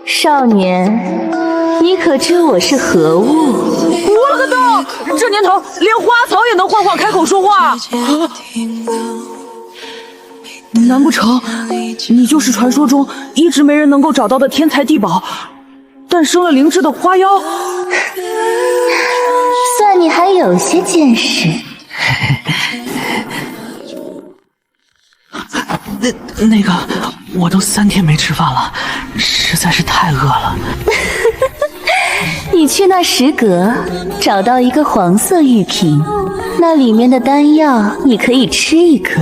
少年，你可知我是何物？我了个刀！这年头，连花草也能幻化开口说话。难不成你就是传说中一直没人能够找到的天才地宝，诞生了灵智的花妖？算你还有些见识。那个，我都3天没吃饭了，实在是太饿了。你去那食阁找到一个黄色玉瓶，那里面的丹药你可以吃一颗。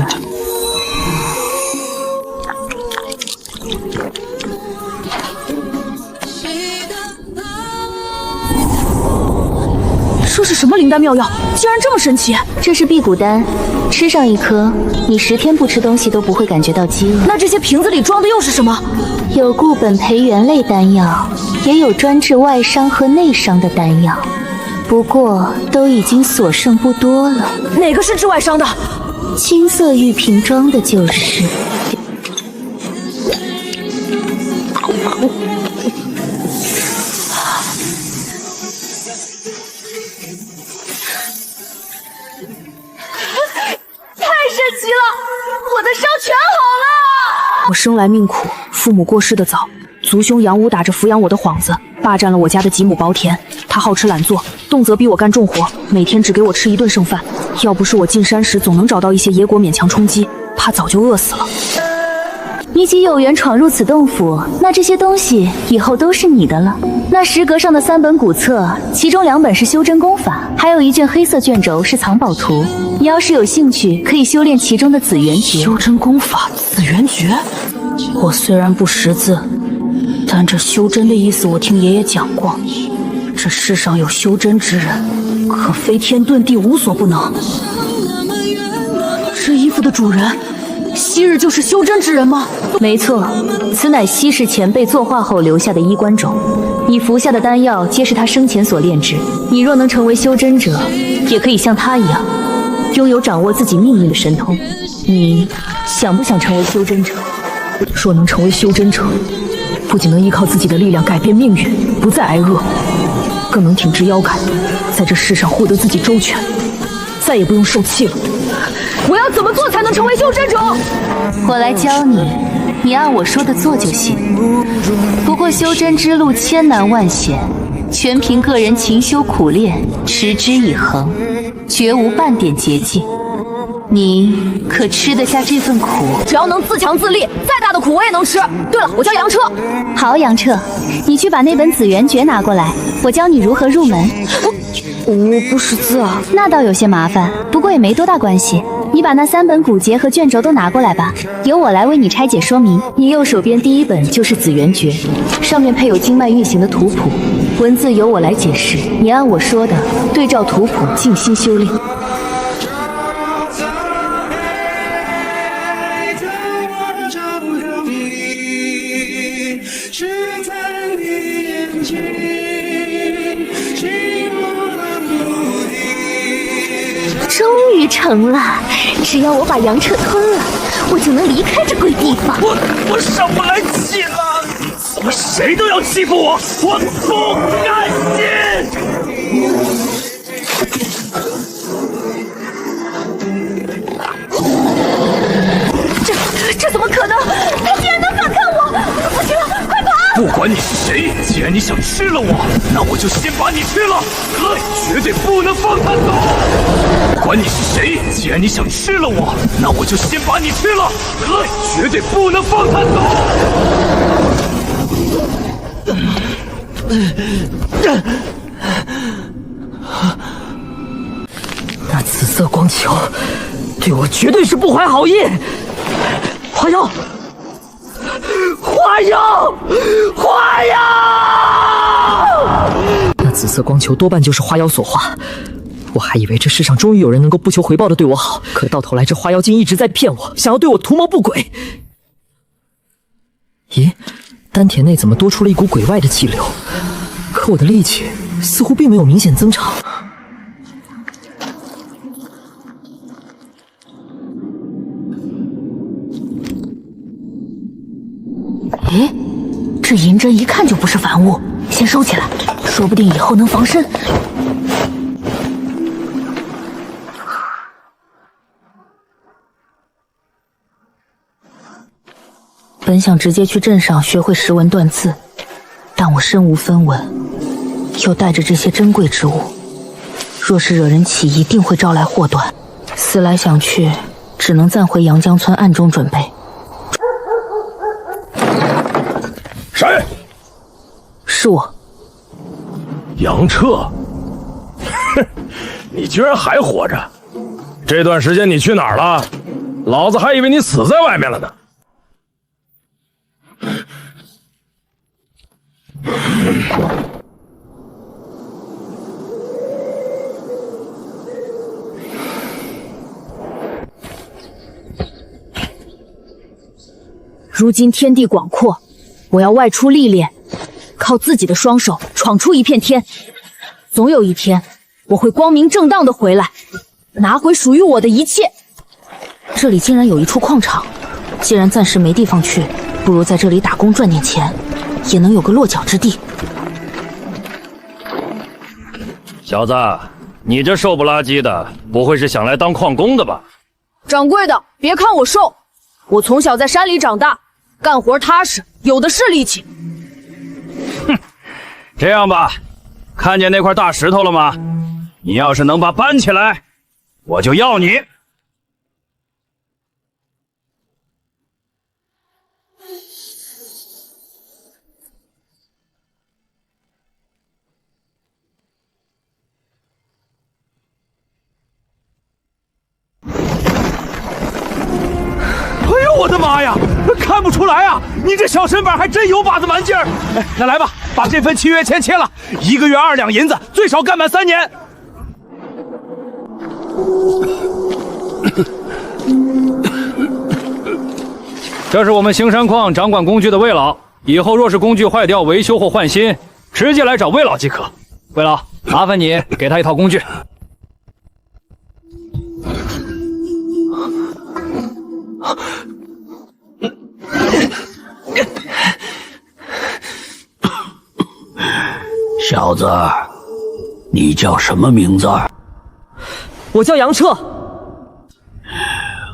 这是什么灵丹妙药，竟然这么神奇？这是辟谷丹，吃上一颗，你10天不吃东西都不会感觉到饥饿。那这些瓶子里装的又是什么？有固本培元类丹药，也有专治外伤和内伤的丹药，不过都已经所剩不多了。哪个是治外伤的？青色玉瓶装的就是。我生来命苦，父母过世的早，族兄杨武打着抚养我的幌子，霸占了我家的几亩薄田。他好吃懒做，动辄逼我干重活，每天只给我吃1顿剩饭。要不是我进山时总能找到一些野果勉强充饥，他早就饿死了。你既有缘闯入此洞府，那这些东西以后都是你的了。那石阁上的3本古册，其中2本是修真功法，还有1卷黑色卷轴是藏宝图。你要是有兴趣，可以修炼其中的紫元诀。修真功法紫元诀？我虽然不识字，但这修真的意思我听爷爷讲过。这世上有修真之人，可飞天遁地无所不能。这衣服的主人昔日就是修真之人吗？没错，此乃昔世前辈作画后留下的衣冠冢，你服下的丹药皆是他生前所炼制。你若能成为修真者，也可以像他一样，拥有掌握自己命运的神通。你想不想成为修真者？若能成为修真者，不仅能依靠自己的力量改变命运，不再挨饿，更能挺直腰杆，在这世上获得自己周全，再也不用受气了。我要怎么做才能成为修真者？我来教你，你按我说的做就行。不过修真之路千难万险，全凭个人勤修苦练，持之以恒，绝无半点捷径。你可吃得下这份苦？只要能自强自立，再大的苦我也能吃。对了，我叫杨彻。好，杨彻，你去把那本紫元诀拿过来，我教你如何入门。我不识字啊。那倒有些麻烦，不过也没多大关系。你把那3本古节和卷轴都拿过来吧，由我来为你拆解说明。你右手边第1本就是紫元诀，上面配有经脉运行的图谱，文字由我来解释，你按我说的，对照图谱静心修炼。终于成了，只要我把杨彻吞了，我就能离开这鬼地方。我上不来气了，怎么谁都要欺负我，我不甘心！这怎么可能？他竟然能反抗我！不行了，快跑！不管你是谁，既然你想吃了我，那我就先把你吃了，绝对不能放他走。不管你是谁，既然你想吃了我，那我就先把你吃了，绝对不能放他走。那紫色光球对我绝对是不怀好意。花妖，花妖，花妖！那紫色光球多半就是花妖所化。我还以为这世上终于有人能够不求回报的对我好，可到头来这花妖竟一直在骗我，想要对我图谋不轨。咦，丹田内怎么多出了一股鬼外的气流？可我的力气似乎并没有明显增长。咦，这这银针一看就不是凡物，先收起来，说不定以后能防身。本想直接去镇上学会识文断字，但我身无分文，又带着这些珍贵之物，若是惹人起疑，定会招来祸端。思来想去，只能暂回阳江村暗中准备。谁？是我。杨彻。哼，你居然还活着！这段时间你去哪儿了？老子还以为你死在外面了呢。如今天地广阔，我要外出历练，靠自己的双手闯出一片天。总有一天，我会光明正大的回来，拿回属于我的一切。这里竟然有一处矿场，既然暂时没地方去，不如在这里打工赚点钱，也能有个落脚之地。小子，你这瘦不拉几的，不会是想来当矿工的吧？掌柜的，别看我瘦，我从小在山里长大，干活踏实，有的是力气。哼，这样吧，看见那块大石头了吗？你要是能把搬起来，我就要你。我的妈呀，看不出来啊！你这小身板还真有把子蛮劲儿。哎，那来吧，把这份契约签了，1个月2两银子，最少干满3年。这是我们兴山矿掌管工具的魏老，以后若是工具坏掉、维修或换新，直接来找魏老即可。魏老，麻烦你给他一套工具。小子，你叫什么名字？我叫杨彻。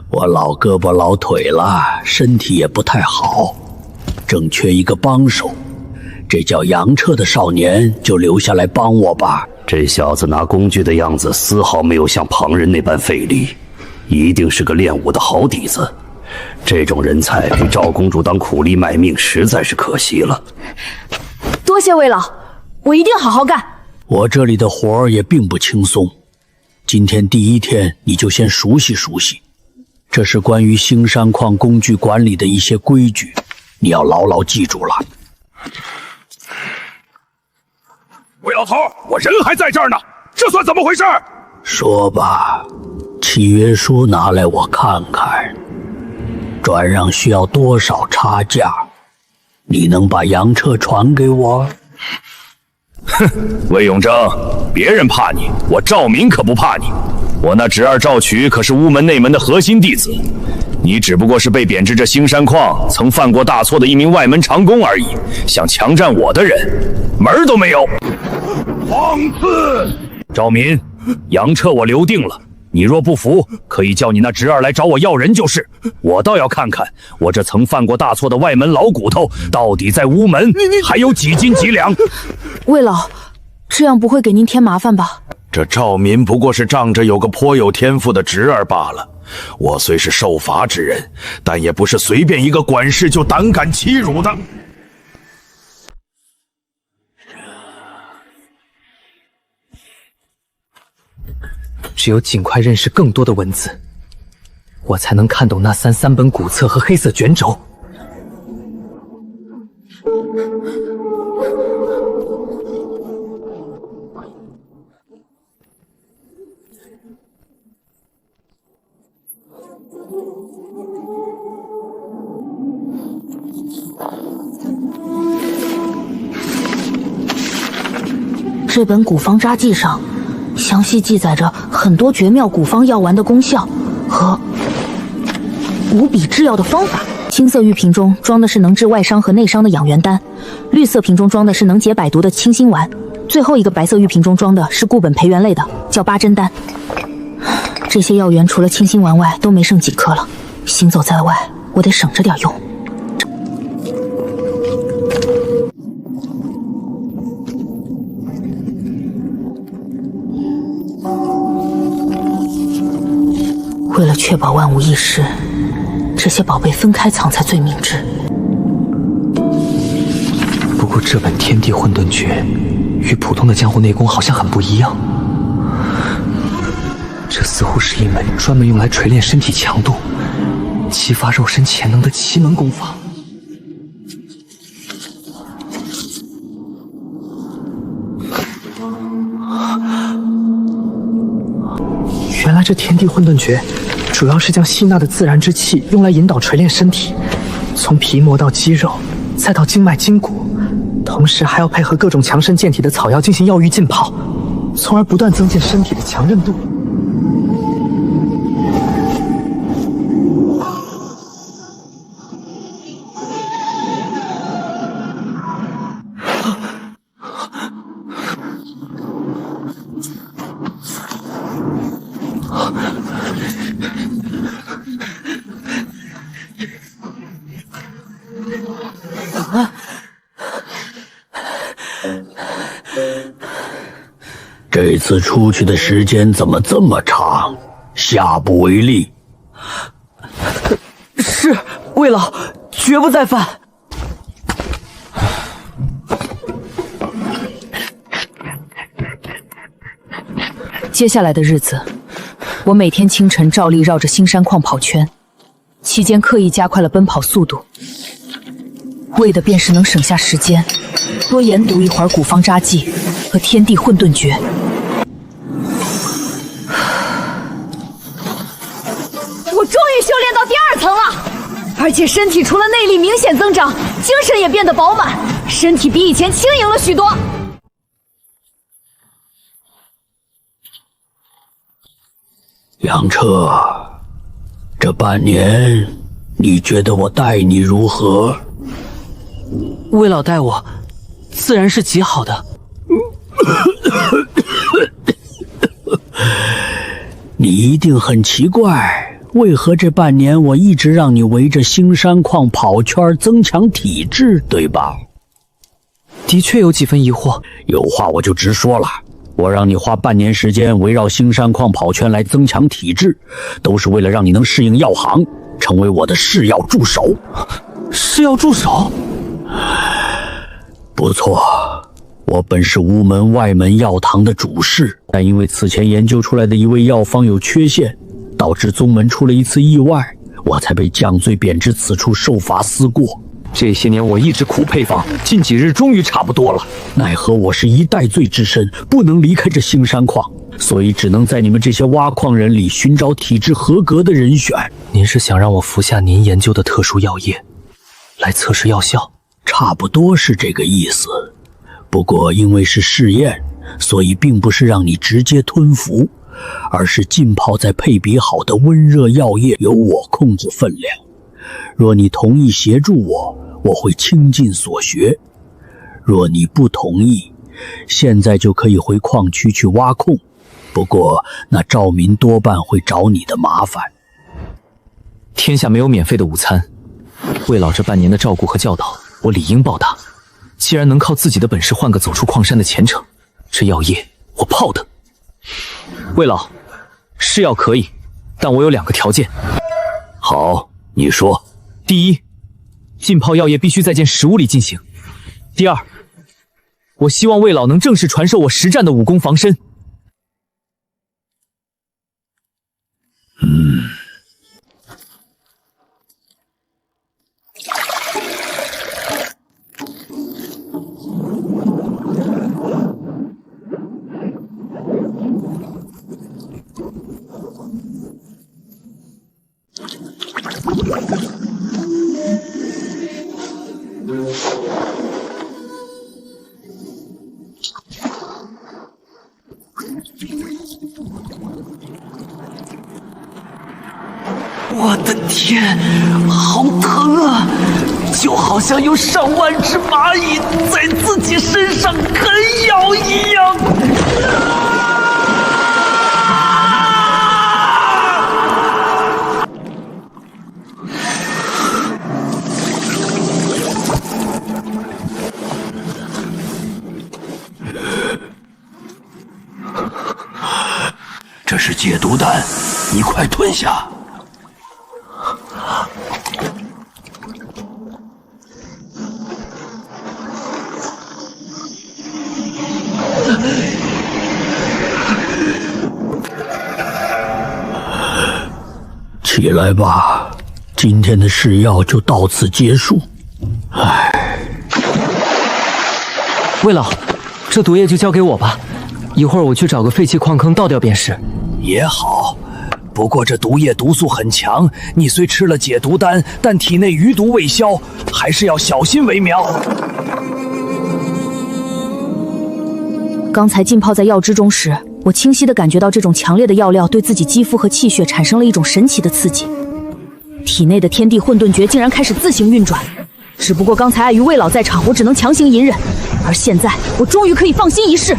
我老胳膊老腿了，身体也不太好，正缺一个帮手。这叫杨彻的少年就留下来帮我吧。这小子拿工具的样子丝毫没有像旁人那般费力，一定是个练武的好底子。这种人才给赵公主当苦力卖命，实在是可惜了。多谢魏老，我一定好好干。我这里的活儿也并不轻松，今天第1天你就先熟悉熟悉。这是关于兴山矿工具管理的一些规矩，你要牢牢记住了。魏老头，我人还在这儿呢，这算怎么回事？说吧，契约书拿来我看看。转让需要多少差价？你能把杨彻传给我？哼，魏永正，别人怕你，我赵民可不怕你。我那侄儿赵渠可是乌门内门的核心弟子，你只不过是被贬至这兴山矿曾犯过大错的一名外门长工而已。想强占我的人，门儿都没有！放肆！赵民，杨彻我留定了。你若不服，可以叫你那侄儿来找我要人就是。我倒要看看，我这曾犯过大错的外门老骨头，到底在乌门还有几斤几两？魏老，这样不会给您添麻烦吧？这赵民不过是仗着有个颇有天赋的侄儿罢了。我虽是受罚之人，但也不是随便一个管事就胆敢欺辱的。只有尽快认识更多的文字，我才能看懂那3本古册和黑色卷轴。这本古方札记上详细记载着很多绝妙古方药丸的功效和无比制药的方法。青色玉瓶中装的是能治外伤和内伤的养元丹，绿色瓶中装的是能解百毒的清心丸，最后一个白色玉瓶中装的是固本培元类的，叫八珍丹。这些药源除了清心丸外都没剩几颗了，行走在外，我得省着点用。为了确保万无一失，这些宝贝分开藏才最明智。不过这本天地混沌诀与普通的江湖内功好像很不一样，这似乎是一门专门用来锤炼身体强度、激发肉身潜能的奇门功法。原来这天地混沌诀主要是将吸纳的自然之气用来引导锤炼身体，从皮膜到肌肉，再到经脉筋骨，同时还要配合各种强身健体的草药进行药浴浸泡，从而不断增进身体的强韧度。这次出去的时间怎么这么长？下不为例。是，魏老，绝不再犯。接下来的日子，我每天清晨照例绕着星山矿跑圈，期间刻意加快了奔跑速度，为的便是能省下时间，多研读一会儿古方札记和天地混沌诀。我终于修炼到第2层了，而且身体除了内力明显增长，精神也变得饱满，身体比以前轻盈了许多。杨彻，这半年你觉得我待你如何？魏老待我自然是极好的。你一定很奇怪，为何这半年我一直让你围着星山矿跑圈增强体质，对吧？的确有几分疑惑。有话我就直说了，我让你花半年时间围绕星山矿跑圈来增强体质，都是为了让你能适应药行，成为我的试药助手。试药助手？不错，我本是无门外门药堂的主事，但因为此前研究出来的一味药方有缺陷，导致宗门出了一次意外，我才被降罪贬至此处受罚思过。这些年我一直苦配方，近几日终于差不多了。奈何我是一代罪之身，不能离开这星山矿，所以只能在你们这些挖矿人里寻找体质合格的人选。您是想让我服下您研究的特殊药液，来测试药效？差不多是这个意思。不过因为是试验，所以并不是让你直接吞服，而是浸泡在配比好的温热药液，由我控制分量。若你同意协助我，我会倾尽所学；若你不同意，现在就可以回矿区去挖矿。不过那赵民多半会找你的麻烦。天下没有免费的午餐，魏老这半年的照顾和教导，我理应报答。既然能靠自己的本事换个走出矿山的前程，这药液我泡的。魏老，试药可以，但我有2个条件。好，你说。第一，浸泡药液必须在间实物里进行。第二，我希望魏老能正式传授我实战的武功防身。我的天，好疼啊！就好像有上万只蚂蚁在自己身上啃咬一样。这是解毒丹，你快吞下。起来吧，今天的试药就到此结束。魏老，这毒液就交给我吧，一会儿我去找个废弃矿坑倒掉便是。也好，不过这毒液毒素很强，你虽吃了解毒丹，但体内余毒未消，还是要小心为妙。刚才浸泡在药汁中时，我清晰地感觉到这种强烈的药料对自己肌肤和气血产生了一种神奇的刺激，体内的天地混沌诀竟然开始自行运转。只不过刚才碍于魏老在场，我只能强行隐忍，而现在我终于可以放心一试。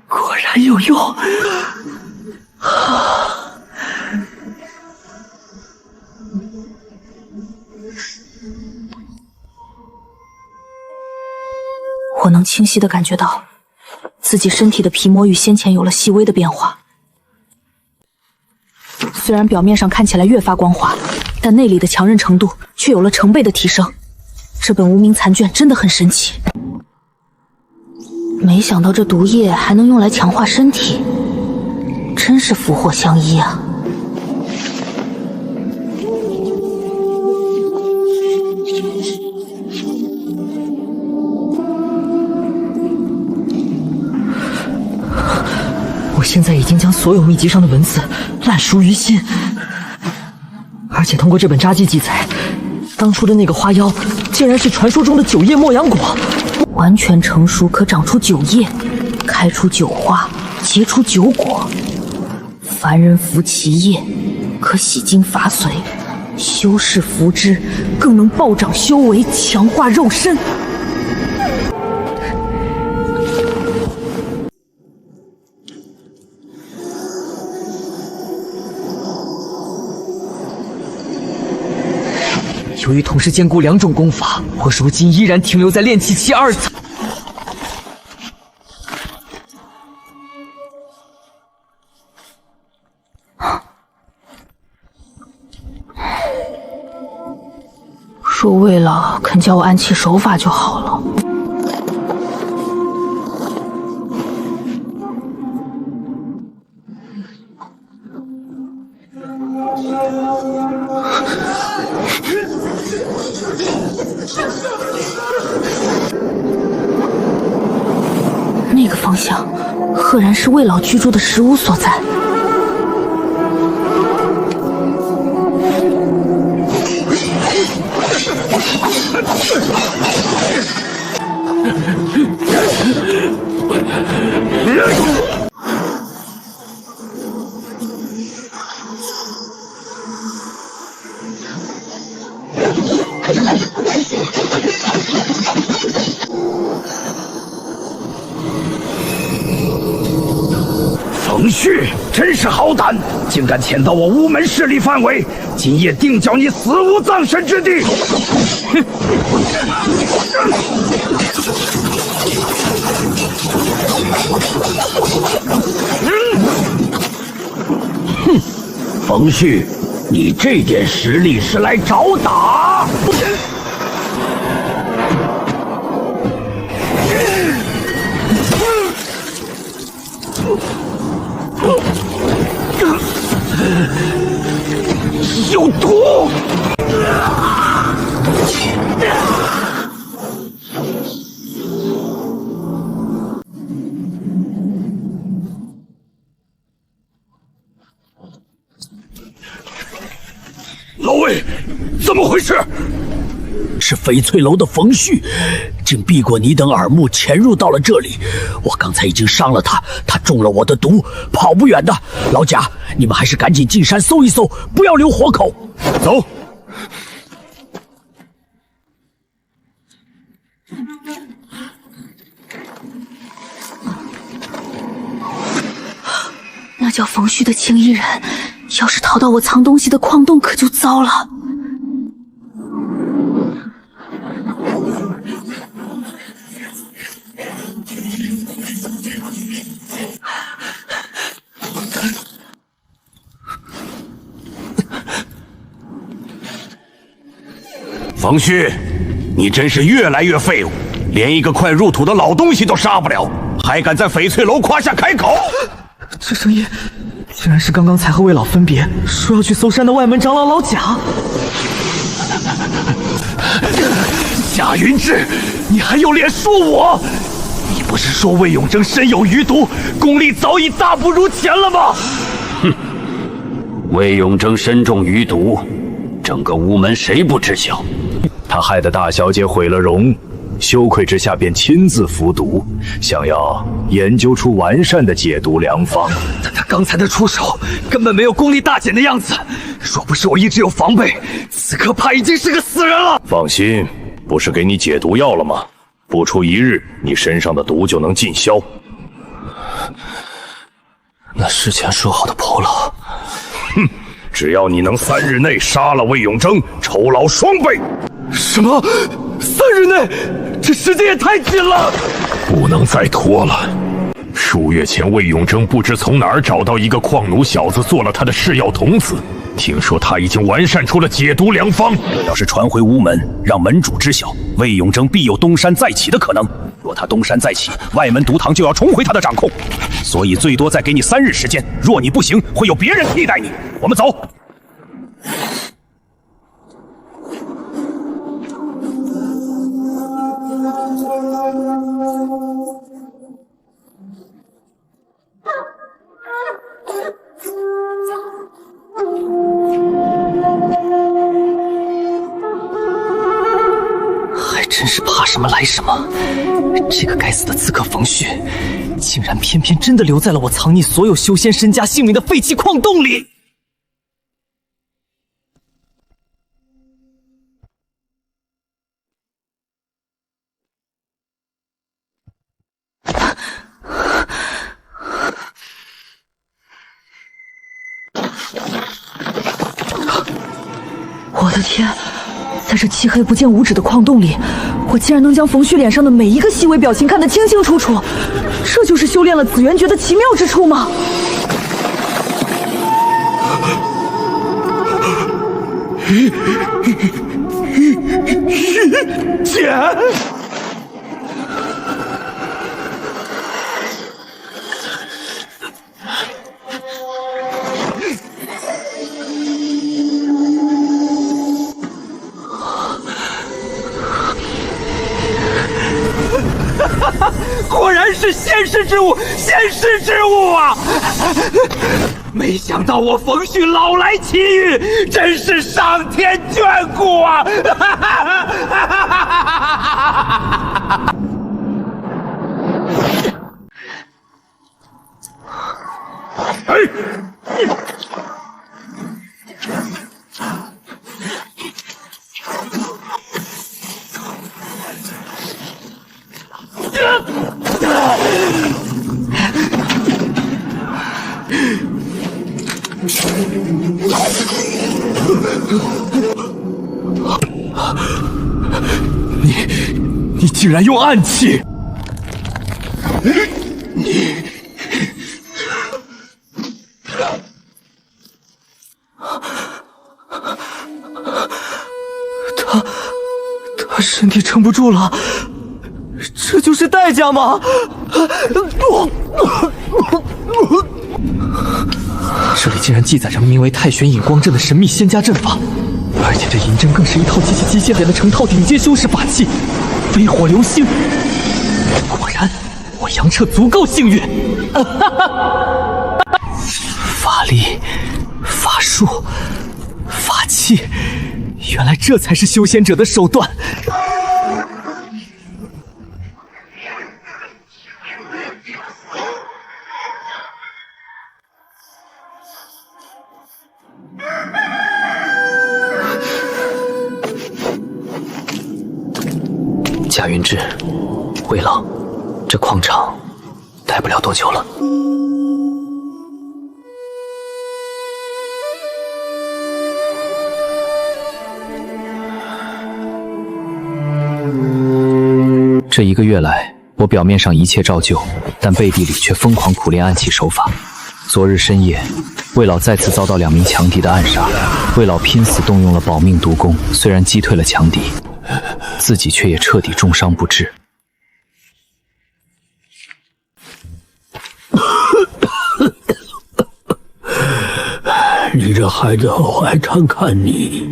果然有用。我能清晰地感觉到自己身体的皮膜与先前有了细微的变化，虽然表面上看起来越发光滑，但内里的强韧程度却有了成倍的提升。这本无名残卷真的很神奇，没想到这毒液还能用来强化身体，真是福祸相依啊！我现在已经将所有秘籍上的文字烂熟于心，而且通过这本札记记载，当初的那个花妖竟然是传说中的九叶莫阳果。完全成熟可长出9叶，开出9花，结出9果。凡人服其叶，可洗精伐髓；修士服之，更能暴长修为，强化肉身。由于同时兼顾2种功法，我如今依然停留在炼气期2层。若魏老肯教我安气手法就好了。那个方向，赫然是魏老居住的石屋所在。冯旭真是好胆，竟敢潜到我乌门势力范围，今夜定叫你死无葬身之地！哼！哼！冯旭，你这点实力是来找打？有毒！老魏，怎么回事？是翡翠楼的冯旭，竟避过你等耳目，潜入到了这里。我刚才已经伤了他，他中了我的毒，跑不远的。老贾，你们还是赶紧进山搜一搜，不要留活口。走。那叫冯旭的青衣人，要是逃到我藏东西的矿洞，可就糟了。冯旭，你真是越来越废物，连一个快入土的老东西都杀不了，还敢在翡翠楼胯下开口！这声音竟然是刚刚才和魏老分别说要去搜山的外门长老老贾。夏云志，你还有脸说我？你不是说魏永贞身有余毒，功力早已大不如前了吗？哼，魏永贞身中余毒，整个乌门谁不知晓？他害得大小姐毁了容，羞愧之下便亲自服毒，想要研究出完善的解毒良方。但他刚才的出手根本没有功力大减的样子，若不是我一直有防备，此刻怕已经是个死人了。放心，不是给你解毒药了吗？不出一日，你身上的毒就能尽消。那事前说好的酬劳，哼，只要你能3日内杀了魏永贞，酬劳双倍。什么？3日内？这时间也太紧了，不能再拖了。数月前，魏永贞不知从哪儿找到一个矿奴小子，做了他的试药童子。听说他已经完善出了解毒良方。这要是传回乌门，让门主知晓，魏永贞必有东山再起的可能。若他东山再起，外门毒堂就要重回他的掌控。所以最多再给你3日时间。若你不行，会有别人替代你。我们走。还真是怕什么来什么。这个该死的刺客冯旭，竟然偏偏真的留在了我藏匿所有修仙身家性命的废弃矿洞里。我的天，在这漆黑不见五指的矿洞里，我竟然能将冯旭脸上的每一个细微表情看得清清楚楚，这就是修炼了紫元诀的奇妙之处吗？姐！果然是仙师之物，仙师之物啊！没想到我冯旭老来奇遇，真是上天眷顾啊！你竟然用暗器！他身体撑不住了，这就是代价吗？这里竟然记载着名为太玄引光阵的神秘仙家阵法，而且这银针更是一套极其极限点的成套顶阶修士法器，飞火流星。果然，我杨彻足够幸运。法力、法术、法器，原来这才是修仙者的手段。贾云志，魏老，这矿场待不了多久了。这1个月来，我表面上一切照旧，但背地里却疯狂苦练暗器手法。昨日深夜，魏老再次遭到2名强敌的暗杀，魏老拼死动用了保命毒功，虽然击退了强敌，自己却也彻底重伤不治。你这孩子好爱常看你，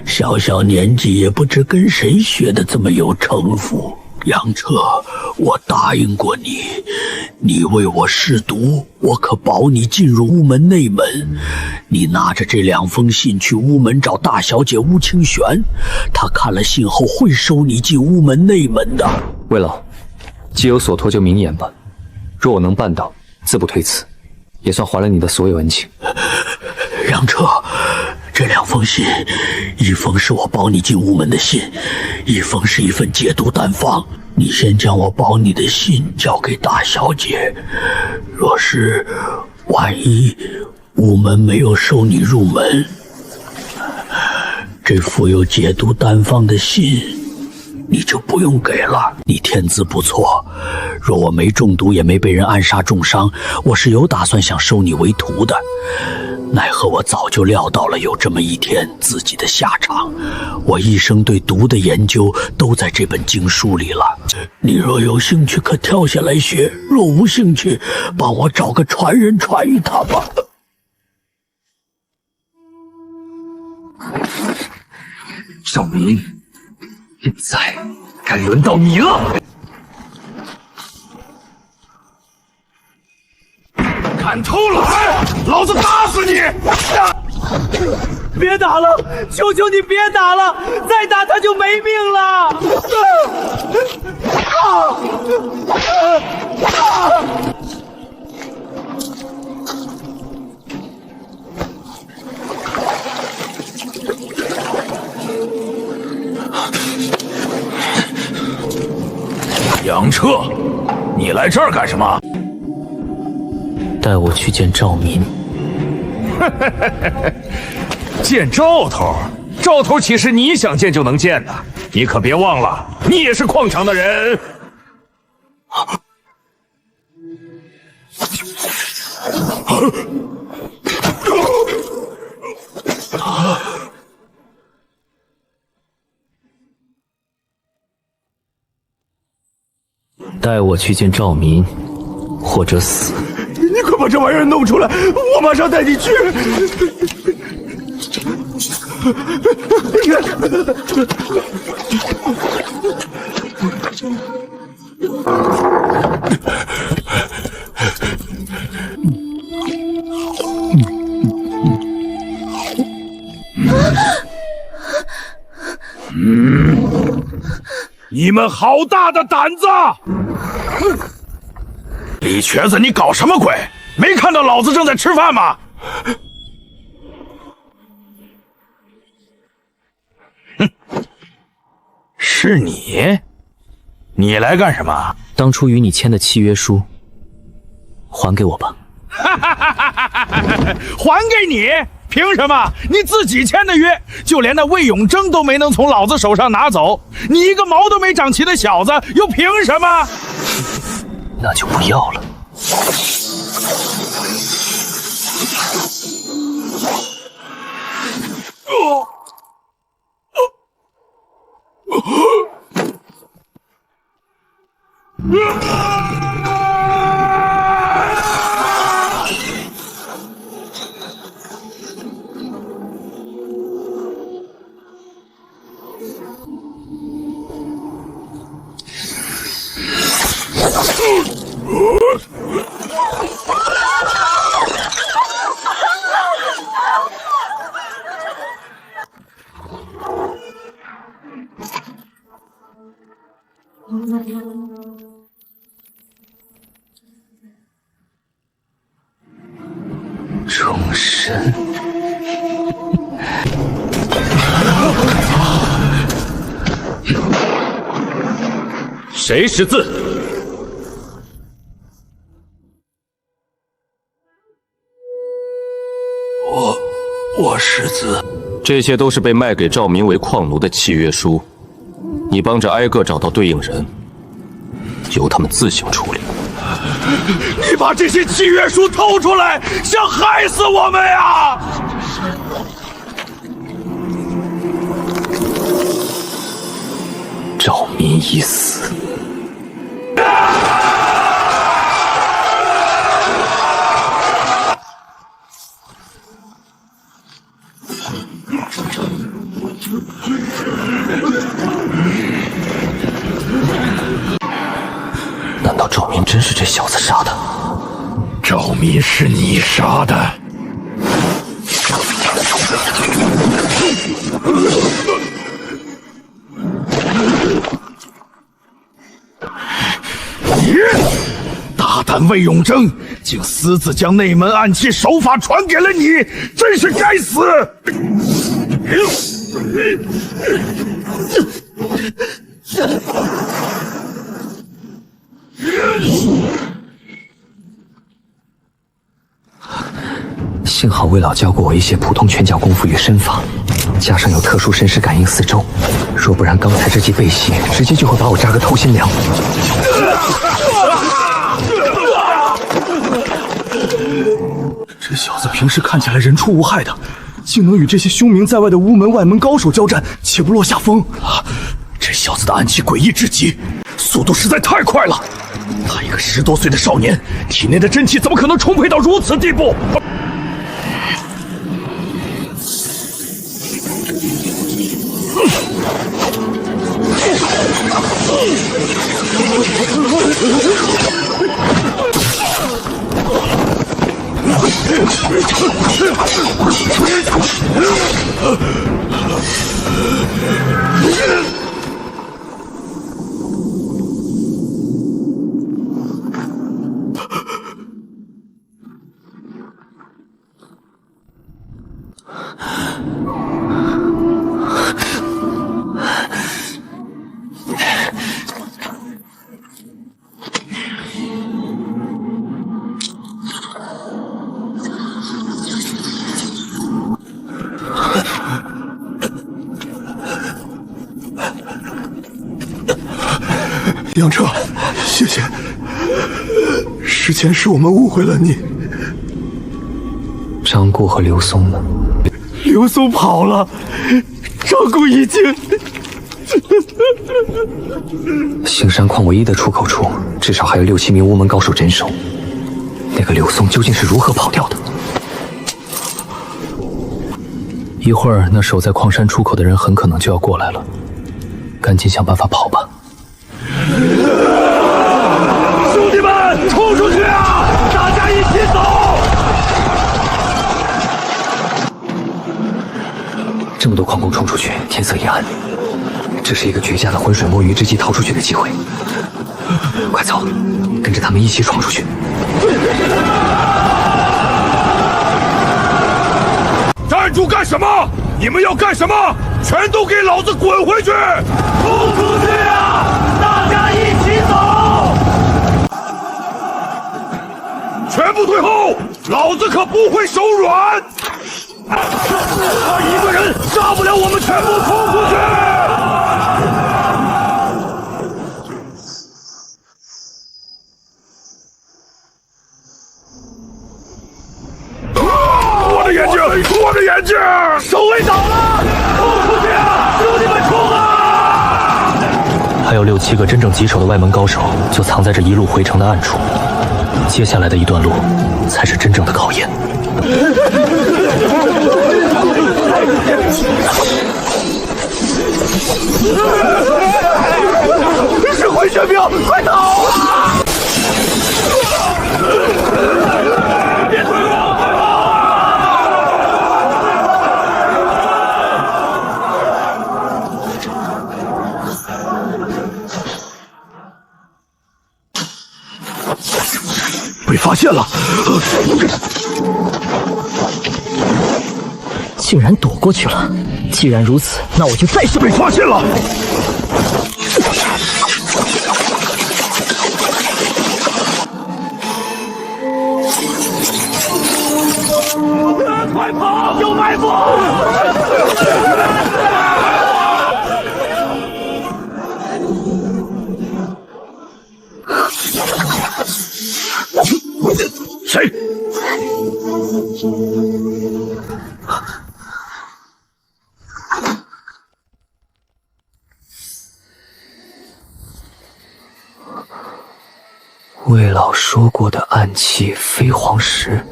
小小年纪也不知跟谁学的这么有城府。杨彻，我答应过你，你为我试毒，我可保你进入乌门内门。你拿着这2封信去乌门找大小姐乌清玄，她看了信后会收你进乌门内门的。魏老，既有所托就明言吧，若我能办到，自不推辞，也算还了你的所有恩情。杨彻，这2封信，一封是我保你进屋门的信，一封是一份解毒丹方。你先将我保你的信交给大小姐，若是万一屋门没有收你入门，这附有解毒丹方的信你就不用给了。你天资不错，若我没中毒也没被人暗杀重伤，我是有打算想收你为徒的。奈何我早就料到了有这么一天自己的下场，我一生对毒的研究都在这本经书里了。你若有兴趣可跳下来学，若无兴趣，帮我找个传人传于他吧。赵明，现在该轮到你了。看透了，老子打死你！别打了，求求你别打了，再打他就没命了！杨彻，你来这儿干什么？带我去见赵民。见赵头？赵头岂是你想见就能见的？你可别忘了，你也是矿场的人。带我去见赵民，或者死。你快把这玩意儿弄出来，我马上带你去。你们好大的胆子！李瘸子，你搞什么鬼？没看到老子正在吃饭吗？哼，是你？你来干什么？当初与你签的契约书，还给我吧。还给你？凭什么？你自己签的约，就连那魏永贞都没能从老子手上拿走，你一个毛都没长齐的小子，又凭什么？那就不要了。终身。谁识字？我识字。这些都是被卖给赵明为矿奴的契约书，你帮着挨个找到对应人，由他们自行处理。你把这些契约书偷出来，想害死我们呀！赵民已死。难道赵民真是这小子杀的？赵民是你杀的。大胆魏永贞，竟私自将内门暗器手法传给了你，真是该死！幸好魏老教过我一些普通拳脚功夫与身法，加上有特殊神识感应四周，若不然刚才这记背袭，直接就会把我扎个透心凉。这小子平时看起来人畜无害的，竟能与这些凶名在外的乌门外门高手交战，且不落下风。这小子的暗器诡异至极，速度实在太快了。他一个10多岁的少年，体内的真气怎么可能充沛到如此地步？杨彻，谢谢。之前是我们误会了你。张顾和刘松呢？刘松跑了，张顾已经……星山矿唯一的出口处，至少还有6、7名乌门高手镇守。那个刘松究竟是如何跑掉的？一会儿那守在矿山出口的人很可能就要过来了，赶紧想办法跑吧。兄弟们，冲出去啊！大家一起走！这么多矿工冲出去，天色一暗，这是一个绝佳的浑水摸鱼之际逃出去的机会。快走，跟着他们一起闯出去！站住干什么？你们要干什么？全都给老子滚回去！冲出去啊！大家一起走！全部退后！老子可不会手软！他一个人杀不了我们，全部冲出去！我的眼睛！我的眼睛！守卫倒了！冲出去啊！兄弟们冲啊！还有6、7个真正棘手的外门高手，就藏在这一路回城的暗处。接下来的一段路，才是真正的考验。是回旋镖，快逃啊！别退后！被发现了！竟然躲过去了。既然如此，那我就再试。被发现了！快跑！有埋伏！谁？魏老说过的暗器飞黄石。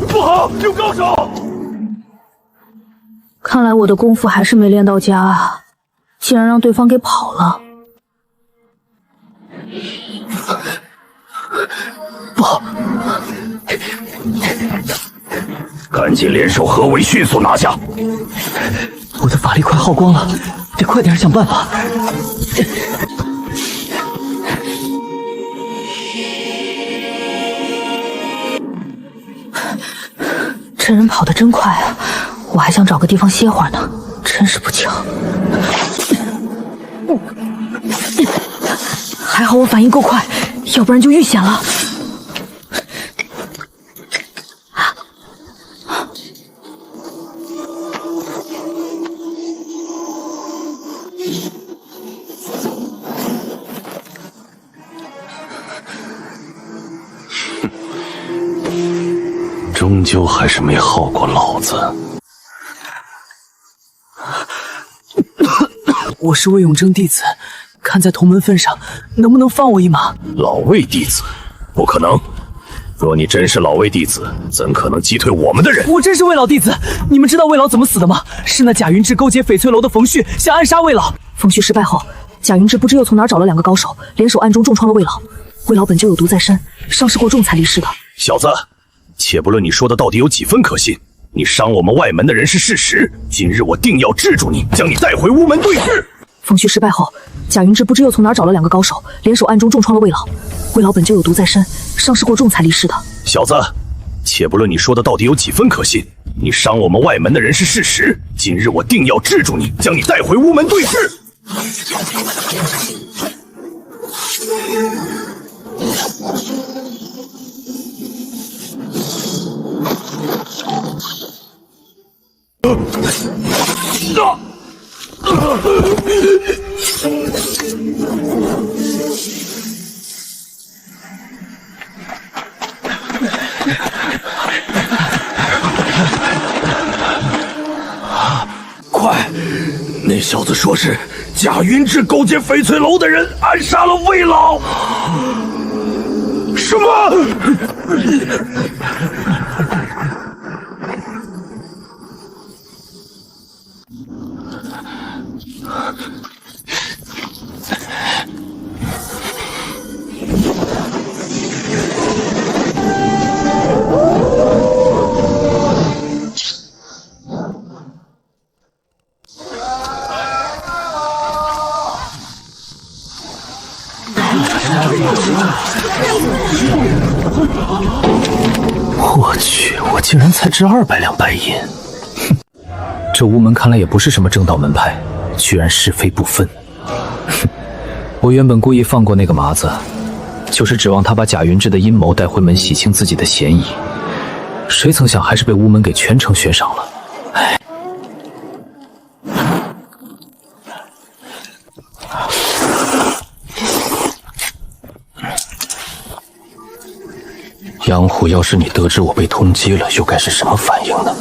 不好，有高手！看来我的功夫还是没练到家啊，竟然让对方给跑了。不好！赶紧联手合围，迅速拿下！我的法力快耗光了，得快点想办法。这人跑得真快啊！我还想找个地方歇会儿呢，真是不巧。还好我反应够快，要不然就遇险了。终究还是没耗过老子。我是魏永贞弟子，看在同门份上，能不能放我一马？老魏弟子，不可能！若你真是老魏弟子，怎可能击退我们的人？我真是魏老弟子。你们知道魏老怎么死的吗？是那贾云志勾结翡翠楼的冯旭，想暗杀魏老。冯旭失败后，贾云志不知又从哪儿找了2个高手，联手暗中重创了魏老。魏老本就有毒在身，伤势过重才离世的。小子，且不论你说的到底有几分可信，你伤我们外门的人是事实。今日我定要制住你，将你带回乌门对峙。冯旭失败后，贾云志不知又从哪儿找了2个高手，联手暗中重创了魏老。魏老本就有毒在身，伤势过重才离世的。小子，且不论你说的到底有几分可信，你伤我们外门的人是事实。今日我定要制住你，将你带回乌门对峙。快！那小子说是贾云志勾结翡翠楼的人暗杀了魏老。什么？我去，我竟然才值200两白银！哼，这乌门看来也不是什么正道门派，居然是非不分。哼，我原本故意放过那个麻子，就是指望他把贾云志的阴谋带回门，洗清自己的嫌疑。谁曾想还是被乌门给全程悬赏了。唉。杨虎，要是你得知我被通缉了，又该是什么反应呢？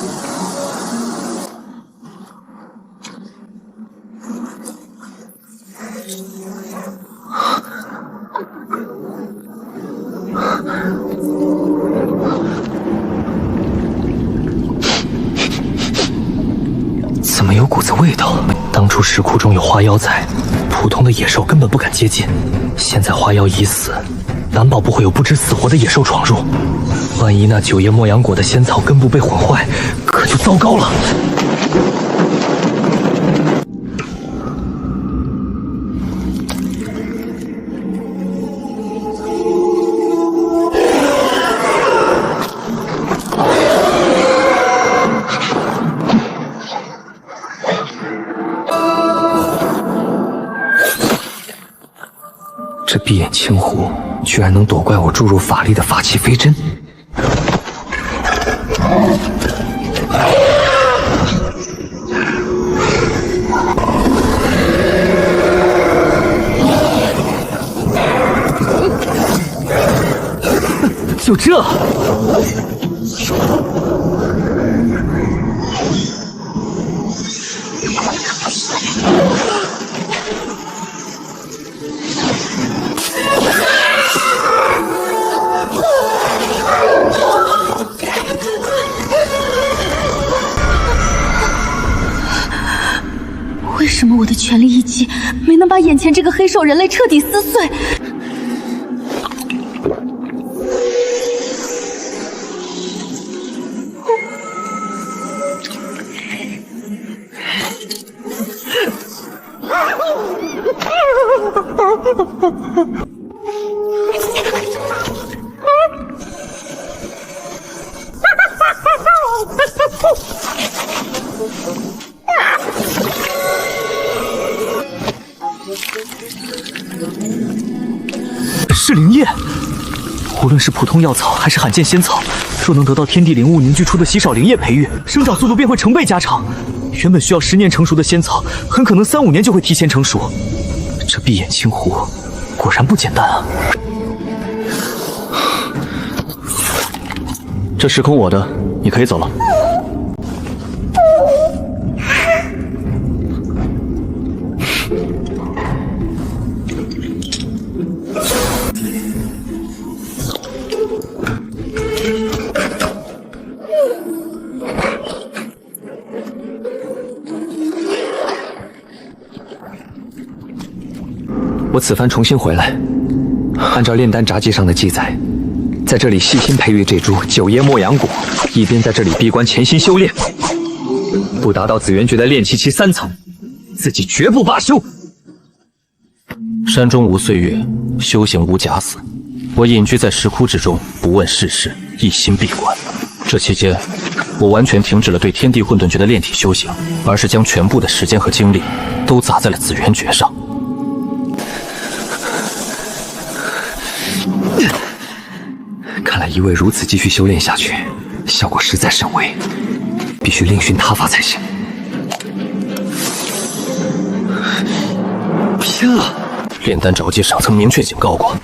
怎么有股子味道？当初石窟中有花妖在，普通的野兽根本不敢接近。现在花妖已死，难保不会有不知死活的野兽闯入。万一那9叶莫阳果的仙草根部被混坏，可就糟糕了。这闭眼青狐居然能躲怪我注入法力的法器飞针。就这？为什么我的全力一击没能把眼前这个黑手人类彻底撕碎？是灵液，无论是普通药草还是罕见仙草，若能得到天地灵物凝聚出的稀少灵液培育，生长速度便会成倍加长。原本需要10年成熟的仙草，很可能3、5年就会提前成熟。这闭眼青狐果然不简单啊！这时空我的，你可以走了。我此番重新回来，按照炼丹札记上的记载，在这里细心培育这株9叶墨阳果，一边在这里闭关潜心修炼，不达到紫元诀的炼气期3层，自己绝不罢休。山中无岁月，修行无假死。我隐居在石窟之中，不问世事，一心闭关。这期间，我完全停止了对天地混沌诀的炼体修行，而是将全部的时间和精力都砸在了紫元诀上。看来一味如此继续修炼下去，效果实在甚微，必须另寻他法才行。拼了！炼丹札记上曾明确警告过，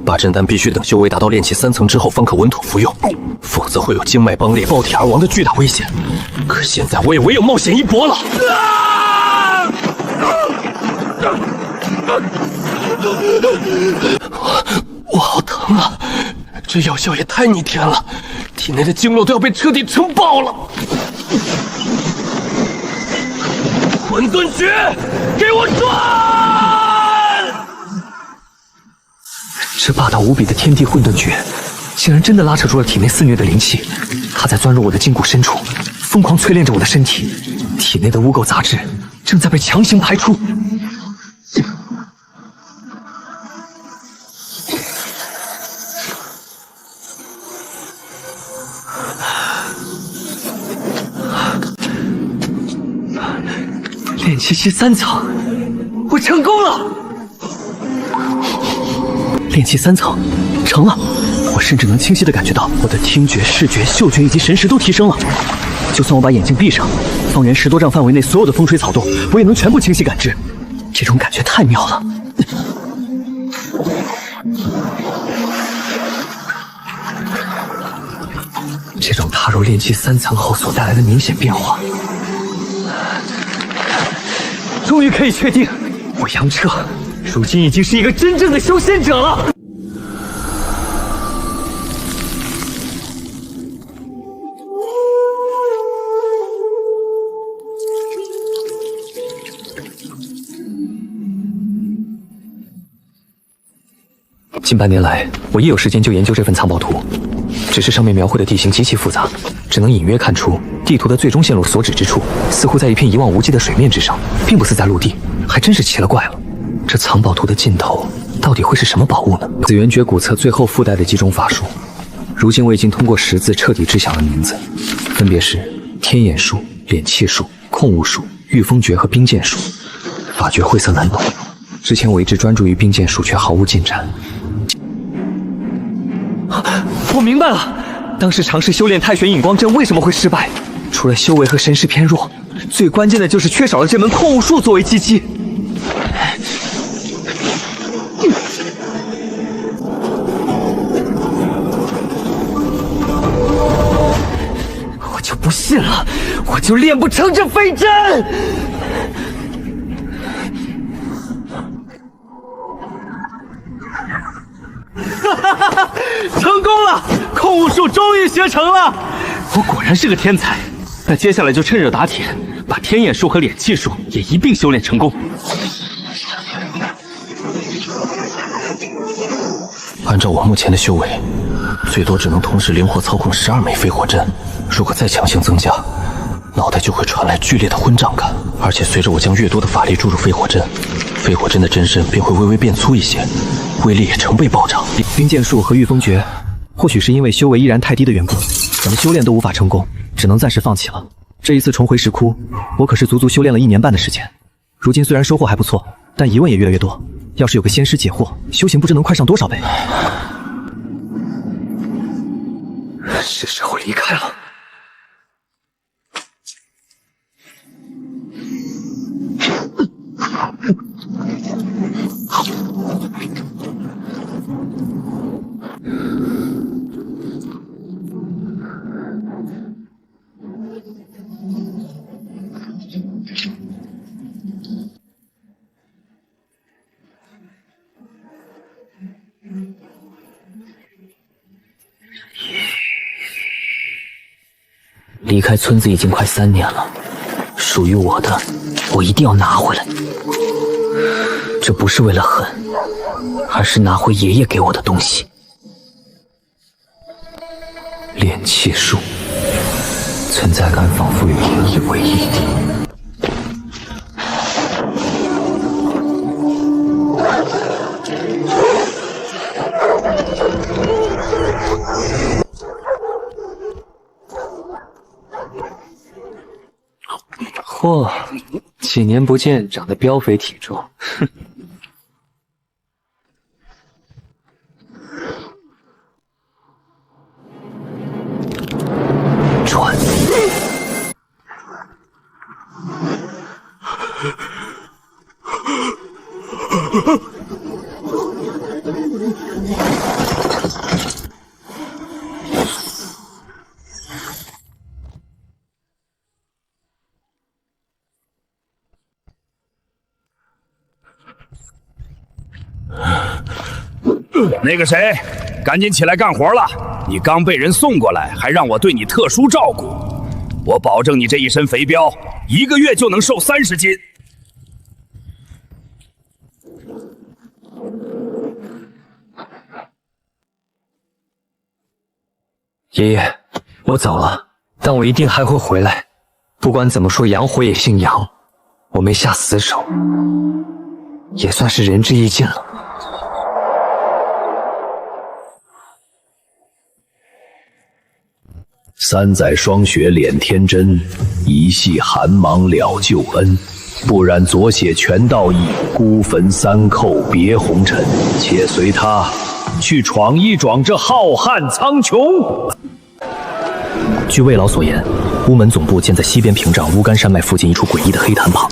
八阵丹必须等修为达到炼气3层之后方可稳妥服用，否则会有经脉崩裂、爆体而亡的巨大危险。可现在我也唯有冒险一搏了。我好疼啊！这药效也太逆天了，体内的经络都要被彻底撑爆了。混沌诀，给我转！这霸道无比的天地混沌诀，竟然真的拉扯出了体内肆虐的灵气。它在钻入我的筋骨深处，疯狂淬炼着我的身体。体内的污垢杂质正在被强行排出。炼气期3层，我成功了！炼气3层，成了！我甚至能清晰地感觉到我的听觉、视觉、嗅觉以及神识都提升了。就算我把眼睛闭上，方圆10多丈范围内所有的风吹草动，我也能全部清晰感知。这种感觉太妙了！这种踏入炼气3层后所带来的明显变化。终于可以确定，我杨彻如今已经是一个真正的修仙者了。近半年来，我一有时间就研究这份藏宝图，只是上面描绘的地形极其复杂，只能隐约看出地图的最终线路所指之处，似乎在一片一望无际的水面之上，并不是在陆地，还真是奇了怪了。这藏宝图的尽头到底会是什么宝物呢？紫元诀古册最后附带的几种法术，如今我已经通过识字彻底知晓了名字，分别是天眼术、炼气术、控物术、御风诀和冰剑术。法诀晦涩难懂，之前我一直专注于兵剑术，却毫无进展。我明白了，当时尝试修炼太玄引光阵为什么会失败，除了修为和神识偏弱，最关键的就是缺少了这门控物术作为基基。我就不信了，我就练不成这飞针！成功了！控物术终于学成了，我果然是个天才。那接下来就趁热打铁，把天眼术和敛气术也一并修炼成功。按照我目前的修为，最多只能同时灵活操控12枚飞火阵。如果再强行增加，脑袋就会传来剧烈的昏胀感，而且随着我将越多的法力注入飞火阵，飞火阵的针身便会微微变粗一些，威力也成倍暴涨。冰剑术和御风诀，或许是因为修为依然太低的缘故，怎么修炼都无法成功，只能暂时放弃了。这一次重回石窟，我可是足足修炼了1年半的时间。如今虽然收获还不错，但疑问也越来越多。要是有个仙师解惑，修行不知能快上多少倍。是时候离开了。离开村子已经快3年了，属于我的，我一定要拿回来。这不是为了恨，而是拿回爷爷给我的东西。炼气术，存在感仿佛与爷爷为一体。嚯，几年不见，长得膘肥体壮，哼！传。那个谁，赶紧起来干活了！你刚被人送过来，还让我对你特殊照顾。我保证你这一身肥膘，1个月就能瘦30斤。爷爷，我走了，但我一定还会回来。不管怎么说，阳火也姓杨，我没下死手，也算是仁至义尽了。3载霜雪敛天真，一夕寒芒了旧恩。不然左血全道义，孤坟3寇别红尘。且随他去闯一闯这浩瀚苍穹。据魏老所言，乌门总部建在西边屏障乌干山脉附近一处诡异的黑潭旁。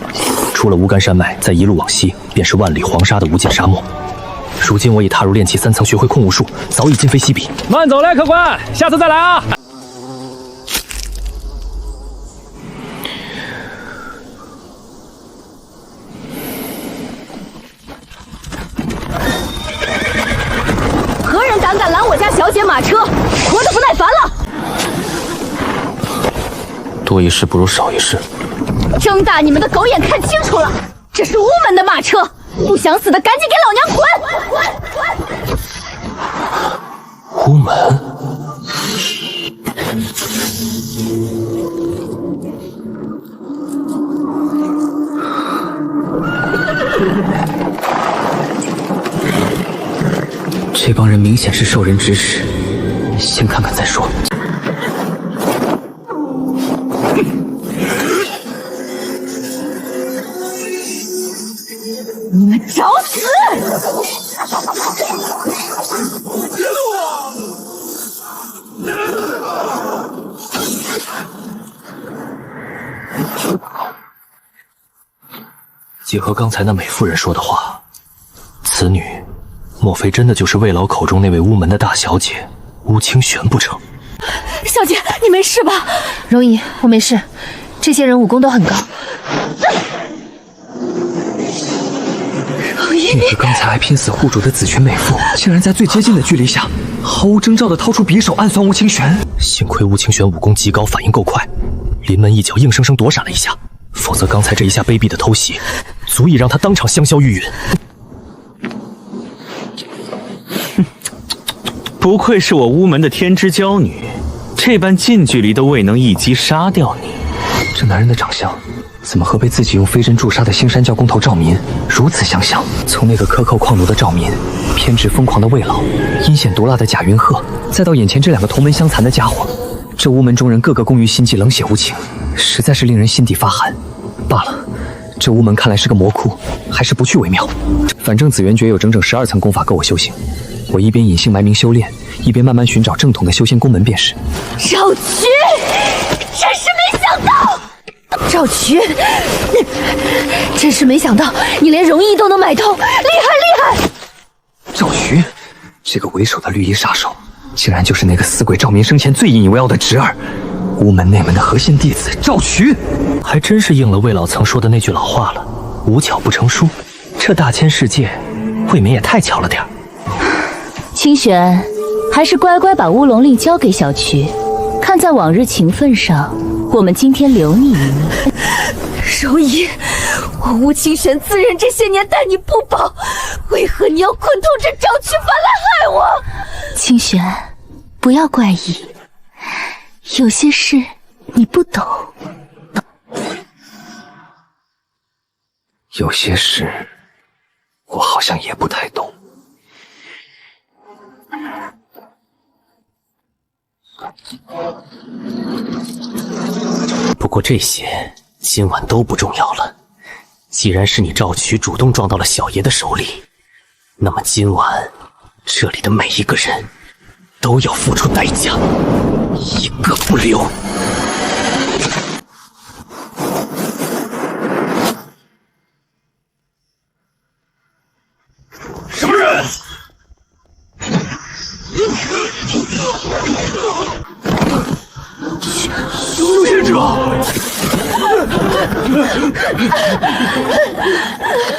出了乌干山脉，再一路往西，便是万里黄沙的无尽沙漠。如今我已踏入炼气3层，学会控物术，早已今非昔比。慢走嘞，客官，下次再来啊！何人胆敢拦我家小姐马车？活得不耐烦了！多一事不如少一事。睁大你们的狗眼看清楚了，这是乌门的马车，不想死的赶紧给老娘滚！乌门。这帮人明显是受人指使，先看看再说。你们找死！结合刚才那美妇人说的话，此女莫非真的就是魏老口中那位巫门的大小姐巫清玄不成？小姐，你没事吧？容姨，我没事。这些人武功都很高。容姨，那个刚才还拼死护主的紫裙美妇，竟然在最接近的距离下，毫无征兆地掏出匕首暗算巫清玄。幸亏巫清玄武功极高，反应够快，临门一脚硬生生躲闪了一下，否则刚才这一下卑鄙的偷袭，足以让他当场香消玉殒。不愧是我巫门的天之娇女，这般近距离都未能一击杀掉你。这男人的长相，怎么和被自己用飞针诛杀的星山教工头赵民如此相像？从那个克扣矿奴的赵民，偏执疯狂的魏老，阴险毒辣的贾云鹤，再到眼前这两个同门相残的家伙，这巫门中人个个工于心计，冷血无情，实在是令人心底发寒。罢了，这巫门看来是个魔窟，还是不去为妙。反正紫元诀有整整12层功法够我修行，我一边隐姓埋名修炼，一边慢慢寻找正统的修仙宫门便是。赵渠，真是没想到！赵渠，真是没想到你连容易都能买通，厉害厉害！赵渠，这个为首的绿衣杀手，竟然就是那个死鬼赵民生前最引以为傲的侄儿，巫门内门的核心弟子赵渠。还真是应了魏老曾说的那句老话了，无巧不成书。这大千世界，未免也太巧了点儿。清玄，还是乖乖把乌龙令交给小渠，看在往日情分上，我们今天留你一命。容姨，我吴清玄自认这些年待你不薄，为何你要捆绑这赵渠凡来害我？清玄，不要怪异，有些事你不懂。有些事，我好像也不太懂。不过这些今晚都不重要了。既然是你赵渠主动撞到了小爷的手里，那么今晚这里的每一个人都要付出代价，一个不留。什么人？修仙者！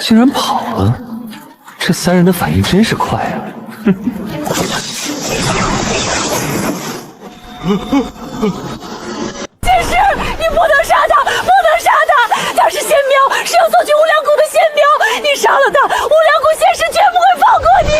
竟然跑了！这三人的反应真是快啊！剑师，你不能杀他，不能杀他！他是仙苗，是要送去无量谷的仙苗，你杀了他，无量谷仙师绝不会放过你。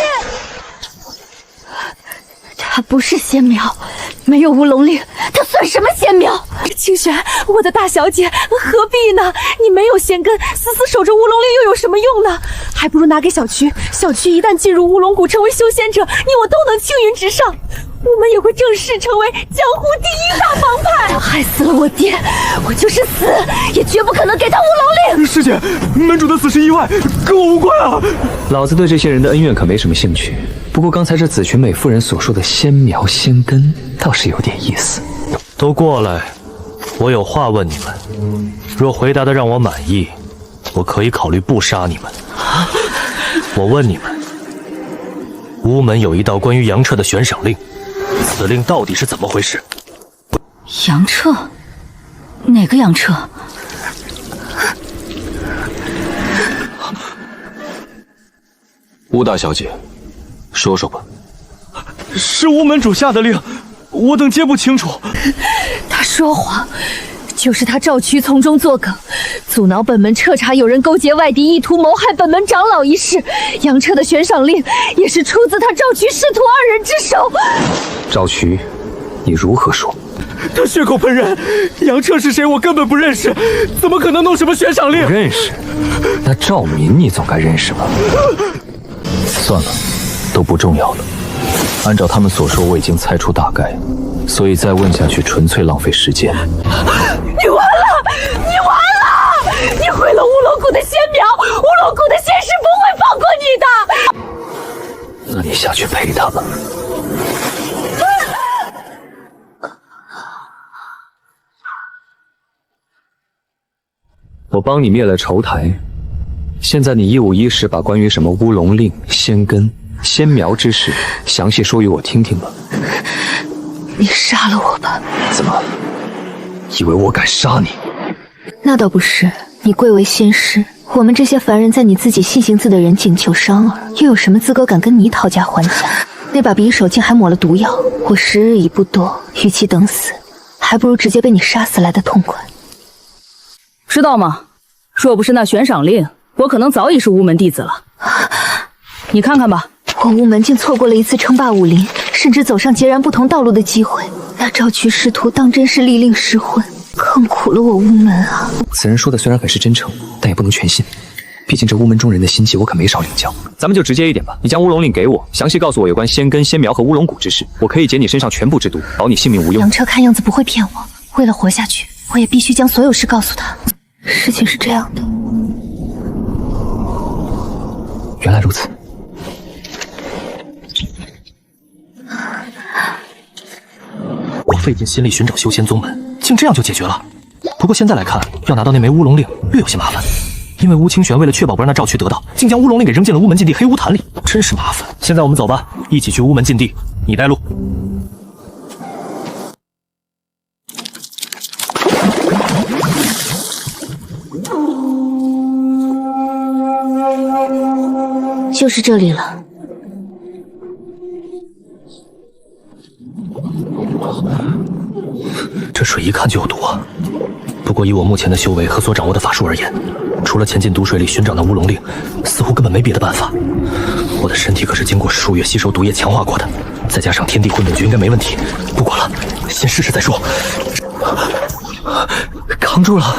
他不是仙苗，没有乌龙令，他算什么仙苗？清玄，我的大小姐，何必呢？你没有仙根，死死守着乌龙令又有什么用呢？还不如拿给小渠，小渠一旦进入乌龙谷成为修仙者，你我都能青云直上，我们也会正式成为江湖第一大帮派。他害死了我爹，我就是死也绝不可能给他乌龙令。师姐，门主的死是意外，跟我无关啊！老子对这些人的恩怨可没什么兴趣，不过刚才这紫裙美妇人所说的仙苗仙根倒是有点意思。都过来，我有话问你们。若回答的让我满意，我可以考虑不杀你们。我问你们，巫门有一道关于杨彻的悬赏令，此令到底是怎么回事？杨彻？哪个杨彻？巫大小姐，说说吧。是巫门主下的令，我等皆不清楚。他说谎，就是他赵渠从中作梗，阻挠本门彻查有人勾结外敌，意图谋害本门长老一事。杨彻的悬赏令也是出自他赵渠师徒二人之手。赵渠，你如何说？他血口喷人，杨彻是谁我根本不认识，怎么可能弄什么悬赏令？不认识？那赵民你总该认识吧？算了，都不重要了。按照他们所说，我已经猜出大概，所以再问下去纯粹浪费时间。你完了！你完了！你毁了乌龙谷的仙苗，乌龙谷的仙师不会放过你他。那你下去陪他吧。我帮你灭了仇台，现在你一五一十把关于什么乌龙令、仙根、仙苗之事详细说与我听听吧。你杀了我吧！怎么，以为我敢杀你？那倒不是，你贵为仙师，我们这些凡人在你自己信行字的人仅求伤儿，又有什么资格敢跟你讨价还价？那把匕首竟还抹了毒药，我时日已不多，与其等死，还不如直接被你杀死来的痛快。知道吗？若不是那悬赏令，我可能早已是巫门弟子了。你看看吧，我巫门竟错过了一次称霸武林，甚至走上截然不同道路的机会。那赵渠师徒当真是利令失昏，坑苦了我巫门啊！此人说的虽然很是真诚，但也不能全信。毕竟这巫门中人的心机，我可没少领教。咱们就直接一点吧，你将乌龙令给我，详细告诉我有关仙根、仙苗和乌龙骨之事，我可以解你身上全部之毒，保你性命无忧。杨彻看样子不会骗我，为了活下去，我也必须将所有事告诉他。事情是这样的，原来如此。我费尽心力寻找修仙宗门，竟这样就解决了。不过现在来看，要拿到那枚乌龙令略有些麻烦，因为吴清玄为了确保不让那赵渠得到，竟将乌龙令给扔进了乌门禁地黑巫潭里，真是麻烦。现在我们走吧，一起去乌门禁地，你带路。就是这里了。这水一看就有毒啊！不过以我目前的修为和所掌握的法术而言，除了潜进毒水里寻找那乌龙令，似乎根本没别的办法。我的身体可是经过数月吸收毒液强化过的，再加上天地混沌诀应该没问题。不管了，先试试再说。扛住了，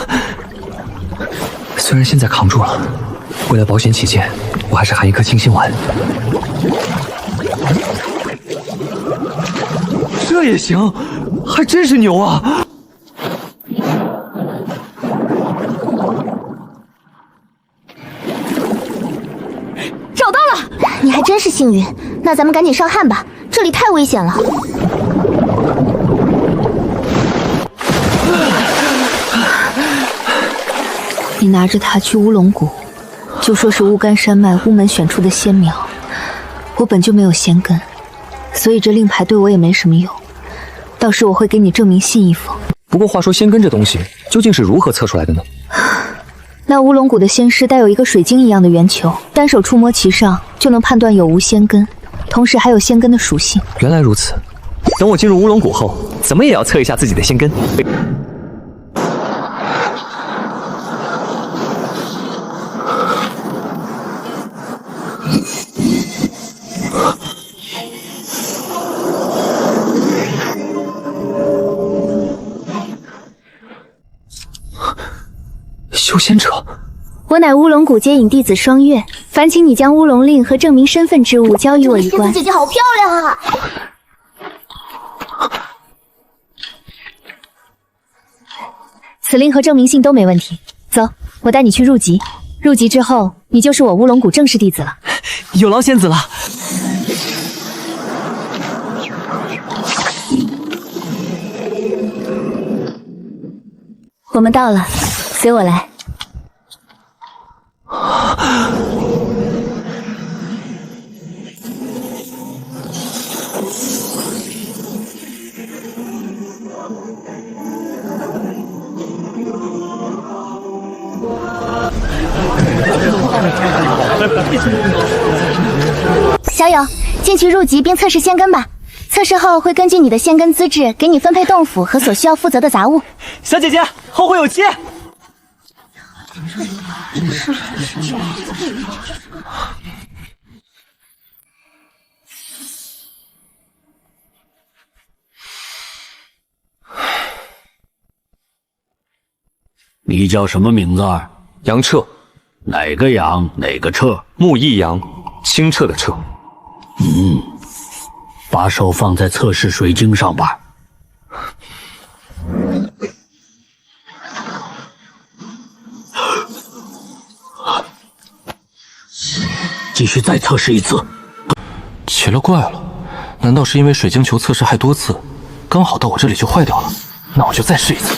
虽然现在扛住了，为了保险起见，我还是含一颗清心丸。这也行，还真是牛啊！找到了，你还真是幸运。那咱们赶紧上岸吧，这里太危险了。你拿着它去乌龙谷，就说是乌干山脉乌门选出的仙苗。我本就没有仙根，所以这令牌对我也没什么用。到时我会给你证明信一封。不过话说，仙根这东西究竟是如何测出来的呢？那乌龙谷的仙师带有一个水晶一样的圆球，单手触摸其上就能判断有无仙根，同时还有仙根的属性。原来如此，等我进入乌龙谷后，怎么也要测一下自己的仙根。修仙者，我乃乌龙谷接引弟子双月，烦请你将乌龙令和证明身份之物交与我一关。仙子姐姐好漂亮啊！此令和证明信都没问题。走，我带你去入籍。入籍之后，你就是我乌龙谷正式弟子了。有劳仙子了。我们到了，随我来。小友，进去入籍并测试仙根吧。测试后会根据你的仙根资质，给你分配洞府和所需要负责的杂物。小姐姐，后会有期。你叫什么名字？杨彻。哪个杨？哪个彻？木易杨，清澈的澈。把手放在测试水晶上吧。继续再测试一次。奇了怪了，难道是因为水晶球测试害多次，刚好到我这里就坏掉了？那我就再试一次。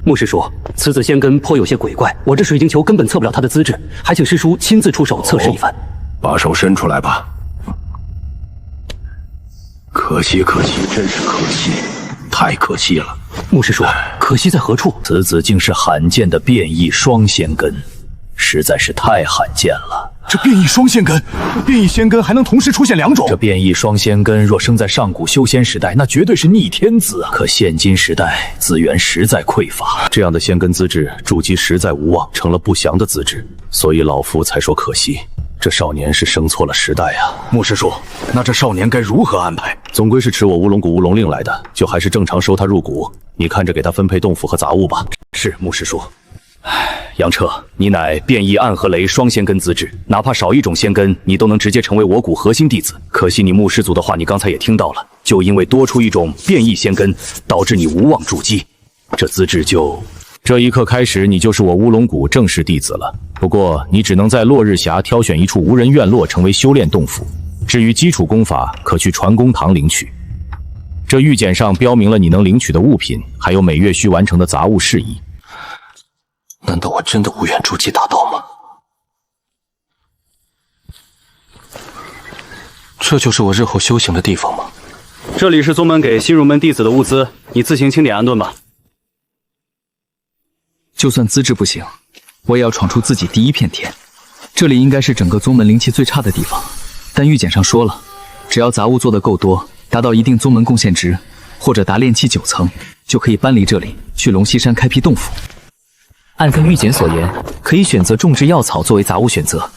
穆师叔，此子仙根颇有些鬼怪，我这水晶球根本测不了他的资质，还请师叔亲自出手测试一番。把手伸出来吧。可惜，真是可惜，太可惜了。穆师叔，可惜在何处？此子竟是罕见的变异双仙根，实在是太罕见了。这变异双仙根，变异仙根还能同时出现2种。这变异双仙根若生在上古修仙时代，那绝对是逆天子啊！可现今时代资源实在匮乏，这样的仙根资质筑基实在无望，成了不祥的资质，所以老夫才说可惜。这少年是生错了时代啊！穆师叔，那这少年该如何安排？总归是持我乌龙谷乌龙令来的，就还是正常收他入谷。你看着给他分配洞府和杂物吧。是，穆师叔。杨彻，你乃变异暗和雷双仙根资质，哪怕少一种仙根，你都能直接成为我谷核心弟子。可惜你穆师祖的话，你刚才也听到了，就因为多出一种变异仙根，导致你无望筑基，这资质就……这一刻开始，你就是我乌龙谷正式弟子了。不过，你只能在落日峡挑选一处无人院落成为修炼洞府。至于基础功法，可去传功堂领取。这玉简上标明了你能领取的物品，还有每月需完成的杂物事宜。难道我真的无缘筑基大道吗？这就是我日后修行的地方吗？这里是宗门给新入门弟子的物资，你自行清点安顿吧。就算资质不行，我也要闯出自己第一片天。这里应该是整个宗门灵气最差的地方，但玉简上说了，只要杂物做得够多，达到一定宗门贡献值，或者达炼气9层，就可以搬离这里，去龙溪山开辟洞府。按跟玉简所言，可以选择种植药草作为杂物选择，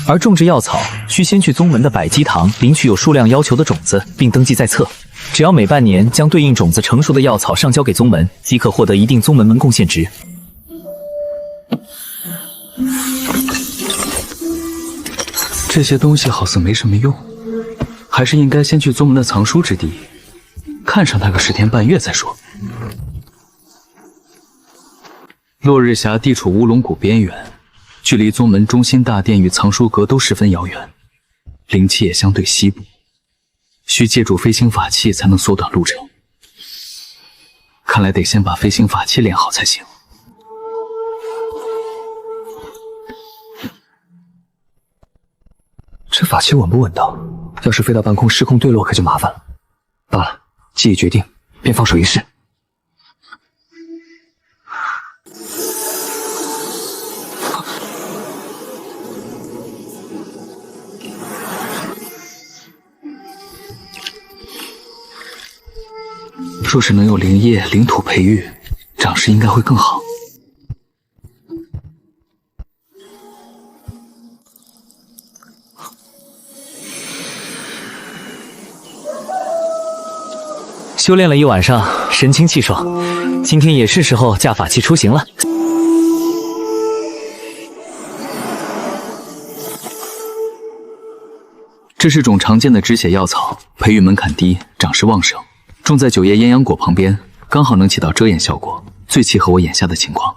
而种植药草需先去宗门的百基堂领取有数量要求的种子，并登记在册。只要每半年将对应种子成熟的药草上交给宗门，即可获得一定宗门贡献值。这些东西好似没什么用，还是应该先去宗门的藏书之地，看上它个10天半月再说。落日峡地处乌龙谷边缘，距离宗门中心大殿与藏书阁都十分遥远，灵气也相对稀薄，需借助飞行法器才能缩短路程。看来得先把飞行法器练好才行。这法器稳不稳当？要是飞到半空失控坠落，可就麻烦了。罢了，既已决定，便放手一试。若是能有灵液、灵土培育，长势应该会更好。修炼了一晚上，神清气爽，今天也是时候驾法器出行了。这是种常见的止血药草，培育门槛低，长势旺盛，种在9叶鸳鸯果旁边，刚好能起到遮掩效果，最契合我眼下的情况。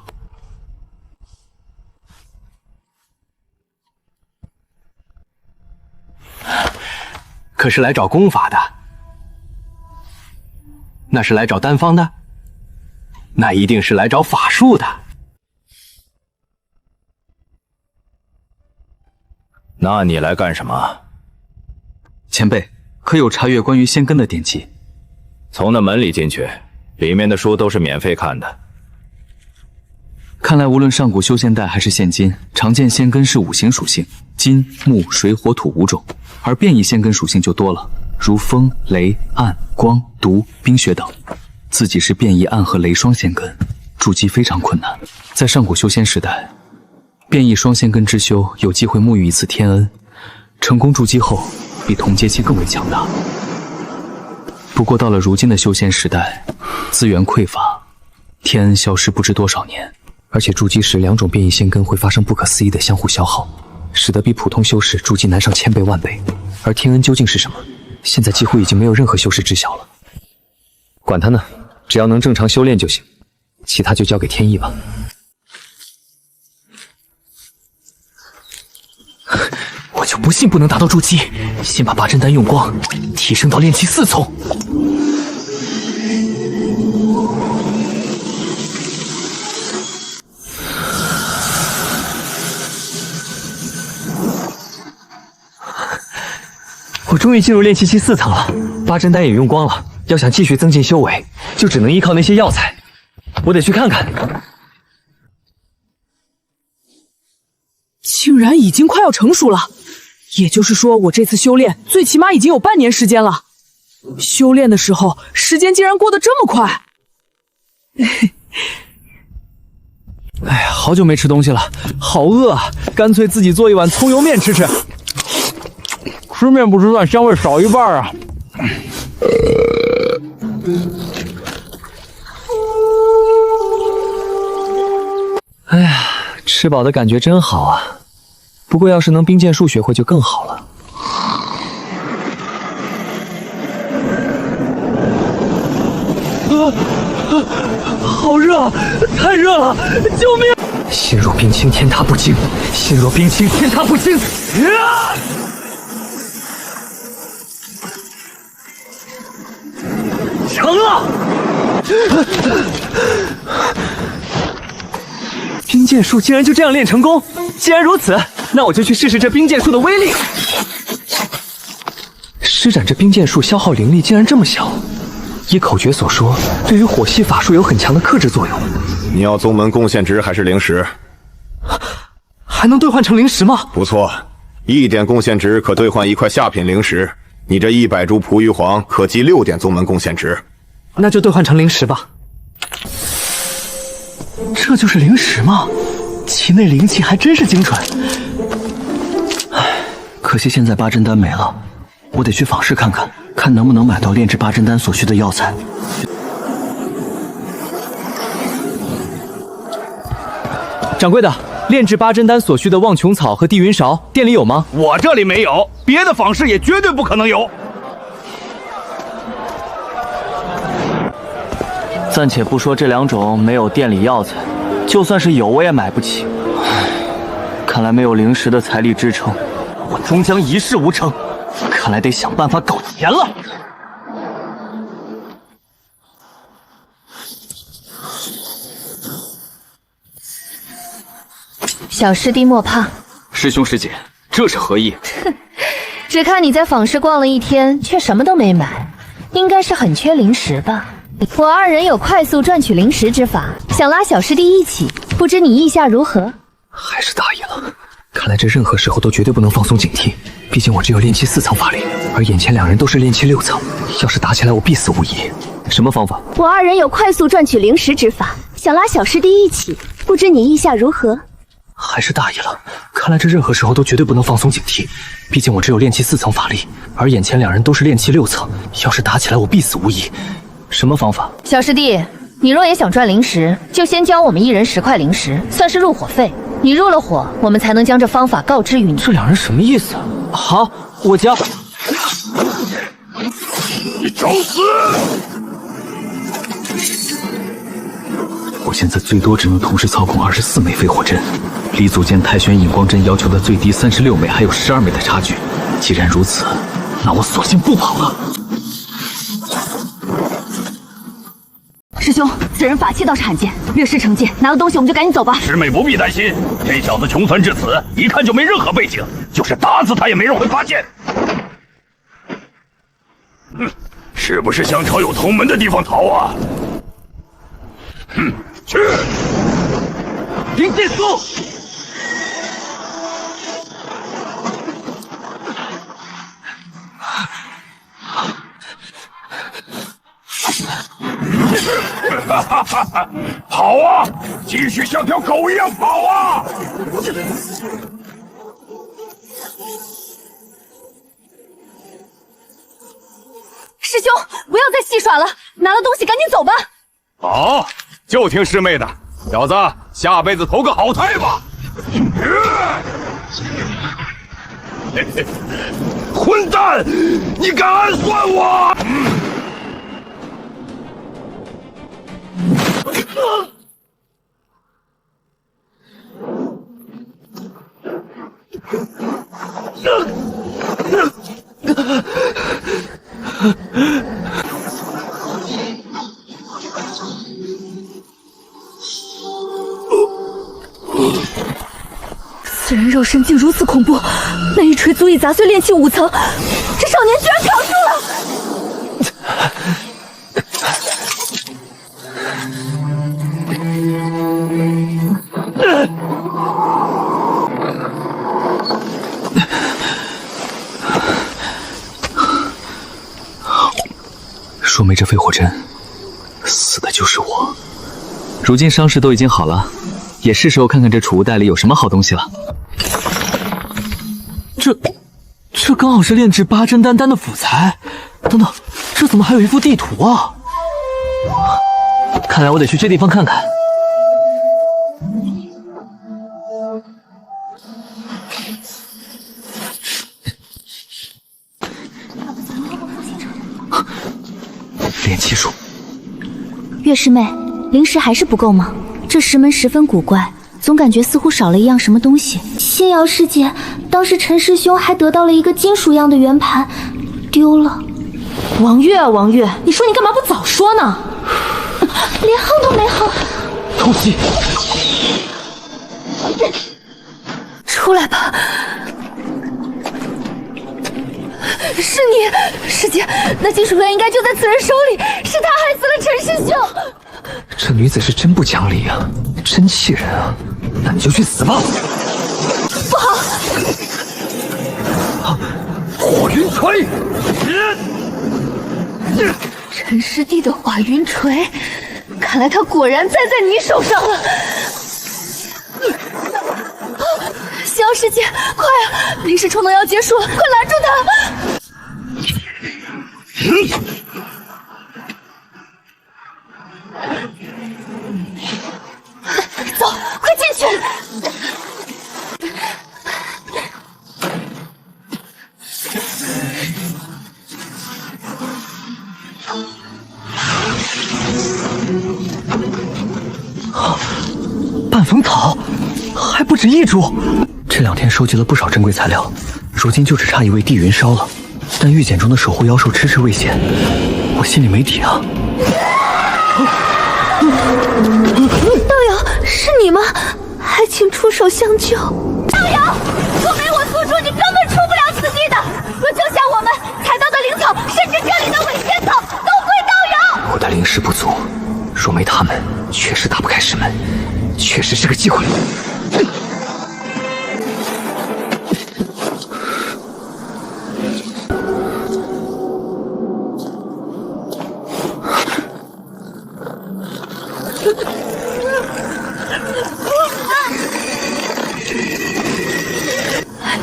可是来找功法的？那是来找丹方的？那一定是来找法术的。那你来干什么？前辈，可有查阅关于仙根的典籍？从那门里进去，里面的书都是免费看的。看来无论上古修仙代还是现今，常见仙根是5行属性，金、木、水、火、土5种，而变异仙根属性就多了，如风、雷、暗、光、毒、冰雪等。自己是变异暗和雷双仙根，筑基非常困难。在上古修仙时代，变异双仙根之修有机会沐浴一次天恩，成功筑基后比同阶期更为强大。不过到了如今的修仙时代，资源匮乏，天恩消失不知多少年，而且筑基时2种变异仙根会发生不可思议的相互消耗，使得比普通修士筑基难上1000倍万倍。而天恩究竟是什么，现在几乎已经没有任何修士知晓了。管他呢，只要能正常修炼就行，其他就交给天意吧。我就不信不能达到筑基，先把八珍丹用光，提升到炼气4重。我终于进入炼气期4层了，八珍丹也用光了。要想继续增进修为，就只能依靠那些药材。我得去看看。竟然已经快要成熟了，也就是说，我这次修炼最起码已经有半年时间了。修炼的时候，时间竟然过得这么快。哎呀，好久没吃东西了，好饿啊！干脆自己做一碗葱油面吃吃。吃面不吃饭，香味少一半啊！哎呀，吃饱的感觉真好啊！不过要是能冰剑术学会就更好了。好热啊！太热了！救命！心若冰清，天塌不惊；心若冰清，天塌不惊。成了！冰剑术竟然就这样练成功！既然如此，那我就去试试这冰剑术的威力。施展这冰剑术消耗灵力竟然这么小，依口诀所说，对于火系法术有很强的克制作用。你要宗门贡献值还是灵石？还能兑换成灵石吗？不错，1点贡献值可兑换1块下品灵石。你这100株璞玉皇可积6点宗门贡献值。那就兑换成灵石吧。这就是灵石吗？其内灵气还真是精纯。唉，可惜现在八珍丹没了，我得去坊市看看，看能不能买到炼制八珍丹所需的药材。掌柜的，炼制八珍丹所需的忘琼草和地云勺，店里有吗？我这里没有，别的坊市也绝对不可能有。暂且不说这2种没有店里药材，就算是有，我也买不起。唉，看来没有灵石的财力支撑，我终将一事无成。看来得想办法搞钱了。小师弟莫怕。师兄师姐，这是何意？只看你在坊市逛了一天，却什么都没买，应该是很缺灵石吧？我2人有快速赚取灵石之法，想拉小师弟一起，不知你意下如何？还是大意了。看来这任何时候都绝对不能放松警惕，毕竟我只有炼气4层法力，而眼前2人都是炼气6层，要是打起来我必死无疑。什么方法？我2人有快速赚取灵石之法，想拉小师弟一起，不知你意下如何？还是大意了。看来这任何时候都绝对不能放松警惕，毕竟我只有炼气4层法力，而眼前2人都是炼气6层，要是打起来我必死无疑。什么方法？小师弟，你若也想赚灵石，就先交我们1人10块灵石，算是入伙费。你入了伙，我们才能将这方法告知于你。这2人什么意思？好，我交。你找死！我现在最多只能同时操控24枚飞火阵，离组建太玄引光阵要求的最低36枚还有12枚的差距。既然如此，那我索性不跑了。师兄，此人法器倒是罕见，略施惩戒，拿了东西我们就赶紧走吧。师妹不必担心，这小子穷酸至此，一看就没任何背景，就是打死他也没人会发现。是不是想朝有同门的地方逃啊？去！灵剑术！跑啊！继续像条狗一样跑啊！师兄，不要再戏耍了，拿了东西赶紧走吧。好，就听师妹的，小子，下辈子投个好胎吧。混蛋！你敢暗算我！此人肉身竟如此恐怖，那一锤足以砸碎炼气5层，这少年居然扛住了！说没这飞火阵，死的就是我。如今伤势都已经好了，也是时候看看这储物袋里有什么好东西了。这刚好是炼制8珍丹丹的辅材。等等，这怎么还有一幅地图啊？看来我得去这地方看看。炼气术。月师妹，灵石还是不够吗？这石门十分古怪，总感觉似乎少了一样什么东西。谢瑶师姐，当时陈师兄还得到了一个金属样的圆盘，丢了。王月啊，王月，你说你干嘛不早说呢？连哼都没哼。偷袭！出来吧！是你，师姐，那金属元应该就在此人手里，是他害死了陈师兄。这女子是真不讲理啊，真气人啊！那你就去死吧！不好！火云锤！陈师弟的化云锤，看来他果然栽在你手上了。萧师姐，快啊！临时充能要结束了，快拦住他！走，快进去！半风草，还不止1株。这2天收集了不少珍贵材料，如今就只差一位地云烧了。但玉简中的守护妖兽迟迟未现，我心里没底啊。道友，是你吗？还请出手相救。道友，若没我宿主，你根本出不了此地的。若救下我们，采到的灵草，甚至这里的伪仙草，都归道友。我的灵石不足，若没他们，确实打不开石门，确实是个机会。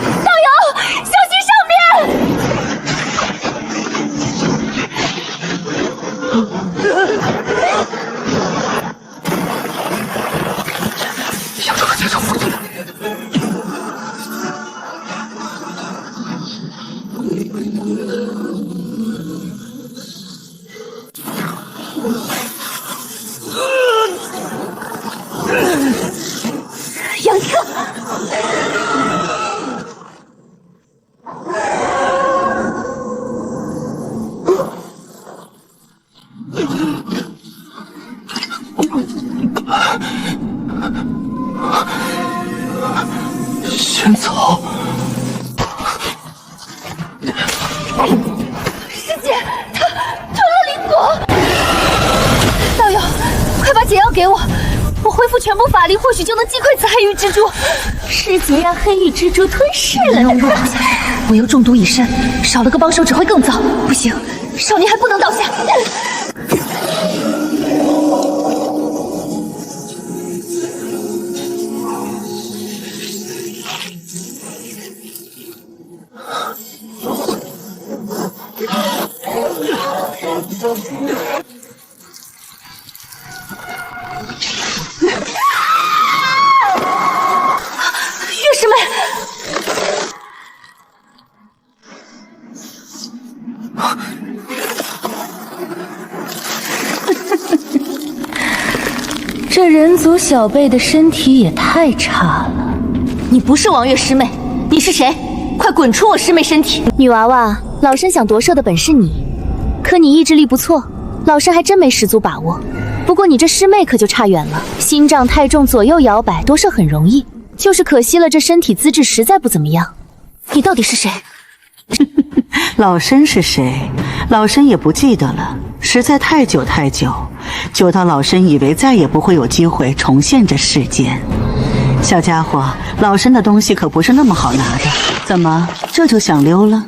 道友，小心上面！想找个接手。杨彻，仙草。师姐，他吞了灵果。道友，快把解药给我，我恢复全部法力，或许就能击溃此黑玉蜘蛛。师姐让黑玉蜘蛛吞噬了。我又中毒已深，少了个帮手只会更糟。不行，少年还不能倒下。月师妹，小辈的身体也太差了。你不是王月师妹，你是谁？快滚出我师妹身体！女娃娃，老身想夺舍的本是你，可你意志力不错，老身还真没十足把握。不过你这师妹可就差远了，心脏太重，左右摇摆，夺舍很容易，就是可惜了这身体资质实在不怎么样。你到底是谁？老身是谁？老身也不记得了，实在太久，久到老身以为再也不会有机会重现这世间。小家伙，老身的东西可不是那么好拿的，怎么这就想溜了？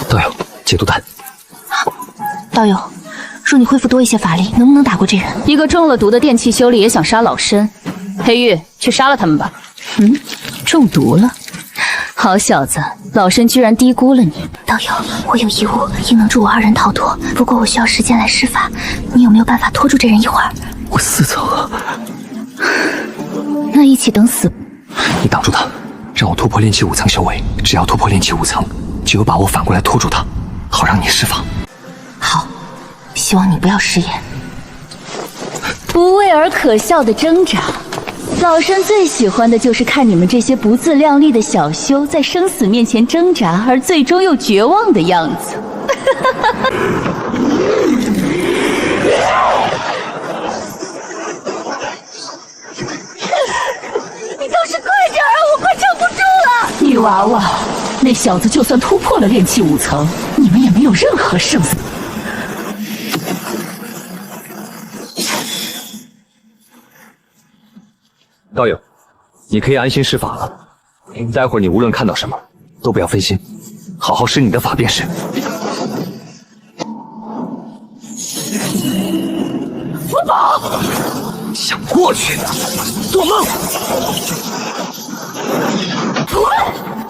道友，解毒丹。道友，若你恢复多一些法力，能不能打过这人？一个中了毒的电气修理也想杀老身，黑玉，去杀了他们吧。中毒了。好小子，老身居然低估了你。道友，我有一物应能助我二人逃脱，不过我需要时间来施法，你有没有办法拖住这人一会儿？我4层啊。那一起等死。你挡住他，让我突破炼气5层修为，只要突破炼气5层，就有把握反过来拖住他，好让你施法。好，希望你不要食言。不为而可笑的挣扎，老身最喜欢的就是看你们这些不自量力的小修在生死面前挣扎，而最终又绝望的样子。你倒是快点啊！我快撑不住了！女娃娃，那小子就算突破了炼气5层，你们也没有任何胜算。道友，你可以安心施法了。待会儿你无论看到什么，都不要分心，好好施你的法便是。福宝，想过去，做梦！滚！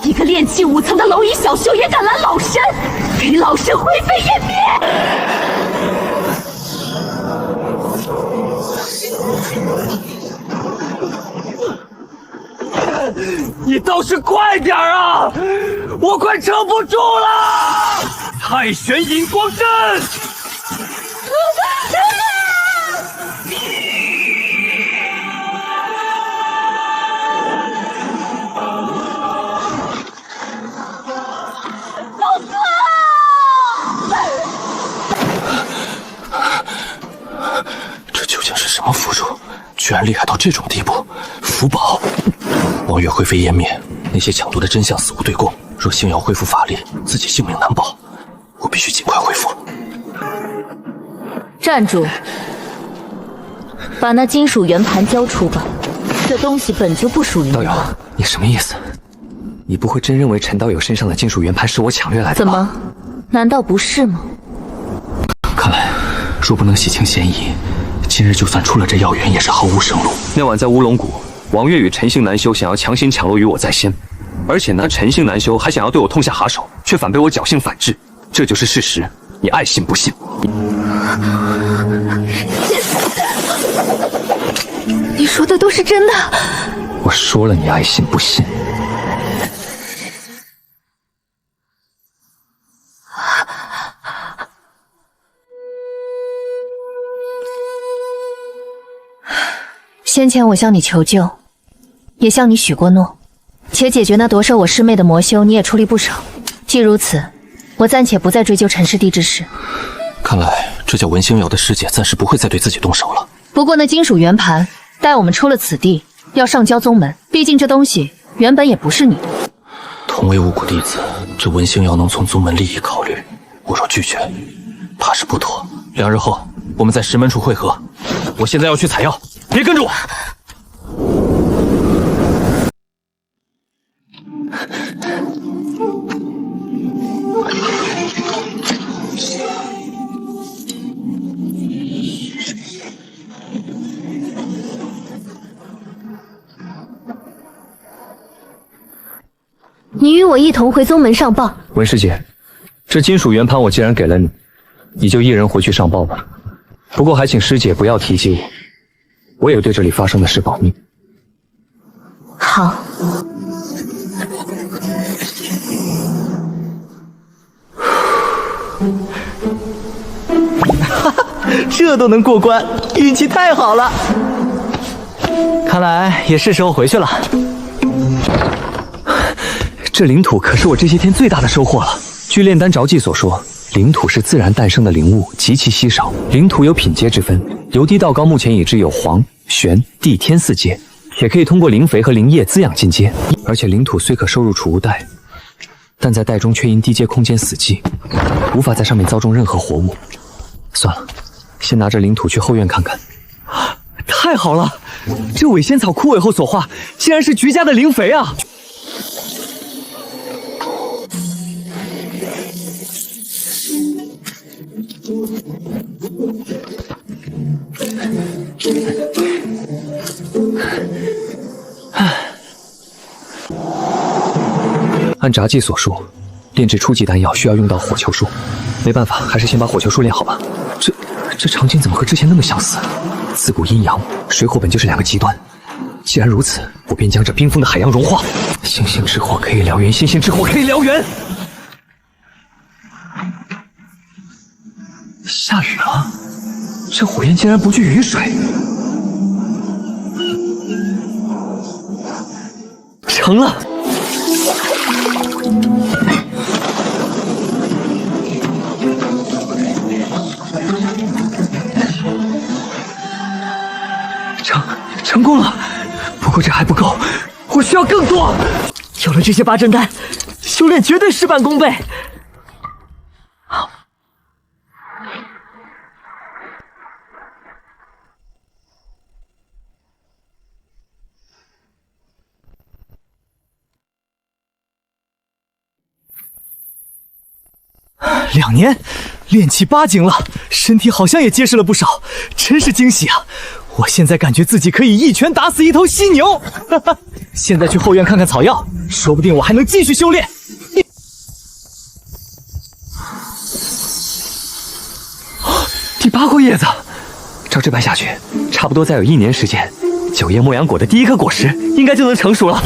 一个炼气5层的蝼蚁小修也敢拦老身，给老身灰飞烟灭！你倒是快点啊！我快撑不住了！太玄引光阵！老哥！这究竟是什么符术？居然厉害到这种地步！符宝！王月灰飞烟灭，那些抢夺的真相死无对供。若星瑶恢复法力，自己性命难保。我必须尽快恢复。站住！把那金属圆盘交出吧，这东西本就不属于你。道友，你什么意思？你不会真认为陈道友身上的金属圆盘是我抢掠来的吧？怎么？难道不是吗？看来，若不能洗清嫌疑，今日就算出了这药园，也是毫无生路。那晚在乌龙谷，王月与陈姓男修想要强行抢夺于我在先，而且那陈姓男修还想要对我痛下哈手，却反被我侥幸反制。这就是事实，你爱信不信？你说的都是真的？我说了，你爱信不信？先前我向你求救，也向你许过诺，且解决那夺舍我师妹的魔修，你也出力不少。既如此，我暂且不再追究陈师弟之事。看来这叫文星瑶的师姐暂时不会再对自己动手了。不过那金属圆盘，待我们出了此地，要上交宗门，毕竟这东西原本也不是你的。同为五谷弟子，这文星瑶能从宗门利益考虑，我若拒绝，怕是不妥。2日后，我们在石门处会合。我现在要去采药，别跟着我。你与我一同回宗门上报。文师姐，这金属圆盘我既然给了你，你就一人回去上报吧。不过还请师姐不要提及我也对这里发生的事保密。好。哈哈，这都能过关，运气太好了。看来也是时候回去了。这领土可是我这些天最大的收获了。据炼丹着记所说，领土是自然诞生的灵物，极其稀少。领土有品阶之分，由低到高，目前已知有黄、玄、地、天4阶，也可以通过灵肥和灵液滋养进阶。而且领土虽可收入储物袋，但在袋中却因低阶空间死寂，无法在上面栽种任何活物。算了，先拿着领土去后院看看。太好了，这伪仙草枯萎后所化，竟然是菊家的灵肥啊！按札记所述，炼制初级丹药需要用到火球术，没办法，还是先把火球术练好吧。这场景怎么和之前那么相似？自古阴阳，水火本就是两个极端。既然如此，我便将这冰封的海洋融化。星星之火可以燎原，星星之火可以燎原。下雨了，这火焰竟然不惧雨水。成了。成功了，不过这还不够，我需要更多。有了这些八阵丹，修炼绝对事半功倍。2年，练气8斤了，身体好像也结实了不少，真是惊喜啊！我现在感觉自己可以一拳打死一头犀牛。现在去后院看看草药，说不定我还能继续修炼。第8颗叶子，照这般下去，差不多再有1年时间，9叶莫阳果的第一颗果实应该就能成熟了。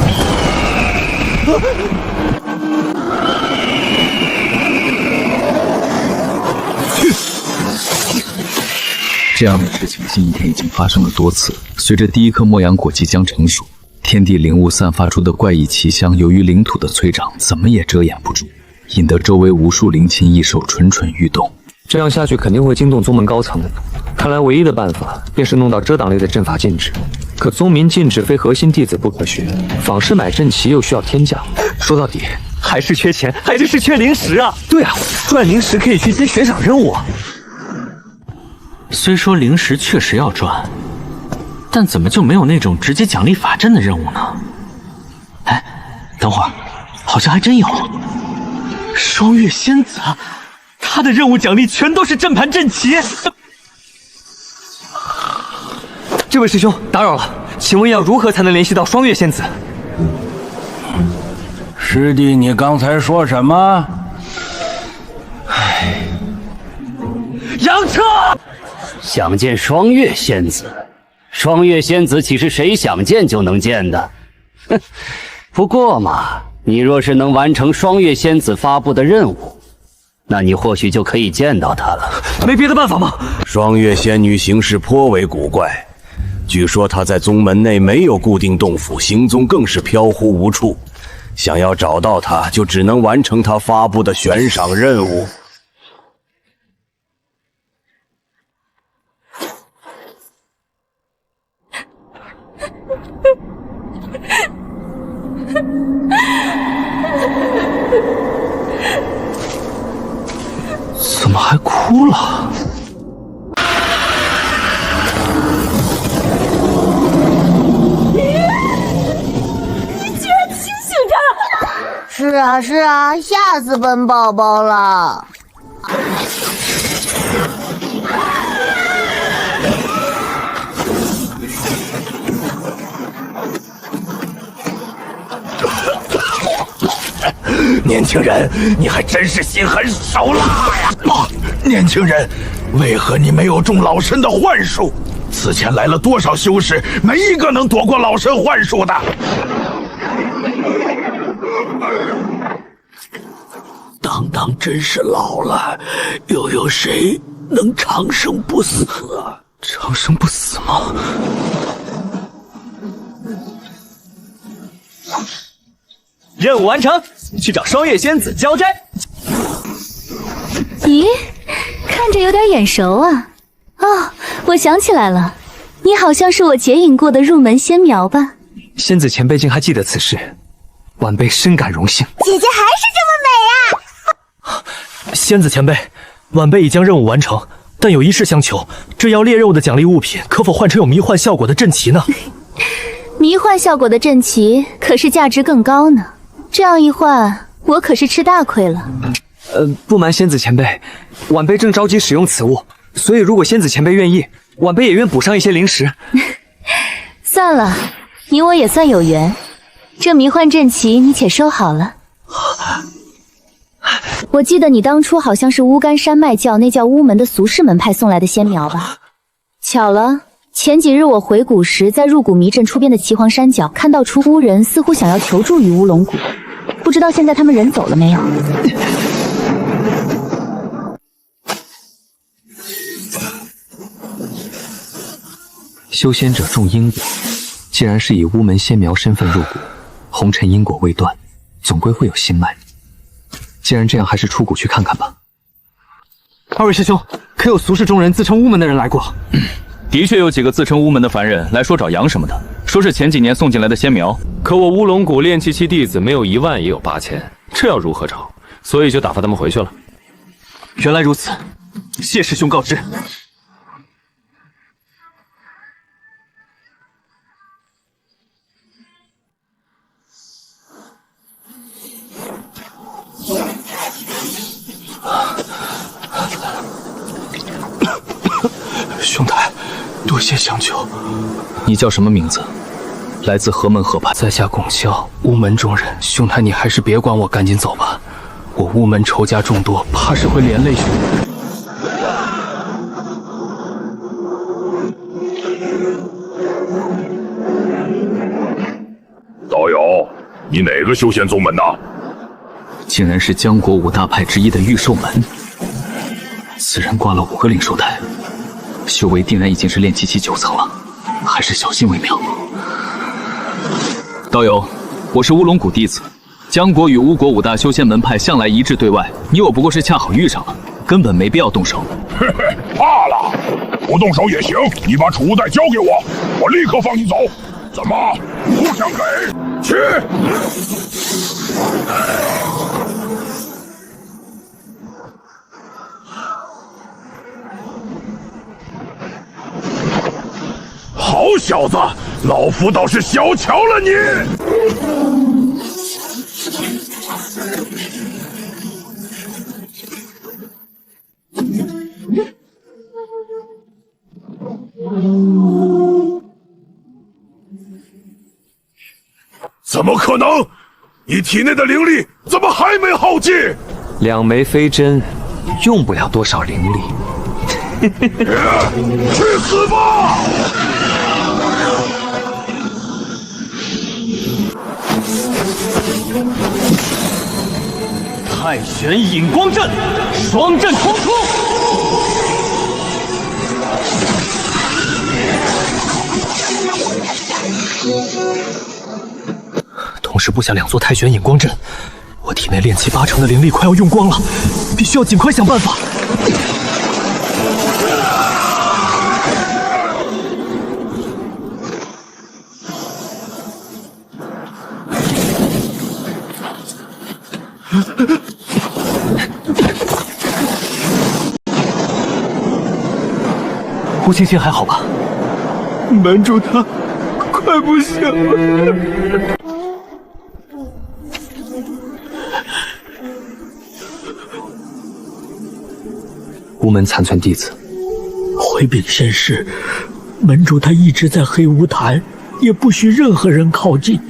这样的事情近1天已经发生了多次。随着第1颗莫阳果即将成熟，天地灵物散发出的怪异奇香，由于领土的催长，怎么也遮掩不住，引得周围无数灵禽异兽蠢蠢欲动。这样下去肯定会惊动宗门高层，看来唯一的办法便是弄到遮挡类的阵法禁制。可宗民禁制非核心弟子不可学，仿师买阵旗又需要天价，说到底还是缺钱，还是缺灵石啊！对啊，赚灵石可以去接悬赏任务啊。虽说灵石确实要赚，但怎么就没有那种直接奖励法阵的任务呢？哎，等会儿，好像还真有。双月仙子，他的任务奖励全都是阵盘阵旗。这位师兄，打扰了，请问要如何才能联系到双月仙子？师弟，你刚才说什么？杨彻。想见双月仙子，双月仙子岂是谁想见就能见的？哼，不过嘛，你若是能完成双月仙子发布的任务，那你或许就可以见到她了。没别的办法吗？双月仙女行事颇为古怪，据说她在宗门内没有固定洞府，行踪更是飘忽无处。想要找到她，就只能完成她发布的悬赏任务。怎么还哭了？你居然清醒着！是啊是啊，吓死本宝宝了。年轻人，你还真是心狠手辣呀！年轻人，为何你没有中老身的幻术？此前来了多少修士，没一个能躲过老身幻术的。当当真是老了，又有谁能长生不死啊？长生不死吗？任务完成，去找双月仙子交斋。咦，看着有点眼熟啊！哦，我想起来了，你好像是我结引过的入门仙苗吧？仙子前辈竟还记得此事，晚辈深感荣幸。姐姐还是这么美啊！仙子前辈，晚辈已将任务完成，但有一事相求，这要猎肉的奖励物品可否换成有迷幻效果的阵旗呢？迷幻效果的阵旗可是价值更高呢。这样一换，我可是吃大亏了。不瞒仙子前辈，晚辈正着急使用此物，所以如果仙子前辈愿意，晚辈也愿补上一些灵石。算了，你我也算有缘。这迷幻阵旗你且收好了。我记得你当初好像是乌干山脉教那叫巫门的俗世门派送来的仙苗吧？巧了，前几日我回谷时，在入谷迷阵出边的岐黄山脚看到出巫人似乎想要求助于乌龙谷，不知道现在他们人走了没有？修仙者种因果，既然是以巫门仙苗身份入谷，红尘因果未断，总归会有心脉。既然这样，还是出谷去看看吧。二位师兄，可有俗世中人自称巫门的人来过？的确有几个自称巫门的凡人来说找羊什么的，说是前几年送进来的仙苗。可我乌龙谷炼气期弟子没有1万也有8000，这要如何找？所以就打发他们回去了。原来如此，谢师兄告知。兄台，多谢相救。你叫什么名字？来自何门何派？在下龚萧，巫门中人。兄台，你还是别管我，赶紧走吧。我巫门仇家众多，怕是会连累兄台。道友，你哪个修仙宗门的？竟然是江国5大派之一的御兽门。此人挂了5个领兽台，修为定然已经是炼气期9层了，还是小心为妙。道友，我是乌龙谷弟子，江国与巫国5大修仙门派向来一致对外，你我不过是恰好遇上了，根本没必要动手。嘿嘿，怕了，不动手也行，你把储物袋交给我，我立刻放你走。怎么，不想给？去！好小子，老夫倒是小瞧了你！怎么可能？你体内的灵力怎么还没耗尽？2枚飞针，用不了多少灵力。去死吧！太玄引光阵，双阵同出。同时布下2座太玄引光阵，我体内炼气80%的灵力快要用光了，必须要尽快想办法。吴青青还好吧？门主他快不行了。巫门残存弟子，回禀仙师，门主他一直在黑巫坛，也不许任何人靠近。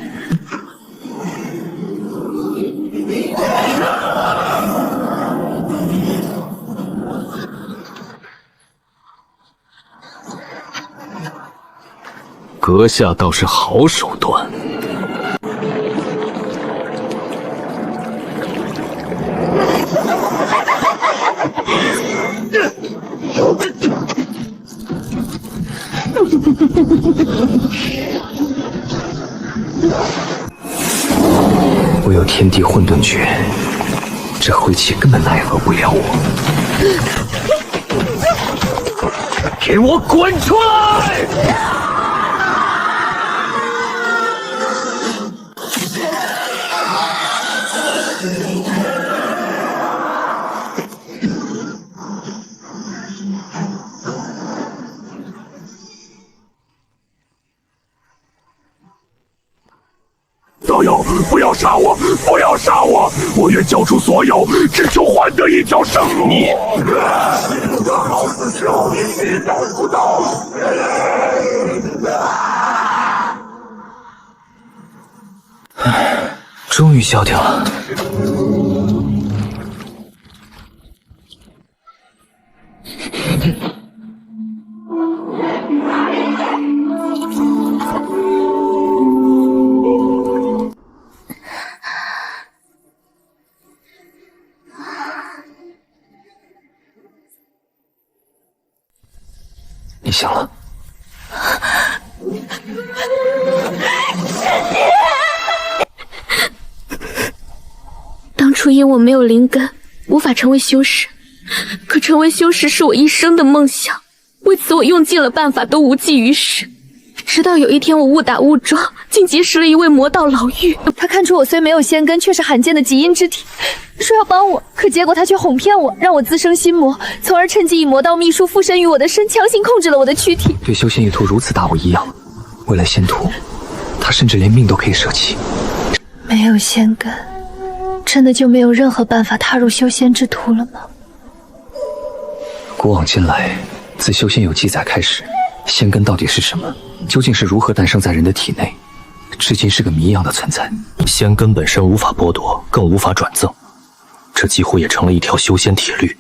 阁下倒是好手段。我有天地混沌诀，这晦气根本奈何不了我。给我滚出来！道友，不要杀我！不要杀我！我愿交出所有，只求换得一条生路。你，老子救你，你等不到。终于消掉了。你醒了。当初因我没有灵根，无法成为修士，可成为修士是我一生的梦想。为此，我用尽了办法，都无济于事。直到有一天，我误打误撞，竟结识了一位魔道老妪。他看出我虽没有仙根，却是罕见的极阴之体，说要帮我，可结果他却哄骗我，让我滋生心魔，从而趁机以魔道秘术附身于我的身，强行控制了我的躯体。对修仙一途如此大我一样，为了仙途，他甚至连命都可以舍弃。没有仙根，真的就没有任何办法踏入修仙之途了吗？古往今来，自修仙有记载开始，仙根到底是什么？究竟是如何诞生在人的体内？至今是个谜一样的存在。仙根本身无法剥夺，更无法转赠，这几乎也成了一条修仙铁律。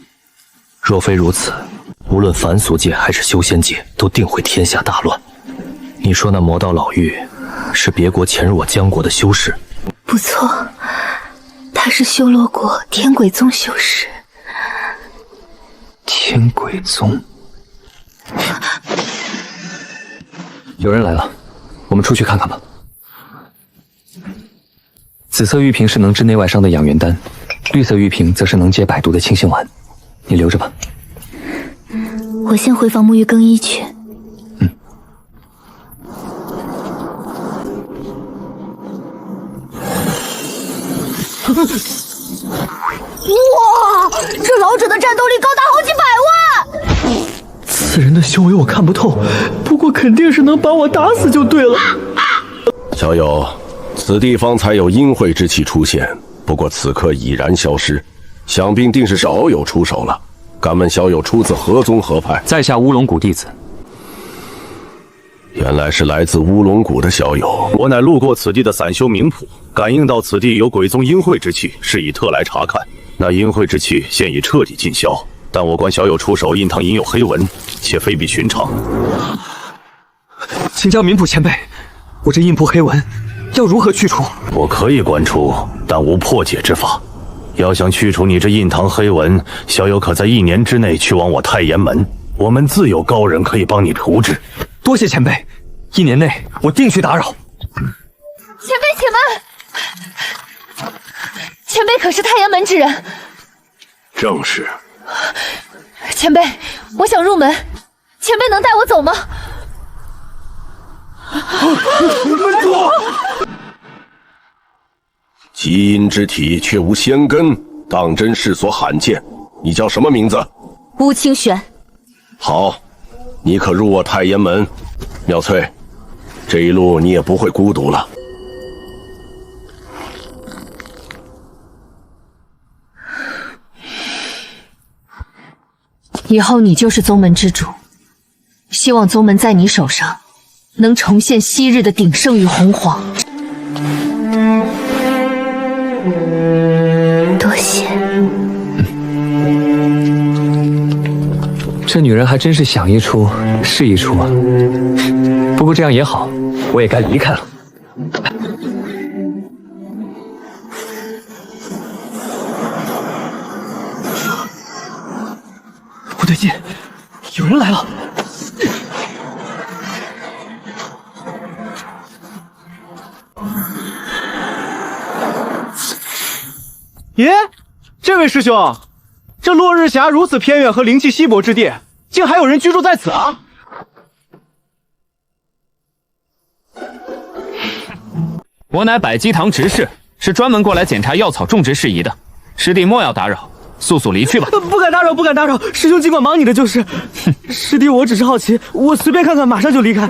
若非如此，无论凡俗界还是修仙界，都定会天下大乱。你说那魔道老妪是别国潜入我江国的修士？不错，他是修罗国天鬼宗修士。天鬼宗。有人来了，我们出去看看吧。紫色玉瓶是能治内外伤的养元丹，绿色玉瓶则是能解百毒的清心丸，你留着吧。我先回房沐浴更衣去。哇，这老者的战斗力高达好几百万！此人的修为我看不透，不过肯定是能把我打死就对了。小友，此地方才有阴晦之气出现，不过此刻已然消失，想必定是小友出手了。敢问小友出自何宗何派？在下乌龙谷弟子。原来是来自乌龙谷的小友。我乃路过此地的散修明普，感应到此地有鬼宗阴晦之气，是以特来查看。那阴晦之气现已彻底尽消，但我观小友出手印堂隐有黑纹，且非比寻常。请教明普前辈，我这印铺黑纹要如何去除？我可以观出，但无破解之法。要想去除你这印堂黑纹，小友可在1年之内去往我太炎门，我们自有高人可以帮你除之。多谢前辈，1年内我定去打扰。前辈，且慢！前辈可是太阳门之人？正是。前辈，我想入门，前辈能带我走吗？门主，极阴之体却无仙根，当真世所罕见。你叫什么名字？乌清玄。好，你可入我太炎门。妙翠，这一路你也不会孤独了。以后你就是宗门之主，希望宗门在你手上能重现昔日的鼎盛与洪荒。多谢。这女人还真是想一出是一出啊。不过这样也好，我也该离开了。不对劲，有人来了。耶，这位师兄，这落日峡如此偏远和灵气稀薄之地，竟还有人居住在此啊！我乃百基堂执事，是专门过来检查药草种植事宜的。师弟莫要打扰，速速离去吧。不敢打扰，不敢打扰，师兄尽管忙你的就是。师弟，我只是好奇，我随便看看，马上就离开。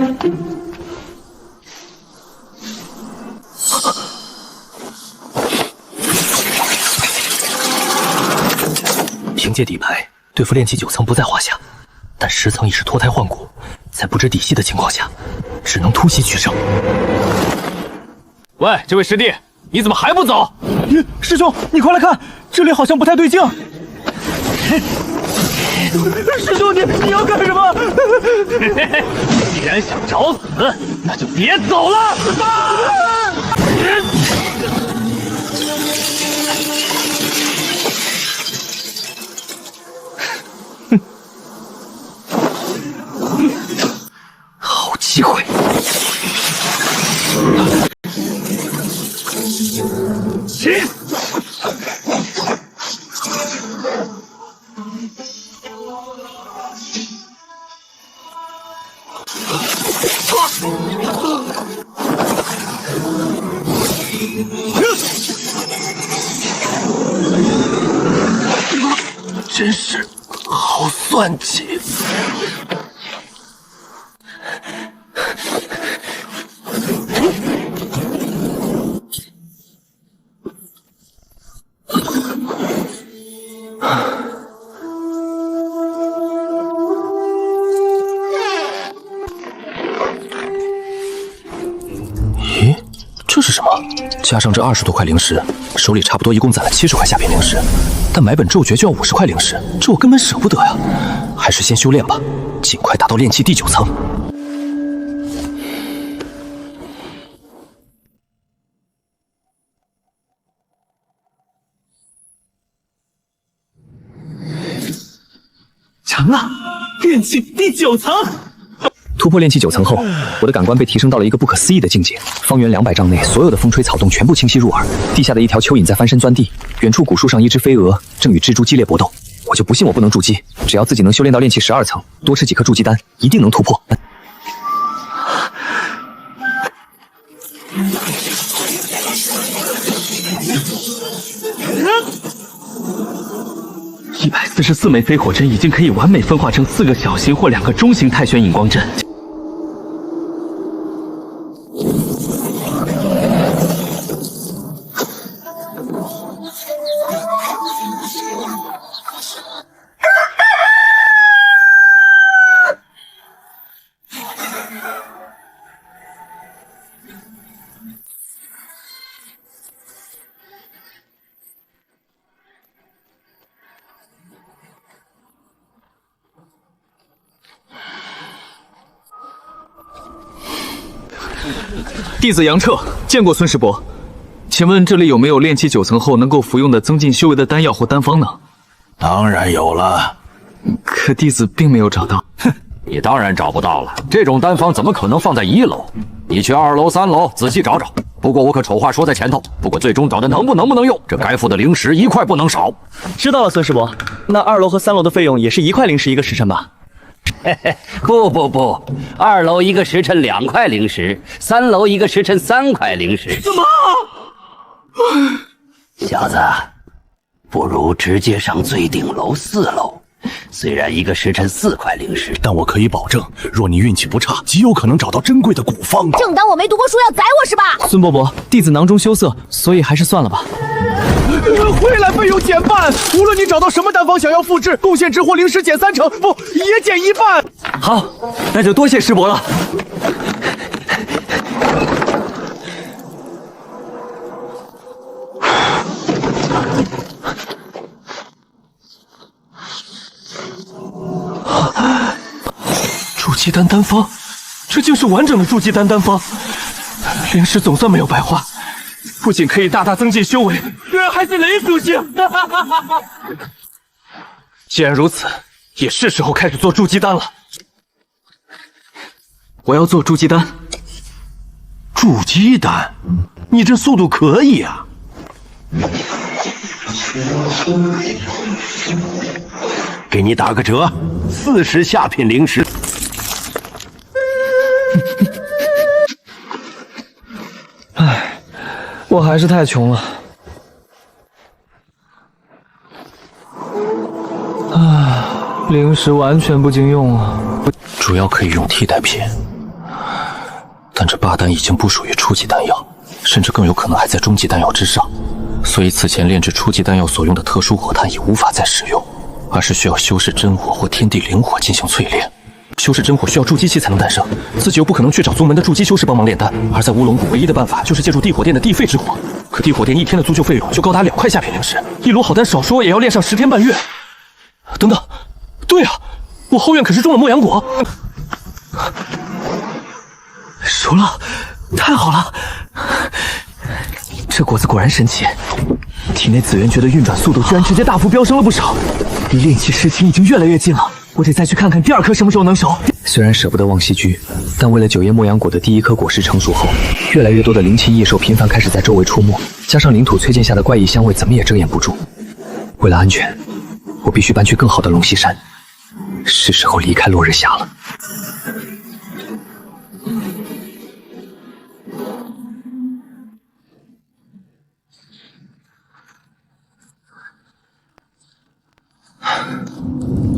凭借底牌对付炼气9层不在话下，但10层已是脱胎换骨，在不知底细的情况下，只能突袭取胜。喂，这位师弟，你怎么还不走？师兄，你快来看，这里好像不太对劲。师兄，你要干什么？既然想找死，那就别走了。好机会！起！真是好算计。咦，这是什么？加上这20多块灵石，手里差不多一共攒了70块下品灵石，但买本咒诀就要50块灵石，这我根本舍不得呀！还是先修炼吧，尽快达到炼气第9层。成了，炼气第9层。突破炼气9层后，我的感官被提升到了一个不可思议的境界。方圆200丈内，所有的风吹草动全部清晰入耳。地下的一条蚯蚓在翻身钻地，远处古树上一只飞蛾正与蜘蛛激烈搏斗。我就不信我不能筑基，只要自己能修炼到炼气12层，多吃几颗筑基丹，一定能突破。144枚飞火针已经可以完美分化成4个小型或2个中型太玄引光阵。弟子杨彻见过孙师伯，请问这里有没有炼气9层后能够服用的增进修为的丹药或丹方呢？当然有了，可弟子并没有找到。哼，你当然找不到了，这种丹方怎么可能放在1楼？你去2楼、3楼仔细找找。不过我可丑话说在前头，不管最终找的能不能用，这该付的灵石1块不能少。知道了，孙师伯。那2楼和3楼的费用也是1块灵石1个时辰吧？不，2楼1个时辰2块灵石，3楼1个时辰3块灵石。怎么？小子，不如直接上最顶楼4楼。虽然1个时辰4块灵石，但我可以保证，若你运气不差，极有可能找到珍贵的古方。正当我没读过书要宰我是吧？孙伯伯，弟子囊中羞涩，所以还是算了吧。回来费用减半，无论你找到什么丹方想要复制，贡献值或灵石减30%，不也减1半？好，那就多谢师伯了。筑基丹丹方，这竟是完整的筑基丹丹方，灵石总算没有白花。不仅可以大大增进修为，居然还是雷属性。既然如此，也是时候开始做筑基丹了。我要做筑基丹。筑基丹，你这速度可以啊！给你打个折，40下品灵石。唉，我还是太穷了。灵石完全不经用啊！主要可以用替代品，但这8丹已经不属于初级丹药，甚至更有可能还在中级丹药之上，所以此前炼制初级丹药所用的特殊火炭已无法再使用，而是需要修饰真火或天地灵火进行淬炼。修饰真火需要筑基期才能诞生，自己又不可能去找宗门的筑基修士帮忙炼丹，而在乌龙谷唯一的办法就是借助地火殿的地废之火。可地火殿1天的租就费用就高达2块下品灵石，1炉好丹少说也要炼上10天半月。等等，对啊，我后院可是种了莫阳果。熟了，太好了！这果子果然神奇，体内紫元诀的运转速度居然直接大幅飙升了不少，离炼气时期已经越来越近了。我得再去看看第2颗什么时候能熟。虽然舍不得望西居，但为了9叶莫阳果的第1颗果实成熟后，越来越多的灵禽异兽频繁开始在周围出没，加上领土淬剑下的怪异香味，怎么也遮掩不住。为了安全，我必须搬去更好的龙溪山，是时候离开落日峡了。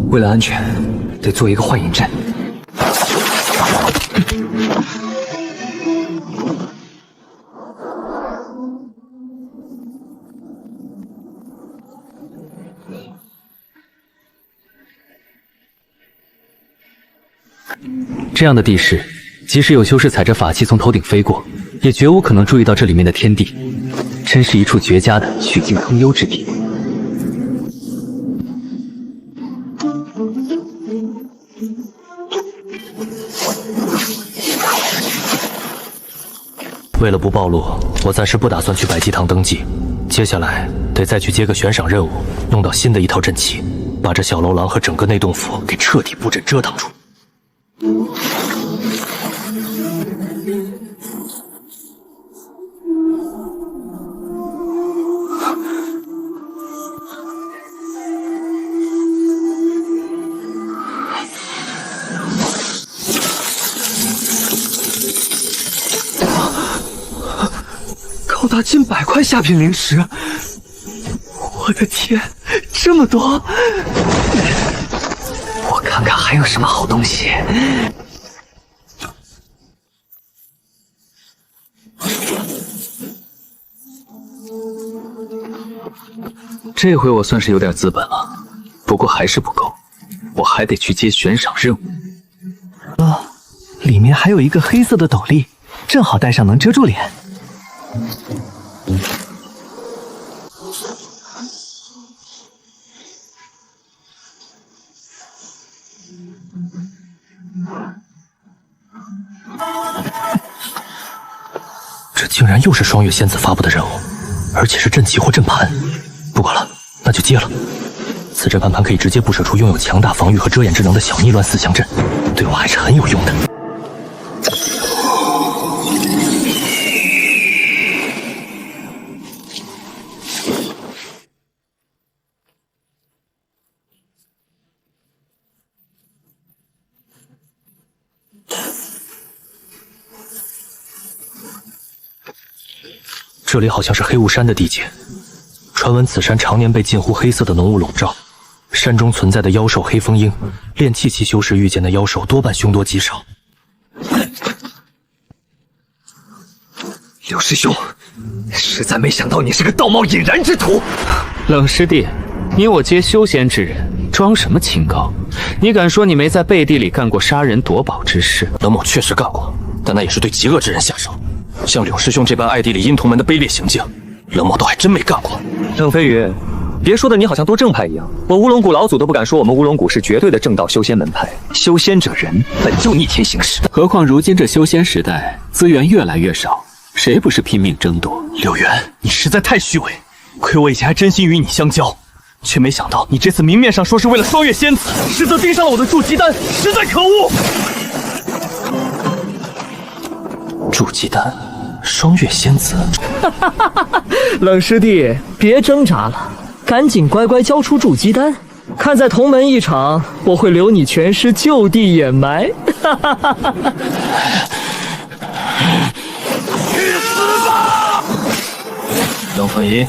为了安全，得做一个幻影阵。这样的地势，即使有修士踩着法器从头顶飞过，也绝无可能注意到这里面的天地，真是一处绝佳的取静通幽之地。为了不暴露，我暂时不打算去百济堂登记。接下来得再去接个悬赏任务，弄到新的一套阵旗，把这小楼廊和整个内洞府给彻底布阵遮挡住。高达近100块下品灵石，我的天，这么多！我看看还有什么好东西。这回我算是有点资本了，不过还是不够，我还得去接悬赏任务。里面还有一个黑色的斗笠，正好戴上能遮住脸。这竟然又是双月仙子发布的任务，而且是阵旗或阵盘。不管了，那就接了。此阵盘可以直接布设出拥有强大防御和遮掩之能的小逆乱4象阵，对我还是很有用的。这里好像是黑雾山的地界，传闻此山常年被近乎黑色的浓雾笼罩，山中存在的妖兽黑风鹰，炼气期修士遇见的妖兽多半凶多吉少。柳师兄，实在没想到你是个道貌引然之徒。冷师弟，你我皆修仙之人，装什么清高？你敢说你没在背地里干过杀人夺宝之事？冷某确实干过，但那也是对极恶之人下手。像柳师兄这般爱地里阴同门的卑劣行径，冷某倒还真没干过。冷飞宇，别说的你好像多正派一样。我乌龙谷老祖都不敢说我们乌龙谷是绝对的正道修仙门派。修仙者人本就逆天行事，何况如今这修仙时代资源越来越少，谁不是拼命争夺？柳元，你实在太虚伪，亏我以前还真心与你相交，却没想到你这次明面上说是为了双月仙子，实则盯上了我的筑基丹，实在可恶！筑基丹，双月仙子。冷师弟，别挣扎了，赶紧乖乖交出筑基丹，看在同门一场，我会留你全尸就地掩埋。哈哈哈哈！去死吧！冷风吟，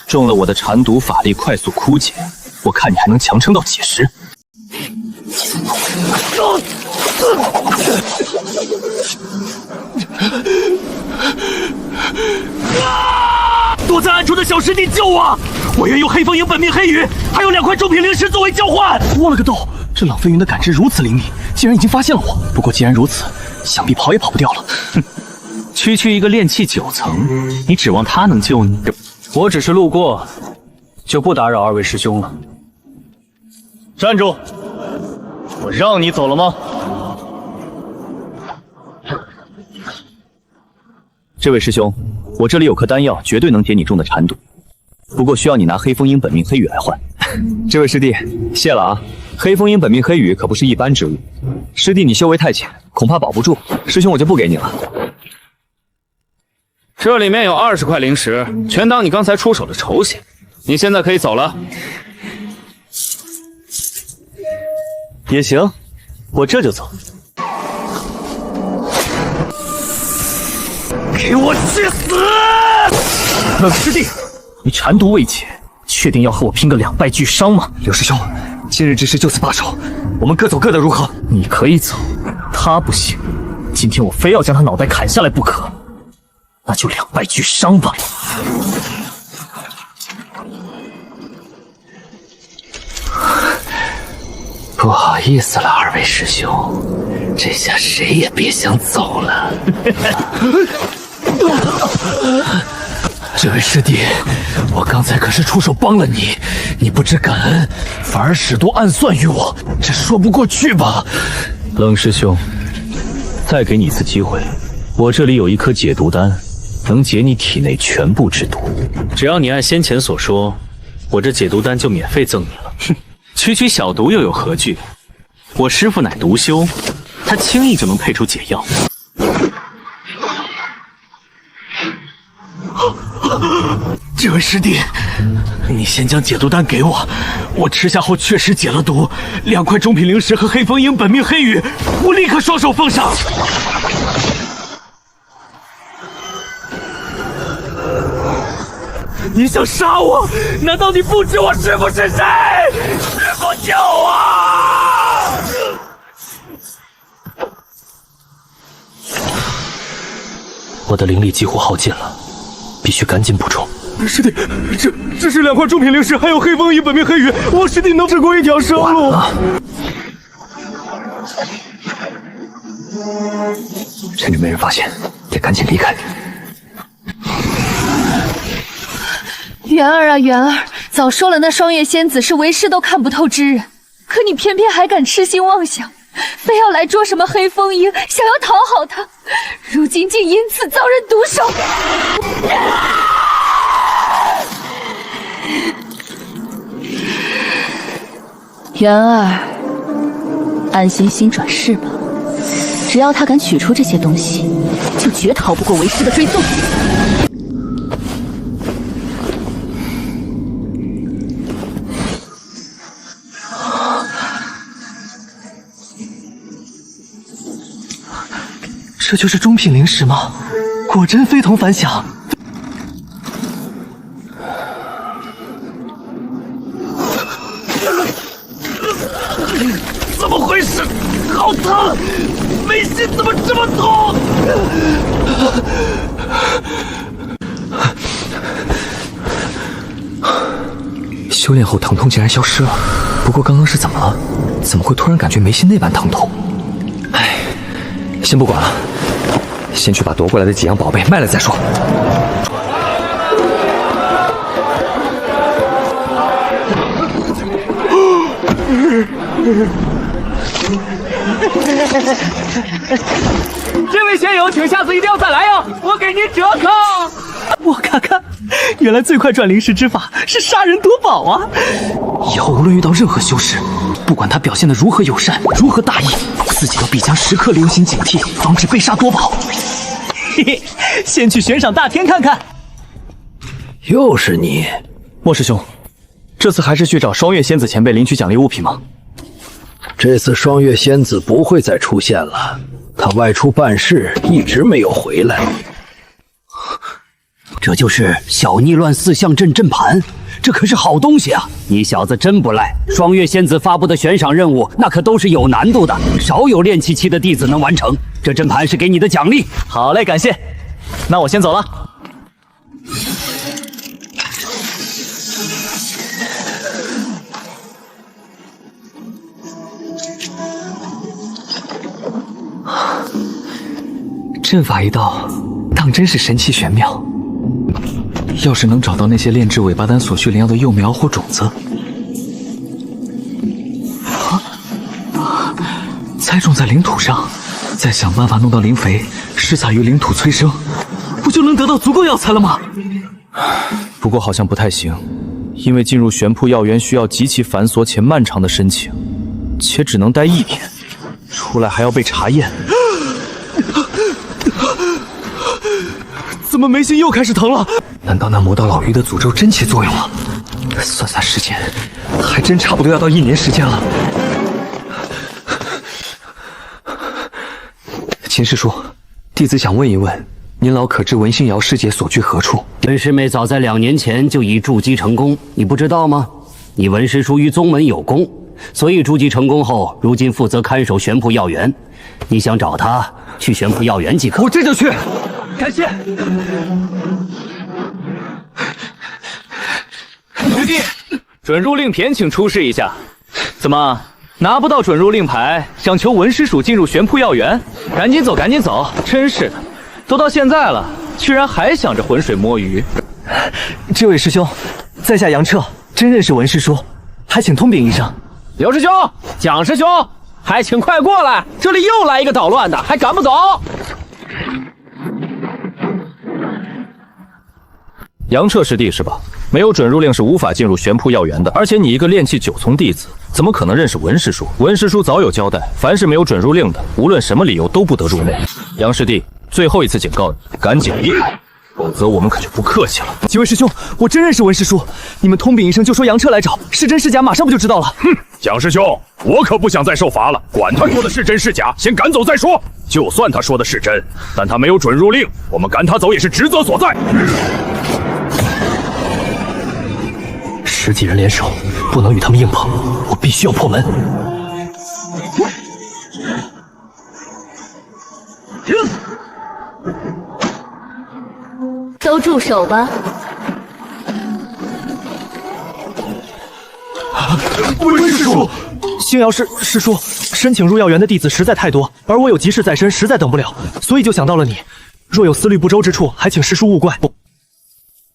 中了我的缠毒法力快速枯竭，我看你还能强撑到几时？躲在暗处的小师弟救我！我愿用黑风营本命黑羽，还有2块中品灵石作为交换。我了个豆！这冷飞云的感知如此灵敏，竟然已经发现了我。不过既然如此，想必跑也跑不掉了。哼，区区一个炼气9层，你指望他能救你？我只是路过，就不打扰2位师兄了。站住！我让你走了吗？这位师兄，我这里有颗丹药，绝对能解你中的缠毒，不过需要你拿黑风鹰本命黑羽来换。这位师弟，谢了啊！黑风鹰本命黑羽可不是一般之物，师弟你修为太浅，恐怕保不住，师兄我就不给你了。这里面有20块灵石，全当你刚才出手的酬谢。你现在可以走了。也行，我这就走。给我去死！冷师弟，你缠毒未解，确定要和我拼个2败俱伤吗？刘师兄，今日之事就此罢手，我们各走各的，如何？你可以走，他不行。今天我非要将他脑袋砍下来不可，那就2败俱伤吧。不好意思了，2位师兄，这下谁也别想走了。这位师弟，我刚才可是出手帮了你，你不知感恩，反而使毒暗算于我，这说不过去吧？冷师兄，再给你一次机会，我这里有一颗解毒丹，能解你体内全部之毒。只要你按先前所说，我这解毒丹就免费赠你了。哼，区区小毒又有何惧？我师父乃毒修，他轻易就能配出解药。这位师弟，你先将解毒丹给我，我吃下后确实解了毒，2块中品灵石和黑风鹰本命黑羽，我立刻双手奉上。你想杀我？难道你不知我师父是谁？师父救我！我的灵力几乎耗尽了，必须赶紧补充。师弟，这是2块中品灵石，还有黑风鹰本命黑羽，我师弟能只过一条生路。趁着没人发现，得赶紧离开。元儿啊元儿，早说了那双月仙子是为师都看不透之人，可你偏偏还敢痴心妄想，非要来捉什么黑风鹰，想要讨好他，如今竟因此遭人毒手。元儿，安心心转世吧，只要他敢取出这些东西，就绝逃不过为师的追踪。这就是中品灵石吗？果真非同凡响。怎么回事？好疼！眉心怎么这么痛？修炼后疼痛竟然消失了，不过刚刚是怎么了？怎么会突然感觉眉心那般疼痛？唉，先不管了，先去把夺过来的几样宝贝卖了再说。这位仙友，请下次一定要再来呀，我给您折扣。我看看，原来最快转灵石之法是杀人夺宝啊！以后无论遇到任何修士，不管他表现得如何友善，如何大义，自己都必将时刻留心警惕，防止被杀夺宝。嘿嘿，先去悬赏大天看看。又是你，莫师兄，这次还是去找双月仙子前辈领取奖励物品吗？这次双月仙子不会再出现了，她外出办事，一直没有回来。这就是小逆乱四象阵阵盘，这可是好东西啊！你小子真不赖，双月仙子发布的悬赏任务，那可都是有难度的，少有炼气期的弟子能完成。这阵盘是给你的奖励。好嘞，感谢。那我先走了。阵法一道，当真是神奇玄妙。要是能找到那些炼制尾巴丹所需灵药的幼苗或种子，栽种在领土上，再想办法弄到灵肥，施撒于领土催生，不就能得到足够药材了吗？不过好像不太行，因为进入玄铺药园需要极其繁琐且漫长的申请，且只能待1年，出来还要被查验。怎么眉心又开始疼了？难道那魔道老鱼的诅咒真起作用了？算算时间，还真差不多要到1年时间了。秦师叔，弟子想问一问，您老可知文心瑶师姐所居何处？文师妹早在2年前就已筑基成功，你不知道吗？你文师叔与宗门有功，所以筑基成功后，如今负责看守玄铺药园。你想找她，去玄铺药园即可。我这就去。感谢。徒弟，准入令牌请出示一下。怎么拿不到准入令牌，想求文师叔进入玄铺药园？赶紧走，赶紧走！真是的，都到现在了，居然还想着浑水摸鱼。这位师兄，在下杨彻，真认识文师叔，还请通禀一声。刘师兄、蒋师兄，还请快过来！这里又来一个捣乱的，还赶不走？杨彻师弟是吧？没有准入令是无法进入玄铺药园的。而且你一个炼气9重弟子，怎么可能认识文师叔？文师叔早有交代，凡是没有准入令的，无论什么理由都不得入内。杨师弟，最后一次警告你，赶紧离开，否则我们可就不客气了。几位师兄，我真认识文师叔，你们通禀一声，就说杨彻来找，是真是假，马上不就知道了。哼，蒋师兄，我可不想再受罚了，管他说的是真是假，先赶走再说。就算他说的是真，但他没有准入令，我们赶他走也是职责所在。10几人联手，不能与他们硬碰，我必须要破门。都住手吧！文师叔，星瑶师叔，申请入药园的弟子实在太多，而我有急事在身，实在等不了，所以就想到了你。若有思虑不周之处，还请师叔勿怪。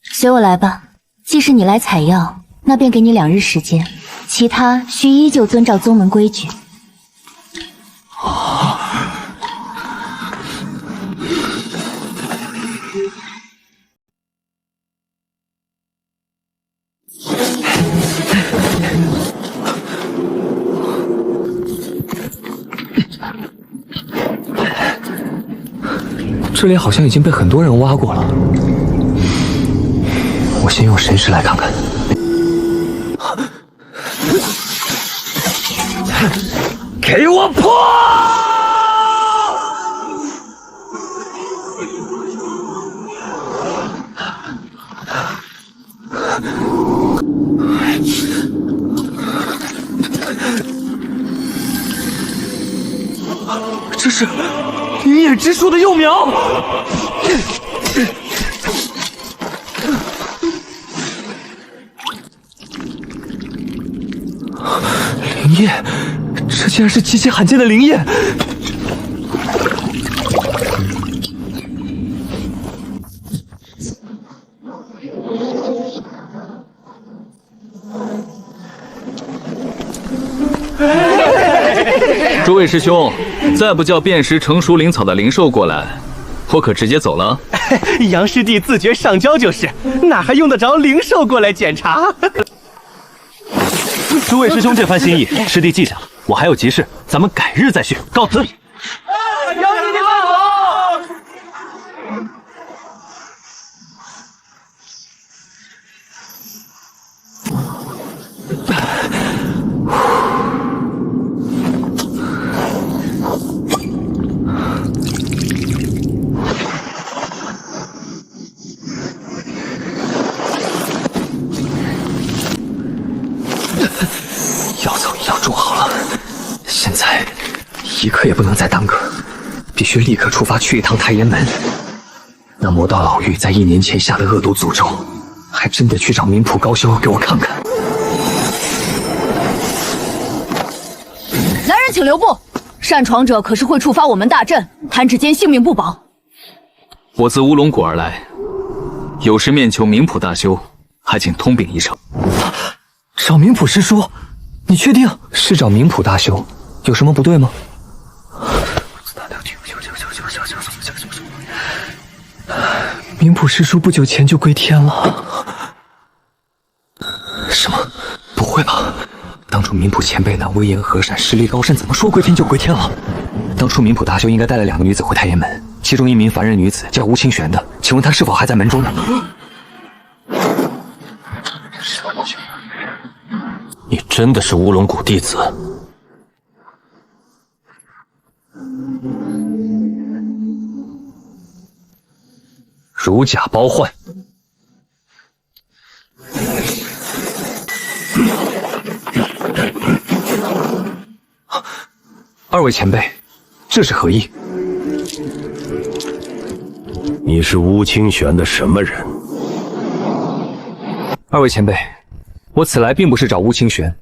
随我来吧。既是你来采药，那便给你2日时间，其他需依旧遵照宗门规矩。这里好像已经被很多人挖过了，我先用神识来看看。给我破！这是云野之术的幼苗。灵液，这竟然是极其罕见的灵液。诸位师兄，再不叫辨识成熟灵草的灵兽过来，我可直接走了。杨师弟自觉上交就是，哪还用得着灵兽过来检查？诸位师兄这番心意，师弟记下了。我还有急事，咱们改日再叙。告辞。杨师弟慢走。一刻也不能再耽搁，必须立刻出发去一趟太炎门。那魔道老妪在1年前下的恶毒诅咒，还真得去找冥谱高修给我看看。来人，请留步！擅闯者可是会触发我们大阵，弹指间性命不保。我自乌龙谷而来，有事面求冥谱大修，还请通禀一声。找冥谱师叔，你确定是找冥谱大修？有什么不对吗？冥谱师叔不久前就归天了。什么？不会吧？当初冥谱前辈那威严和善、实力高深，怎么说归天就归天了？当初冥谱大修应该带了2个女子回太炎门，其中一名凡人女子叫吴清玄的，请问她是否还在门中呢？你真的是乌龙谷弟子？如假包换。二位前辈，这是何意？你是乌清玄的什么人？二位前辈，我此来并不是找乌清玄，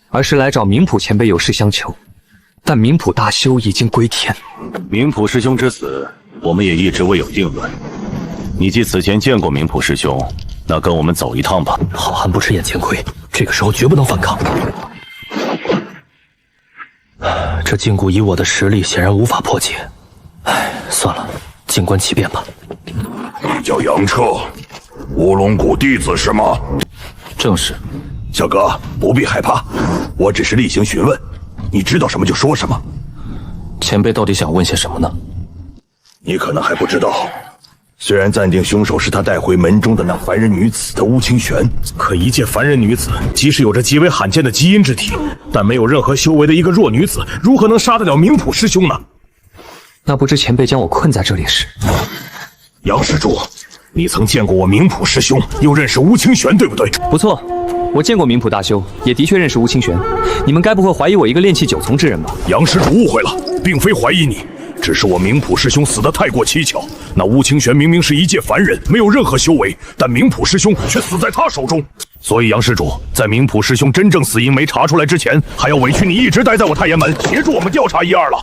而是来找冥谱前辈有事相求。但冥谱大修已经归天，冥谱师兄之死，我们也一直未有定论。你既此前见过冥谱师兄，那跟我们走一趟吧。好汉不吃眼前亏，这个时候绝不能反抗。这禁锢以我的实力显然无法破解，算了，静观其变吧。叫杨彻，乌龙谷弟子是吗？正是。小哥不必害怕，我只是例行询问，你知道什么就说什么。前辈到底想问些什么呢？你可能还不知道，虽然暂定凶手是他带回门中的那凡人女子的乌清玄，可一介凡人女子，即使有着极为罕见的基因之体，但没有任何修为的一个弱女子，如何能杀得了冥谱师兄呢？那不知前辈将我困在这里时，杨施主，你曾见过我冥谱师兄，又认识乌清玄，对不对？不错，我见过冥谱大修，也的确认识乌清玄。你们该不会怀疑我一个炼气9重之人吧？杨施主误会了，并非怀疑你，只是我冥谱师兄死得太过蹊跷。那乌清玄明明是一介凡人，没有任何修为，但冥谱师兄却死在他手中。所以杨施主，在冥谱师兄真正死因没查出来之前，还要委屈你一直待在我太炎门，协助我们调查一二了。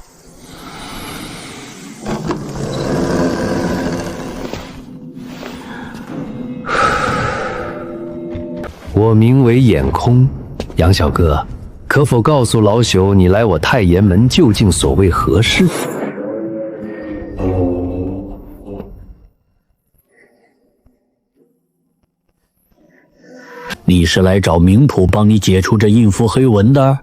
我名为眼空，杨小哥，可否告诉老朽，你来我太炎门究竟所谓何事？你是来找冥谱帮你解除这印符黑纹的？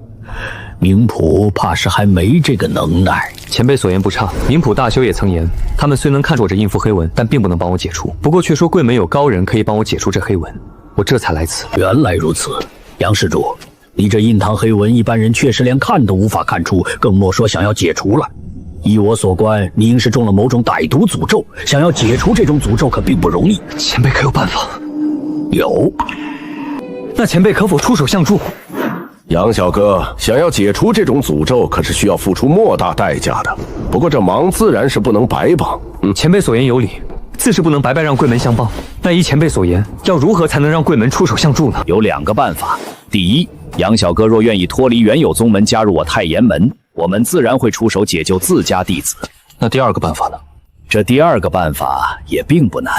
冥谱怕是还没这个能耐。前辈所言不差，冥谱大修也曾言，他们虽能看出我这印符黑纹，但并不能帮我解除。不过却说贵门有高人可以帮我解除这黑纹，我这才来此。原来如此，杨施主，你这印堂黑纹，一般人确实连看都无法看出，更莫说想要解除了。依我所观，你应是中了某种歹毒诅咒，想要解除这种诅咒可并不容易。前辈可有办法？有。那前辈可否出手相助？杨小哥，想要解除这种诅咒，可是需要付出莫大代价的。不过这忙自然是不能白帮。前辈所言有理，自是不能白白让贵门相帮。但依前辈所言，要如何才能让贵门出手相助呢？有2个办法。第一，杨小哥若愿意脱离原有宗门，加入我太炎门，我们自然会出手解救自家弟子。那第2个办法呢？这第2个办法也并不难。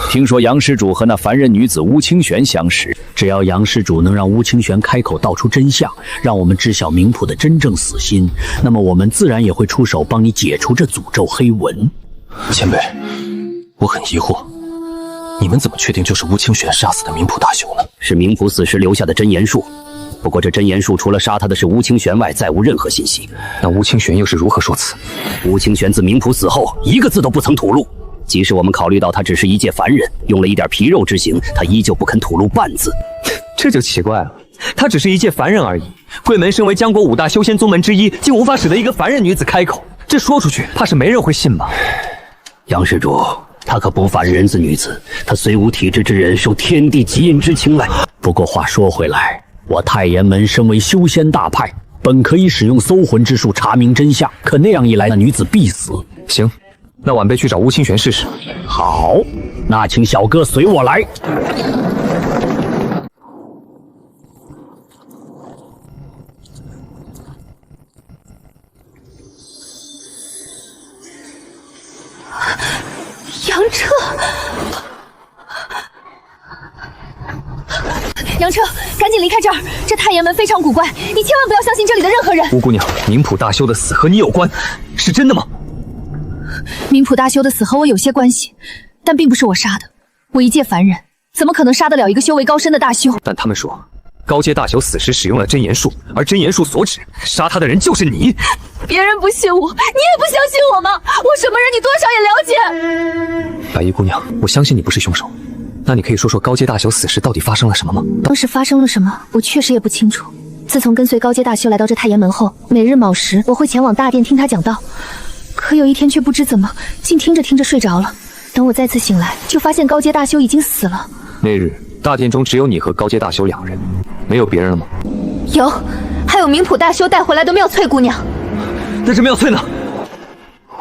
听说杨施主和那凡人女子乌清玄相识，只要杨施主能让乌清玄开口道出真相，让我们知晓冥谱的真正死心，那么我们自然也会出手帮你解除这诅咒黑纹。前辈，我很疑惑，你们怎么确定就是乌清玄杀死的冥谱大修呢？是冥谱死时留下的真言术，不过这真言术除了杀他的是乌清玄外，再无任何信息。那乌清玄又是如何说辞？乌清玄自冥谱死后，一个字都不曾吐露。即使我们考虑到他只是一介凡人，用了一点皮肉之刑，他依旧不肯吐露半字。这就奇怪了，他只是一介凡人而已。贵门身为江国5大修仙宗门之一，竟无法使得一个凡人女子开口，这说出去，怕是没人会信吧？杨施主，她可不凡人子女子，她虽无体质之人，受天地极阴之青睐。不过话说回来，我太炎门身为修仙大派，本可以使用搜魂之术查明真相，可那样一来，那女子必死。行，那晚辈去找乌清玄试试。好，那请小哥随我来。杨彻，杨彻，赶紧离开这儿！这太爷门非常古怪，你千万不要相信这里的任何人。乌姑娘，明普大修的死和你有关，是真的吗？明普大修的死和我有些关系，但并不是我杀的。我一介凡人，怎么可能杀得了一个修为高深的大修？但他们说，高阶大修死时使用了真言术，而真言术所指杀他的人就是你。别人不信我，你也不相信我吗？我什么人你多少也了解。白衣姑娘，我相信你不是凶手，那你可以说说高阶大修死时到底发生了什么吗？当时发生了什么，我确实也不清楚。自从跟随高阶大修来到这太爷门后，每日卯时我会前往大殿听他讲道。可有一天却不知怎么，竟听着听着睡着了。等我再次醒来，就发现高阶大修已经死了。那日大殿中只有你和高阶大修2人，没有别人了吗？有，还有明普大修带回来的妙翠姑娘。那这妙翠呢？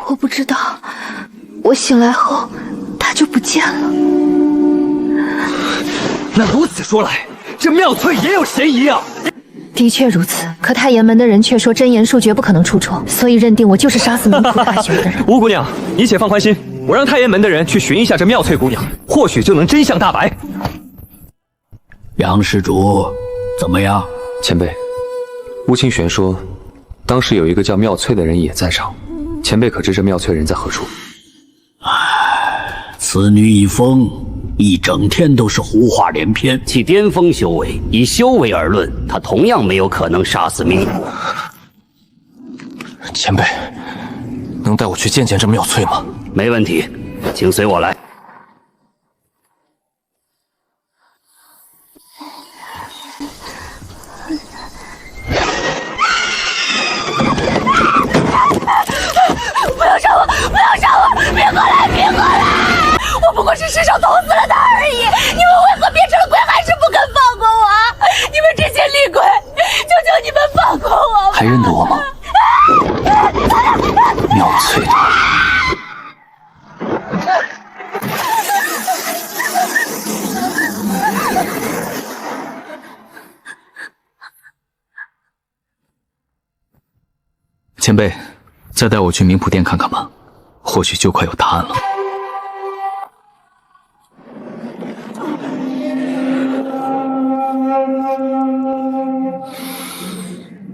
我不知道，我醒来后她就不见了。那如此说来，这妙翠也有嫌疑啊！的确如此，可太爷门的人却说真言术绝不可能出错，所以认定我就是杀死明普大修的人。吴姑娘，你且放宽心，我让太爷门的人去寻一下这妙翠姑娘，或许就能真相大白。杨施主，怎么样？前辈，乌清玄说，当时有一个叫妙翠的人也在场，前辈可知这妙翠人在何处？此女已疯，一整天都是胡话连篇。其巅峰修为，以修为而论，她同样没有可能杀死明普。前辈，能带我去见见这妙翠吗？没问题，请随我来。不要杀我！不要杀我！别过来！别过来！我不过是失手捅死了他而已，你们为何变成了鬼，还是不肯放过我？你们这些厉鬼，求求你们放过我！还认得我吗？妙翠的。前辈，再带我去明普殿看看吧，或许就快有答案了。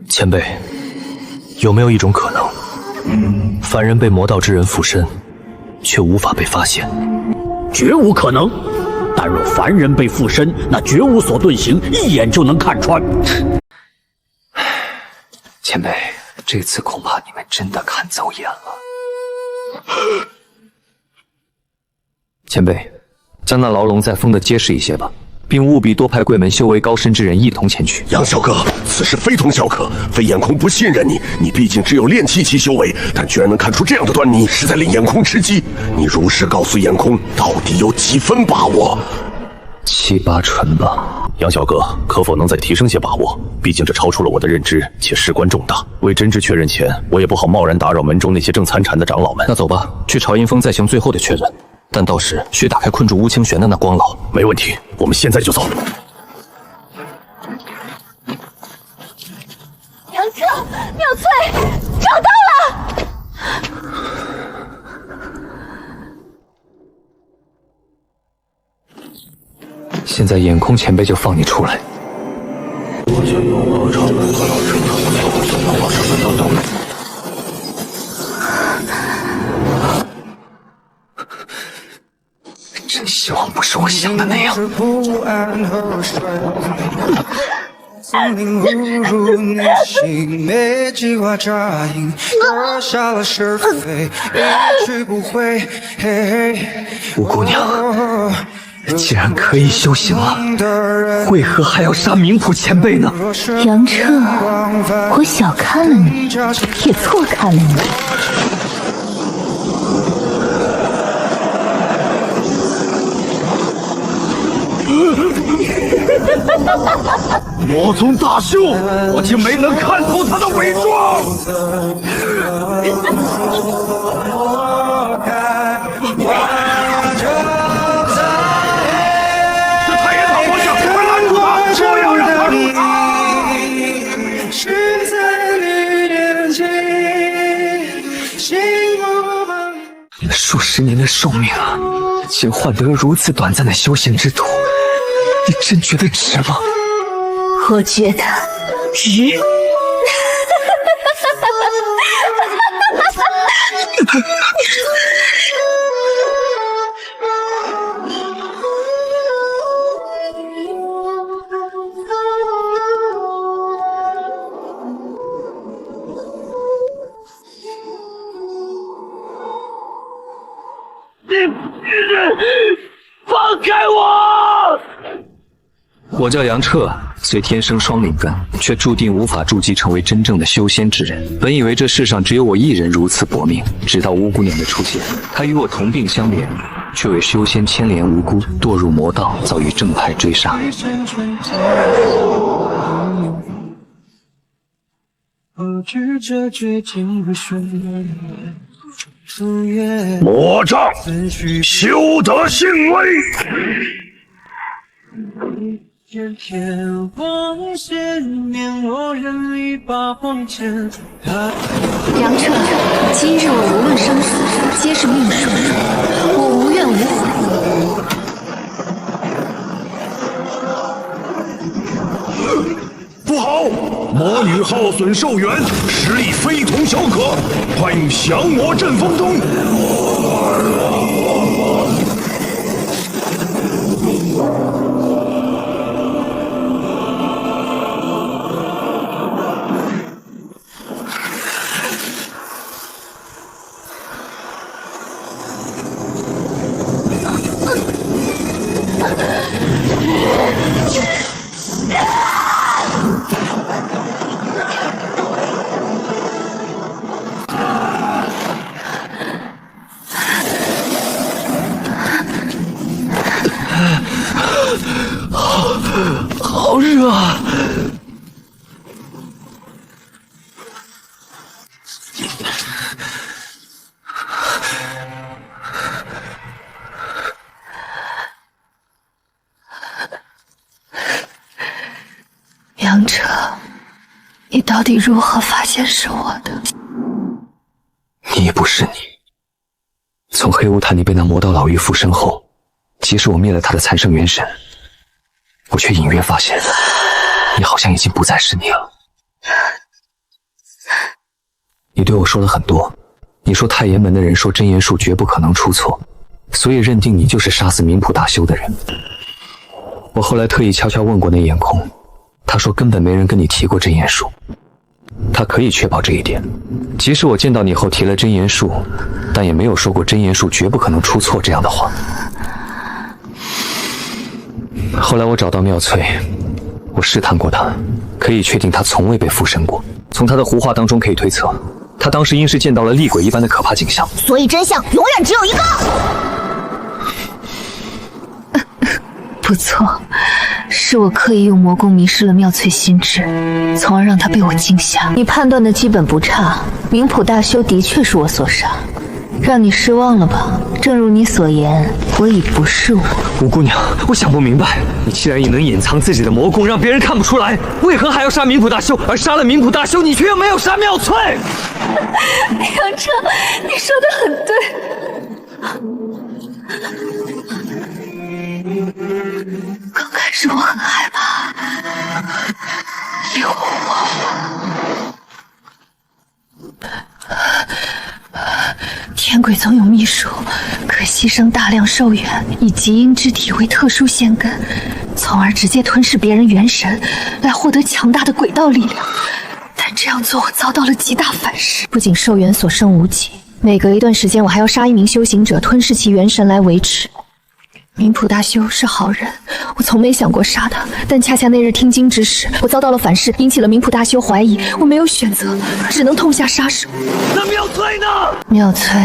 前辈，有没有一种可能，凡人被魔道之人附身，却无法被发现？绝无可能。但若凡人被附身，那绝无所遁形，一眼就能看穿。前辈，这次恐怕你们真的看走眼了。前辈，将那牢笼再封得结实一些吧，并务必多派贵门修为高深之人一同前去。杨小哥，此事非同小可，非眼空不信任你，你毕竟只有炼气期修为，但居然能看出这样的端倪，实在令眼空吃惊。你如实告诉眼空，到底有几分把握？7、8成吧。杨小哥，可否能再提升些把握？毕竟这超出了我的认知，且事关重大。为真知确认前，我也不好贸然打扰门中那些正参禅的长老们。那走吧，去朝阴峰再行最后的确认。但到时需打开困住乌清玄的那光牢。没问题，我们现在就走。杨彻，妙翠，找到了！现在眼空前辈就放你出来。真希望不是我想的那样。聪明误入你心，没计划扎营，割下了是非，一去不回。吴姑娘，既然可以修行了，为何还要杀明普前辈呢？杨彻，我小看了你，也错看了你。魔宗大修，我竟没能看透他的伪装。这太爷堂方向，快拦住他！不要让他入场！数十年的寿命啊，竟换得了如此短暂的修仙之途，你真觉得值吗？我觉得值。放开我！我叫杨彻，虽天生双灵根，却注定无法筑基成为真正的修仙之人。本以为这世上只有我一人如此薄命，直到巫姑娘的出现，她与我同病相怜，却为修仙牵连无辜，堕入魔道，遭遇正派追杀。魔杖，修得性威。杨彻，今日我无论生死，皆是命数，我无怨无悔。不好！魔女耗损寿元，实力非同小可，快用降魔阵风灯！好热啊！杨彻，你到底如何发现是我的？你也不是你。从黑雾潭里被那魔道老妪附身后，即使我灭了他的残生元神，我却隐约发现，你好像已经不再是你了。你对我说了很多，你说太炎门的人说真言术绝不可能出错，所以认定你就是杀死冥普大修的人。我后来特意悄悄问过那眼空，他说根本没人跟你提过真言术，他可以确保这一点。即使我见到你后提了真言术，但也没有说过真言术绝不可能出错这样的话。后来我找到妙翠，我试探过她，可以确定她从未被附身过。从她的胡话当中可以推测，她当时应是见到了厉鬼一般的可怕景象。所以真相永远只有一个。不错，是我刻意用魔功迷失了妙翠心智，从而让她被我惊吓。你判断的基本不差，冥普大修的确是我所杀，让你失望了吧？正如你所言，我已不是我。吴姑娘，我想不明白，你既然也能隐藏自己的魔功，让别人看不出来，为何还要杀冥普大修？而杀了冥普大修，你却又没有杀妙翠。杨彻，你说的很对。刚开始我很害怕，诱惑。天鬼总有秘术，可牺牲大量寿元，以极阴之体为特殊仙根，从而直接吞噬别人元神，来获得强大的鬼道力量。但这样做我遭到了极大反噬，不仅寿元所剩无几，每隔一段时间我还要杀一名修行者，吞噬其元神来维持。冥普大修是好人，我从没想过杀他，但恰恰那日听经之时，我遭到了反噬，引起了冥普大修怀疑，我没有选择，只能痛下杀手。那妙翠呢？妙翠，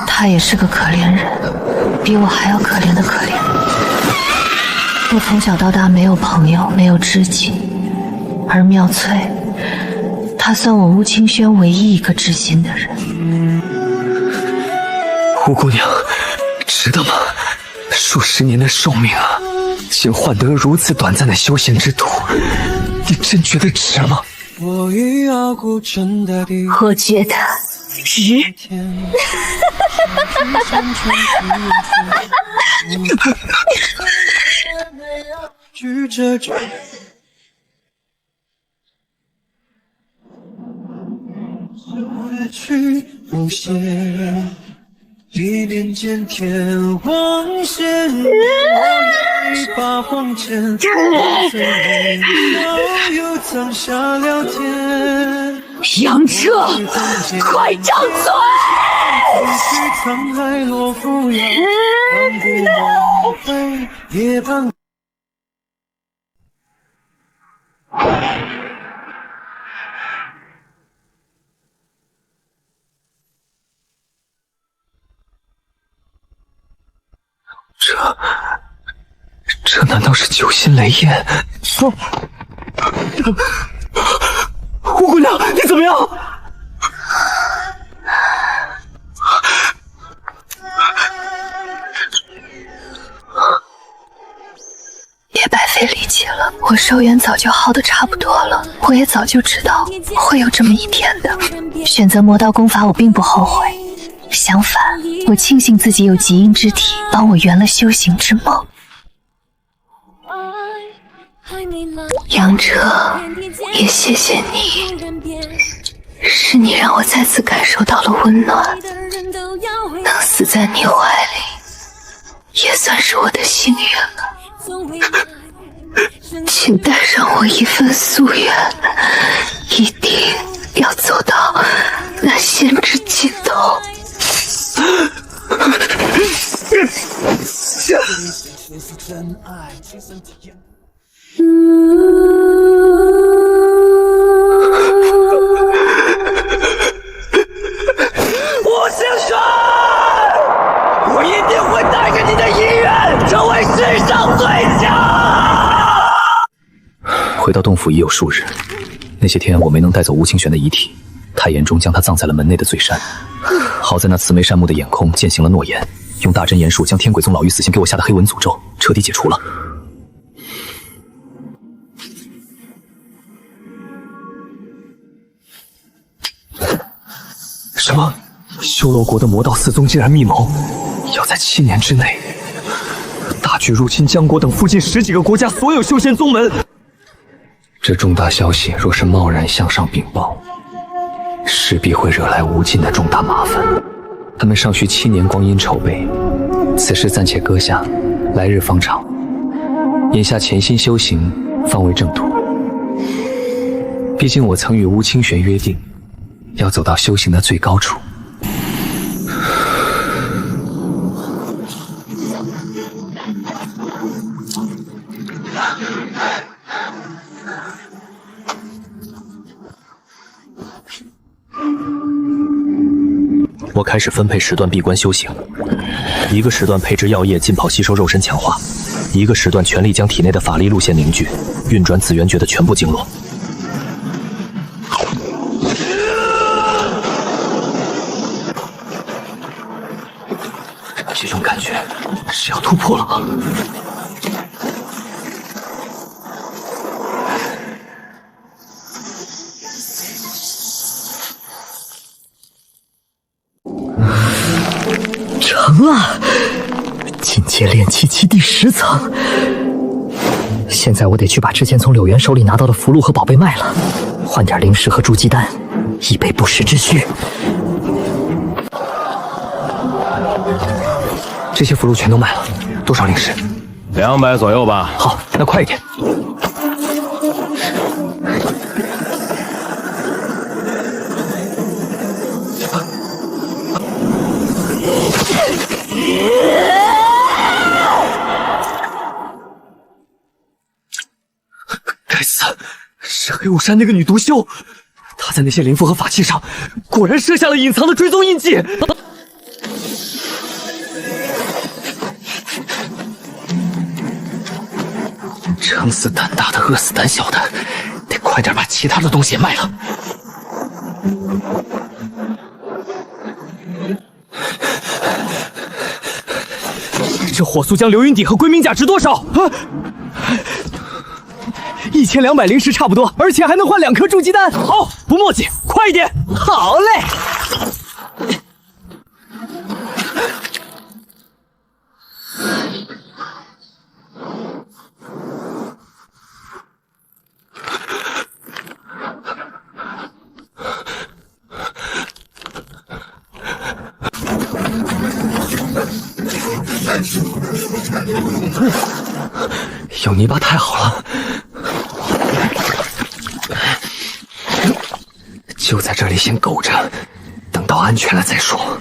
她也是个可怜人，比我还要可怜的可怜。我从小到大没有朋友，没有知己，而妙翠，她算我吴清轩唯一一个知心的人。吴姑娘，值得吗？数十年的寿命啊，竟换得如此短暂的修仙之途，你真觉得值吗？我觉得值。无限一念间天王线，我有一把黄剑，又藏下了天。杨彻，快张嘴！沧海落扶摇，万古梦回，夜半。这难道是九心雷焰？吴姑娘，你怎么样？别白费力气了，我寿元早就耗得差不多了，我也早就知道会有这么一天的。选择魔道功法，我并不后悔，相反，我庆幸自己有极阴之体，帮我圆了修行之梦。杨彻，也谢谢你，是你让我再次感受到了温暖，能死在你怀里，也算是我的幸运了。请带上我一份夙愿，一定要走到那仙之尽头。吴清轩，我一定会带着你的意愿成为世上最强。回到洞府已有数日，那些天我没能带走吴清玄的遗体，太严中将他葬在了门内的醉山。好在那慈眉善目的眼空践行了诺言，用大真言术将天鬼宗老于死刑给我下的黑纹诅咒彻底解除了。什么？修罗国的魔道四宗竟然密谋，要在7年之内大举入侵江国等附近10几个国家所有修仙宗门。这重大消息若是贸然向上禀报，势必会惹来无尽的重大麻烦。他们尚需7年光阴筹备，此事暂且搁下，来日方长。眼下潜心修行方为正途。毕竟我曾与吴清玄约定，要走到修行的最高处。我开始分配时段闭关修行，一个时段配置药液浸泡吸收肉身强化，一个时段全力将体内的法力路线凝聚，运转紫元诀的全部经络。这种感觉是要突破了吗？成了，进阶炼气期第10层。现在我得去把之前从柳元手里拿到的符箓和宝贝卖了，换点灵石和筑基丹，以备不时之需。这些符箓全都卖了，多少灵石？200左右吧。好，那快一点。该死，是黑雾山那个女毒枭，她在那些灵符和法器上果然设下了隐藏的追踪印记。撑死胆大的，饿死胆小的，得快点把其他的东西也卖了。这火速将流云底和归明甲值多少？1200灵石差不多，而且还能换2颗筑基丹。好，不墨迹，快一点。好嘞。有泥巴太好了，就在这里先苟着，等到安全了再说。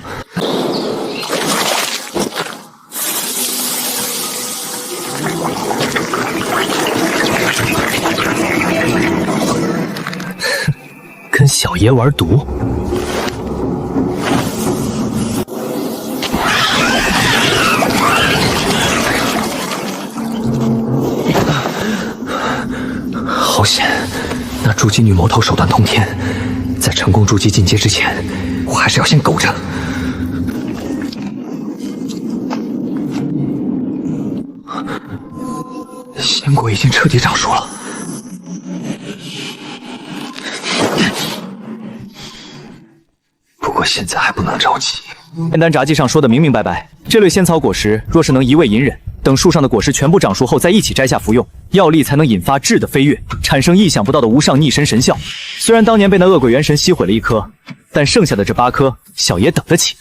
跟小爷玩毒？好险！那筑基女魔头手段通天，在成功筑基进阶之前，我还是要先苟着。仙果已经彻底长熟了。不过现在还不能着急。仙丹札记上说的明明白白，这类仙草果实若是能一味隐忍，等树上的果实全部长熟后再一起摘下服用，药力才能引发质的飞跃，产生意想不到的无上逆神神效。虽然当年被那恶鬼元神吸毁了1颗，但剩下的这8颗，小爷等得起。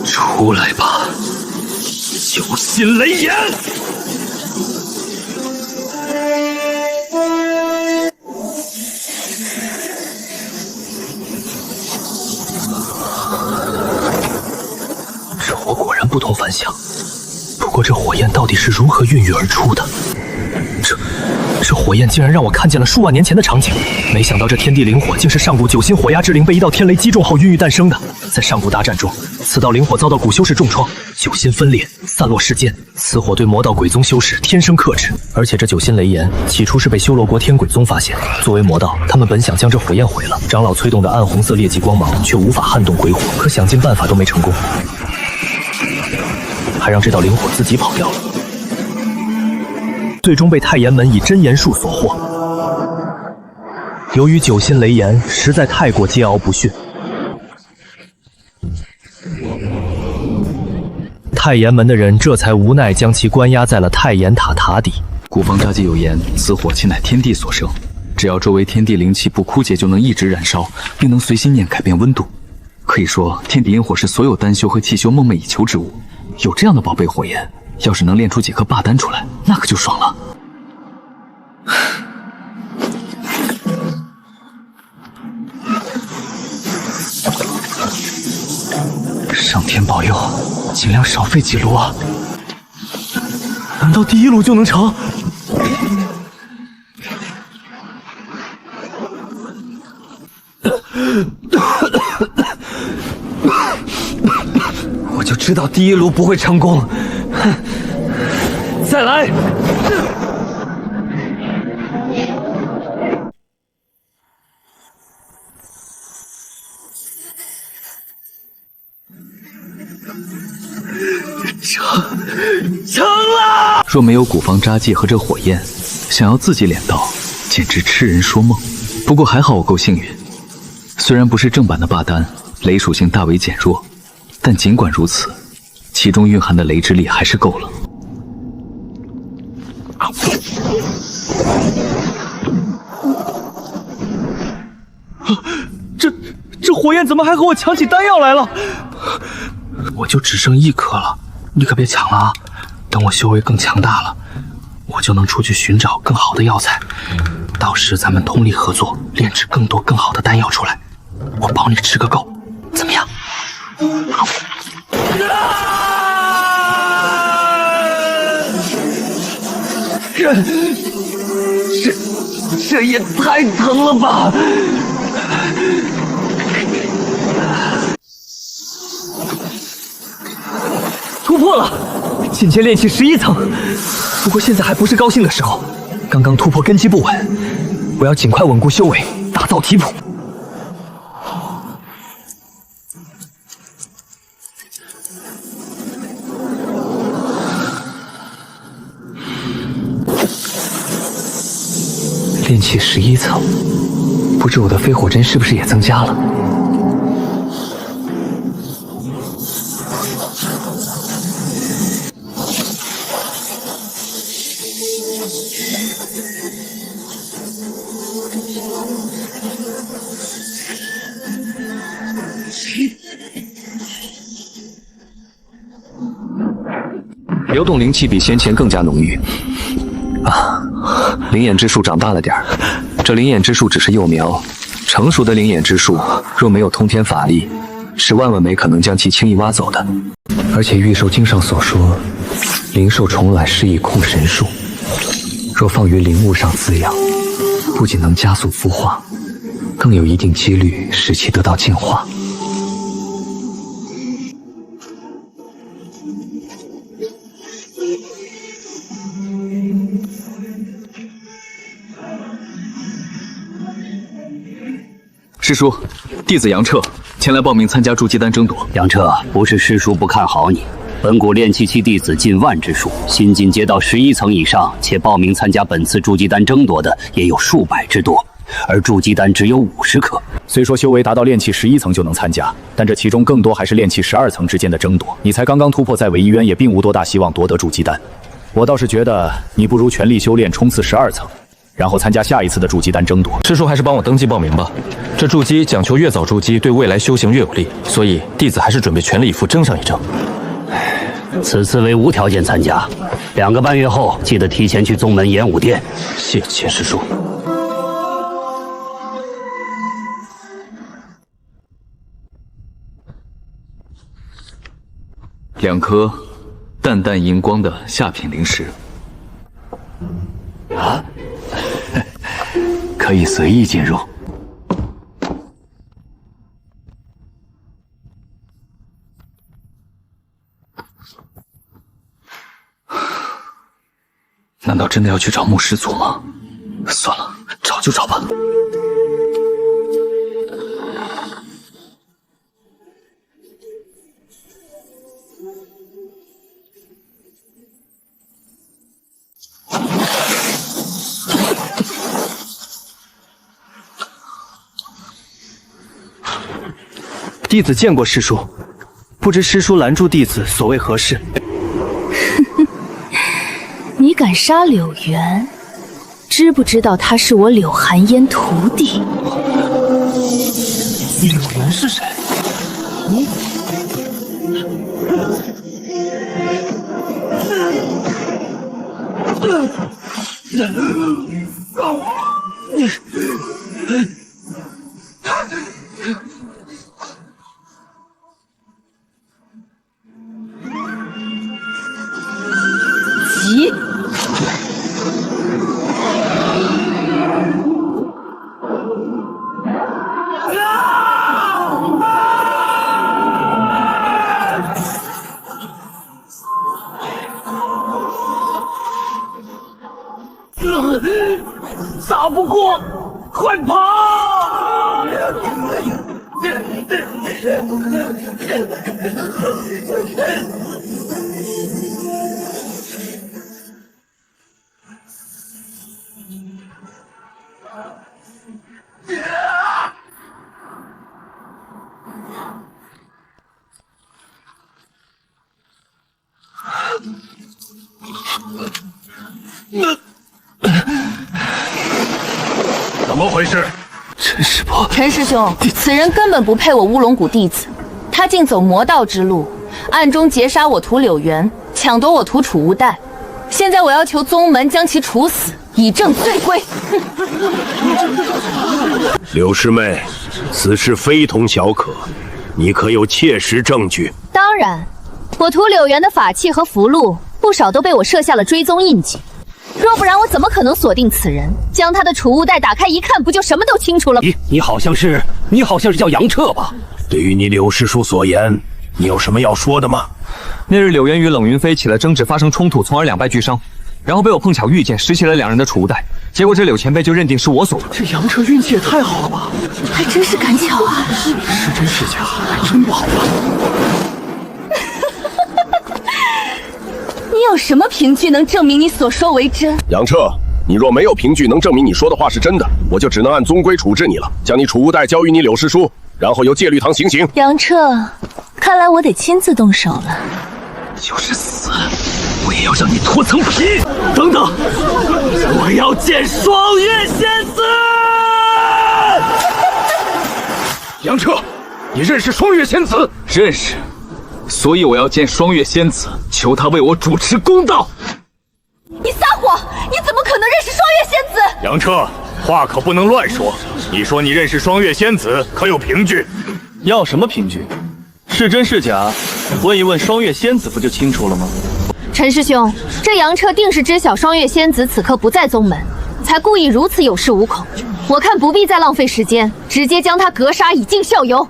出来吧，九心雷炎！这火果然不同凡响，不过这火焰到底是如何孕育而出的？这火焰竟然让我看见了数万年前的场景，没想到这天地灵火竟是上古九心火压之灵被一道天雷击中后孕育诞生的。在上古大战中，此道灵火遭到古修士重创，九心分裂，散落世间。此火对魔道鬼宗修士天生克制，而且这九心雷炎起初是被修罗国天鬼宗发现。作为魔道，他们本想将这火焰毁了，长老催动的暗红色劣迹光芒却无法撼动鬼火，可想尽办法都没成功，还让这道灵火自己跑掉了。最终被太炎门以真言术所获。由于九心雷炎实在太过桀骜不驯，太炎门的人这才无奈将其关押在了太炎塔塔底。古方札记有言，此火气乃天地所生，只要周围天地灵气不枯竭，就能一直燃烧，并能随心念改变温度。可以说，天地阴火是所有丹修和气修梦寐以求之物。有这样的宝贝火焰，要是能炼出几颗霸丹出来，那可就爽了。上天保佑，尽量少费几炉啊！难道第1炉就能成？我就知道第1炉不会成功。哼！再来！成了！若没有古方札记和这火焰，想要自己炼道，简直痴人说梦。不过还好我够幸运，虽然不是正版的霸丹，雷属性大为减弱，但尽管如此，其中蕴含的雷之力还是够了。这火焰怎么还和我抢起丹药来了？我就只剩1颗了，你可别抢了啊！等我修为更强大了，我就能出去寻找更好的药材，到时咱们通力合作，炼制更多更好的丹药出来，我保你吃个够，怎么样？这也太疼了吧！破了，进阶炼气11层。不过现在还不是高兴的时候，刚刚突破根基不稳，我要尽快稳固修为，打造体谱。炼气11层，不知我的飞火针是不是也增加了？流动灵气比先前更加浓郁。灵眼之术长大了点儿，这灵眼之术只是幼苗，成熟的灵眼之术若没有通天法力，是万万没可能将其轻易挖走的。而且御兽经上所说，灵兽重卵是以控神术，若放于灵物上滋养，不仅能加速孵化，更有一定几率使其得到进化。师叔，弟子杨彻前来报名参加筑基丹争夺。杨彻，不是师叔不看好你，本股炼气期弟子近万之数，新进阶到11层以上，且报名参加本次筑基丹争夺的也有数百之多，而筑基丹只有50颗。虽说修为达到炼气11层就能参加，但这其中更多还是炼气12层之间的争夺。你才刚刚突破在尾一渊，也并无多大希望夺得筑基丹。我倒是觉得你不如全力修炼，冲刺12层。然后参加下一次的筑基丹争夺。师叔还是帮我登记报名吧，这筑基讲求越早筑基，对未来修行越有利，所以弟子还是准备全力以赴争上一争。此次为无条件参加，2个半月后记得提前去宗门演武殿。谢谢师叔。2颗淡淡荧光的下品灵石。啊，可以随意进入。难道真的要去找牧师祖吗？算了，找就找吧。弟子见过师叔，不知师叔拦住弟子所为何事？你敢杀柳原，知不知道他是我柳寒烟徒弟？柳原是谁？急！打不过，快跑！怎么回事？陈师伯，陈师兄，此人根本不配我乌龙谷弟子，他竟走魔道之路，暗中劫杀我徒柳原，抢夺我徒储物袋。现在我要求宗门将其处死，以正罪归。柳师妹，此事非同小可，你可有切实证据？当然，我徒柳原的法器和符箓不少都被我设下了追踪印记。若不然，我怎么可能锁定此人？将他的储物袋打开一看，不就什么都清楚了？你好像是叫杨彻吧？对于你柳师叔所言，你有什么要说的吗？那日柳渊与冷云飞起了争执，发生冲突，从而两败俱伤。然后被我碰巧遇见，拾起了两人的储物袋。结果这柳前辈就认定是我所为。这杨彻运气也太好了吧！还真是赶巧啊！是真是假，还真不好办。你有什么凭据能证明你所说为真？杨彻，你若没有凭据能证明你说的话是真的，我就只能按宗规处置你了，将你储物袋交予你柳师叔，然后由戒律堂行刑。杨彻，看来我得亲自动手了。就是死，我也要让你脱层皮！等等，我要见双月仙子！杨彻，你认识双月仙子？认识，所以我要见双月仙子，求她为我主持公道。你撒谎！你怎么可能认识双月仙子？杨彻，话可不能乱说。你说你认识双月仙子，可有凭据？要什么凭据？是真是假？问一问双月仙子不就清楚了吗？陈师兄，这杨彻定是知晓双月仙子此刻不在宗门，才故意如此有恃无恐。我看不必再浪费时间，直接将他格杀，以儆效尤。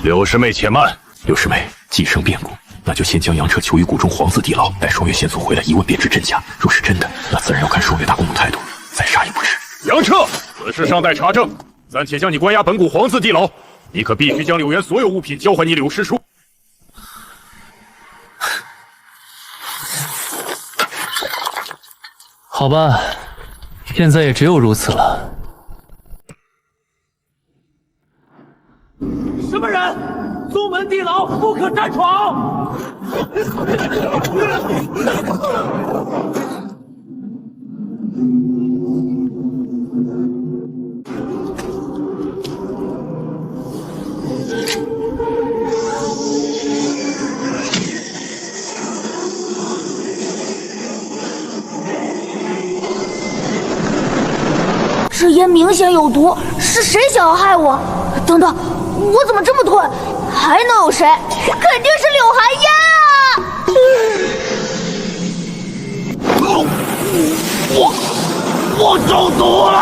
柳师妹，且慢。柳师妹，既生变故，那就先将杨彻囚于谷中皇寺地牢，待双月仙祖回来一问便知真假。若是真的，那自然要看双月大公的态度，再杀也不迟。杨彻，此事尚待查证，暂且将你关押本谷皇寺地牢。你可必须将柳园所有物品交还你柳师叔。好吧，现在也只有如此了。什么人？宗门地牢不可擅闯！这烟明显有毒，是谁想要害我？等等，我怎么这么钝？还能有谁？肯定是柳寒烟啊！我中毒了！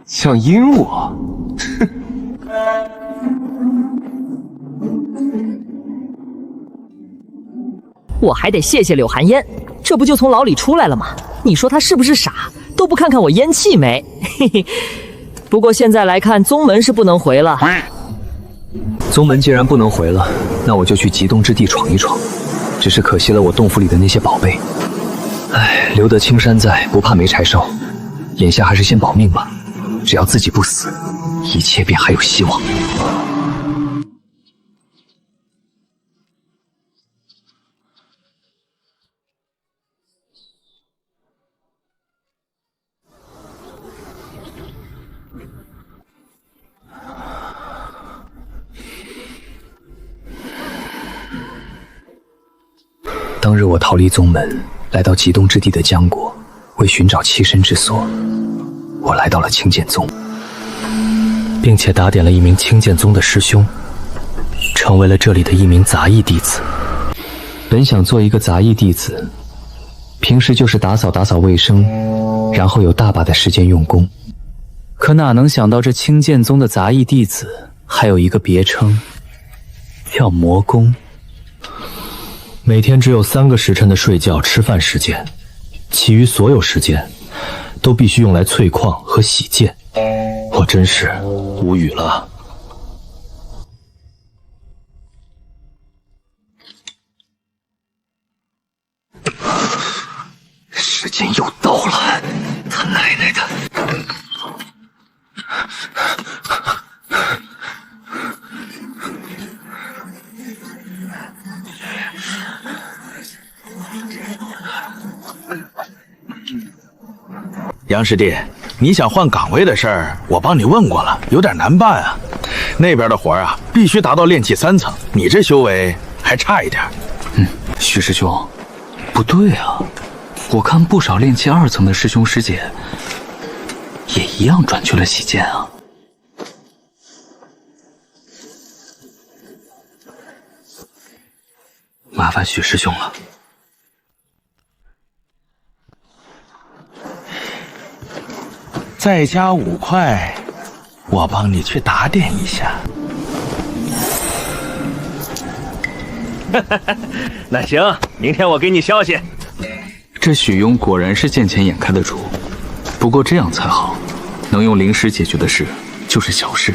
想阴我？我还得谢谢柳寒烟，这不就从牢里出来了吗？你说他是不是傻，都不看看我烟气没？嘿嘿。不过现在来看，宗门是不能回了。宗门既然不能回了，那我就去极东之地闯一闯。只是可惜了我洞府里的那些宝贝。唉，留得青山在，不怕没柴烧。眼下还是先保命吧。只要自己不死，一切便还有希望。当日我逃离宗门，来到极东之地的江国，为寻找栖身之所。我来到了青剑宗，并且打点了一名青剑宗的师兄，成为了这里的一名杂役弟子。本想做一个杂役弟子，平时就是打扫打扫卫生，然后有大把的时间用功。可哪能想到这青剑宗的杂役弟子还有一个别称，叫魔宫。每天只有3个时辰的睡觉、吃饭时间，其余所有时间都必须用来淬矿和洗剑，我真是无语了。时间又到了，他奶奶的！杨师弟，你想换岗位的事儿，我帮你问过了，有点难办啊。那边的活啊，必须达到炼气3层，你这修为还差一点。徐师兄，不对啊，我看不少炼气2层的师兄师姐，也一样转去了洗剑啊。麻烦许师兄了。再加5块，我帮你去打点一下。那行，明天我给你消息。这许庸果然是见钱眼开的主，不过这样才好，能用灵石解决的事就是小事。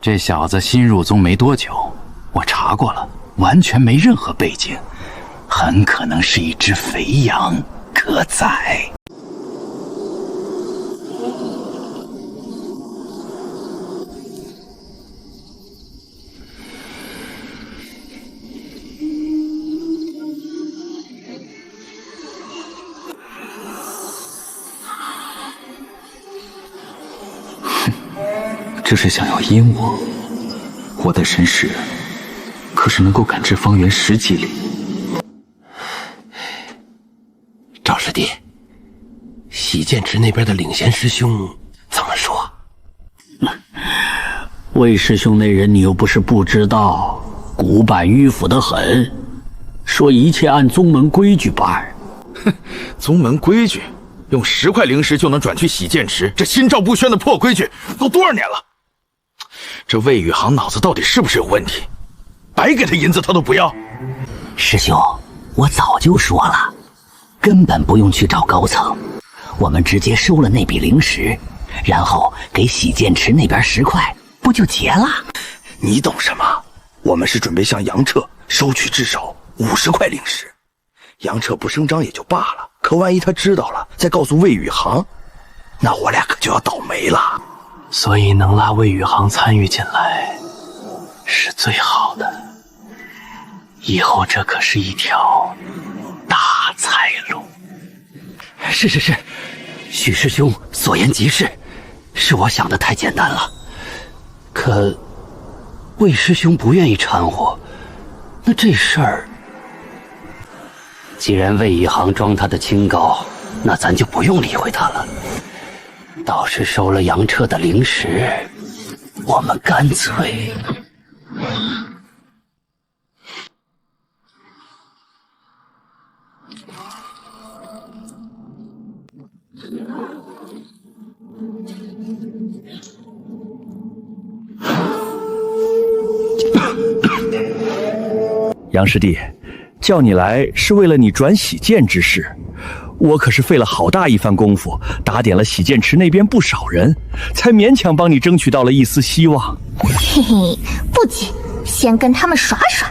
这小子新入宗没多久，我查过了，完全没任何背景，很可能是一只肥羊，可宰。这是想要阴我？我的神识可是能够感知方圆10几里。赵师弟，洗剑池那边的领衔师兄怎么说？魏师兄那人你又不是不知道，古板迂腐得很，说一切按宗门规矩办。哼，宗门规矩，用10块灵石就能转去洗剑池，这心照不宣的破规矩都多少年了？这魏宇航脑子到底是不是有问题？白给他银子他都不要。师兄，我早就说了，根本不用去找高层，我们直接收了那笔灵石，然后给洗剑池那边10块，不就结了？你懂什么？我们是准备向杨彻收取至少50块灵石。杨彻不声张也就罢了，可万一他知道了，再告诉魏宇航，那我俩可就要倒霉了。所以能拉魏宇航参与进来，是最好的。以后这可是一条大财路。是，许师兄所言极是，是我想的太简单了。可魏师兄不愿意掺和，那这事儿，既然魏宇航装他的清高，那咱就不用理会他了。倒是收了杨彻的灵石，我们干脆……杨师弟，叫你来是为了你转洗剑之事。我可是费了好大一番功夫，打点了洗剑池那边不少人，才勉强帮你争取到了一丝希望。嘿嘿，不急，先跟他们耍耍。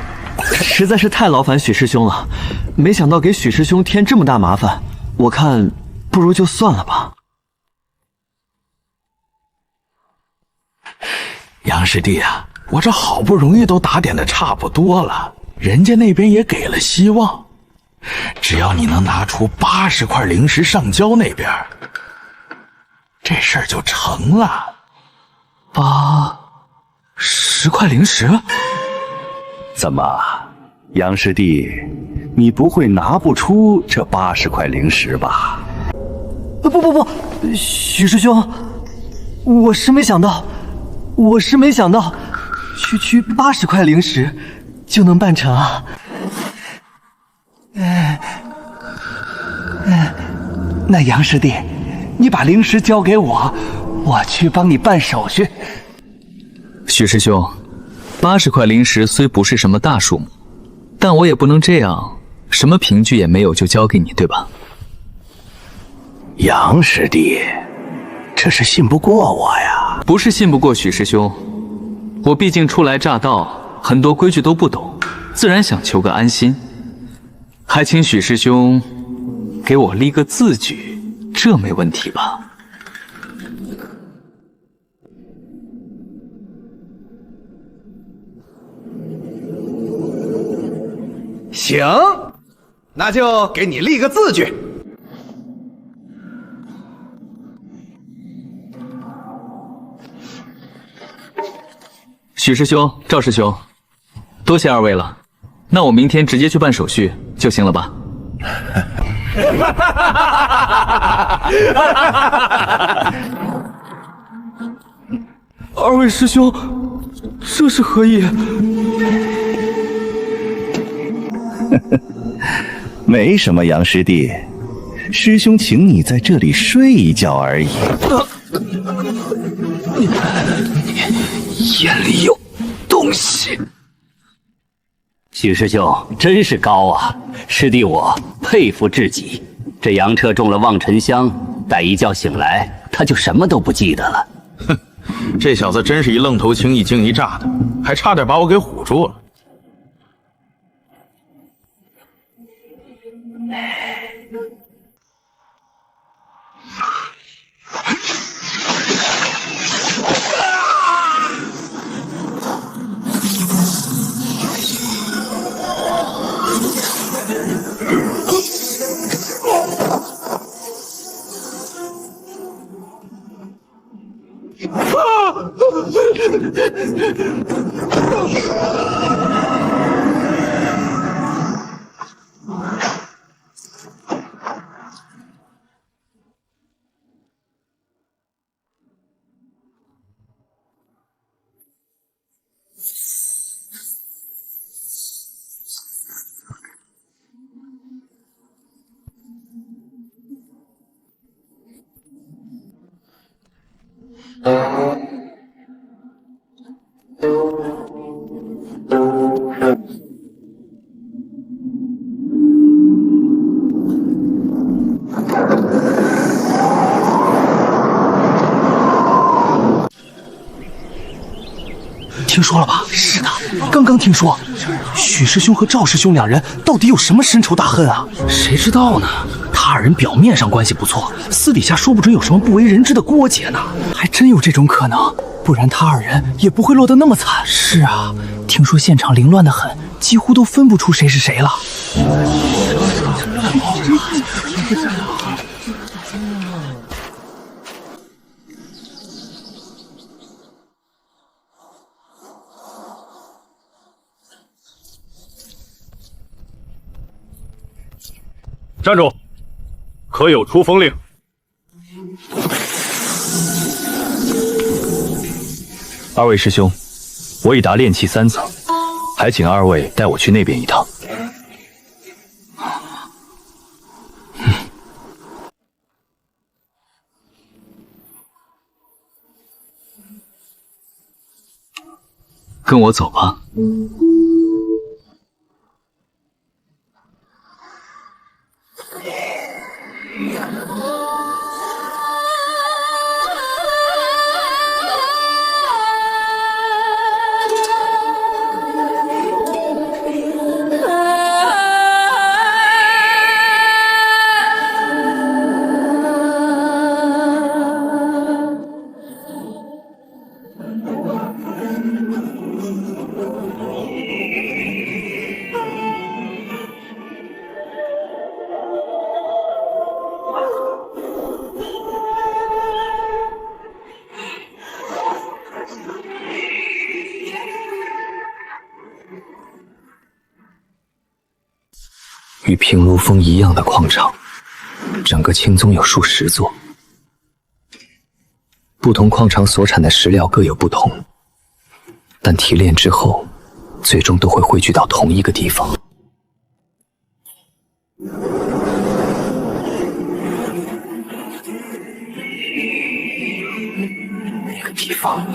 实在是太劳烦许师兄了，没想到给许师兄添这么大麻烦，我看不如就算了吧。杨师弟啊，我这好不容易都打点的差不多了，人家那边也给了希望。只要你能拿出80块灵石上交那边，这事儿就成了。10块灵石？怎么，杨师弟，你不会拿不出这80块灵石吧？不，许师兄，我是没想到，区80块灵石就能办成啊！那杨师弟，你把灵石交给我，我去帮你办手续。许师兄，80块灵石虽不是什么大数目，但我也不能这样，什么凭据也没有就交给你，对吧？杨师弟，这是信不过我呀。不是信不过许师兄，我毕竟初来乍到，很多规矩都不懂，自然想求个安心。还请许师兄给我立个字据，这没问题吧？行，那就给你立个字据。许师兄、赵师兄，多谢二位了。那我明天直接去办手续就行了吧？二位师兄，这是何意？没什么，杨师弟，师兄请你在这里睡一觉而已。眼里有东西。许师兄真是高啊，师弟我佩服至极。这杨彻中了望尘香，待一觉醒来，他就什么都不记得了。哼，这小子真是一愣头青一惊一乍的，还差点把我给唬住了。听说了吧？是的，刚刚听说，许师兄和赵师兄两人到底有什么深仇大恨啊？谁知道呢？他二人表面上关系不错，私底下说不准有什么不为人知的过节呢。还真有这种可能，不然他二人也不会落得那么惨。是啊，听说现场凌乱得很，几乎都分不出谁是谁了。站住！可有出封令？二位师兄，我已达炼气3层，还请二位带我去那边一趟。跟我走吧。与平如峰一样的矿场，整个青宗有数10座。不同矿场所产的石料各有不同，但提炼之后，最终都会汇聚到同一个地方。那个地方。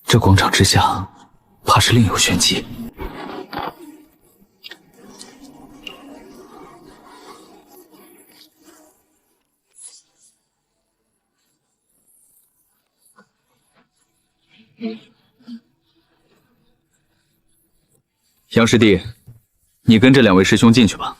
这广场之下，怕是另有玄机。杨师弟，你跟这2位师兄进去吧。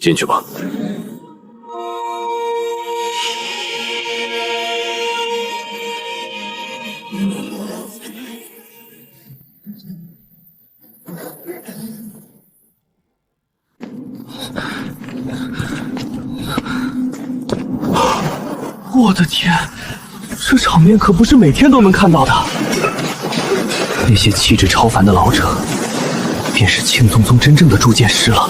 进去吧。我的天，这场面可不是每天都能看到的。那些气质超凡的老者，便是青宗宗真正的铸剑师了。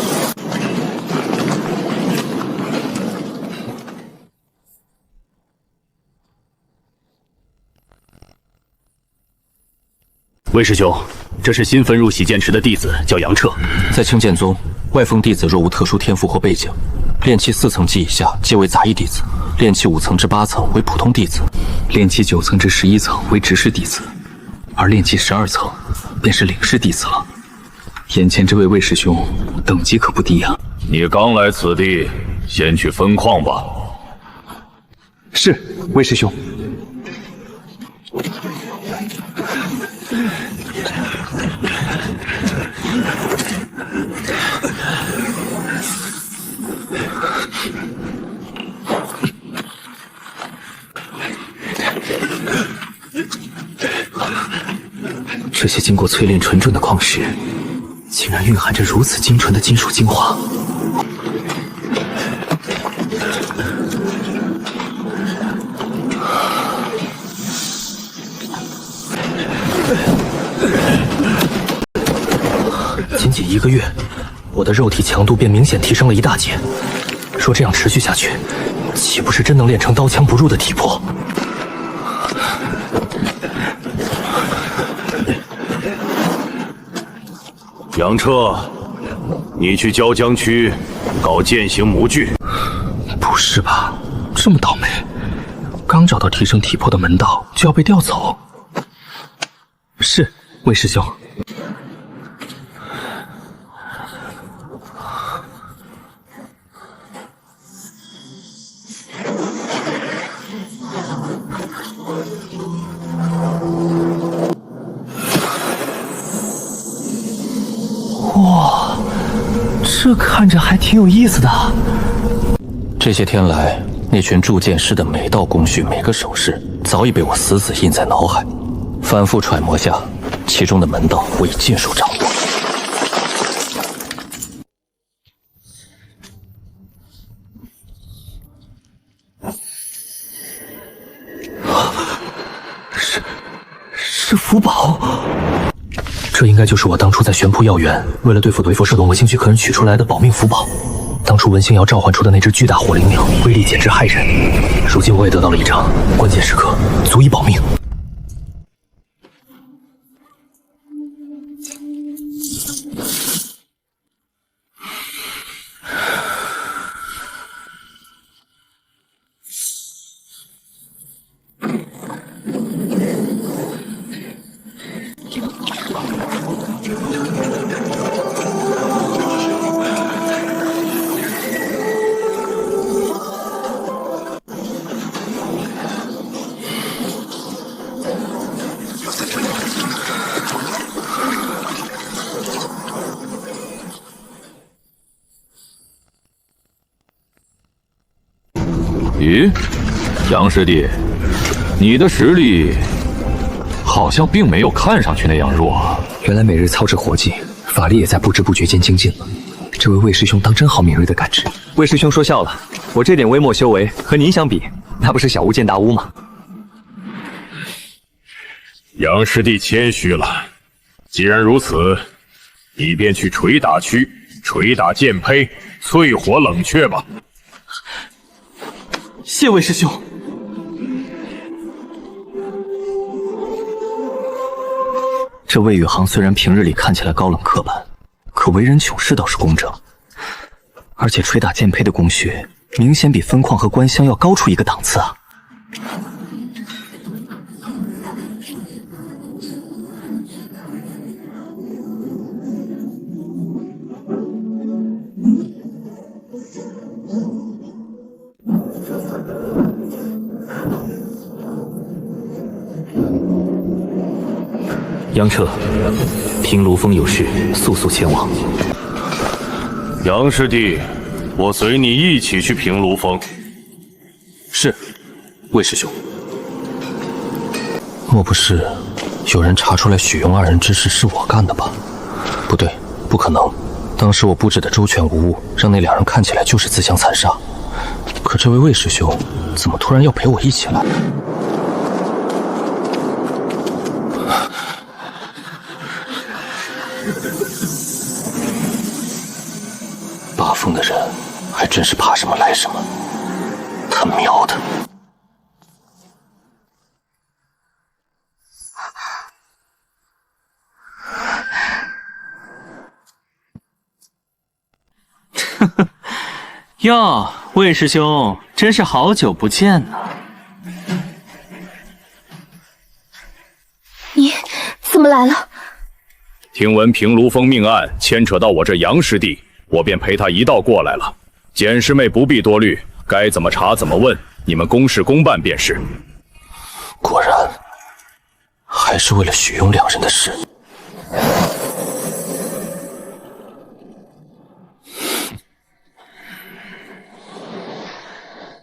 魏师兄，这是新分入洗剑池的弟子，叫杨彻。在青剑宗，外封弟子若无特殊天赋或背景，炼气4层及以下皆为杂役弟子，炼气5层至8层为普通弟子，炼气9层至11层为执事弟子，而炼气12层便是领事弟子了。眼前这位魏师兄等级可不低啊！你刚来此地，先去分矿吧。是，魏师兄。这些经过淬炼纯正的矿石，竟然蕴含着如此精纯的金属精华。仅仅1个月，我的肉体强度便明显提升了一大截。若这样持续下去，岂不是真能练成刀枪不入的体魄？杨彻，你去椒江区搞剑形模具。不是吧？这么倒霉，刚找到提升体魄的门道，就要被调走？是，魏师兄。哇，这看着还挺有意思的。这些天来，那群铸剑师的每道工序、每个手势，早已被我死死印在脑海，反复揣摩下，其中的门道我已尽数掌握。是符宝。这应该就是我当初在玄瀑药园为了对付鬼佛射动文星躯可人取出来的保命符宝。当初文星瑶召唤出的那只巨大火灵鸟，威力简直骇人。如今我也得到了一张，关键时刻足以保命。咦，杨师弟，你的实力好像并没有看上去那样弱啊。原来每日操之活技，法力也在不知不觉间精进了。这位魏师兄当真好敏锐的感知。魏师兄说笑了，我这点微末修为和您相比，那不是小巫见大巫吗？杨师弟谦虚了。既然如此，你便去捶打区捶打剑胚，淬火冷却吧。谢魏师兄。这魏宇航虽然平日里看起来高冷刻板，可为人处事倒是公正。而且捶打剑胚的工序，明显比分矿和官香要高出一个档次啊！杨彻，凭卢峰有事，速速前往。杨师弟，我随你一起去平卢峰。是，魏师兄。莫不是有人查出来许庸二人之事是我干的吧？不对，不可能。当时我布置的周全无误，让那两人看起来就是自相残杀。可这位魏师兄怎么突然要陪我一起来？八风的人还真是怕什么来什么，他喵的！哟，魏师兄，真是好久不见呢。你怎么来了？听闻平卢峰命案牵扯到我这杨师弟，我便陪他一道过来了。简师妹不必多虑，该怎么查怎么问，你们公事公办便是。果然，还是为了许庸两人的事。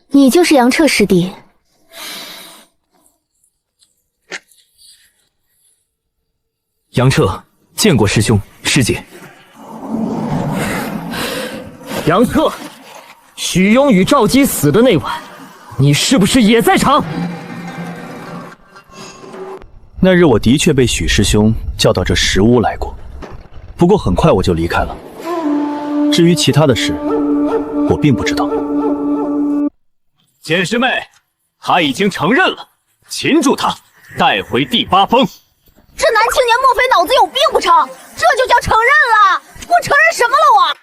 你就是杨彻师弟。杨彻，见过师兄师姐。杨彻，许庸与赵姬死的那晚，你是不是也在场？那日我的确被许师兄叫到这石屋来过，不过很快我就离开了。至于其他的事，我并不知道。简师妹，他已经承认了，擒住他，带回第八峰。这男青年莫非脑子有病不成？这就叫承认了？我承认什么了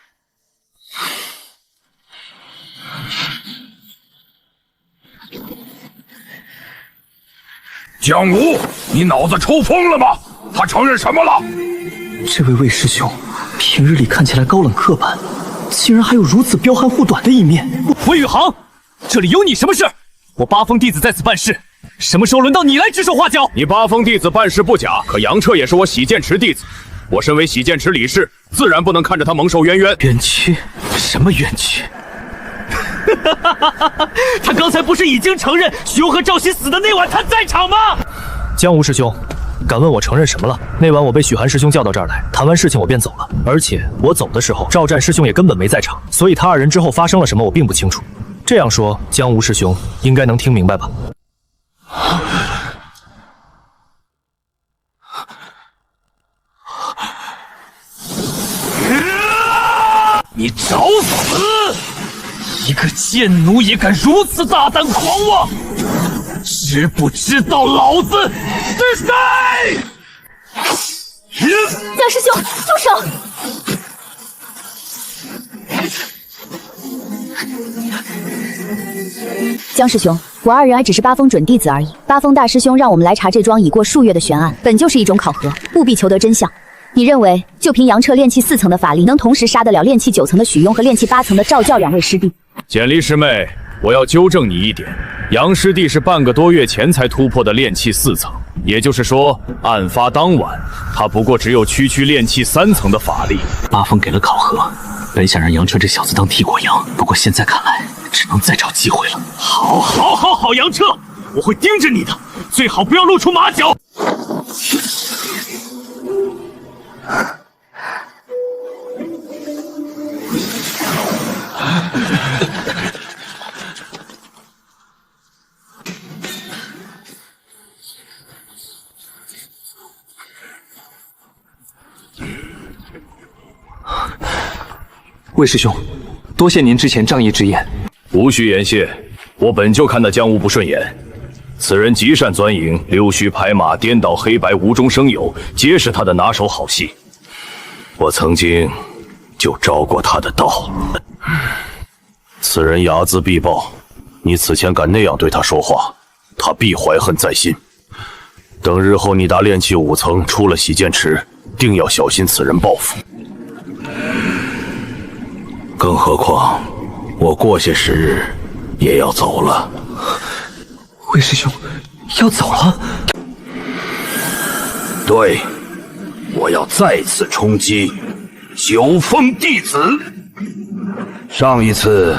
江武，你脑子抽风了吗？他承认什么了？这位魏师兄，平日里看起来高冷刻板，竟然还有如此彪悍护短的一面。魏宇航，这里有你什么事？我八峰弟子在此办事，什么时候轮到你来指手画脚？你八峰弟子办事不假，可杨彻也是我洗剑池弟子，我身为洗剑池理事，自然不能看着他蒙受冤冤。冤屈？什么冤屈？他刚才不是已经承认许攸和赵熙死的那晚他在场吗？江无师兄，敢问我承认什么了？那晚我被许寒师兄叫到这儿来，谈完事情我便走了，而且我走的时候赵战师兄也根本没在场，所以他二人之后发生了什么我并不清楚。这样说，江无师兄应该能听明白吧？你找死！一个贱奴也敢如此大胆狂妄，知不知道老子是谁？江师兄，住手！江师兄，我二人还只是八峰准弟子而已。八峰大师兄让我们来查这桩已过数月的悬案，本就是一种考核，务必求得真相。你认为，就凭杨彻炼气4层的法力，能同时杀得了炼气9层的许庸和炼气8层的赵教两位师弟？简离师妹，我要纠正你一点，杨师弟是半个多月前才突破的炼气4层，也就是说，案发当晚，他不过只有区炼气3层的法力。八峰给了考核，本想让杨彻这小子当替过杨，不过现在看来，只能再找机会了。好，杨彻，我会盯着你的，最好不要露出马脚。魏师兄，多谢您之前仗义之言。无需言谢，我本就看那江无不顺眼。此人极善钻营，溜须拍马，颠倒黑白，无中生有，皆是他的拿手好戏。我曾经就招过他的道。此人睚眦必报，你此前敢那样对他说话，他必怀恨在心。等日后你达炼气5层，出了洗剑池，定要小心此人报复。更何况，我过些时日也要走了。魏师兄，要走了？对，我要再次冲击9峰弟子。上一次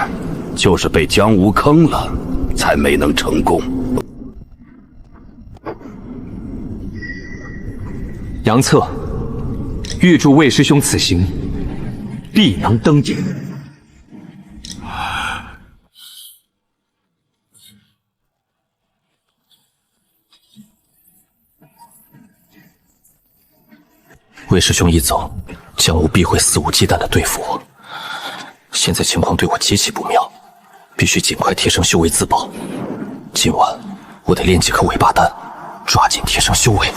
就是被江无坑了，才没能成功。杨策，预祝魏师兄此行必能登顶。魏师兄一走，江无必会肆无忌惮地对付我。现在情况对我极其不妙，必须尽快提升修为自保。今晚我得炼几颗尾巴丹，抓紧提升修为。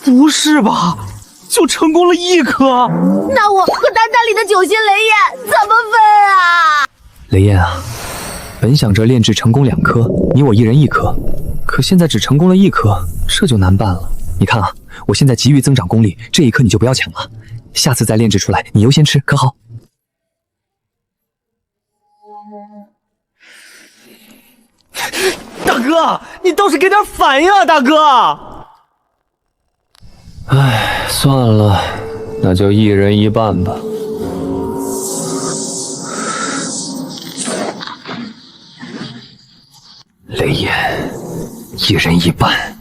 不是吧？就成功了1颗？那我和丹丹里的9星雷焰怎么分啊？雷焰啊，本想着炼制成功2颗，你我1人1颗，可现在只成功了1颗，这就难办了。你看啊，我现在急于增长功力，这1颗你就不要抢了，下次再炼制出来，你优先吃，可好？大哥，你倒是给点反应啊，大哥！唉，算了，那就1人1半吧。雷焰，1人1半，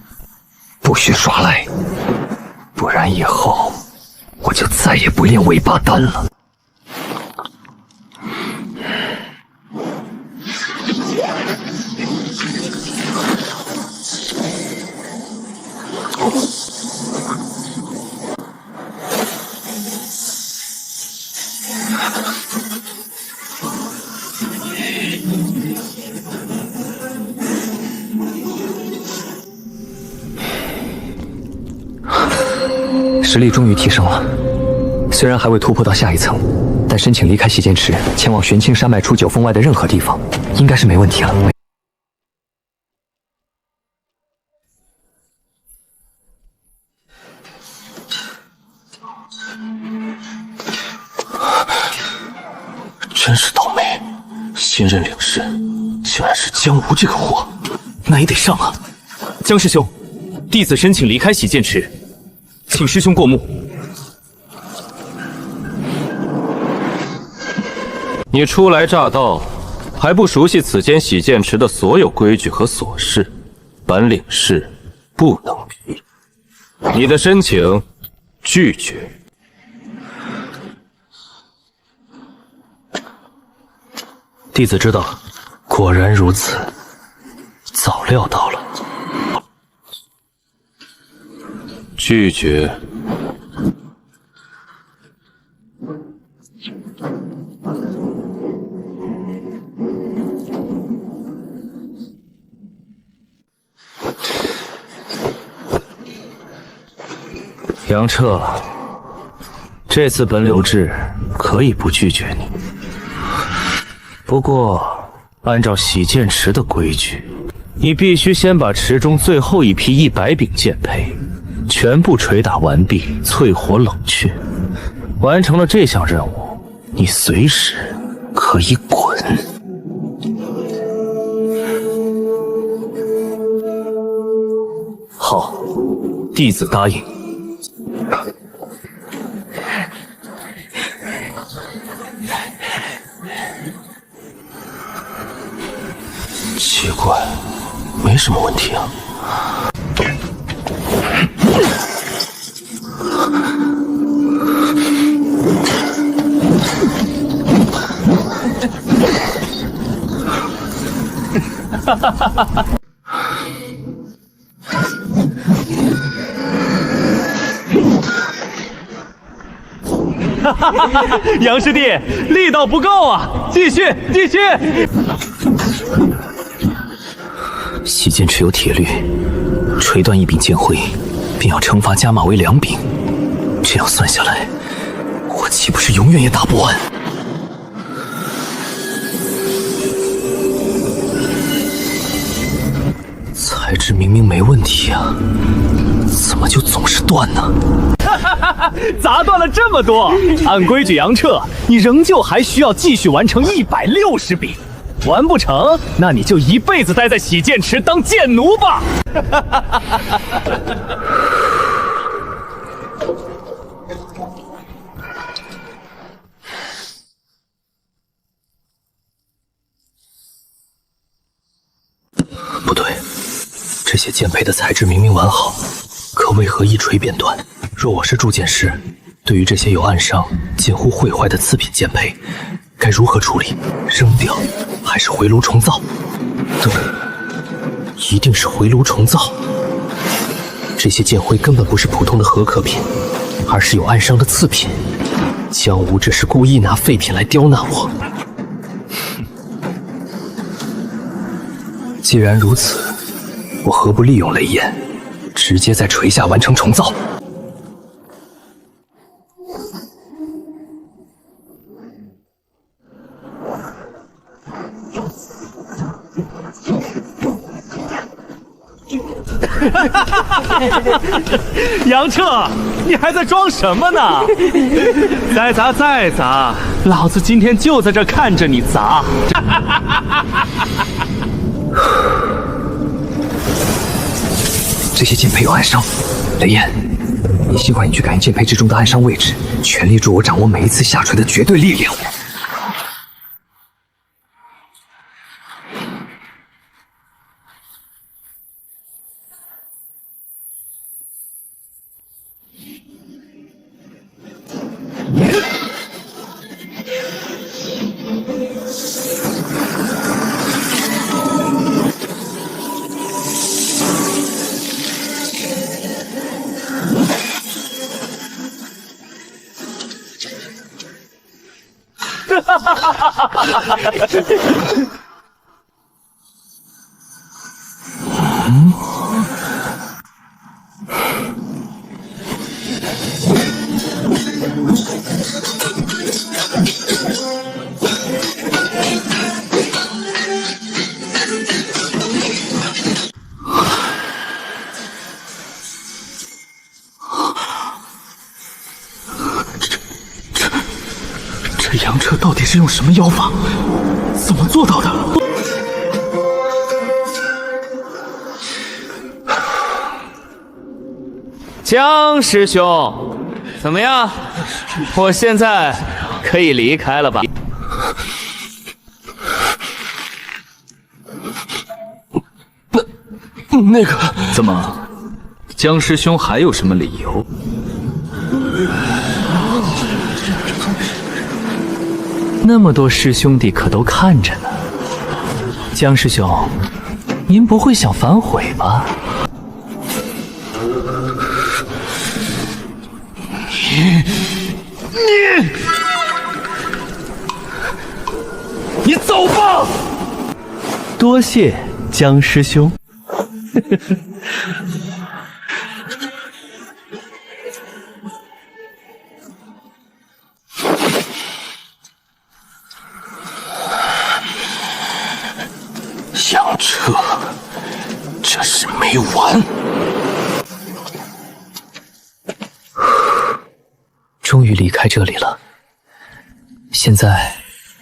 不许耍赖，不然以后我就再也不炼尾巴丹了。实力终于提升了，虽然还未突破到下一层，但申请离开洗剑池，前往玄清山脉出9峰外的任何地方，应该是没问题了。真是倒霉，新任领事竟然是江无这个货，那也得上啊！江师兄，弟子申请离开洗剑池，请师兄过目。你初来乍到，还不熟悉此间洗剑池的所有规矩和琐事，本领事不能批。你的申请拒绝。弟子知道了，果然如此，早料到了。拒绝。杨彻，这次本留志可以不拒绝你，不过按照洗剑池的规矩，你必须先把池中最后一批100柄剑胚全部捶打完毕，淬火冷却。完成了这项任务，你随时可以滚。好，弟子答应。奇怪，没什么问题啊。哈哈哈哈哈！哈哈哈哈！杨师弟，力道不够啊，继续，继续！洗剑持有铁律，锤断一柄剑徽，便要惩罚加码为2柄。这样算下来，我岂不是永远也打不完？材质明明没问题啊，怎么就总是断呢？砸断了这么多，按规矩杨彻，你仍旧还需要继续完成160柄。完不成，那你就一辈子待在洗剑池当剑奴吧。不对，这些剑胚的材质明明完好，可为何一锤便断？若我是铸剑师，对于这些有暗伤、近乎毁坏的次品剑胚，该如何处理？扔掉，还是回炉重造？对，一定是回炉重造。这些剑徽根本不是普通的合壳品，而是有暗伤的次品。江无这是故意拿废品来刁难我。既然如此，我何不利用雷焰，直接在锤下完成重造？杨彻，你还在装什么呢？再砸再砸，老子今天就在这看着你砸。这些剑胚有暗伤，雷焰，你尽管去感应剑胚之中的暗伤位置，全力助我掌握每一次下锤的绝对力量。这杨彻到底是用什么妖法？怎么做到的？江师兄，怎么样？我现在可以离开了吧？那个，怎么，江师兄还有什么理由？那么多师兄弟可都看着呢。江师兄，您不会想反悔吧？你走吧。多谢江师兄。杨彻，这是没完！终于离开这里了。现在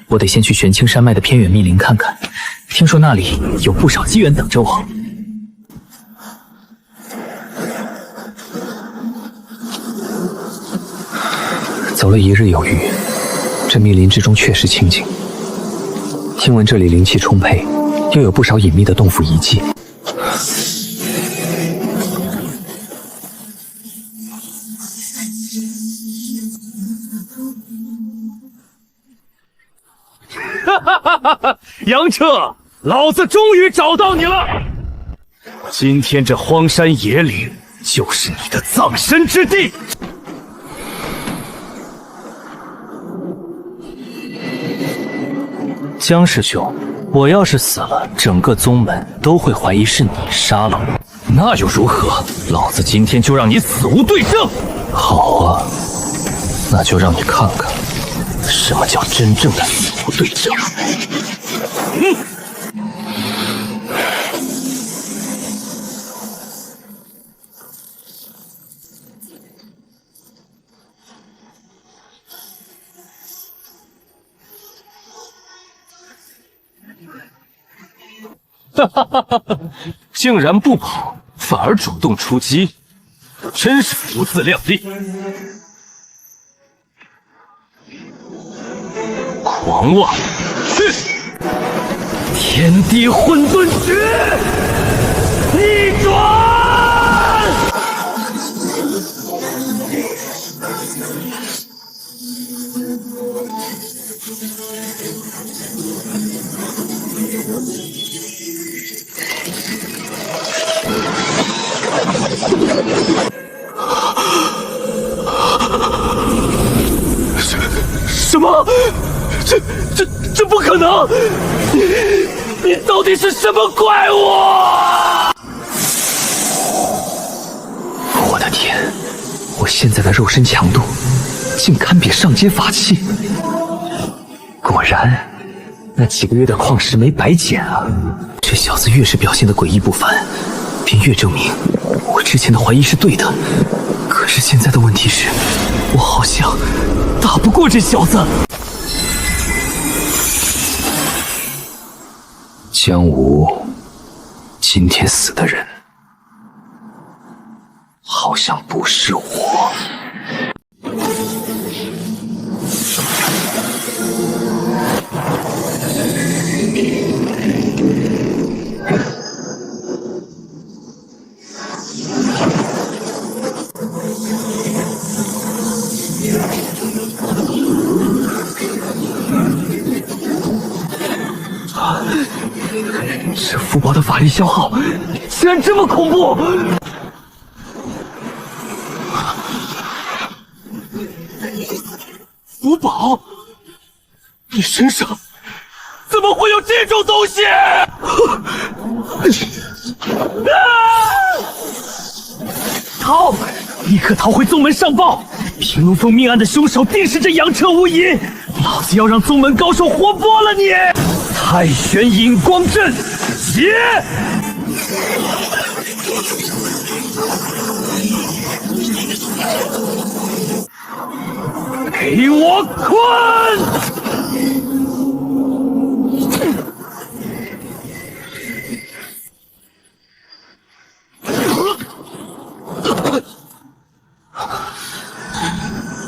我得先去玄青山脉的偏远密林看看，听说那里有不少机缘等着我。走了一日有余，这密林之中确实清静。听闻这里灵气充沛，又有不少隐秘的洞府遗迹。杨彻，老子终于找到你了！今天这荒山野岭就是你的葬身之地。江师兄，我要是死了，整个宗门都会怀疑是你杀了我，那又如何？老子今天就让你死无对证！好啊，那就让你看看什么叫真正的死无对证。哈哈哈哈哈！竟然不跑，反而主动出击，真是不自量力！狂妄！去！天地混沌诀，逆转！什么？这不可能！你到底是什么怪物？我的天！我现在的肉身强度竟堪比上阶法器。果然，那几个月的矿石没白捡啊！这小子越是表现得诡异不凡，便越证明我之前的怀疑是对的。可是现在的问题是，我好像打不过这小子。江无，今天死的人好像不是我。这符宝的法力消耗竟然这么恐怖！符宝，你身上怎么会有这种东西？逃！立刻逃回宗门上报！平龙峰命案的凶手定是这杨彻无疑！老子要让宗门高手活剥了你！太玄引光阵，结！给我滚！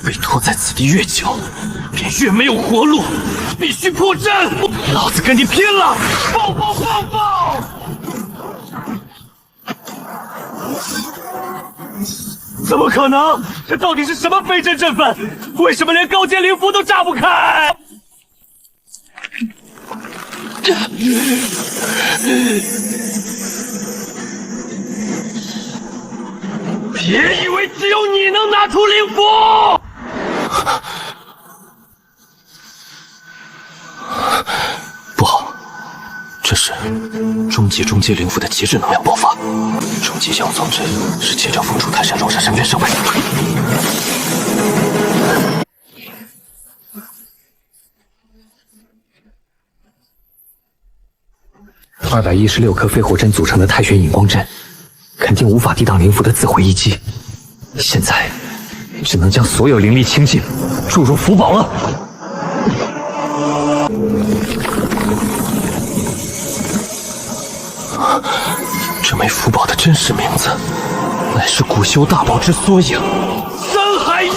被拖在此地越久，便越没有活路，必须破阵！老子跟你拼了！爆爆爆爆！怎么可能？这到底是什么飞阵阵法？为什么连高阶灵符都炸不开？别以为只有你能拿出灵符！不好，这是中阶灵符的极致能量爆发。中阶降霜阵是千丈封出泰山龙山山岳上位。216颗飞火阵组成的太玄引光阵，肯定无法抵挡灵符的自毁一击。现在只能将所有灵力清净，注入符宝了。这枚符宝的真实名字，乃是古修大宝之缩影——山海印。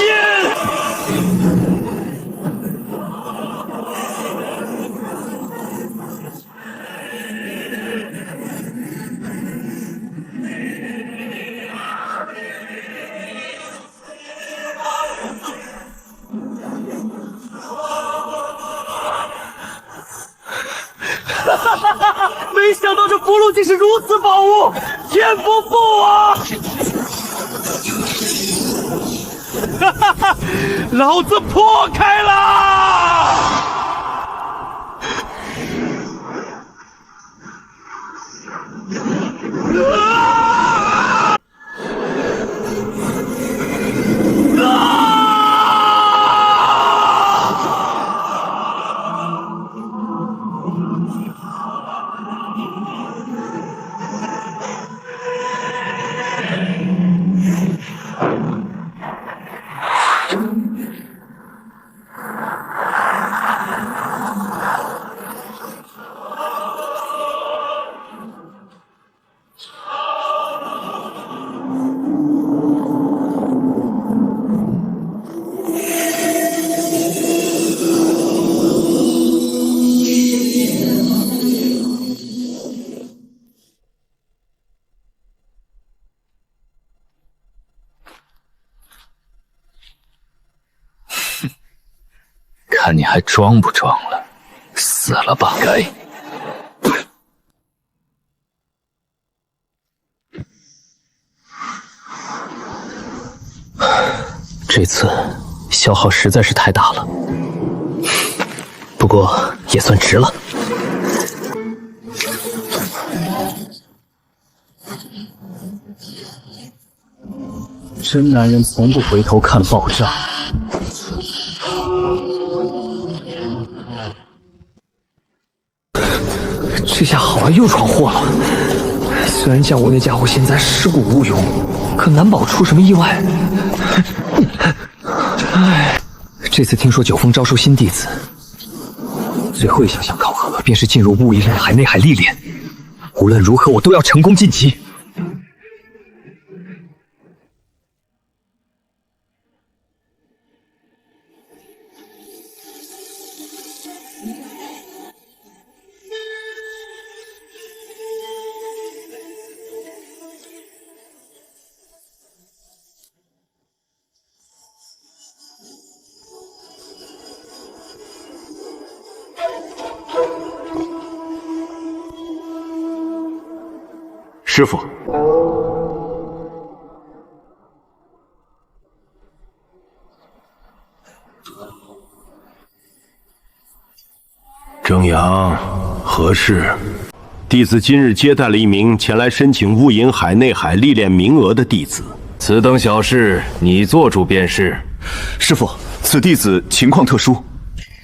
没想到这符箓竟是如此宝物，天不负啊！哈哈哈，老子破开了！看你还装不装了？死了吧！该。这次消耗实在是太大了，不过也算值了。真男人从不回头看报账。这下好了，又闯祸了。虽然降武那家伙现在尸骨无用，可难保出什么意外。唉，这次听说九峰招收新弟子，最后一项考核便是进入雾阴海内海历练。无论如何，我都要成功晋级。师傅，正阳，何事？弟子今日接待了一名前来申请雾隐海内海历练名额的弟子。此等小事，你做主便是。师傅，此弟子情况特殊。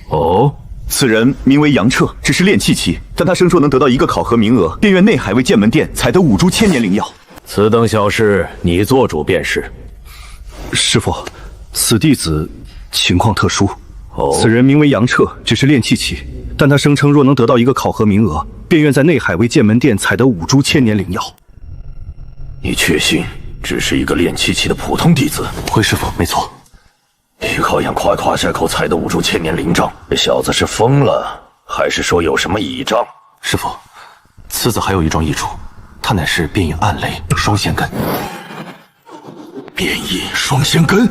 哦。此人名为杨彻，只是炼气期，但他声说能得到一个考核名额，便愿内海为剑门殿采得5株千年灵药。此等小事，你做主便是。师傅，此弟子情况特殊。哦，此人名为杨彻，只是炼气期，但他声称若能得到一个考核名额，便愿在内海为剑门殿采得5株千年灵药。你确信只是一个炼气期的普通弟子？回师傅，没错。依靠样夸夸山口采的5株千年灵杖，这小子是疯了，还是说有什么倚仗？师傅，此子还有一桩异处，他乃是变异暗雷双仙根。变异双仙根，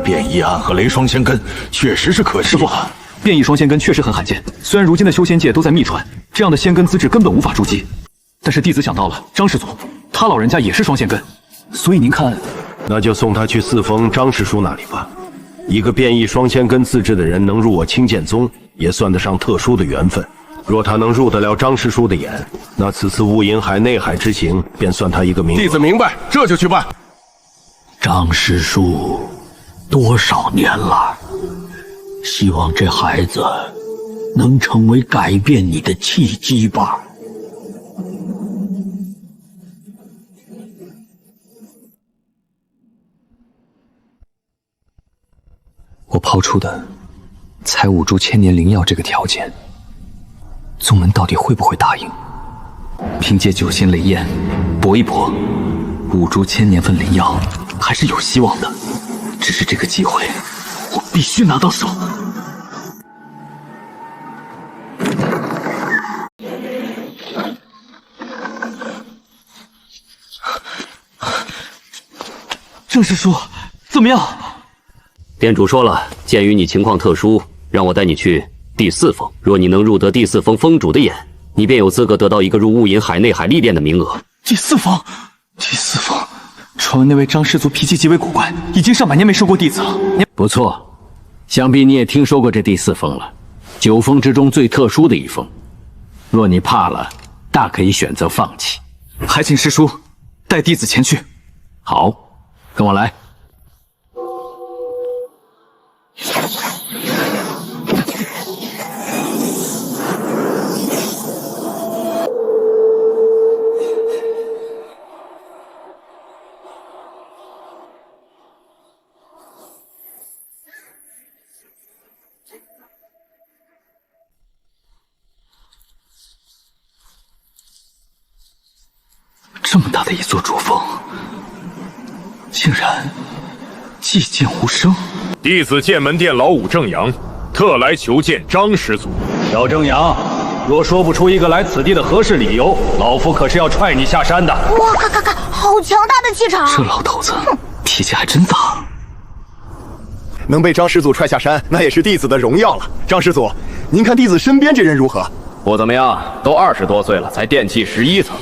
变异暗和雷双仙根确实是可惜。师傅，变异双仙根确实很罕见，虽然如今的修仙界都在秘传，这样的仙根资质根本无法筑基。但是弟子想到了张师祖，他老人家也是双仙根，所以您看，那就送他去四峰张师叔那里吧。一个变异双仙根自制的人能入我青剑宗，也算得上特殊的缘分。若他能入得了张师叔的眼，那此次雾隐海内海之行便算他一个名额。弟子明白，这就去办。张师叔，多少年了？希望这孩子能成为改变你的契机吧。我抛出的采5株千年灵药这个条件，宗门到底会不会答应？凭借9星雷焰搏一搏，5株千年份灵药还是有希望的。只是这个机会，我必须拿到手。郑师叔，怎么样？店主说了，鉴于你情况特殊，让我带你去第4峰。若你能入得第4峰峰主的眼，你便有资格得到一个入雾隐海内海历练的名额。第4峰，传闻那位张师祖脾气极为古怪，已经上百年没收过弟子了。不错，想必你也听说过这第4峰了，9峰之中最特殊的一峰。若你怕了，大可以选择放弃。还请师叔带弟子前去。好，跟我来。这么大的一座主峰，竟然寂静无声。弟子剑门殿老五正阳，特来求见张师祖。小正阳，若说不出一个来此地的合适理由，老夫可是要踹你下山的。哇，看，好强大的气场！这老头子脾气还真大。能被张始祖踹下山，那也是弟子的荣耀了。张始祖，您看弟子身边这人如何？不怎么样，都20多岁了，才电气11层，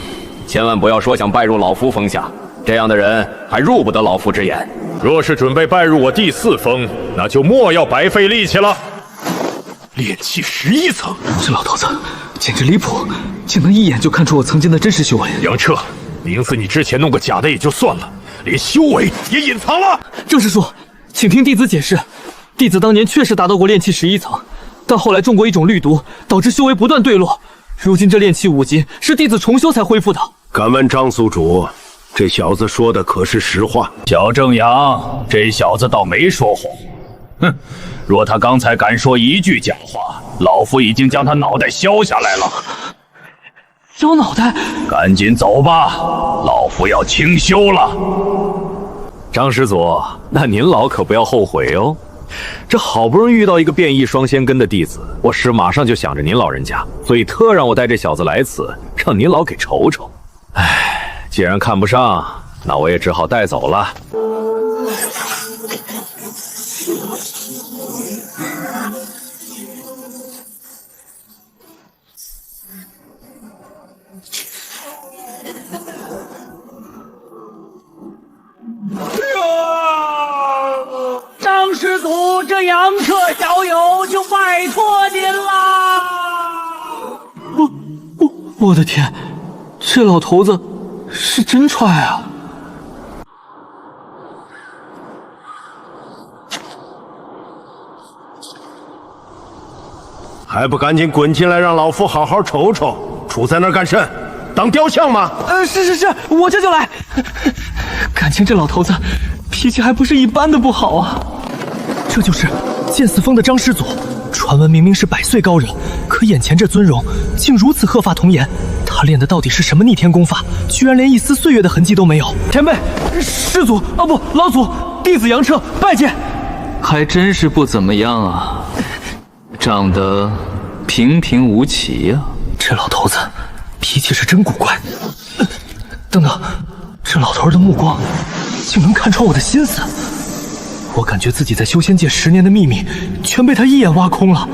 千万不要说想拜入老夫峰下，这样的人还入不得老夫之眼。若是准备拜入我第4峰，那就莫要白费力气了。炼气11层，这老头子简直离谱，竟能一眼就看出我曾经的真实修为。杨彻，名字你之前弄个假的也就算了，连修为也隐藏了。郑师叔，请听弟子解释。弟子当年确实达到过炼气11层，但后来中过一种绿毒，导致修为不断坠落。如今这炼气5级是弟子重修才恢复的。敢问张宿主，这小子说的可是实话？小正阳，这小子倒没说谎。哼，若他刚才敢说一句假话，老夫已经将他脑袋削下来了。削脑袋？赶紧走吧，老夫要清修了。张始祖，那您老可不要后悔哦。这好不容易遇到一个变异双仙根的弟子，我师马上就想着您老人家，所以特让我带这小子来此，让您老给瞅瞅。唉，既然看不上，那我也只好带走了。张师祖，这杨彻小友就拜托您啦！我的天，这老头子是真踹啊！还不赶紧滚进来，让老夫好好瞅瞅！杵在那儿干甚？当雕像吗？是，我这就来。感情这老头子脾气还不是一般的不好啊！这就是剑四峰的张师祖，传闻明明是100岁高人，可眼前这尊容竟如此鹤发童颜。他练的到底是什么逆天功法？居然连一丝岁月的痕迹都没有！前辈，师祖啊不，老祖，弟子杨彻拜见。还真是不怎么样啊，长得平平无奇呀。这老头子脾气是真古怪。等等，这老头的目光竟能看穿我的心思。我感觉自己在修仙界10年的秘密全被他一眼挖空了。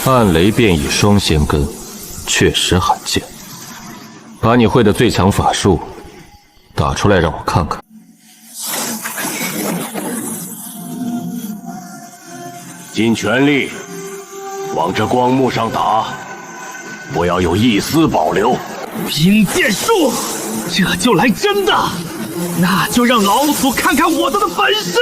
暗雷变异双仙根，确实罕见。把你会的最强法术打出来让我看看。尽全力往这光幕上打，不要有一丝保留。冰剑术，这就来真的，那就让老祖看看我的本事！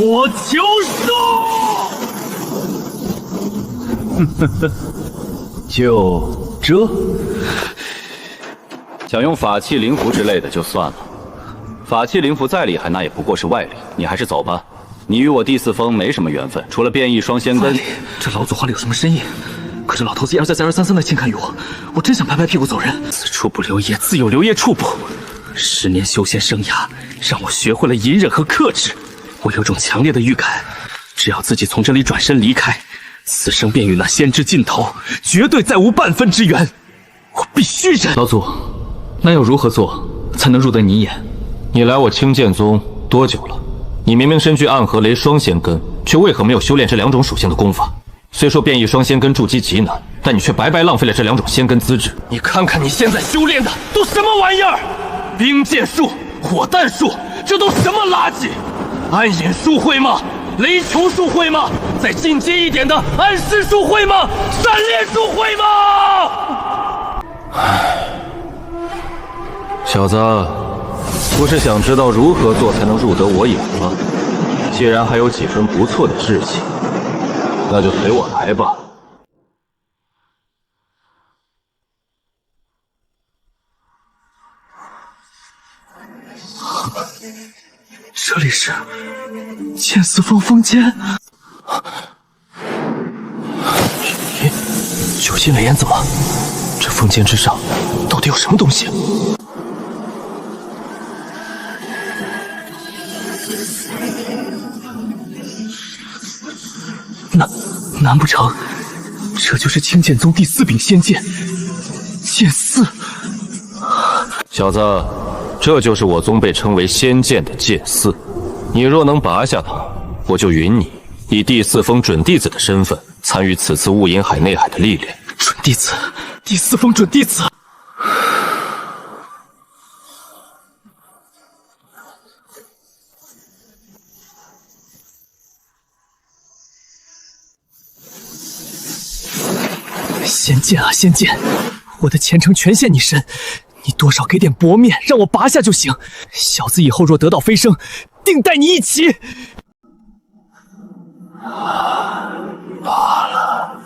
我求输！就这？想用法器灵符之类的就算了，法器灵符再厉害，那也不过是外力。你还是走吧，你与我第4峰没什么缘分，除了变异双仙根。这老祖话里有什么深意？可这老头子一而再再而三的轻看于我真想拍拍屁股走人。此处不留爷，自有留爷处不。10年修仙生涯，让我学会了隐忍和克制。我有种强烈的预感，只要自己从这里转身离开，此生便与那仙之尽头，绝对再无半分之缘。我必须忍。老祖，那要如何做才能入得你眼？你来我青剑宗多久了？你明明身具暗河雷双仙根，却为何没有修炼这2种属性的功法？虽说变异双仙根筑基极难，但你却白白浪费了这2种仙根资质。你看看你现在修炼的都什么玩意儿？冰剑术、火弹术，这都什么垃圾？暗影术会吗？雷球术会吗？再进阶一点的暗示术会吗？闪炼术会吗？小子，不是想知道如何做才能入得我眼吗？既然还有几分不错的志气，那就随我来吧。这里是剑四峰峰间。九星雷炎怎么？这峰间之上到底有什么东西？难不成这就是清剑宗第4柄仙剑剑4？小子，这就是我宗被称为仙剑的剑4。你若能拔下它，我就允你以第4峰准弟子的身份参与此次雾隐海内海的历练。准弟子，第4峰准弟子。仙剑啊仙剑，我的前程全陷你身，你多少给点薄面，让我拔下就行。小子以后若得道飞升，定带你一起。罢了。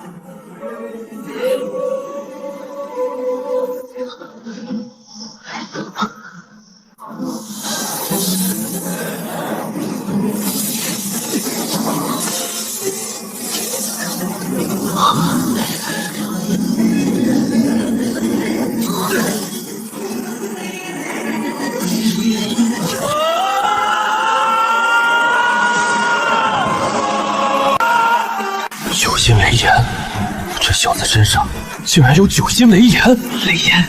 九星雷炎，这小子身上竟然有9星雷炎！雷炎，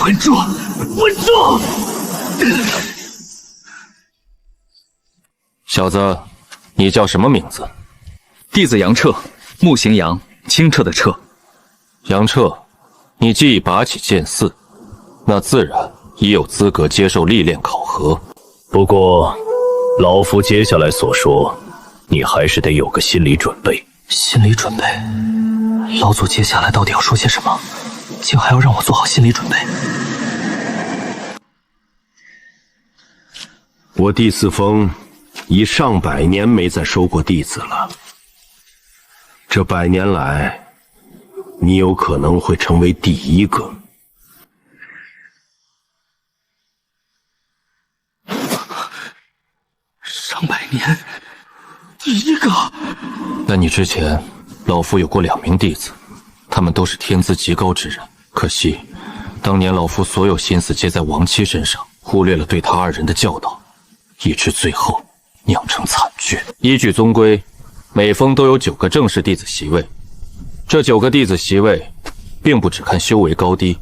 稳住，稳住！小子，你叫什么名字？弟子杨彻，木行杨，清澈的澈。杨彻，你既已拔起剑4，那自然已有资格接受历练考核。不过，老夫接下来所说，你还是得有个心理准备。心理准备？老祖接下来到底要说些什么？竟还要让我做好心理准备？我第4峰已上百年没再收过弟子了。这100年来，你有可能会成为第1个。上百年，第1个。那你之前，老夫有过2名弟子，他们都是天资极高之人。可惜，当年老夫所有心思皆在亡妻身上，忽略了对他2人的教导，以致最后酿成惨剧。依据宗规，每峰都有9个正式弟子席位。这9个弟子席位，并不只看修为高低。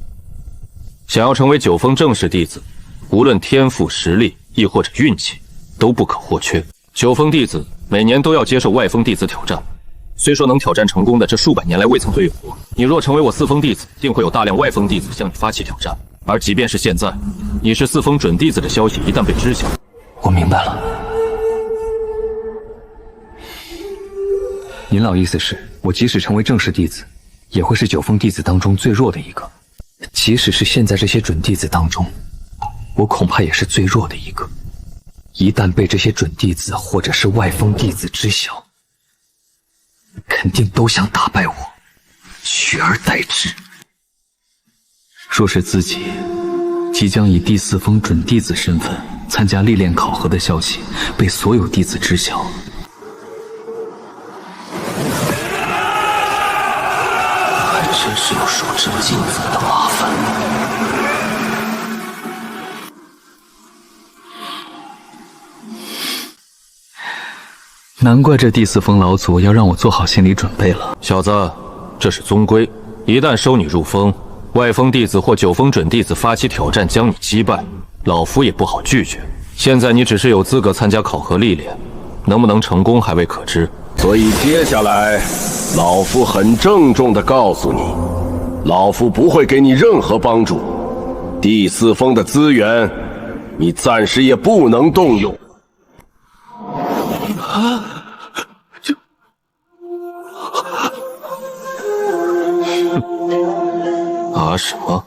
想要成为9峰正式弟子，无论天赋、实力，亦或者运气，都不可或缺。9峰弟子每年都要接受外峰弟子挑战，虽说能挑战成功的，这数百年来未曾对有过。你若成为我4峰弟子，定会有大量外峰弟子向你发起挑战。而即便是现在，你是4峰准弟子的消息一旦被知晓，我明白了。您老意思是，我即使成为正式弟子，也会是9峰弟子当中最弱的一个？即使是现在这些准弟子当中，我恐怕也是最弱的一个。一旦被这些准弟子或者是外峰弟子知晓，肯定都想打败我，取而代之。若是自己即将以第4峰准弟子身份参加历练考核的消息被所有弟子知晓，还真是有数之尽则的麻烦。难怪这第4峰老祖要让我做好心理准备了。小子，这是宗规，一旦收你入峰，外峰弟子或9峰准弟子发起挑战将你击败，老夫也不好拒绝。现在你只是有资格参加考核历练，能不能成功还未可知。所以接下来，老夫很郑重地告诉你，老夫不会给你任何帮助。第4峰的资源，你暂时也不能动用。什么？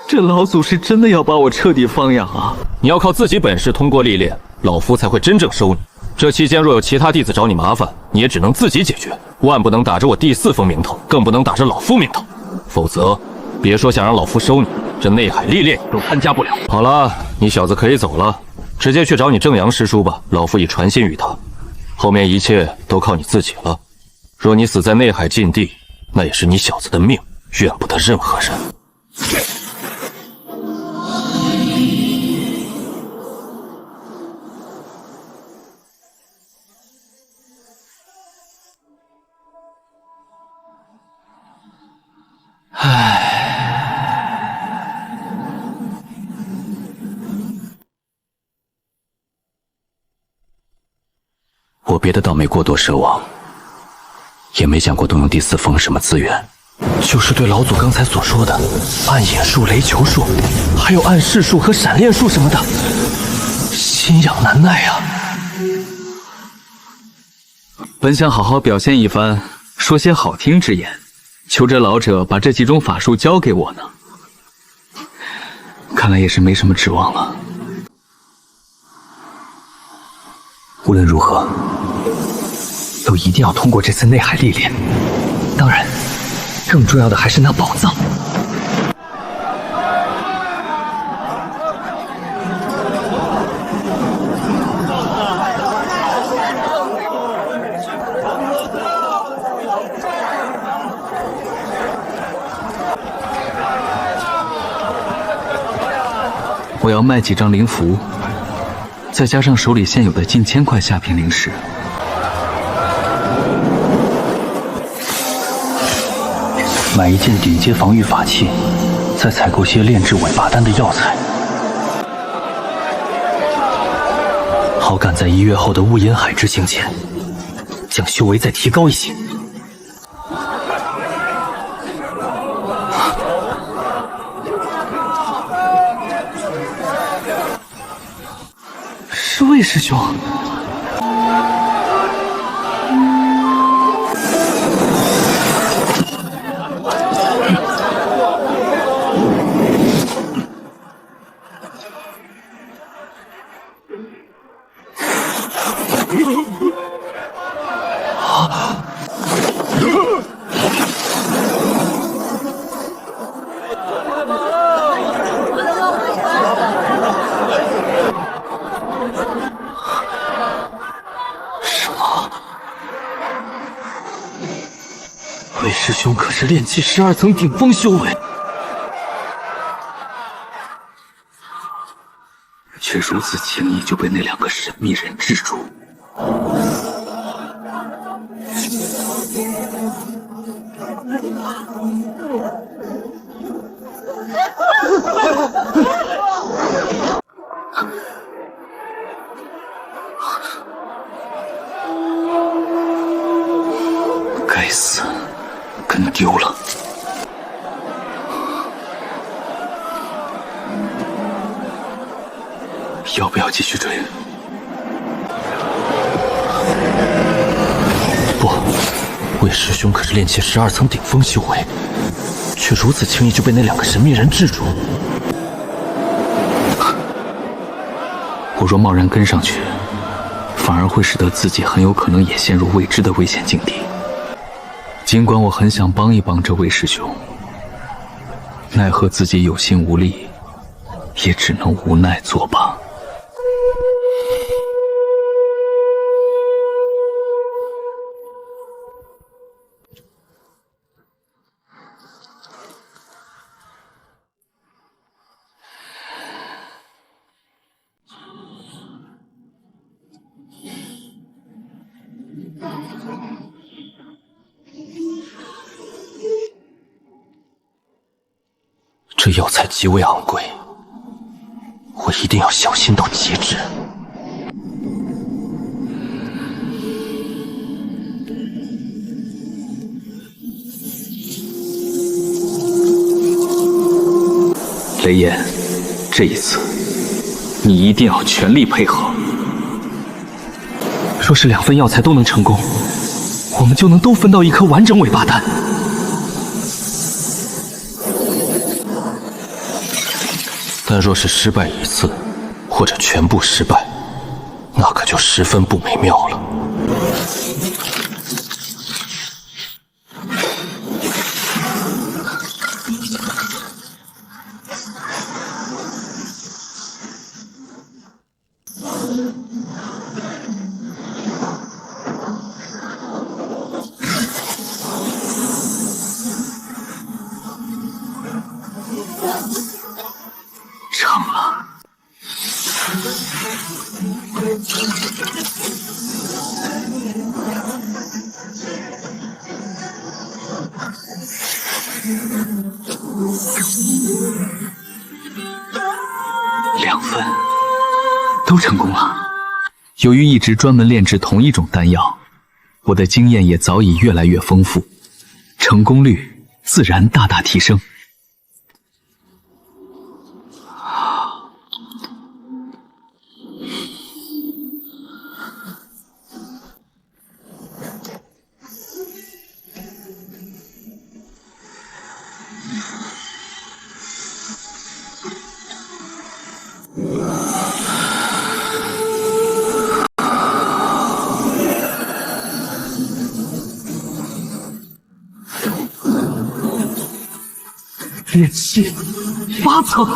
这老祖是真的要把我彻底放养啊！你要靠自己本事通过历练，老夫才会真正收你。这期间若有其他弟子找你麻烦，你也只能自己解决，万不能打着我第4峰名头，更不能打着老夫名头，否则别说想让老夫收你，这内海历练你都参加不了。好了，你小子可以走了，直接去找你正阳师叔吧，老夫已传信于他。后面一切都靠你自己了。若你死在内海禁地，那也是你小子的命，怨不得任何人。我别的倒没过多奢望，也没想过动用第四峰什么资源。就是对老祖刚才所说的暗影术、雷球术，还有暗视术和闪炼术什么的，心痒难耐啊！本想好好表现一番，说些好听之言，求这老者把这几种法术交给我呢。看来也是没什么指望了。无论如何，都一定要通过这次内海历练。当然，更重要的还是那宝藏。我要卖几张灵符，再加上手里现有的近1000块下品灵石。买一件顶阶防御法器，再采购些炼制尾巴丹的药材，好赶在1月后的雾阴海之行前，将修为再提高一些。是魏师兄。魏师兄可是炼气12层顶峰修为，却如此轻易就被那2个神秘人制住。该死，跟丢了。要不要继续追？不，魏师兄可是炼气12层顶峰修为，却如此轻易就被那2个神秘人制住。我若贸然跟上去，反而会使得自己很有可能也陷入未知的危险境地。尽管我很想帮一帮这位师兄，奈何自己有心无力，也只能无奈作罢。这药材极为昂贵，我一定要小心到极致。雷炎，这一次你一定要全力配合。若是2份药材都能成功，我们就能都分到1颗完整尾巴丹。但若是失败1次，或者全部失败，那可就十分不美妙了。成了。2份都成功了，由于一直专门炼制同一种丹药，我的经验也早已越来越丰富，成功率自然大大提升。炼气8层，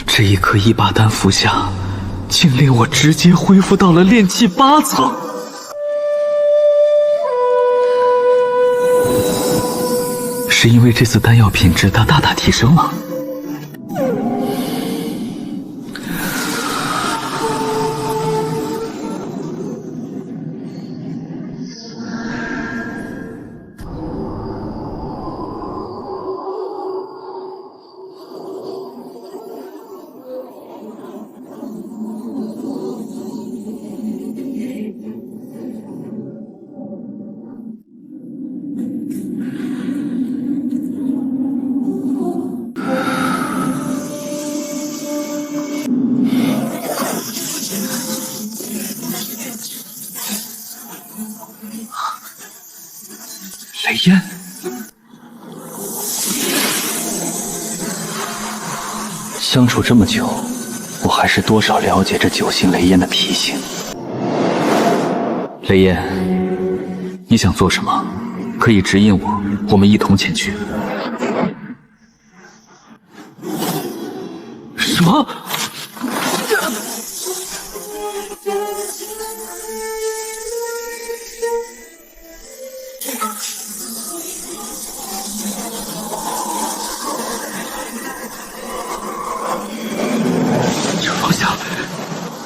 这一颗1把丹服下，竟令我直接恢复到了炼气8层。是因为这次丹药品质它大大提升了。雷烟，相处这么久，我还是多少了解这九星雷烟的脾性。雷烟，你想做什么？可以指引我，我们一同前去。什么？这方向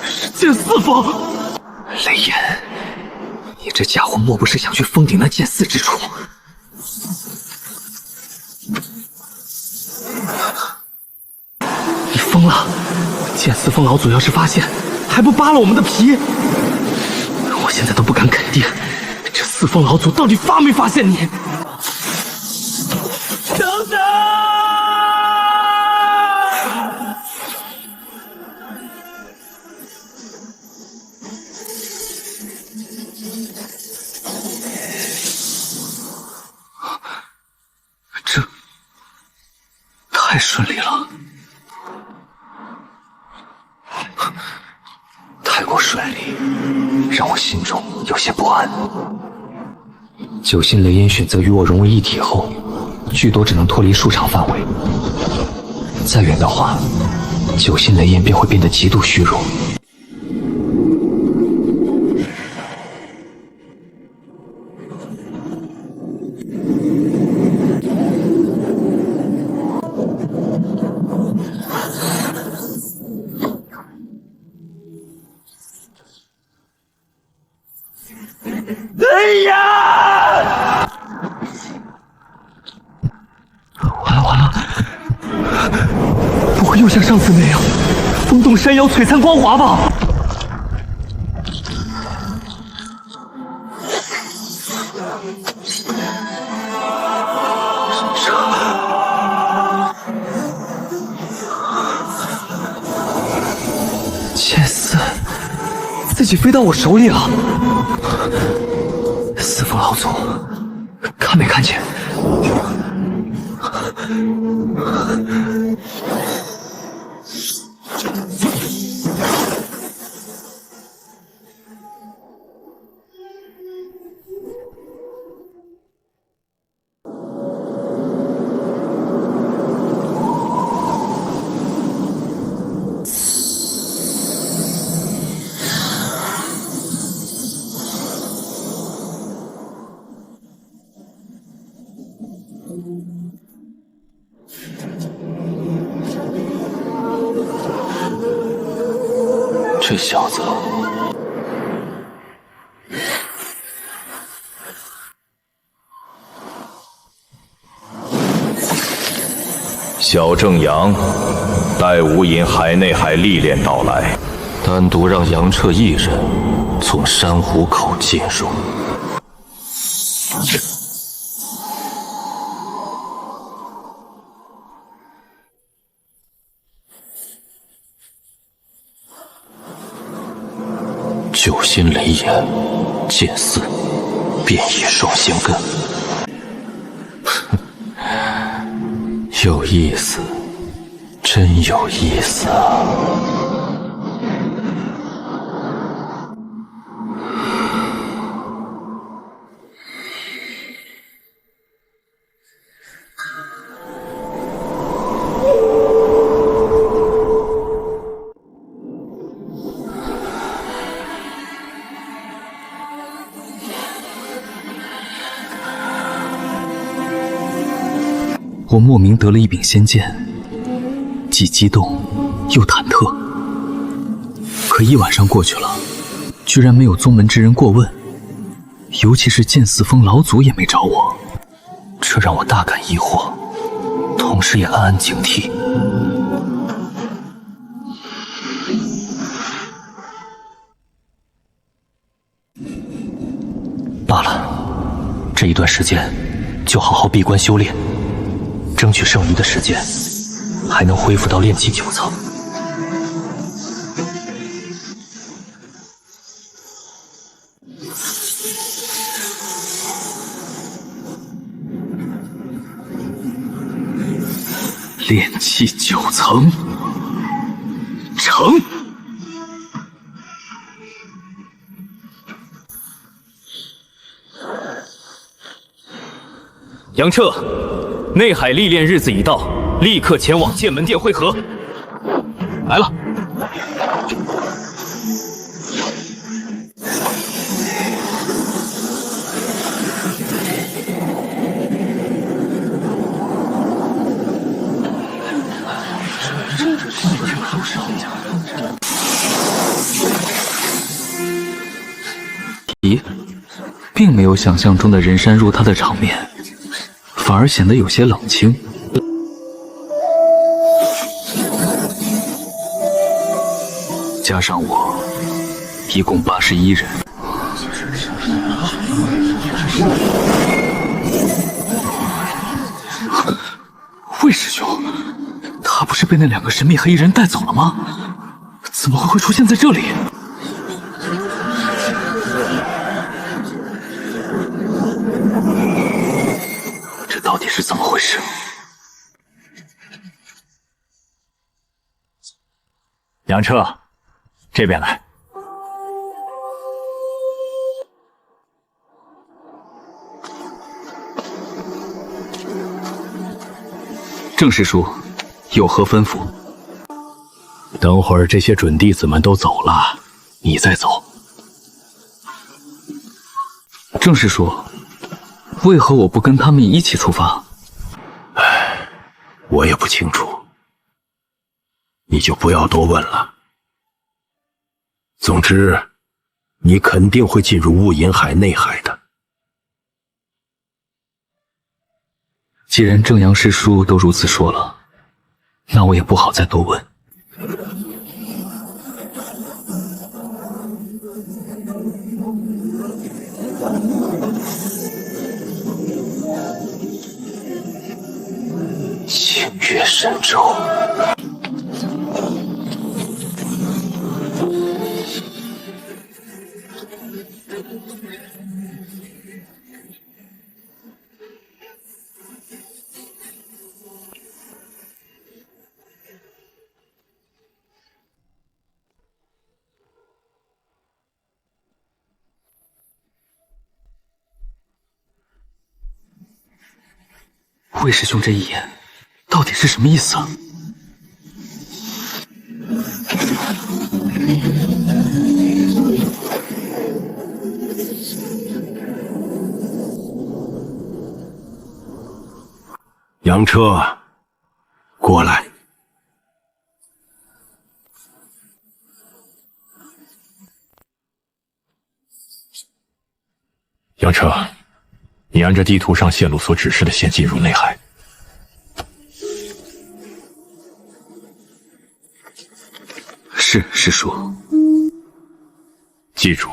是剑四峰。雷烟，你这家伙莫不是想去封顶那剑四之处？你疯了！剑四峰老祖要是发现，还不扒了我们的皮？我现在都不敢肯定，这四峰老祖到底发没发现你？等等！这太顺利了。太过顺利，让我心中有些不安。九星雷烟选择与我融为一体后，最多只能脱离数场范围。再远的话，九星雷烟便会变得极度虚弱。哎呀！完了完了，不会又像上次那样风动山妖璀璨光华吧？剑四自己飞到我手里了。四峰老祖，看没看见？这小子小正阳，待吾引海内海历练到来，单独让杨彻一人从珊瑚口进入。九星雷炎，剑四，变异双仙根。有意思，真有意思啊！我莫名得了一柄仙剑，既激动又忐忑。可一晚上过去了，居然没有宗门之人过问，尤其是剑四峰老祖也没找我，这让我大感疑惑，同时也暗暗警惕。罢了，这一段时间就好好闭关修炼，争取剩余的时间还能恢复到炼气9层。炼气9层，成！杨彻，内海历练日子已到，立刻前往剑门殿会合。来了。咦，并没有想象中的人山若他的场面，反而显得有些冷清。加上我，一共81人。魏师兄，他不是被那2个神秘黑衣人带走了吗？怎么会出现在这里？这到底是怎么回事？杨彻，这边来。郑师叔，有何吩咐？等会儿这些准弟子们都走了，你再走。郑师叔，为何我不跟他们一起出发？我也不清楚，你就不要多问了。总之，你肯定会进入雾隐海内海的。既然正阳师叔都如此说了，那我也不好再多问。星月神州。魏师兄这一眼到底是什么意思啊？杨彻，过来。杨彻，你按照地图上线路所指示的线进入内海。是师叔。记住，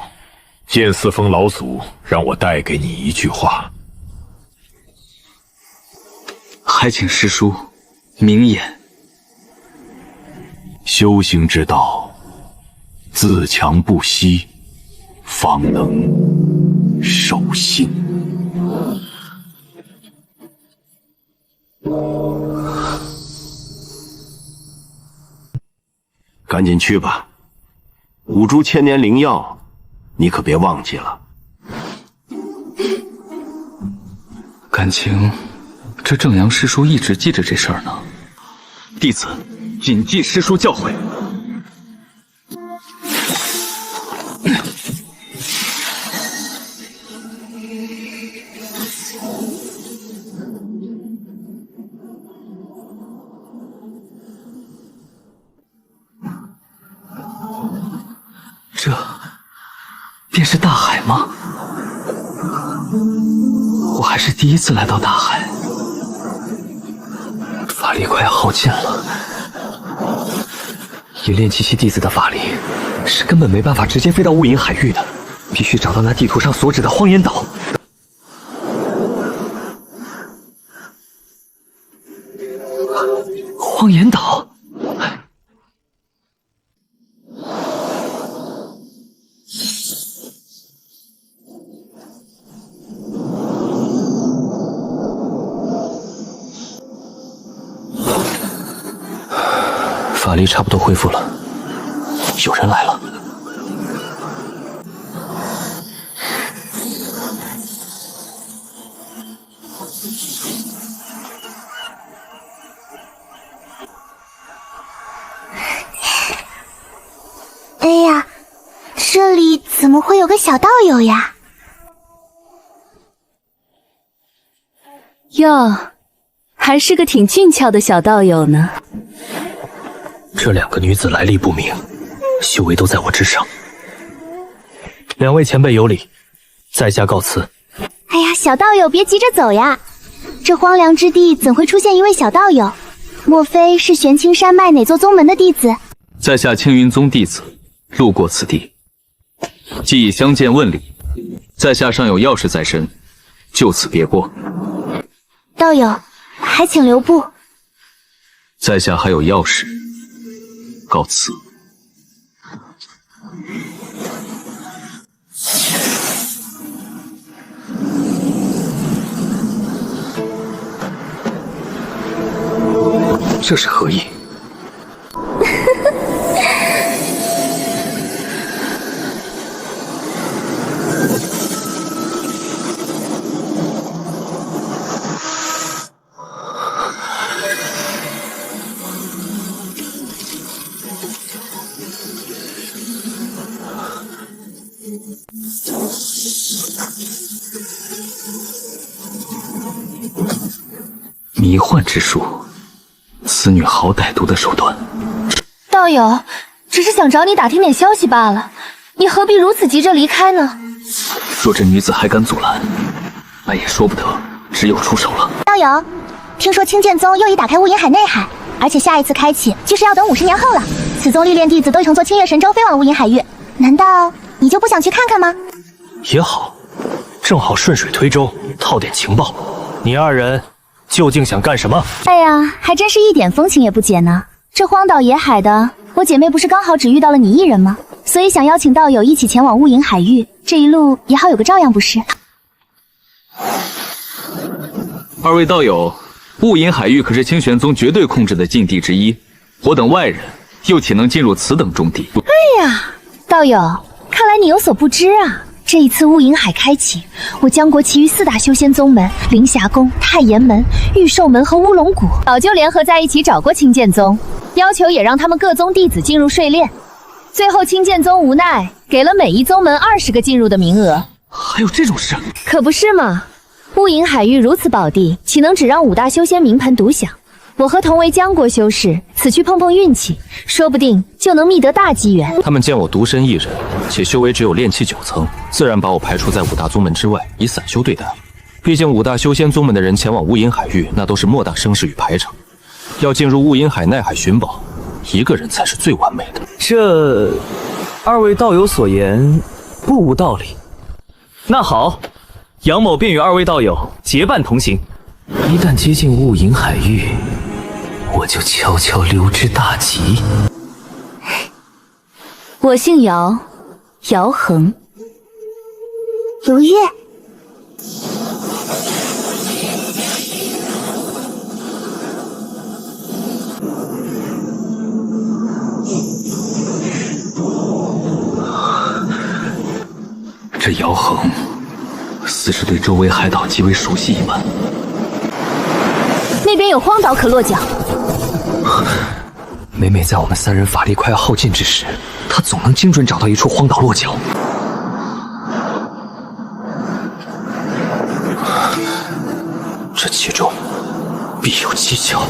剑四峰老祖让我带给你一句话。还请师叔明言。修行之道，自强不息，方能守心。赶紧去吧，5株千年灵药，你可别忘记了。感情这正阳师叔一直记着这事儿呢。弟子谨记师叔教诲。这便是大海吗？我还是第一次来到大海，法力快要耗尽了。以炼气系弟子的法力，是根本没办法直接飞到雾隐海域的，必须找到那地图上所指的荒岩岛。荒岩岛。法力差不多恢复了，有人来了。哎呀，这里怎么会有个小道友呀？哟，还是个挺俊俏的小道友呢。这2个女子来历不明，修为都在我之上。2位前辈有礼，在下告辞。哎呀，小道友别急着走呀，这荒凉之地怎会出现一位小道友？莫非是玄青山脉哪座宗门的弟子？在下青云宗弟子，路过此地，既已相见问礼，在下尚有要事在身，就此别过。道友，还请留步。在下还有要事，告辞。这是何意？迷幻之术，此女好歹毒的手段。道友，只是想找你打听点消息罢了，你何必如此急着离开呢？若这女子还敢阻拦，那也说不得，只有出手了。道友，听说青剑宗又已打开雾隐海内海，而且下一次开启就是要等50年后了。此宗历练弟子都乘坐青月神舟飞往雾隐海域，难道你就不想去看看吗？也好，正好顺水推舟，套点情报。你2人究竟想干什么？哎呀，还真是一点风情也不解呢。这荒岛野海的，我姐妹不是刚好只遇到了你一人吗？所以想邀请道友一起前往雾隐海域，这一路也好有个照样，不是2位道友，雾隐海域可是清玄宗绝对控制的禁地之一，我等外人又岂能进入此等重地？哎呀，道友，看来你有所不知啊。这一次雾隐海开启，我江国其余4大修仙宗门凌霞宫、太炎门、玉兽门和乌龙谷早就联合在一起找过青剑宗，要求也让他们各宗弟子进入睡炼。最后青剑宗无奈给了每一宗门20个进入的名额。还有这种事？可不是嘛！雾隐海域如此宝地，岂能只让5大修仙名盘独享？我和同为江国修士，此去碰碰运气，说不定就能觅得大机缘。他们见我独身一人，且修为只有炼气9层，自然把我排除在5大宗门之外，以散修对待。毕竟5大修仙宗门的人前往雾隐海域，那都是莫大声势与排场。要进入雾隐海内海寻宝，一个人才是最完美的。这二位道友所言不无道理。那好，杨某便与二位道友结伴同行。一旦接近雾隐海域，我就悄悄溜之大吉。我姓姚，姚恒。如月。这姚恒似是对周围海岛极为熟悉一般。那边有荒岛可落脚。每每在我们三人法力快要耗尽之时，他总能精准找到一处荒岛落脚。这其中必有蹊跷。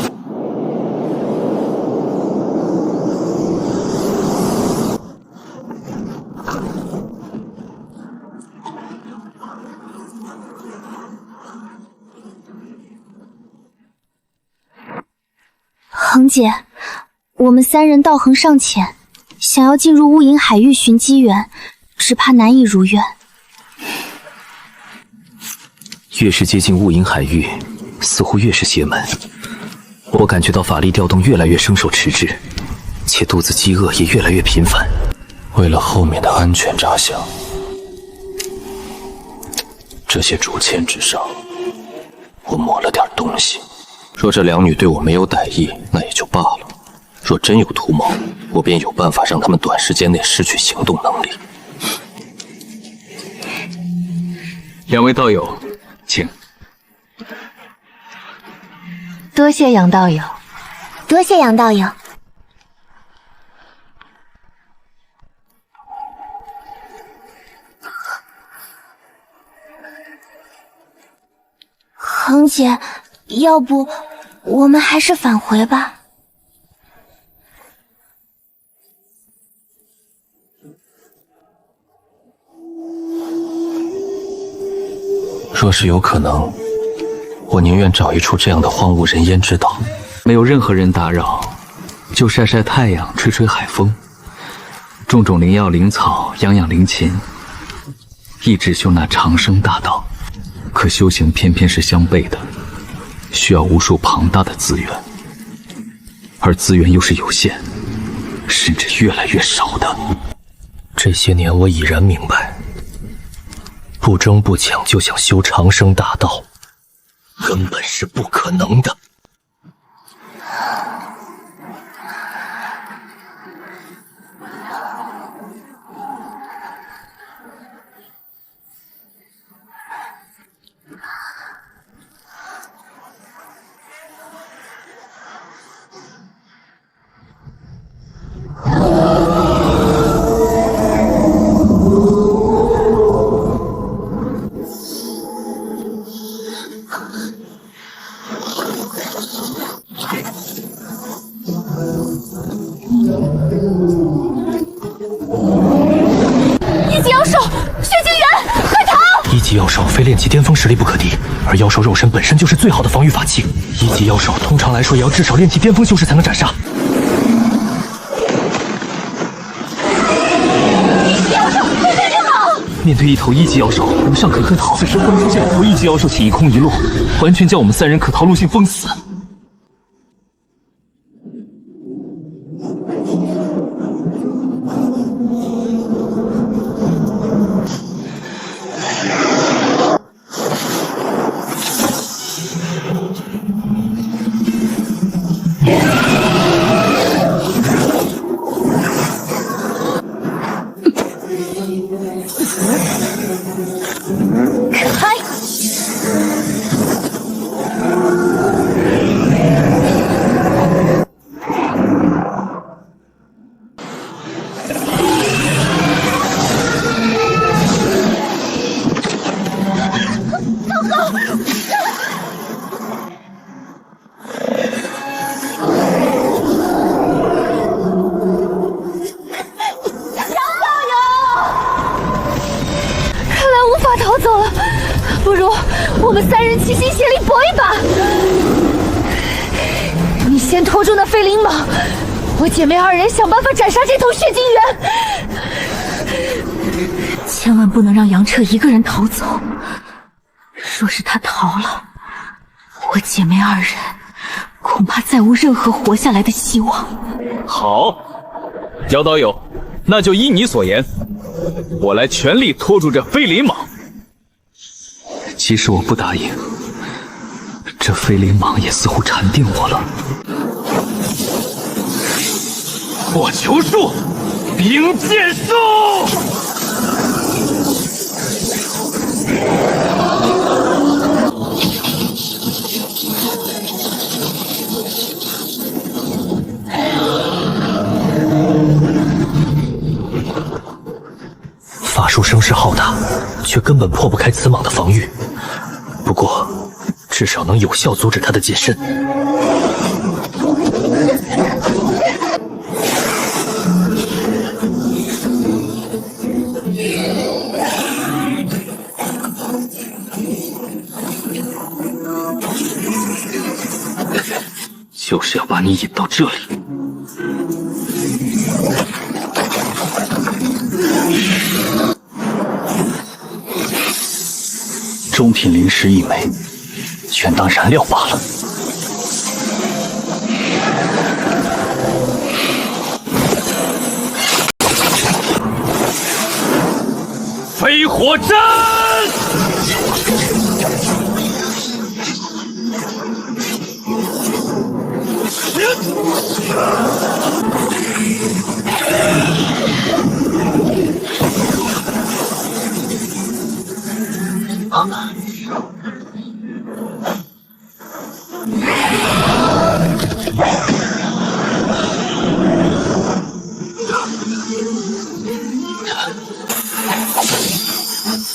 恒姐，我们三人道行尚浅，想要进入雾隐海域寻机缘，只怕难以如愿。越是接近雾隐海域，似乎越是邪门。我感觉到法力调动越来越生手迟滞，且肚子饥饿也越来越频繁。为了后面的安全着想，这些竹签之上，我抹了点东西。若这两女对我没有歹意，那也就罢了；若真有图谋，我便有办法让他们短时间内失去行动能力。两位道友，请。多谢杨道友，多谢杨道友。恒姐，要不我们还是返回吧。若是有可能，我宁愿找一处这样的荒无人烟之岛，没有任何人打扰，就晒晒太阳，吹吹海风，种种灵药灵草，养养灵禽，一直修那长生大道。可修行偏偏是相悖的，需要无数庞大的资源，而资源又是有限，甚至越来越少的。这些年我已然明白，不争不抢就想修长生大道，根本是不可能的。一级妖兽，血晶猿，快逃！一级妖兽非炼气巅峰实力不可敌，而妖兽肉身本身就是最好的防御法器。一级妖兽通常来说也要至少炼气巅峰修士才能斩杀。面对一头一级妖兽，我们尚可可逃。此时忽然出现2头一级妖兽，且一空一落，完全将我们三人可逃路径封死。开！逃走了，不如我们三人齐心协力搏一把。你先拖住那废灵蟒，我姐妹二人想办法斩杀这头血晶猿，千万不能让杨彻一个人逃走。若是他逃了，我姐妹二人恐怕再无任何活下来的希望。好，焦导友，那就依你所言，我来全力拖住这飞鳞蟒。即使我不答应，这飞鳞蟒也似乎缠定我了。破球术，冰剑术。法术声势浩大，却根本破不开此蟒的防御。不过，至少能有效阻止它的近身。就是要把你引到这里。中品灵石一枚，全当燃料罢了。飞火阵！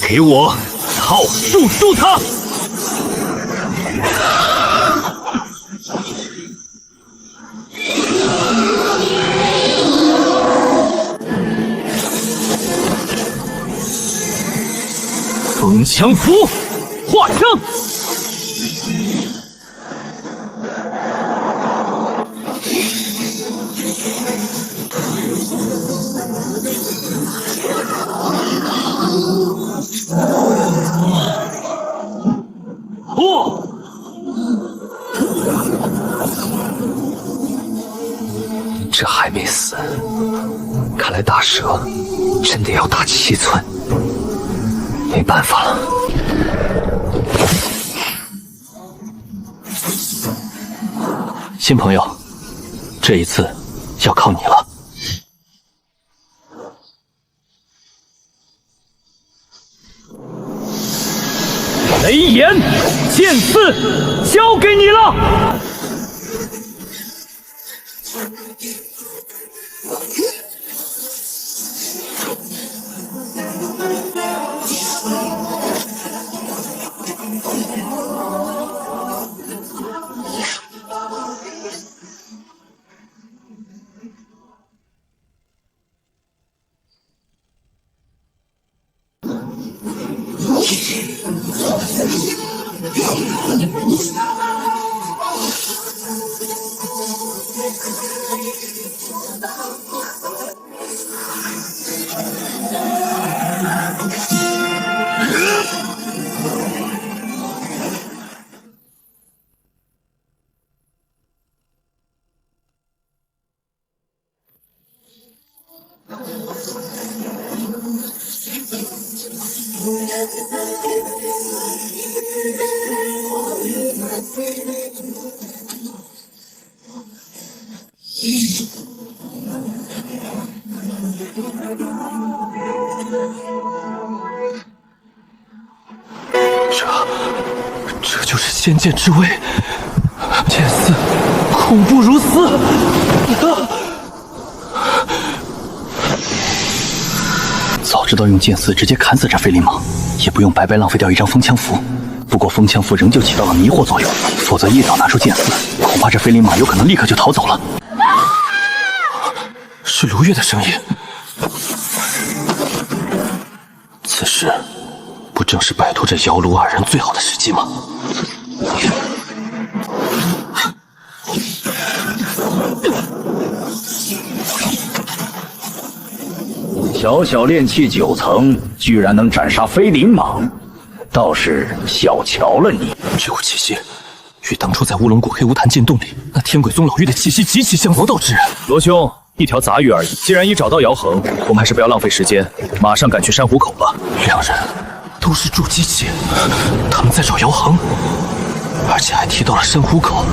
给我套束住他！风枪符，化生！嚯！这还没死，看来大蛇真的要打7寸。没办法了，新朋友，这一次要靠你了。雷炎剑刺交给你了。这就是仙剑之威，剑似恐怖如斯。早知道用剑丝直接砍死这飞鳞蟒，也不用白白浪费掉一张风枪符。不过风枪符仍旧起到了迷惑作用，否则一早拿出剑丝，恐怕这飞鳞蟒有可能立刻就逃走了。是卢月的声音。此时，不正是摆脱这姚卢二人最好的时机吗？小小炼气9层，居然能斩杀飞灵蟒，倒是小瞧了你。这股气息，与当初在乌龙谷黑无潭剑洞里那天鬼宗老妪的气息极其相符。道之人，罗兄，一条杂鱼而已。既然已找到姚恒，我们还是不要浪费时间，马上赶去珊瑚口吧。两人都是筑基期，他们在找姚恒，而且还提到了珊瑚口，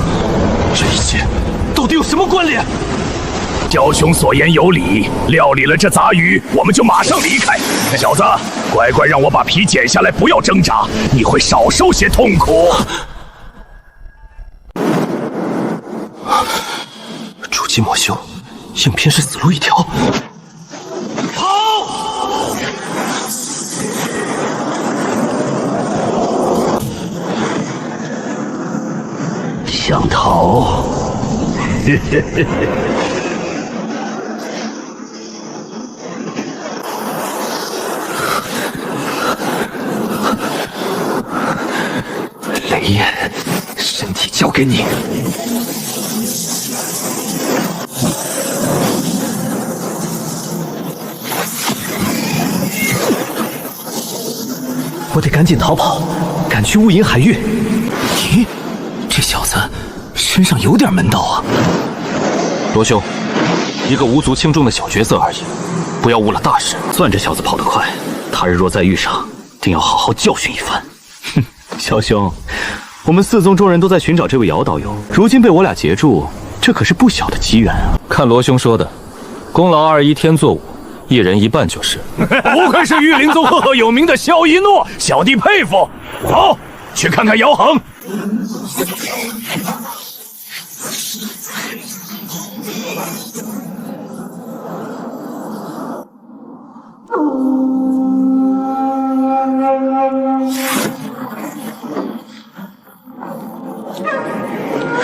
这一切到底有什么关联？雕兄所言有理，料理了这杂鱼，我们就马上离开。小子，乖乖让我把皮剪下来，不要挣扎，你会少受些痛苦。筑基莫修，硬偏是死路一条。跑！想逃？雷焰，身体交给你。我得赶紧逃跑，赶去雾隐海域。咦，这小子身上有点门道啊！罗兄，一个无足轻重的小角色而已，不要误了大事。算这小子跑得快，他日若再遇上，定要好好教训一番。哼，小兄，我们4宗众人都在寻找这位姚道友，如今被我俩截住，这可是不小的机缘啊！看罗兄说的，功劳2-1天作5，一人一半就是。不愧是玉灵宗赫赫有名的萧一诺，小弟佩服。走，去看看姚恒。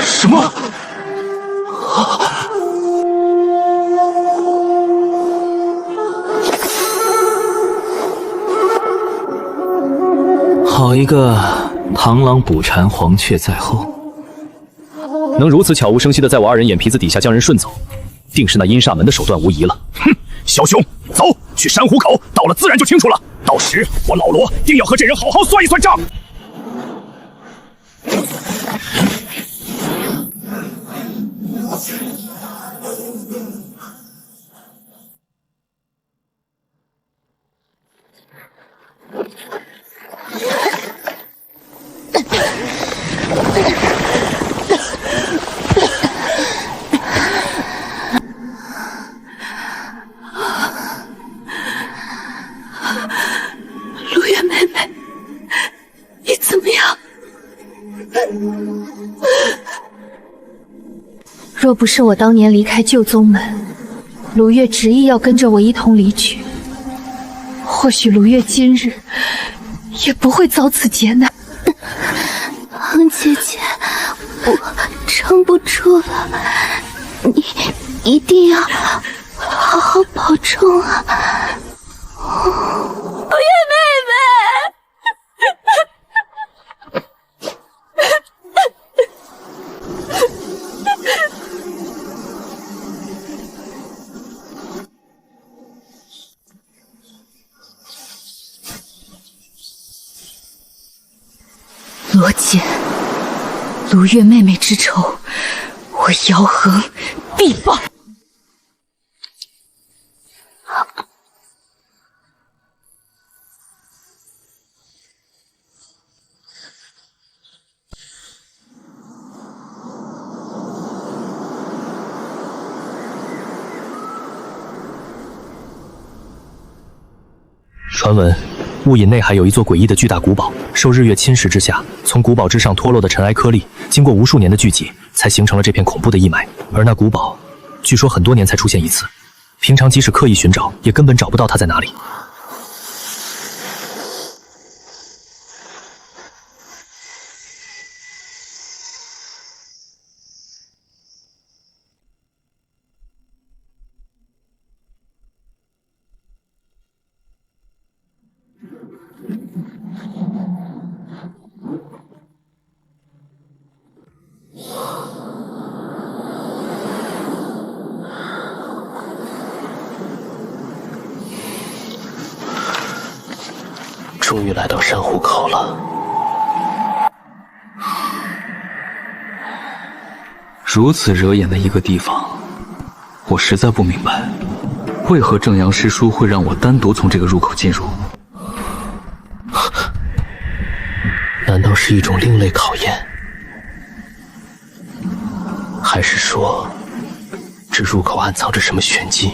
什么？好一个螳螂捕蝉，黄雀在后。能如此悄无声息的在我2人眼皮子底下将人顺走，定是那阴煞门的手段无疑了。哼，小兄，走去珊瑚口，到了自然就清楚了。到时我老罗定要和这人好好算一算账。陆月妹妹，你怎么样？若不是我当年离开旧宗门，卢月执意要跟着我一同离去，或许卢月今日也不会遭此劫难。恒姐姐，我撑不住了，你一定要好好保重啊！陆月妹妹。罗简，卢月妹妹之仇，我姚恒必报。传闻，雾隐内海有一座诡异的巨大古堡，受日月侵蚀之下，从古堡之上脱落的尘埃颗粒，经过无数年的聚集，才形成了这片恐怖的异脉。而那古堡，据说很多年才出现一次，平常即使刻意寻找，也根本找不到它在哪里。终于来到珊瑚口了。如此惹眼的一个地方，我实在不明白，为何正阳师叔会让我单独从这个入口进入？难道是一种另类考验？还是说，这入口暗藏着什么玄机？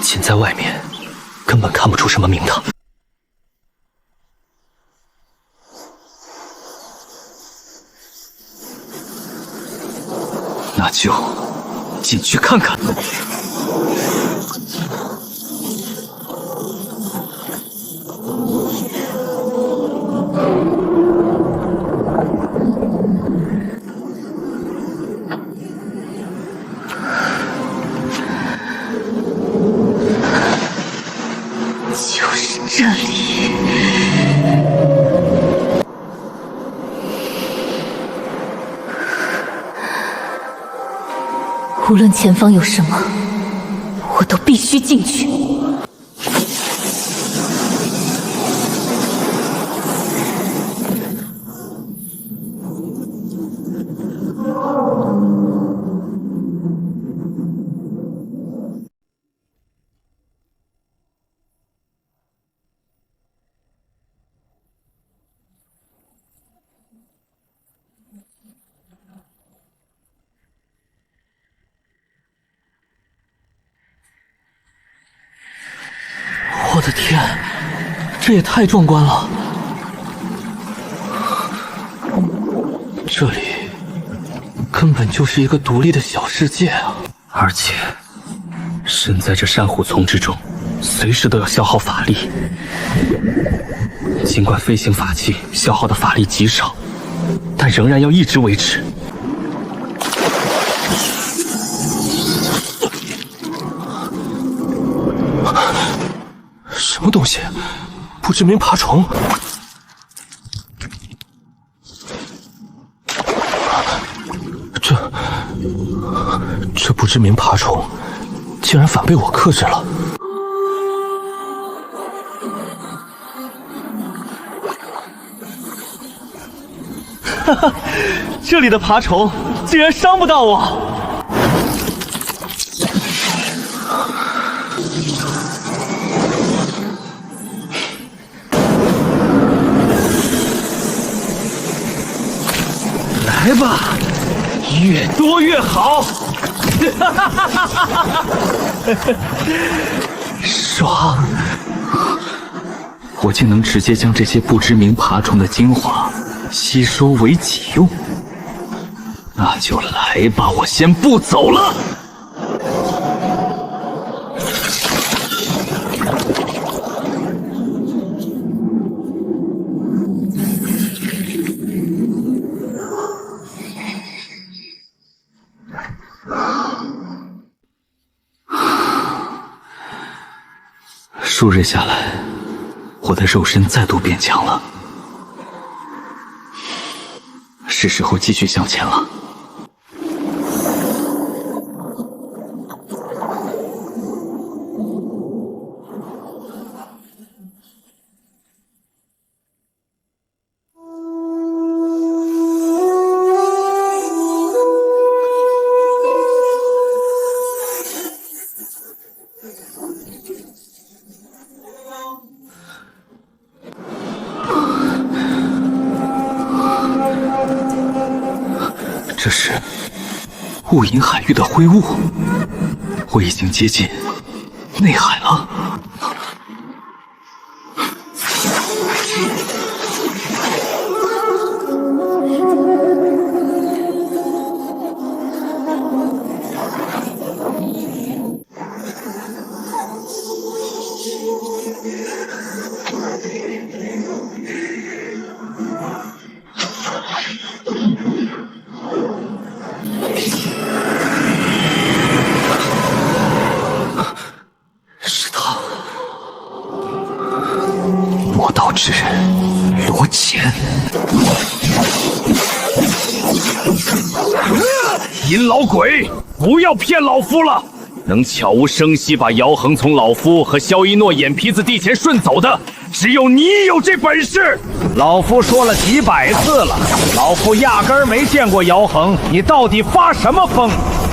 仅在外面，根本看不出什么名堂。那就进去看看。就是这里。无论前方有什么，我都必须进去。我的天，这也太壮观了！这里根本就是一个独立的小世界啊！而且，身在这珊瑚丛之中，随时都要消耗法力。尽管飞行法器消耗的法力极少，但仍然要一直维持。什么东西？不知名爬虫？这不知名爬虫，竟然反被我克制了。哈哈，这里的爬虫竟然伤不到我！来吧，越多越好！爽！我竟能直接将这些不知名爬虫的精华吸收为己用，那就来吧，我先不走了。数日下来，我的肉身再度变强了，是时候继续向前了。这是雾隐海域的灰雾，我已经接近内海了。魔道之人罗乾。阴老鬼，不要骗老夫了！能悄无声息把姚恒从老夫和萧一诺眼皮子地前顺走的，只有你有这本事。老夫说了几百次了，老夫压根儿没见过姚恒，你到底发什么疯？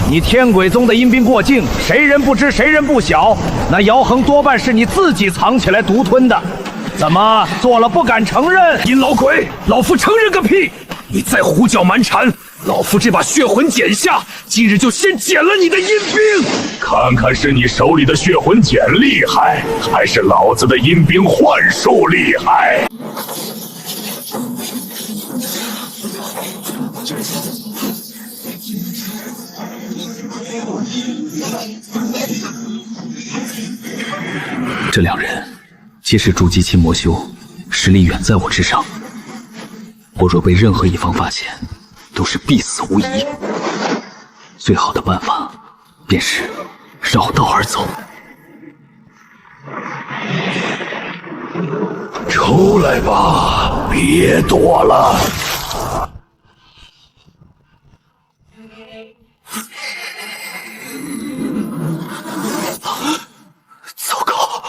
你天鬼宗的阴兵过境，谁人不知谁人不晓？那姚恒多半是你自己藏起来独吞的，怎么做了不敢承认？阴老鬼，老夫承认个屁！你再胡搅蛮缠，老夫这把血魂剪下，今日就先剪了你的阴兵，看看是你手里的血魂剪厉害，还是老子的阴兵幻术厉害。这两人皆是筑基期魔修，实力远在我之上。我若被任何一方发现，都是必死无疑。最好的办法便是绕道而走。出来吧，别躲了。糟糕！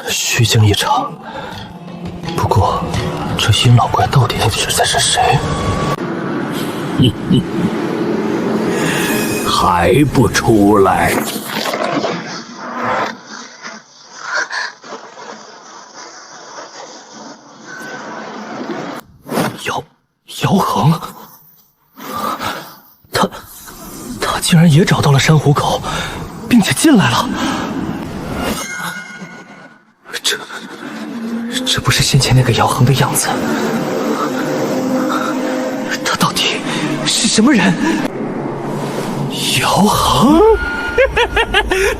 虚惊一场。不过，这阴老怪到底实在是谁？还不出来？姚恒，他竟然也找到了珊瑚口，并且进来了。这不是先前那个姚恒的样子，他到底是什么人？姚恒，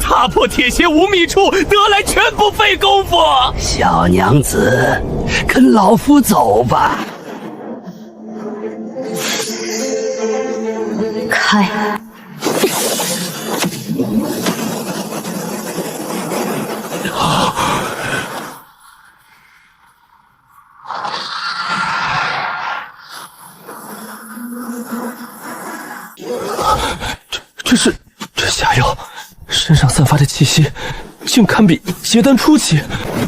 踏破铁鞋无觅处，得来全不费功夫。小娘子，跟老夫走吧。开！这下药身上散发的气息，竟堪比结丹初期。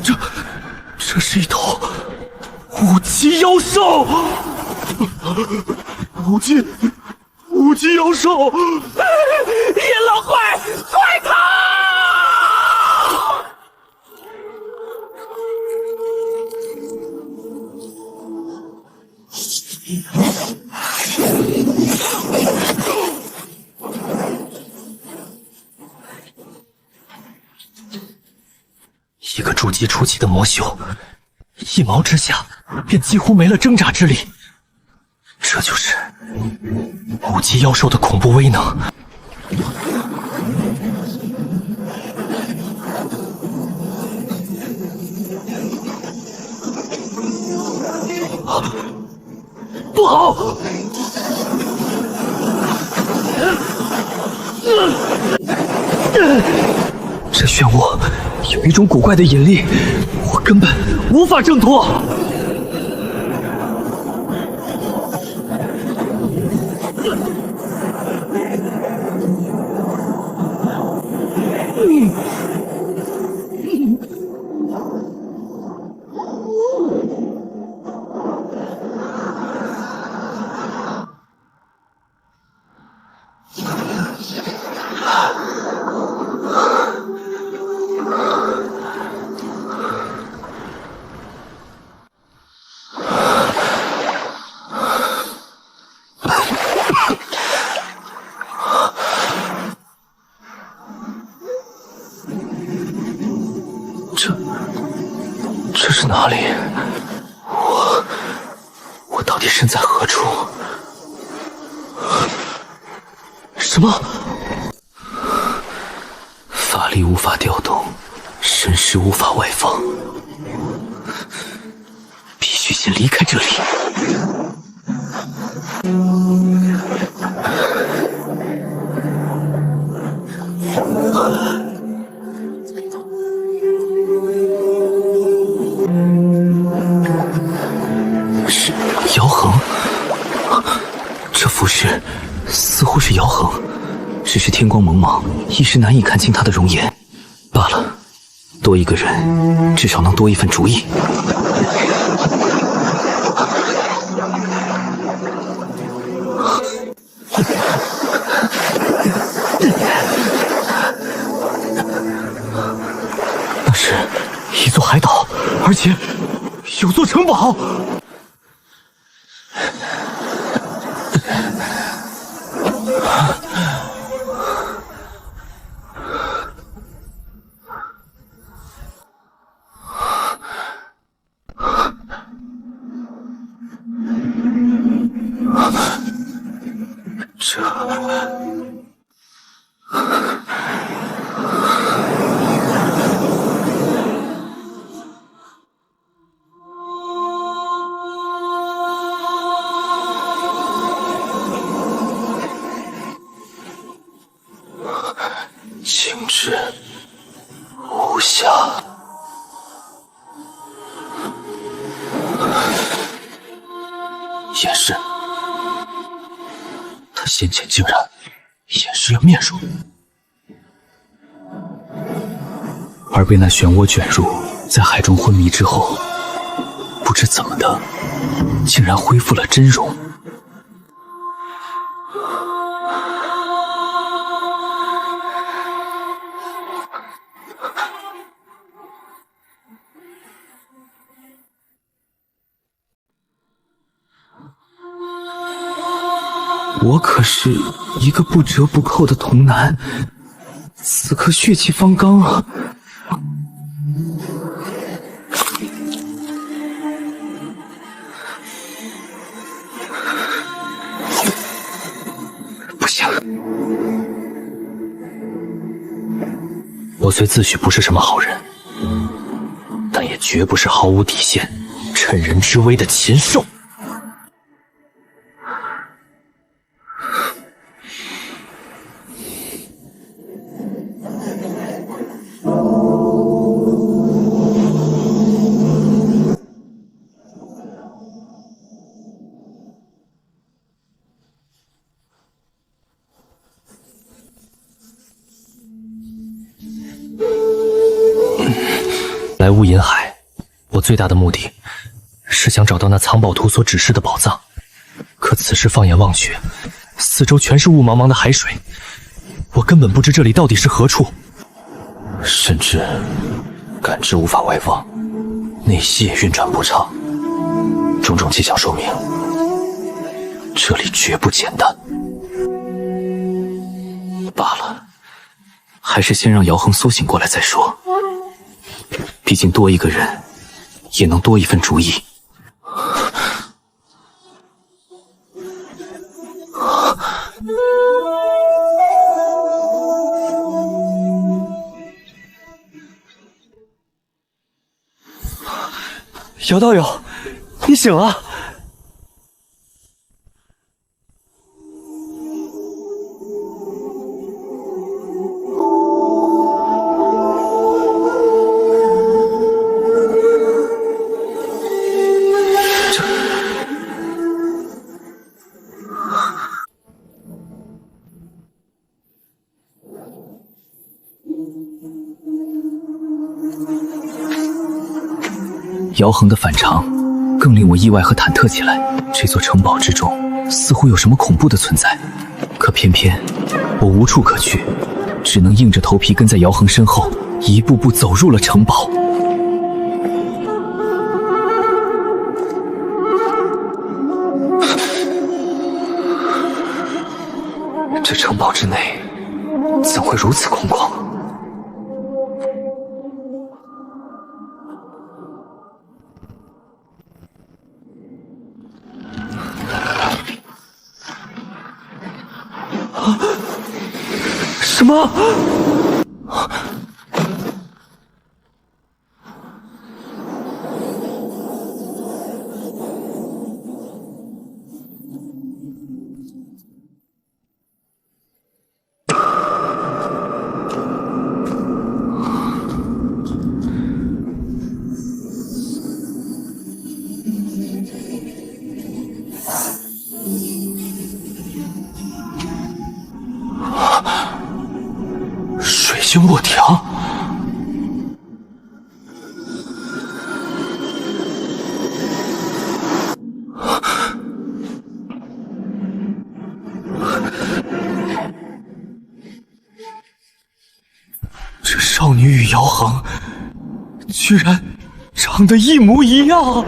这是一头五级妖兽！五级妖兽！阴老怪，快逃！一个筑基初期的魔修，一毛之下便几乎没了挣扎之力。这就是五级妖兽的恐怖威能。不好！这漩涡有一种古怪的引力，我根本无法挣脱。这是哪里？我到底身在何处？什么？法力无法调动，神识无法外放，必须先离开这里。浮世似乎是姚恒，只是天光蒙茫，一时难以看清他的容颜。罢了，多一个人，至少能多一份主意。那是一座海岛，而且有座城堡。清至无暇，掩饰。他先前竟然掩饰了面容，而被那漩涡卷入，在海中昏迷之后，不知怎么的，竟然恢复了真容。我可是一个不折不扣的童男，此刻血气方刚啊！不行，我虽自诩不是什么好人，但也绝不是毫无底线、趁人之危的禽兽。来乌银海，我最大的目的是想找到那藏宝图所指示的宝藏。可此时放眼望去，四周全是雾茫茫的海水，我根本不知这里到底是何处，甚至感知无法外望，内息也运转不畅。种种迹象说明，这里绝不简单。罢了，还是先让姚恒苏醒过来再说。毕竟多一个人，也能多一份主意。姚道友，你醒了。姚恒的反常更令我意外和忐忑起来。这座城堡之中似乎有什么恐怖的存在，可偏偏我无处可去，只能硬着头皮跟在姚恒身后，一步步走入了城堡。这城堡之内怎会如此空旷？什么？星洛条。这少女与姚恒居然长得一模一样。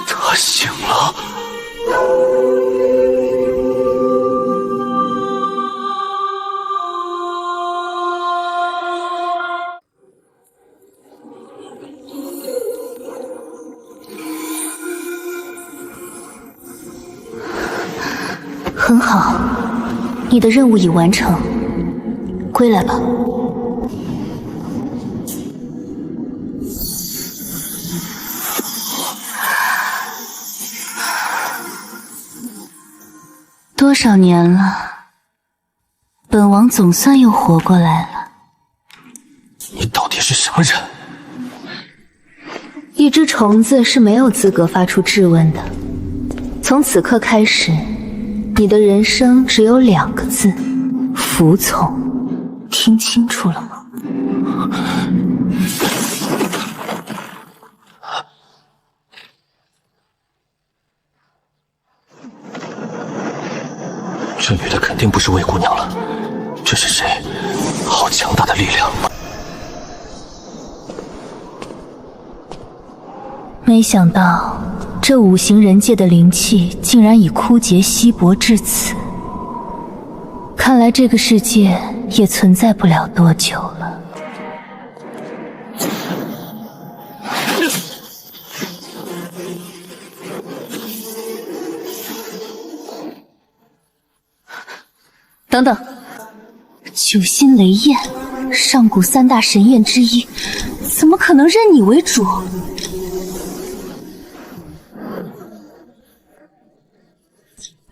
他醒了。很好，你的任务已完成，归来吧。多少年了，本王总算又活过来了。你到底是什么人？一只虫子是没有资格发出质问的。从此刻开始，你的人生只有2个字：服从。听清楚了吗？这女的肯定不是魏姑娘了，这是谁？好强大的力量！没想到这5行人界的灵气竟然已枯竭稀薄至此，看来这个世界也存在不了多久了。等等，九星雷焰，上古3大神焰之一，怎么可能认你为主？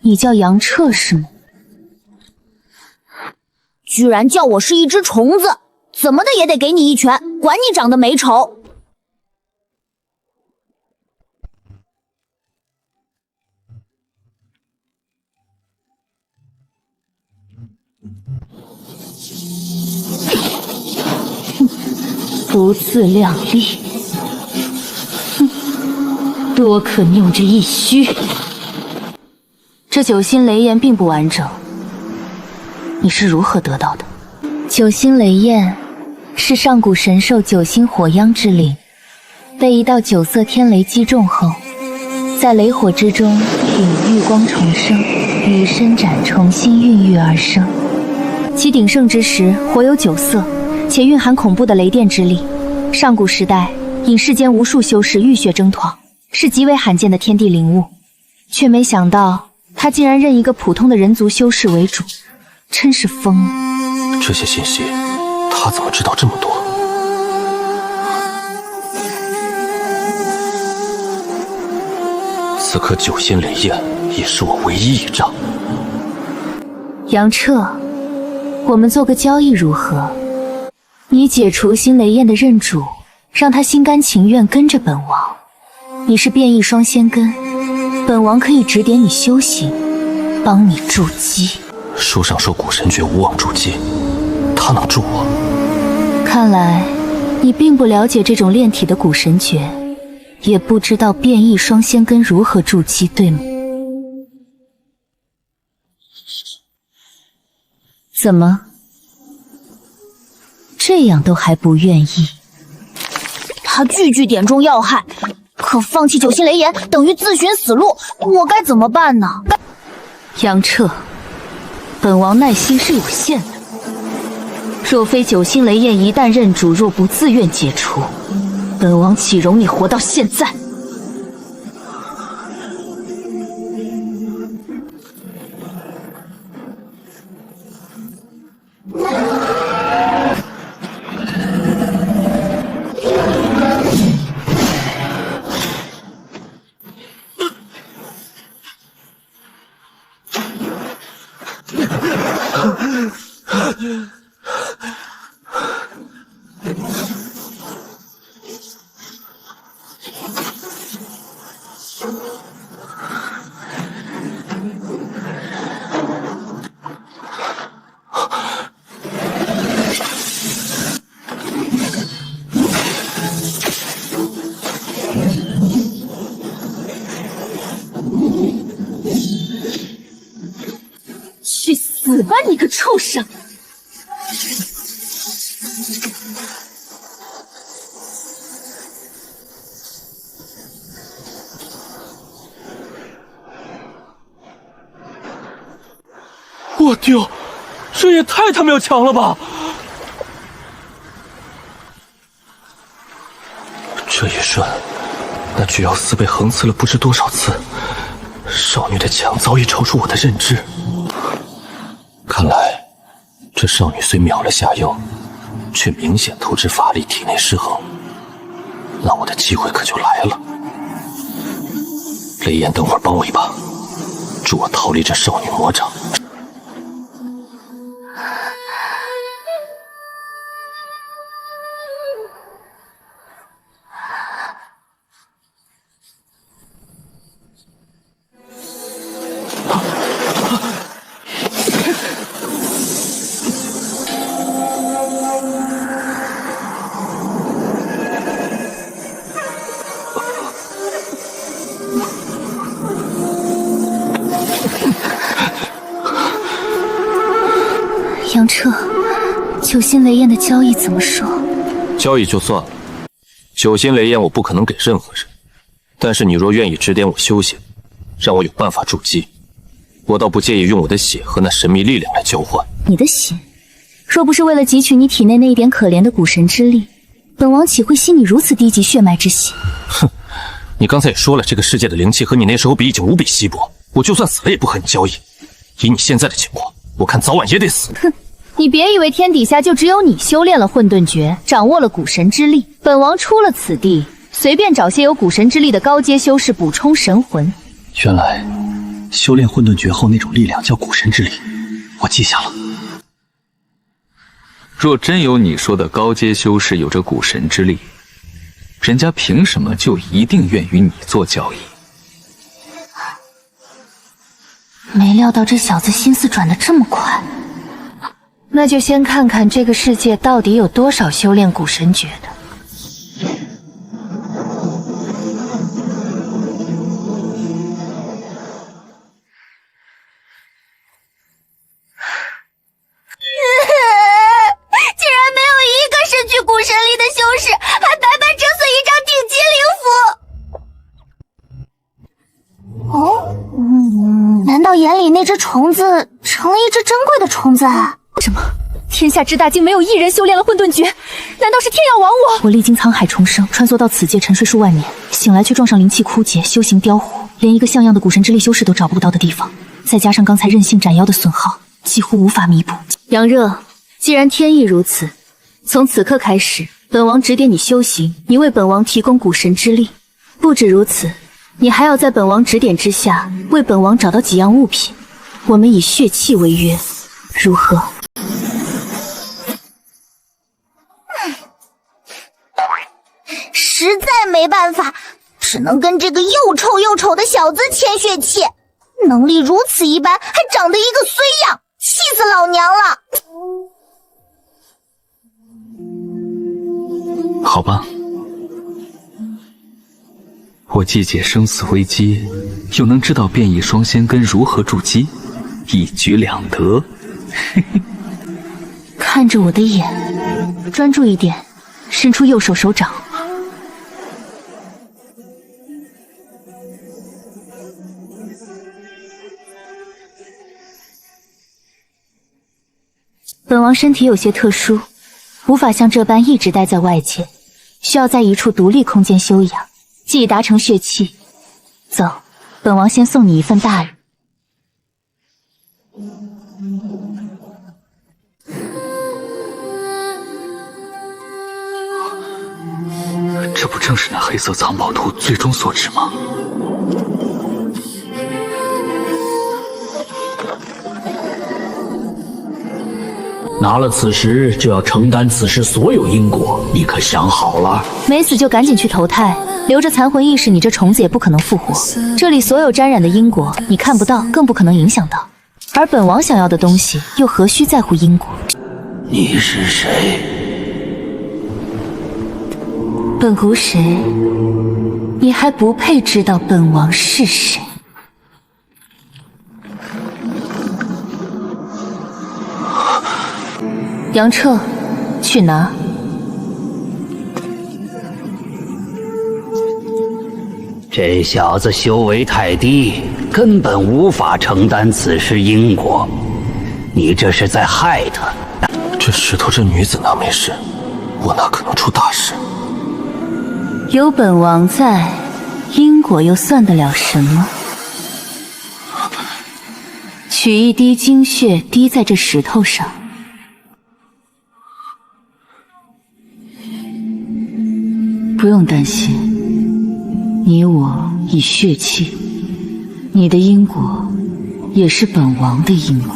你叫杨彻是吗？居然叫我是一只虫子，怎么的也得给你一拳，管你长得美丑。不自量力，多可拗之一虚。这9星雷焰并不完整，你是如何得到的？9星雷焰是上古神兽9星火殃之灵，被一道9色天雷击中后，在雷火之中引玉光重生，以伸展重新孕育而生。其鼎盛之时，火有9色，且蕴含恐怖的雷电之力。上古时代，引世间无数修士浴血征讨，是极为罕见的天地灵物。却没想到，他竟然认一个普通的人族修士为主，真是疯了。这些信息，他怎么知道这么多？此刻9星雷焰也是我唯一倚仗。杨彻，我们做个交易如何？你解除星雷焰的认主，让他心甘情愿跟着本王。你是变异双仙根，本王可以指点你修行，帮你筑基。书上说古神诀无往筑基，他能助我？看来你并不了解这种炼体的古神诀，也不知道变异双仙根如何筑基，对吗？怎么？这样都还不愿意？他句句点中要害，可放弃9星雷炎等于自寻死路，我该怎么办呢？杨彻，本王耐心是有限的。若非9星雷焰一旦认主，若不自愿解除，本王岂容你活到现在？去死吧，你个畜生！我丢，这也太他妈要强了吧！这一瞬，那巨妖丝被横刺了不知多少次，少女的强早已超出我的认知。看来，这少女虽秒了夏幽，却明显透支法力，体内失衡。那我的机会可就来了。雷焰，等会儿帮我一把，助我逃离这少女魔掌。杨彻，九星雷焰的交易怎么说？交易就算了，九星雷焰我不可能给任何人，但是你若愿意指点我修行，让我有办法筑基，我倒不介意用我的血和那神秘力量来交换。你的血，若不是为了汲取你体内那一点可怜的古神之力，本王岂会吸你如此低级血脉之血？哼，你刚才也说了，这个世界的灵气和你那时候比已经无比稀薄，我就算死了也不和你交易。以你现在的情况，我看早晚也得死。哼，你别以为天底下就只有你修炼了混沌诀，掌握了古神之力。本王出了此地，随便找些有古神之力的高阶修士补充神魂。原来修炼混沌诀后那种力量叫古神之力，我记下了。若真有你说的高阶修士有着古神之力，人家凭什么就一定愿与你做交易？没料到这小子心思转得这么快。那就先看看这个世界到底有多少修炼古神诀的。竟然没有一个身具古神力的修士，还白白折损一张顶级灵符。哦，难道眼里那只虫子成了一只珍贵的虫子啊？什么？天下之大，竟没有一人修炼了混沌诀？难道是天要亡我？我历经沧海重生，穿梭到此界沉睡数万年，醒来却撞上灵气枯竭，修行凋槁，连一个像样的古神之力修士都找不到的地方，再加上刚才任性斩妖的损耗，几乎无法弥补。杨热，既然天意如此，从此刻开始，本王指点你修行，你为本王提供古神之力。不止如此，你还要在本王指点之下，为本王找到几样物品，我们以血气为约，如何？实在没办法，只能跟这个又臭又丑的小子签血气。能力如此一般，还长得一个衰样，气死老娘了！好吧，我既解生死危机，又能知道变异双仙根如何筑基，一举两得。看着我的眼，专注一点，伸出右手手掌。本王身体有些特殊，无法像这般一直待在外界，需要在一处独立空间休养。既已达成血气，走，本王先送你一份大礼。这不正是那黑色藏宝图最终所指吗？拿了此石，就要承担此时所有因果，你可想好了？没死就赶紧去投胎，留着残魂意识，你这虫子也不可能复活。这里所有沾染的因果，你看不到，更不可能影响到。而本王想要的东西，又何须在乎因果？你是谁？本古石，你还不配知道本王是谁。杨彻，去拿。这小子修为太低，根本无法承担此事因果。你这是在害他。这石头这女子哪没事，我哪可能出大事？有本王在，因果又算得了什么？取一滴精血滴在这石头上。不用担心，你我已血气，你的因果也是本王的因果。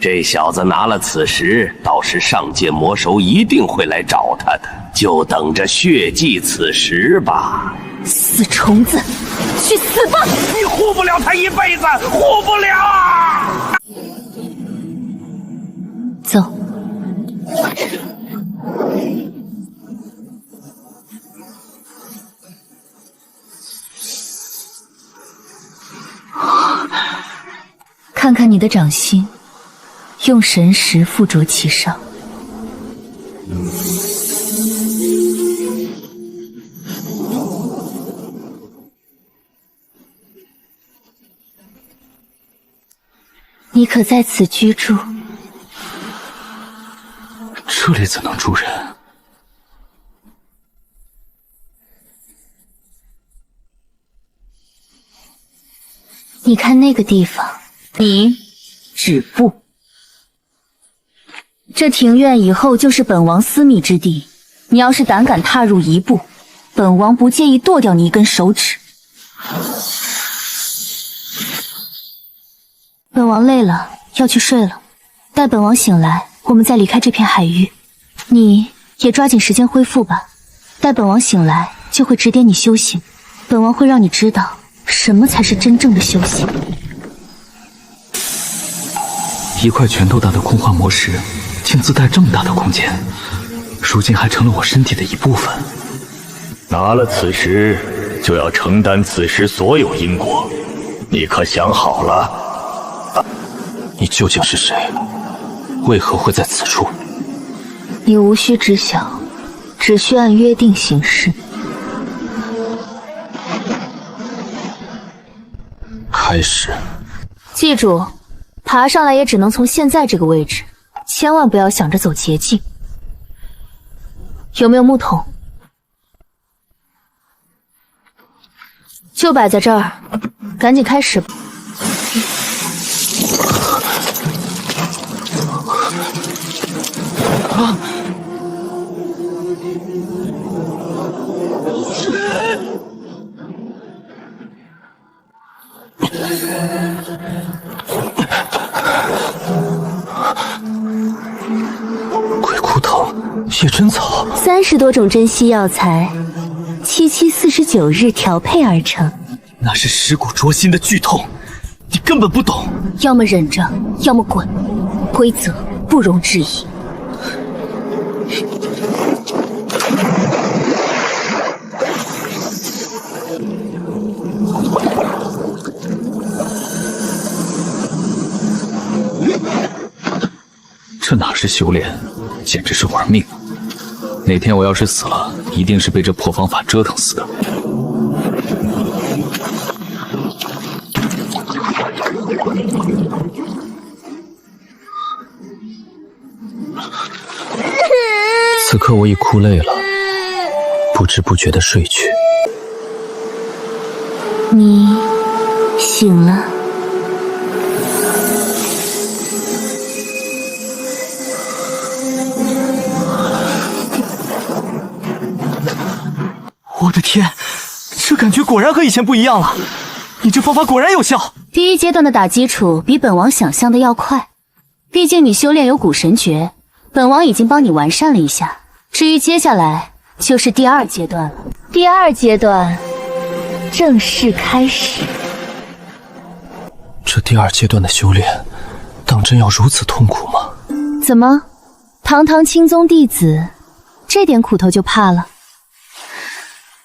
这小子拿了此石，到时上界魔首一定会来找他的，就等着血祭此石吧。死虫子，去死吧！你护不了他一辈子，护不了。走。看看你的掌心，用神石附着其上。你可在此居住？这里怎能住人？你看那个地方，你止步。这庭院以后就是本王私密之地，你要是胆敢踏入一步，本王不介意剁掉你一根手指。本王累了，要去睡了。待本王醒来，我们再离开这片海域。你也抓紧时间恢复吧。待本王醒来，就会指点你修行。本王会让你知道什么才是真正的修行。一块拳头大的空幻魔石，竟自带这么大的空间，如今还成了我身体的一部分。拿了此石，就要承担此时所有因果，你可想好了？你究竟是谁？为何会在此处？你无需知晓，只需按约定行事。开始。记住，爬上来也只能从现在这个位置，千万不要想着走捷径。有没有木桶？就摆在这儿，赶紧开始吧。鬼哭藤、夜真草，30多种珍稀药材，7749日调配而成。那是蚀骨灼心的剧痛，你根本不懂。要么忍着，要么滚，规则不容置疑。这哪是修炼，简直是玩命啊！哪天我要是死了，一定是被这破方法折腾死的。此刻我已哭累了，不知不觉的睡去。你醒了。我的天，这感觉果然和以前不一样了。你这方法果然有效。第1阶段的打基础比本王想象的要快，毕竟你修炼有蛊神诀，本王已经帮你完善了一下。至于接下来就是第2阶段了。第2阶段正式开始。这第2阶段的修炼，当真要如此痛苦吗？怎么，堂堂青宗弟子，这点苦头就怕了？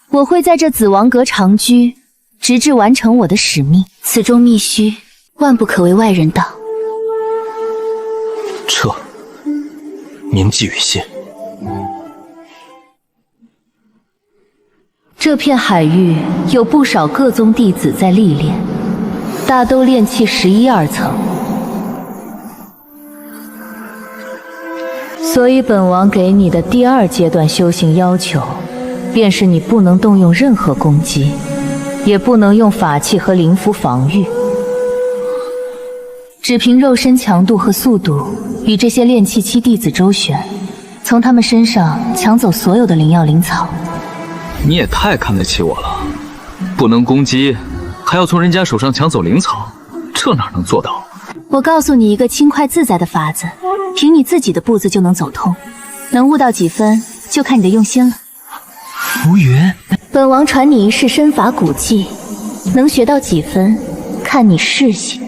我会在这紫王阁长居，直至完成我的使命。此中密须，万不可为外人道。撤，铭记于心。这片海域有不少各宗弟子在历练，大都炼气11、2层，所以本王给你的第2阶段修行要求，便是你不能动用任何攻击，也不能用法器和灵符防御，只凭肉身强度和速度与这些炼气期弟子周旋，从他们身上抢走所有的灵药灵草。你也太看得起我了，不能攻击，还要从人家手上抢走灵草，这哪能做到？我告诉你一个轻快自在的法子，凭你自己的步子就能走通，能悟到几分就看你的用心了。浮云，本王传你一世身法古技，能学到几分，看你事性。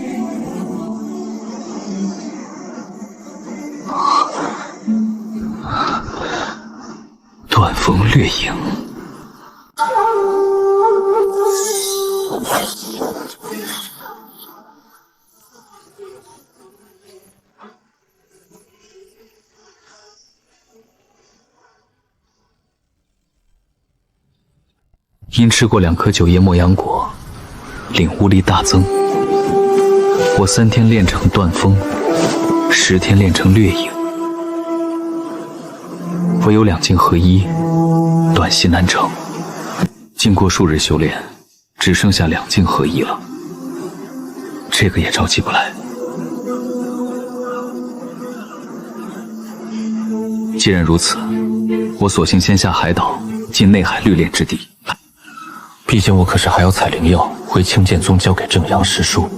断风掠影。因吃过2颗9叶莫阳果，领悟力大增。我3天练成断风，10天练成掠影，唯有2境合一，短隙难成。经过数日修炼，只剩下2境合一了，这个也着急不来。既然如此，我索性先下海岛，进内海律炼之地。毕竟我可是还要采灵药回青剑宗交给正阳师叔。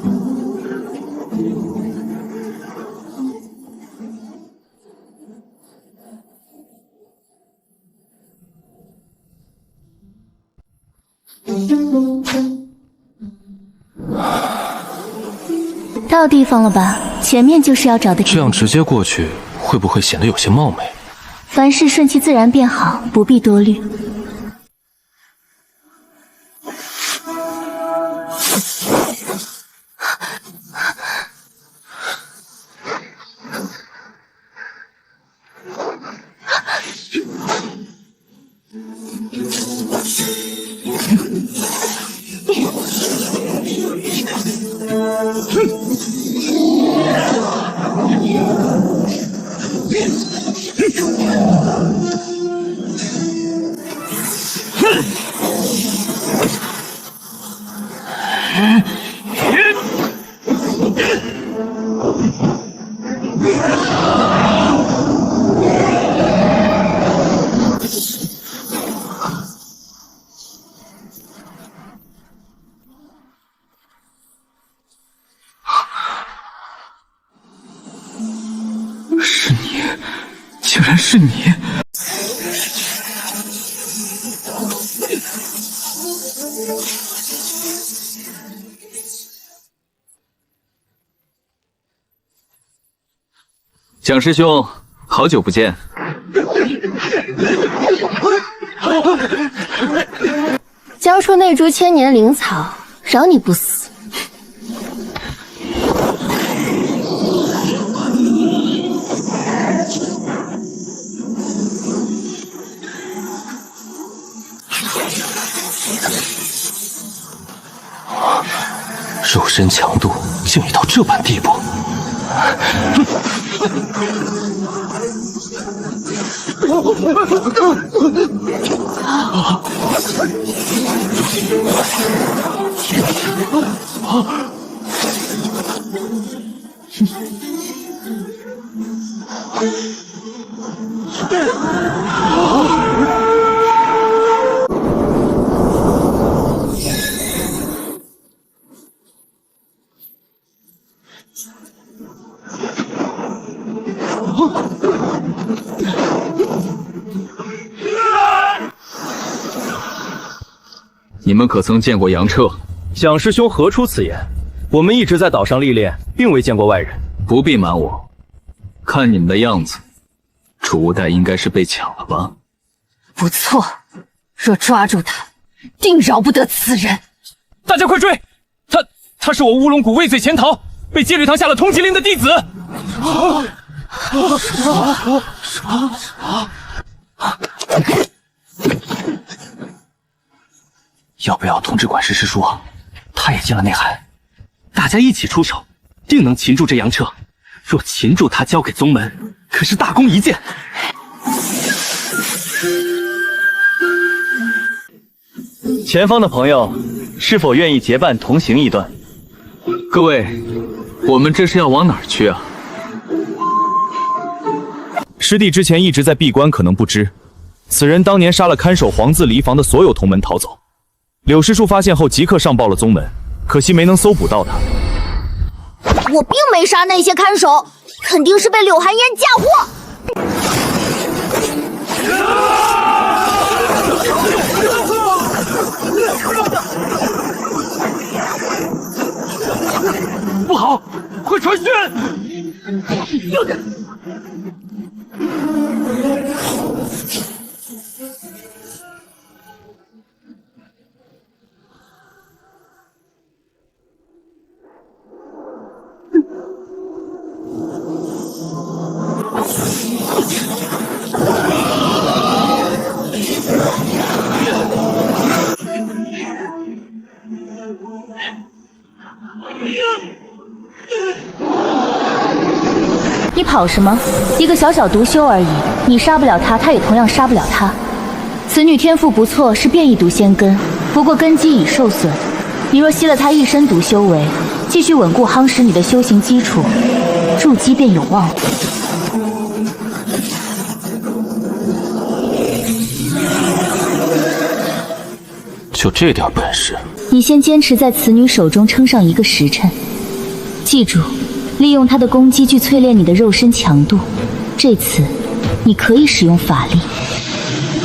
到地方了吧？前面就是要找的。这样直接过去会不会显得有些冒昧？凡事顺其自然便好，不必多虑。是你，竟然是你！蒋师兄，好久不见。交出那株千年灵草，饶你不死。肉身强度竟已到这般地步。你们可曾见过杨彻？蒋师兄何出此言？我们一直在岛上历练，并未见过外人。不必瞒我，看你们的样子，储物袋应该是被抢了吧？不错，若抓住他，定饶不得此人。大家快追！他是我乌龙谷畏罪潜逃，被戒律堂下了通缉令的弟子。要不要通知管事师叔？他也进了内涵，大家一起出手，定能擒住这杨彻。若擒住他，交给宗门，可是大功一件。前方的朋友，是否愿意结伴同行一段？各位，我们这是要往哪儿去啊？师弟之前一直在闭关，可能不知，此人当年杀了看守黄字离房的所有同门逃走。柳师叔发现后即刻上报了宗门，可惜没能搜捕到他。我并没杀那些看守，肯定是被柳寒烟嫁祸。不好，快传讯！你跑什么？一个小小毒修而已，你杀不了他，他也同样杀不了他。此女天赋不错，是变异毒仙根，不过根基已受损。你若吸了她一身毒修为，继续稳固夯实你的修行基础，筑基便有望了。就这点本事？你先坚持在此女手中撑上1个时辰，记住，利用她的攻击去淬炼你的肉身强度。这次，你可以使用法力。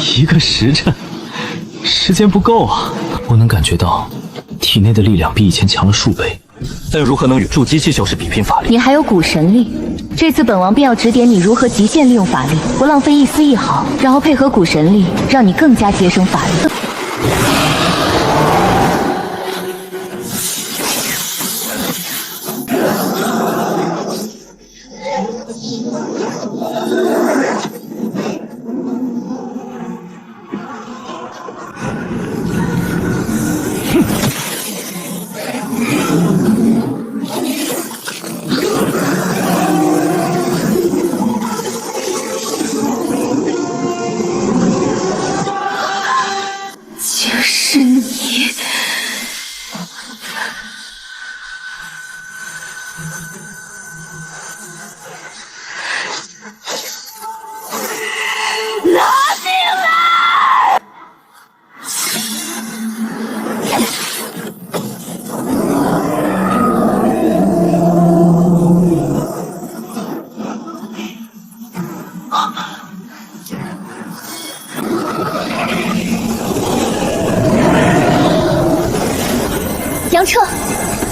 1个时辰，时间不够啊！我能感觉到体内的力量比以前强了数倍，但又如何能与筑基期修士比拼法力？你还有古神力，这次本王便要指点你如何极限利用法力，不浪费一丝一毫，然后配合古神力，让你更加节省法力。就是你，拿进来！杨彻，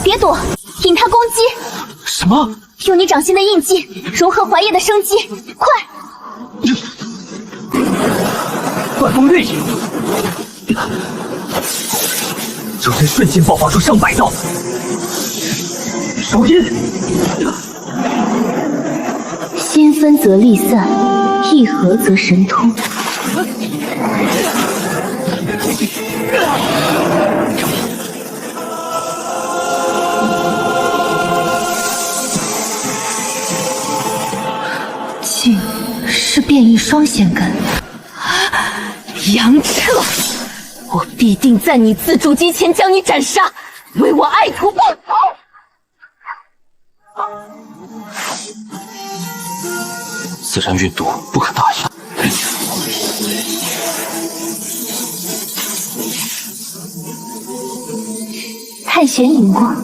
别躲，引他攻击。什么？用你掌心的印记融合怀叶的生机，快！断风力，周身瞬间爆发出上百道手印。先分则力散，一合则神通。是变异双仙根。杨彻，我必定在你自主机前将你斩杀，为我爱徒报仇！自然运毒，不可大意。探玄荧光。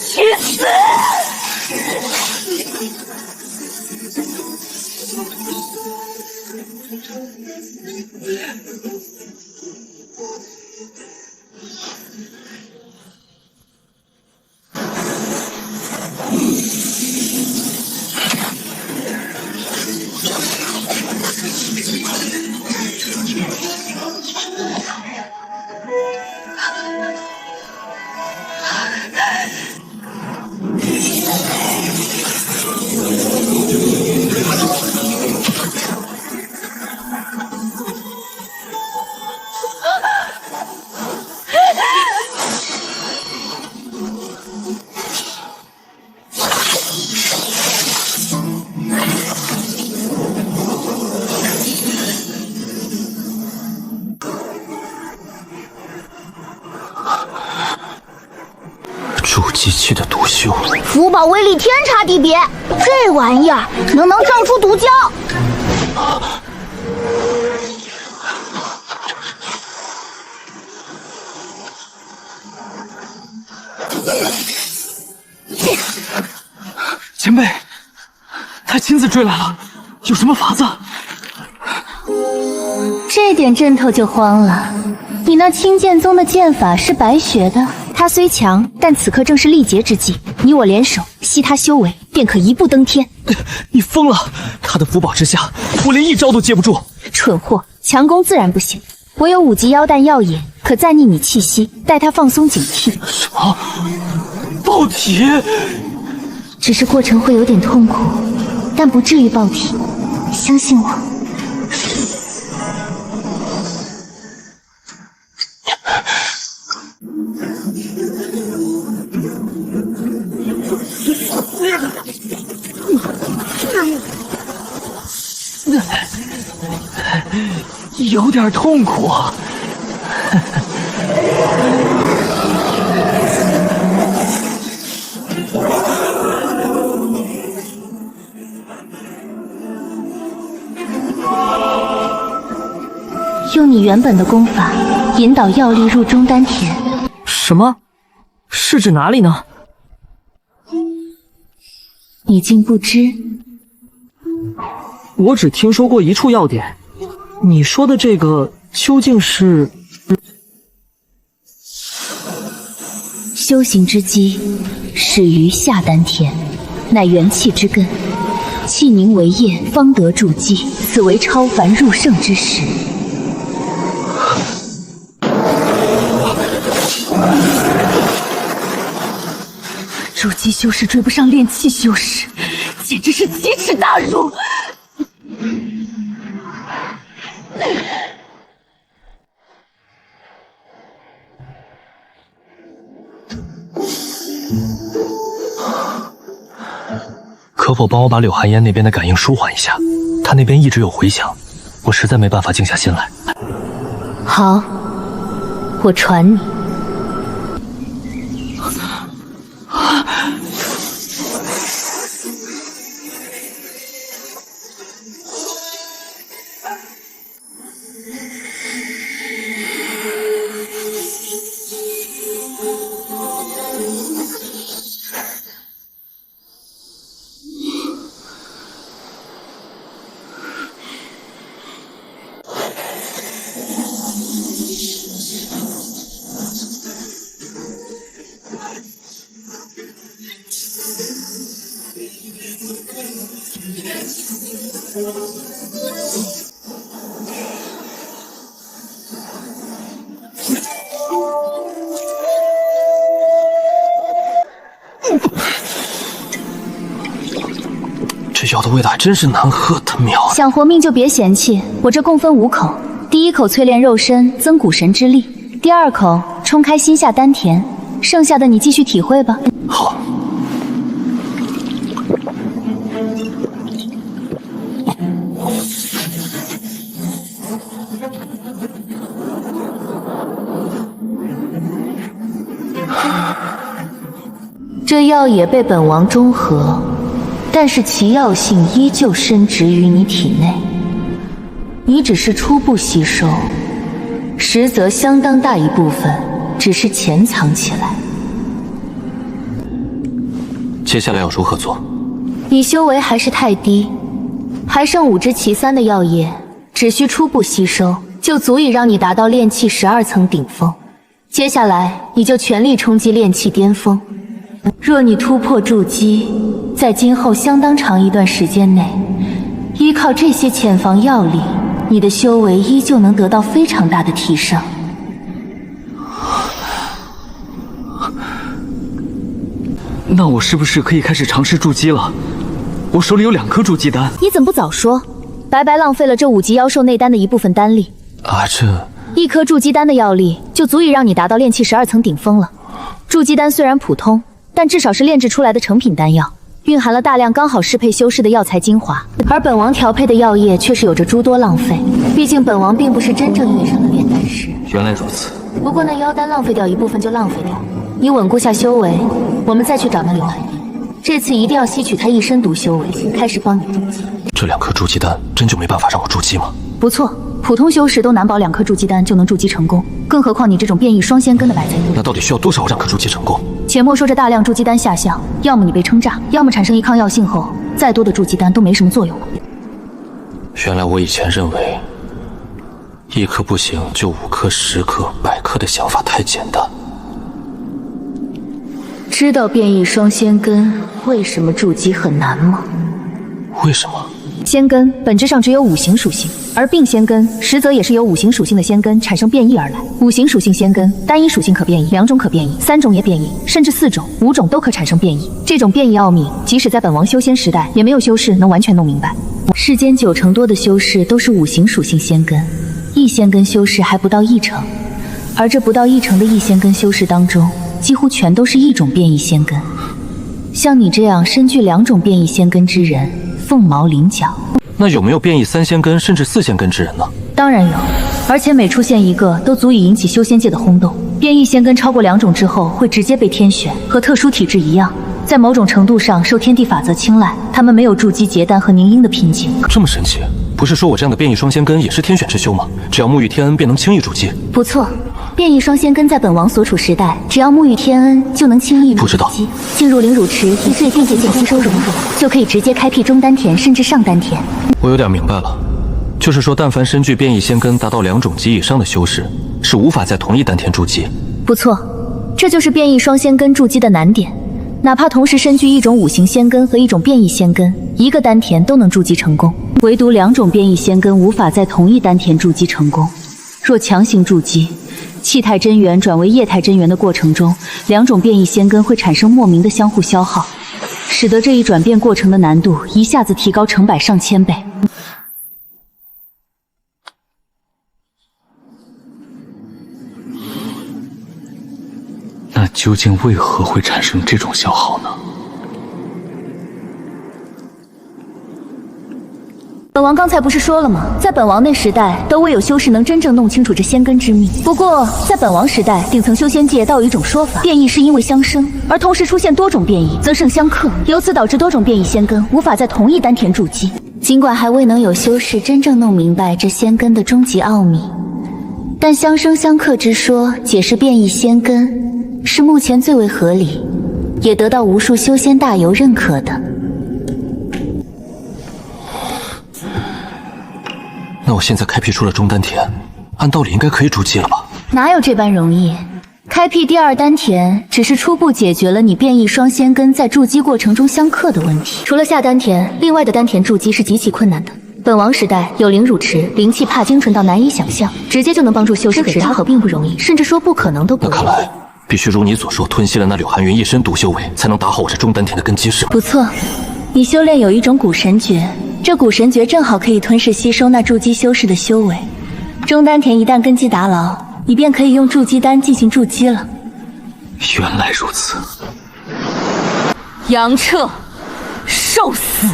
去死！筑基期的毒馐，符宝威力天差地别，这玩意儿能胀出毒胶。前辈，他亲自追来了，有什么法子？这点阵头就慌了。你那青剑宗的剑法是白学的，他虽强，但此刻正是力竭之际。你我联手，吸他修为，便可一步登天。你疯了！他的符宝之下，我连一招都接不住。蠢货，强攻自然不行。我有5级妖弹药引，可暂逆你气息，待他放松警惕。什么？爆体？只是过程会有点痛苦，但不至于爆体，相信我。有点痛苦。用你原本的功法引导药力入中丹田。什么？是指哪里呢？你竟不知？我只听说过一处要点，你说的这个究竟是？修行之基始于下丹田，乃元气之根，气凝为液，方得筑基，此为超凡入圣之时。筑基修士追不上炼气修士，简直是奇耻大辱！可否帮我把柳寒烟那边的感应舒缓一下？他那边一直有回响，我实在没办法静下心来。好，我传你。这药的味道还真是难喝的妙。想活命就别嫌弃，我这共分5口。第1口淬炼肉身，增骨神之力；第2口冲开心下丹田，剩下的你继续体会吧。好。这药也被本王中和，但是其药性依旧深植于你体内。你只是初步吸收，实则相当大一部分只是潜藏起来。接下来要如何做？你修为还是太低，还剩5支其3的药液，只需初步吸收，就足以让你达到炼气12层顶峰。接下来你就全力冲击炼气巅峰。若你突破筑基，在今后相当长一段时间内，依靠这些潜防药力，你的修为依旧能得到非常大的提升。那我是不是可以开始尝试筑基了？我手里有2颗筑基丹。你怎么不早说？白白浪费了这5级妖兽内丹的一部分丹力。1颗筑基丹的药力就足以让你达到炼气12层顶峰了。筑基丹虽然普通，但至少是炼制出来的成品丹药，蕴含了大量刚好适配修士的药材精华，而本王调配的药液却是有着诸多浪费。毕竟本王并不是真正意义上的炼丹师。原来如此。不过那妖丹浪费掉一部分就浪费掉，你稳固下修为，我们再去找那刘寒云。这次一定要吸取他一身毒修为，开始帮你筑基。这2颗筑基丹真就没办法让我筑基吗？不错，普通修士都难保2颗筑基丹就能筑基成功，更何况你这种变异双仙根的百才。那到底需要多少让颗筑基成功？且莫说这大量筑基丹下效，要么你被撑炸，要么产生一抗药性后，再多的筑基丹都没什么作用了。原来我以前认为1颗不行就5颗、10颗、100颗的想法太简单。知道变异双仙根为什么筑基很难吗？为什么？仙根本质上只有5行属性，而并仙根实则也是由5行属性的仙根产生变异而来。5行属性仙根，单一属性可变异，2种可变异，3种也变异，甚至4种、5种都可产生变异。这种变异奥秘，即使在本王修仙时代，也没有修士能完全弄明白。世间9成多的修士都是5行属性仙根，异仙根修士还不到1成，而这不到1成的异仙根修士当中，几乎全都是1种变异仙根。像你这样身具2种变异仙根之人，凤毛麟角。那有没有变异3仙根甚至4仙根之人呢？当然有，而且每出现一个都足以引起修仙界的轰动。变异仙根超过2种之后，会直接被天选，和特殊体质一样，在某种程度上受天地法则青睐。他们没有筑基结丹和凝阴的瓶颈。这么神奇？不是说我这样的变异双仙根也是天选之修吗？只要沐浴天恩便能轻易筑基。不错，变异双仙根在本王所处时代，只要沐浴天恩就能轻易筑基。进入灵乳池，依最境界线吸收融入，就可以直接开辟中丹田甚至上丹田。我有点明白了，就是说但凡身具变异仙根达到2种级以上的修士，是无法在同一丹田筑基。不错，这就是变异双仙根筑基的难点。哪怕同时身具1种5行仙根和1种变异仙根，一个丹田都能筑基成功，唯独2种变异仙根无法在同一丹田筑基成功。若强行筑基，气态真元转为液态真元的过程中，2种变异仙根会产生莫名的相互消耗，使得这一转变过程的难度一下子提高成百上千倍。那究竟为何会产生这种消耗呢？本王刚才不是说了吗？在本王那时代，都未有修士能真正弄清楚这仙根之秘。不过，在本王时代，顶层修仙界倒有一种说法：变异是因为相生，而同时出现多种变异，则胜相克，由此导致多种变异仙根无法在同一丹田筑基。尽管还未能有修士真正弄明白这仙根的终极奥秘，但相生相克之说解释变异仙根，是目前最为合理，也得到无数修仙大游认可的。那我现在开辟出了中丹田，按道理应该可以筑基了吧？哪有这般容易？开辟第2丹田只是初步解决了你变异双仙根在筑基过程中相克的问题。除了下丹田，另外的丹田筑基是极其困难的。本王时代有灵乳池，灵气怕精纯到难以想象，直接就能帮助修士给扎合，并不容易，甚至说不可能都不容易。那看来必须如你所说，吞吸了那柳寒云一身毒修为，才能打好我这中丹田的根基，是吧？不错，你修炼有一种古神诀，这古神诀正好可以吞噬吸收那筑基修士的修为。中丹田一旦根基打牢，你便可以用筑基丹进行筑基了。原来如此。杨彻，受死！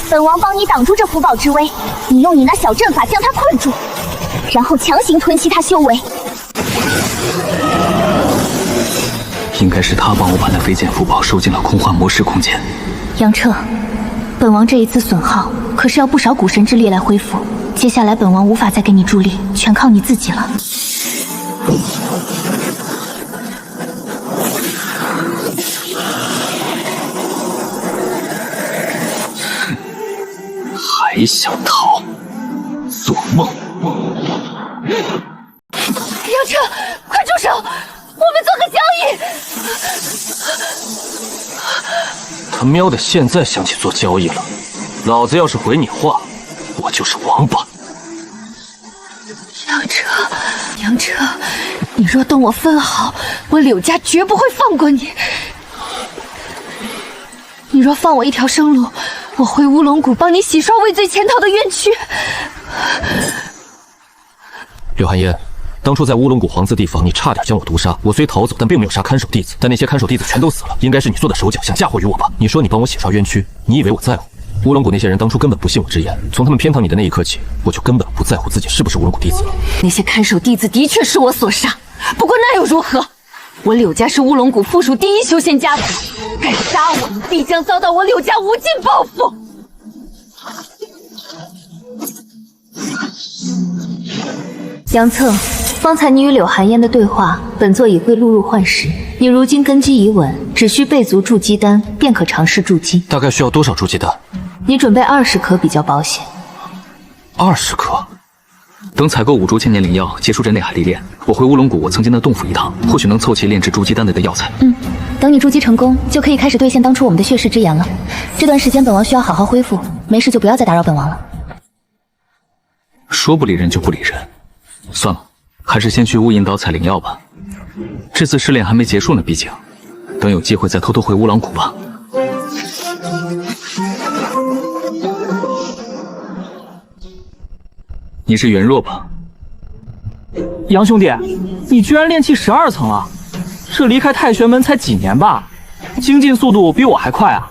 本王帮你挡住这福宝之威，你用你那小阵法将他困住，然后强行吞吸他修为。应该是他帮我把那飞剑福宝收进了空幻魔石空间。杨彻，本王这一次损耗可是要不少古神之力来恢复，接下来本王无法再给你助力，全靠你自己了。还想逃？做梦！杨彻，快住手！我们做个交易。他喵的，现在想起做交易了。老子要是回你话，我就是王八。杨彻，你若动我分毫，我柳家绝不会放过你。你若放我一条生路，我回乌龙谷帮你洗刷畏罪潜逃的冤屈。柳寒烟，当初在乌龙谷皇字地方，你差点将我毒杀。我虽逃走，但并没有杀看守弟子，但那些看守弟子全都死了，应该是你做的手脚，想嫁祸于我吧？你说你帮我洗刷冤屈，你以为我在乎？乌龙谷那些人当初根本不信我之言，从他们偏袒你的那一刻起，我就根本不在乎自己是不是乌龙谷弟子了。那些看守弟子的确是我所杀，不过那又如何？我柳家是乌龙谷附属第一修仙家族，敢杀我，必将遭到我柳家无尽报复。杨策，方才你与柳寒烟的对话，本座已会录入幻石。你如今根基已稳，只需备足筑基丹，便可尝试筑基。大概需要多少筑基丹？你准备20颗比较保险。20颗。等采购5株千年灵药，结束这内海历练，我回乌龙谷我曾经的洞府一趟，或许能凑齐炼制筑基丹类的药材。等你筑基成功，就可以开始兑现当初我们的血誓之言了。这段时间本王需要好好恢复，没事就不要再打扰本王了。说不理人就不理人，算了，还是先去乌银岛采灵药吧。这次试炼还没结束呢，毕竟，等有机会再偷偷回乌狼谷吧。你是袁若吧？杨兄弟，你居然炼气12层了，这离开太玄门才几年吧？精进速度比我还快啊！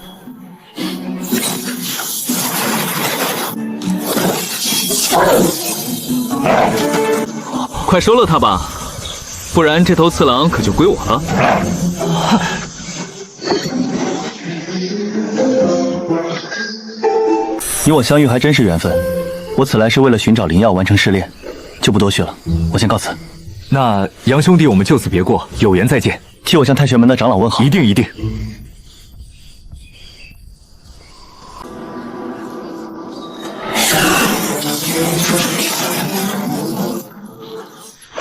快收了他吧，不然这头次郎可就归我了。你我相遇还真是缘分。我此来是为了寻找灵药完成试炼，就不多叙了。我先告辞。那杨兄弟，我们就此别过，有缘再见。替我向太玄门的长老问好。一定一定。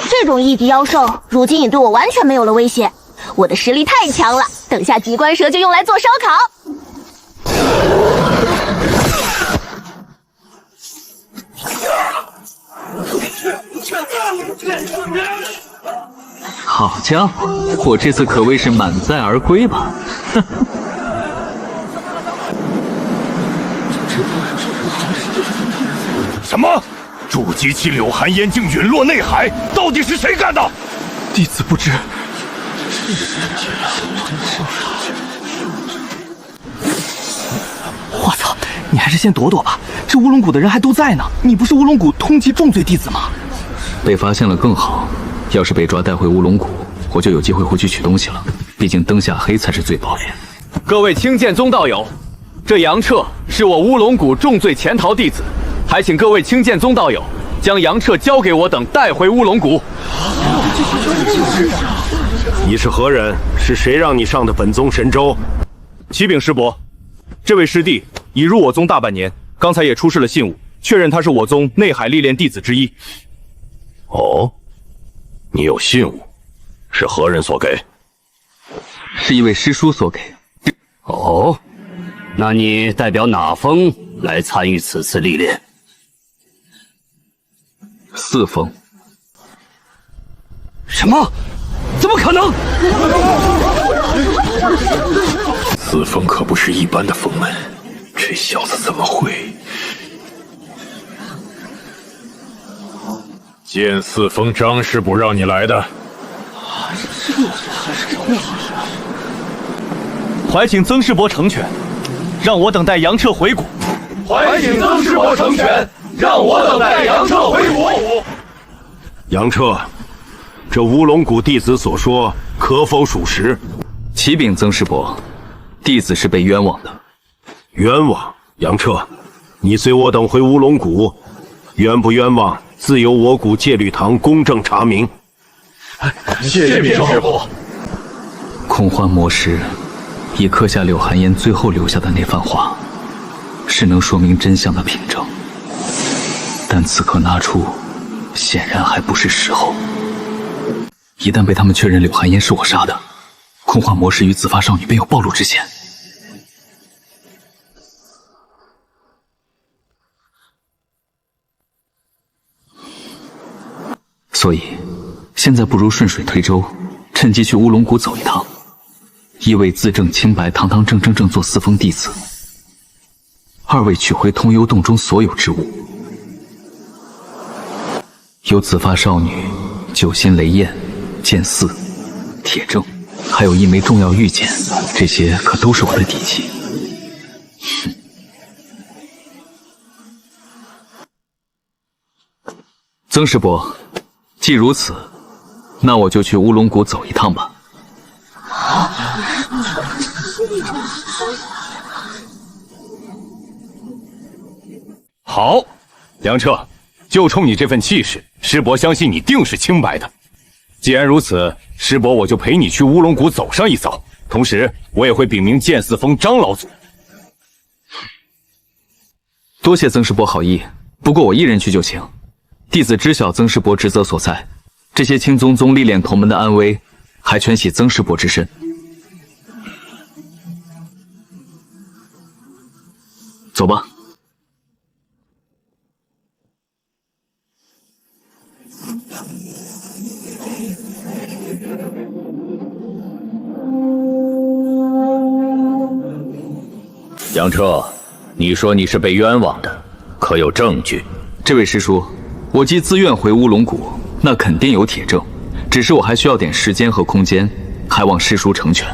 这种异级妖兽，如今也对我完全没有了威胁。我的实力太强了，等下机关蛇就用来做烧烤。好家伙，我这次可谓是满载而归吧？哼！什么？筑基期柳寒烟竟陨落内海，到底是谁干的？弟子不知。我操！你还是先躲躲吧，这乌龙谷的人还都在呢。你不是乌龙谷通缉重罪弟子吗？被发现了更好。要是被抓带回乌龙谷，我就有机会回去取东西了。毕竟灯下黑才是最保险。各位清剑宗道友，这杨彻是我乌龙谷重罪潜逃弟子，还请各位清剑宗道友将杨彻交给我等带回乌龙谷。你是何人？是谁让你上的本宗神州？启禀师伯，这位师弟已入我宗大半年，刚才也出示了信物，确认他是我宗内海历练弟子之一。哦，你有信物，是何人所给？是一位师叔所给。哦，那你代表哪封来参与此次历练？4封。什么？怎么可能？4封可不是一般的封门，这小子怎么会？剑四峰张师不让你来的。怀请曾师伯成全，让我等待杨彻回谷。怀请曾师伯成全，让我等待杨彻回谷。杨彻，这乌龙谷弟子所说可否属实？启禀曾师伯，弟子是被冤枉的。冤枉？杨彻，你随我等回乌龙谷，冤不冤枉，自有我谷戒律堂公正查明。谢禀师伯。空幻魔师已刻下柳寒烟最后留下的那番话，是能说明真相的凭证，但此刻拿出，显然还不是时候。一旦被他们确认柳寒烟是我杀的，空幻魔师与紫发少女便有暴露之嫌。所以，现在不如顺水推舟，趁机去乌龙谷走一趟，一位自证清白，堂堂正正做四峰弟子；二位取回通幽洞中所有之物，有紫发少女、九心雷焰、剑四、铁证，还有一枚重要玉剑，这些可都是我的底气。曾师伯，既如此，那我就去乌龙谷走一趟吧。好，梁彻，就冲你这份气势，师伯相信你定是清白的。既然如此，师伯我就陪你去乌龙谷走上一遭，同时我也会禀明剑四峰张老祖。多谢曾师伯好意，不过我一人去就行。弟子知晓曾师伯职责所在，这些青宗宗历练同门的安危，还全系曾师伯之身。走吧。杨彻，你说你是被冤枉的，可有证据？这位师叔，我既自愿回乌龙谷，那肯定有铁证，只是我还需要点时间和空间，还望师叔成全。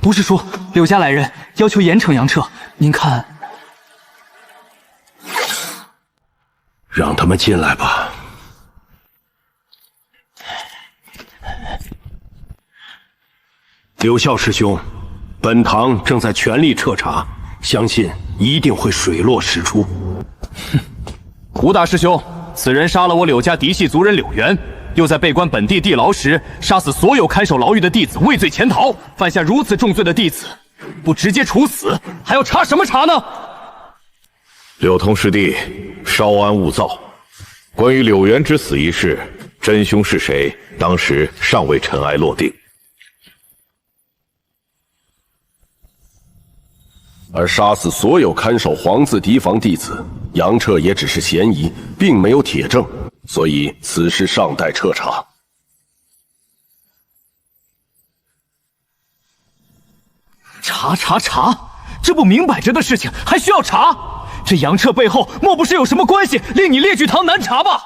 吴师叔，柳家来人要求严惩杨彻，您看？让他们进来吧。柳啸师兄，本堂正在全力彻查，相信一定会水落石出。吴大师兄，此人杀了我柳家嫡系族人柳元，又在被关本地地牢时杀死所有看守牢狱的弟子，畏罪潜逃，犯下如此重罪的弟子，不直接处死，还要查什么查呢？柳通师弟，稍安勿躁。关于柳元之死一事，真凶是谁，当时尚未尘埃落定。而杀死所有看守皇字提防弟子，杨彻也只是嫌疑，并没有铁证，所以此事尚待彻查。查，这不明摆着的事情还需要查？这杨彻背后莫不是有什么关系，令你列举堂难查吧？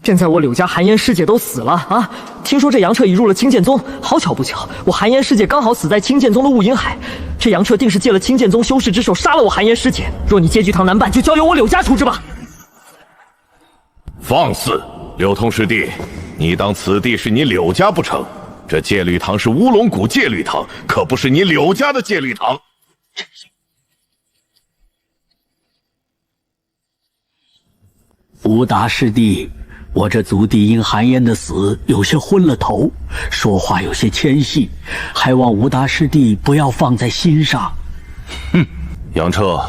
现在我柳家寒烟师姐都死了啊！听说这杨彻已入了青剑宗，好巧不巧，我寒烟师姐刚好死在青剑宗的雾阴海。这杨彻定是借了青剑宗修士之手杀了我寒烟师姐。若你结局堂难办，就交由我柳家处置吧。放肆！柳通师弟，你当此地是你柳家不成？这戒律堂是乌龙谷戒律堂，可不是你柳家的戒律堂。吴大师弟，我这族弟因寒烟的死有些昏了头，说话有些谦细，还望吴大师弟不要放在心上。杨彻，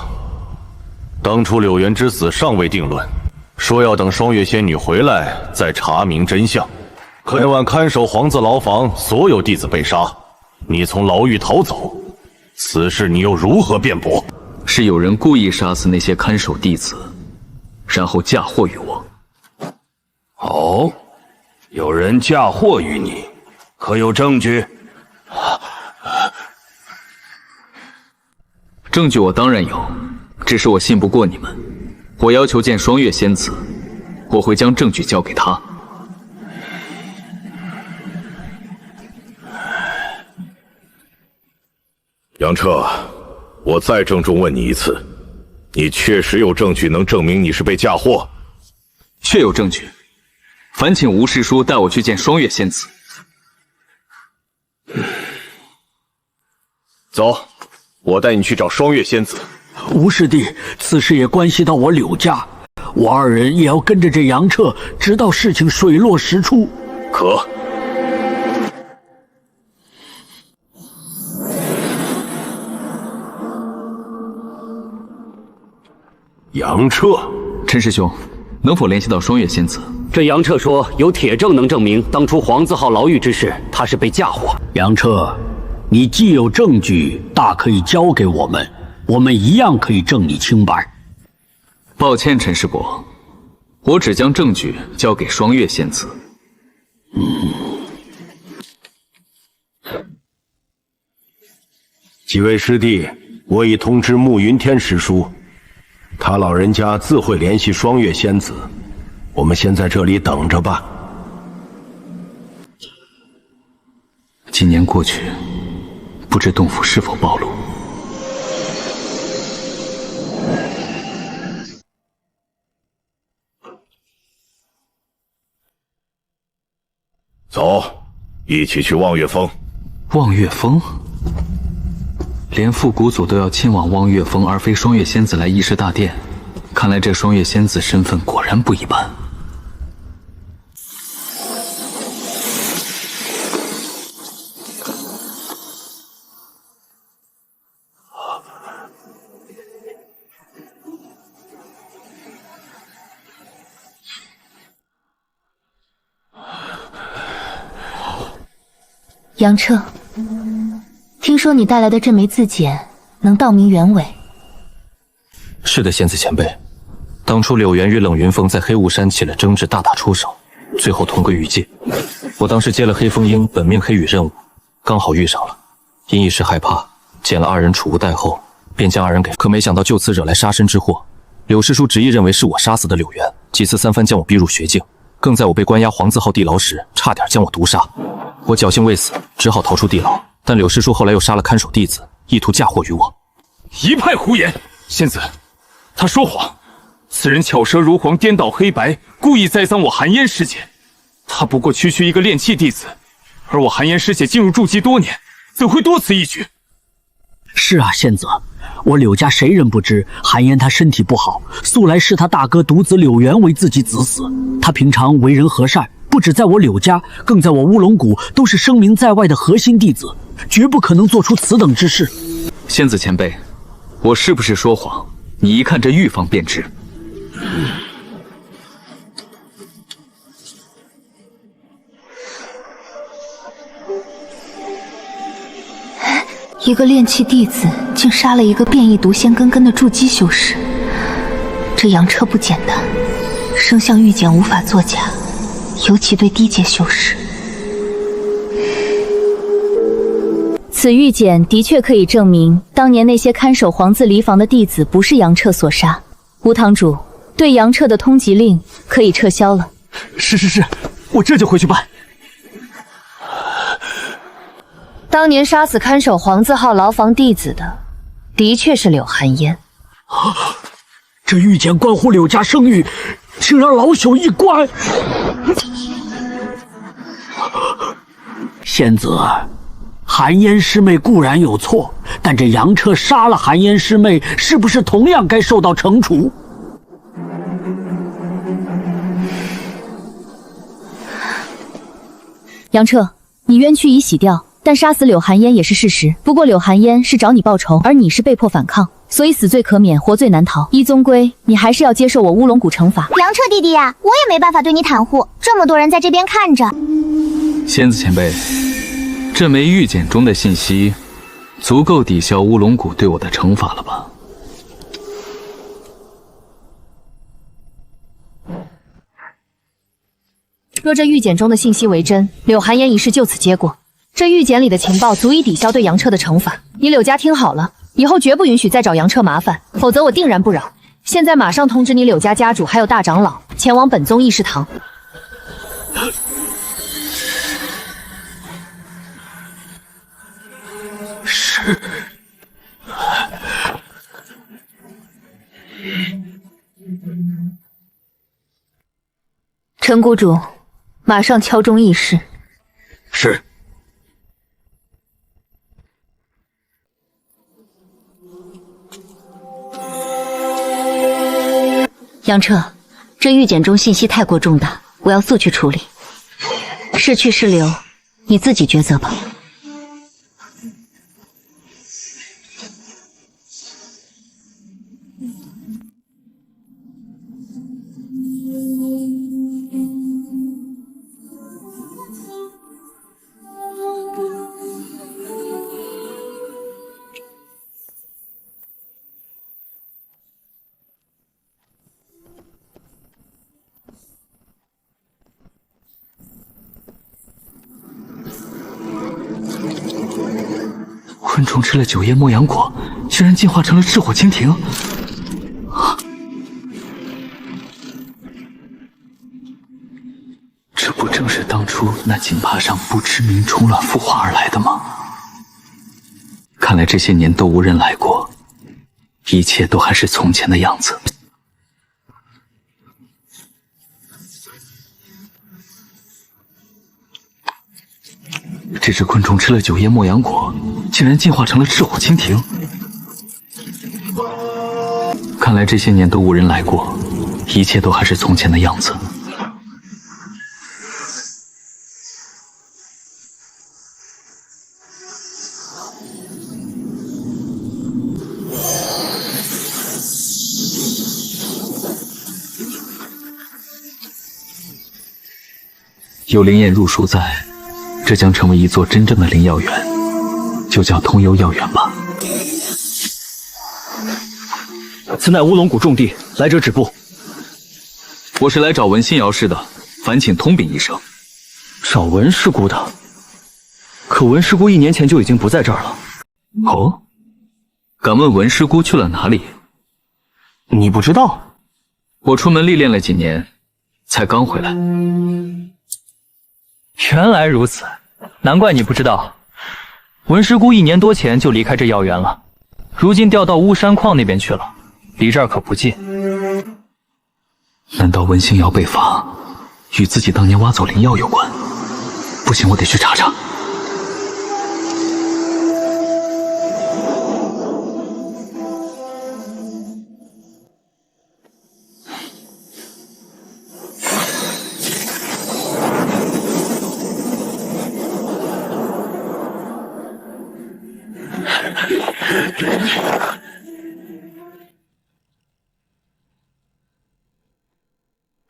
当初柳元之死尚未定论，说要等双月仙女回来再查明真相。可那晚看守皇字牢房，所有弟子被杀，你从牢狱逃走，此事你又如何辩驳？是有人故意杀死那些看守弟子，然后嫁祸于我。哦，有人嫁祸于你，可有证据？证据我当然有，只是我信不过你们。我要求见双月仙子，我会将证据交给他。杨彻，我再郑重问你一次，你确实有证据能证明你是被嫁祸？确有证据，烦请吴师叔带我去见双月仙子。走，我带你去找双月仙子。吴师弟，此事也关系到我柳家，我二人也要跟着这杨彻，直到事情水落石出。可。杨彻，陈师兄，能否联系到双月仙子？这杨彻说有铁证能证明当初黄字号牢狱之事，他是被嫁祸。杨彻，你既有证据，大可以交给我们，我们一样可以证你清白。抱歉，陈师伯，我只将证据交给双月仙子。几位师弟，我已通知慕云天师叔，他老人家自会联系双月仙子，我们先在这里等着吧。几年过去，不知洞府是否暴露。走，一起去望月峰。望月峰？连复古祖都要亲往望月峰，而非双月仙子来议事大殿，看来这双月仙子身份果然不一般。杨彻，听说你带来的这枚字简能道明原委。是的，仙子前辈，当初柳原与冷云峰在黑雾山起了争执，大打出手，最后同归于尽。我当时接了黑风鹰本命黑羽任务，刚好遇上了，因一时害怕，见了二人处无待后，便将二人给……可没想到就此惹来杀身之祸。柳师叔执意认为是我杀死的柳原，几次三番将我逼入绝境，更在我被关押黄字号地牢时，差点将我毒杀。我侥幸未死，只好逃出地牢。但柳师叔后来又杀了看守弟子，意图嫁祸于我。一派胡言！仙子，他说谎。此人巧舌如簧，颠倒黑白，故意栽赃我寒烟师姐。他不过区区一个炼气弟子，而我寒烟师姐进入筑基多年，怎会多此一举？是啊，仙子，我柳家谁人不知寒烟他身体不好，素来视他大哥独子柳原为自己子嗣。他平常为人和善，不止在我柳家，更在我乌龙谷都是声名在外的核心弟子，绝不可能做出此等之事。仙子前辈，我是不是说谎？你一看这玉方便知。一个炼气弟子竟杀了一个变异毒仙根根的筑基修士，这杨彻不简单，生相玉简无法作假，尤其对低阶修士。此玉简的确可以证明，当年那些看守黄字离房的弟子不是杨彻所杀。吴堂主，对杨彻的通缉令可以撤销了。是，我这就回去办。当年杀死看守黄字号牢房弟子的，的确是柳寒烟。这玉简关乎柳家声誉，请让老朽一关。仙子，寒烟师妹固然有错，但这杨彻杀了寒烟师妹，是不是同样该受到惩处？杨彻，你冤屈已洗掉，但杀死柳寒烟也是事实。不过柳寒烟是找你报仇，而你是被迫反抗，所以死罪可免，活罪难逃。依宗规，你还是要接受我乌龙谷惩罚。杨彻弟弟呀，我也没办法对你袒护，这么多人在这边看着。仙子前辈，这枚玉简中的信息，足够抵消乌龙谷对我的惩罚了吧？若这玉简中的信息为真，柳寒烟一事就此结果。这玉简里的情报足以抵消对杨彻的惩罚。你柳家听好了，以后绝不允许再找杨彻麻烦，否则我定然不饶。现在马上通知你柳家家主还有大长老前往本宗议事堂。是。陈谷主，马上敲钟议事。是。杨彻，这玉简中信息太过重大，我要速去处理。是去是留，你自己抉择吧。昆虫吃了9叶莫阳果，居然进化成了炽火蜻蜓。这不正是当初那锦帕上不知名虫卵孵化而来的吗？看来这些年都无人来过，一切都还是从前的样子。这只昆虫吃了9叶莫阳果，竟然进化成了炽火蜻蜓。看来这些年都无人来过，一切都还是从前的样子。有灵验入书在，这将成为一座真正的灵药园，就叫通幽药园吧。此乃乌龙谷重地，来者止步。我是来找文心瑶氏的，烦请通禀一声。找文师姑的？可文师姑1年前就已经不在这儿了。哦，敢问文师姑去了哪里？你不知道？我出门历练了几年，才刚回来。原来如此，难怪你不知道，文师姑1年多前就离开这药园了，如今调到巫山矿那边去了，离这儿可不近。难道文心瑶被罚与自己当年挖走灵药有关？不行，我得去查查。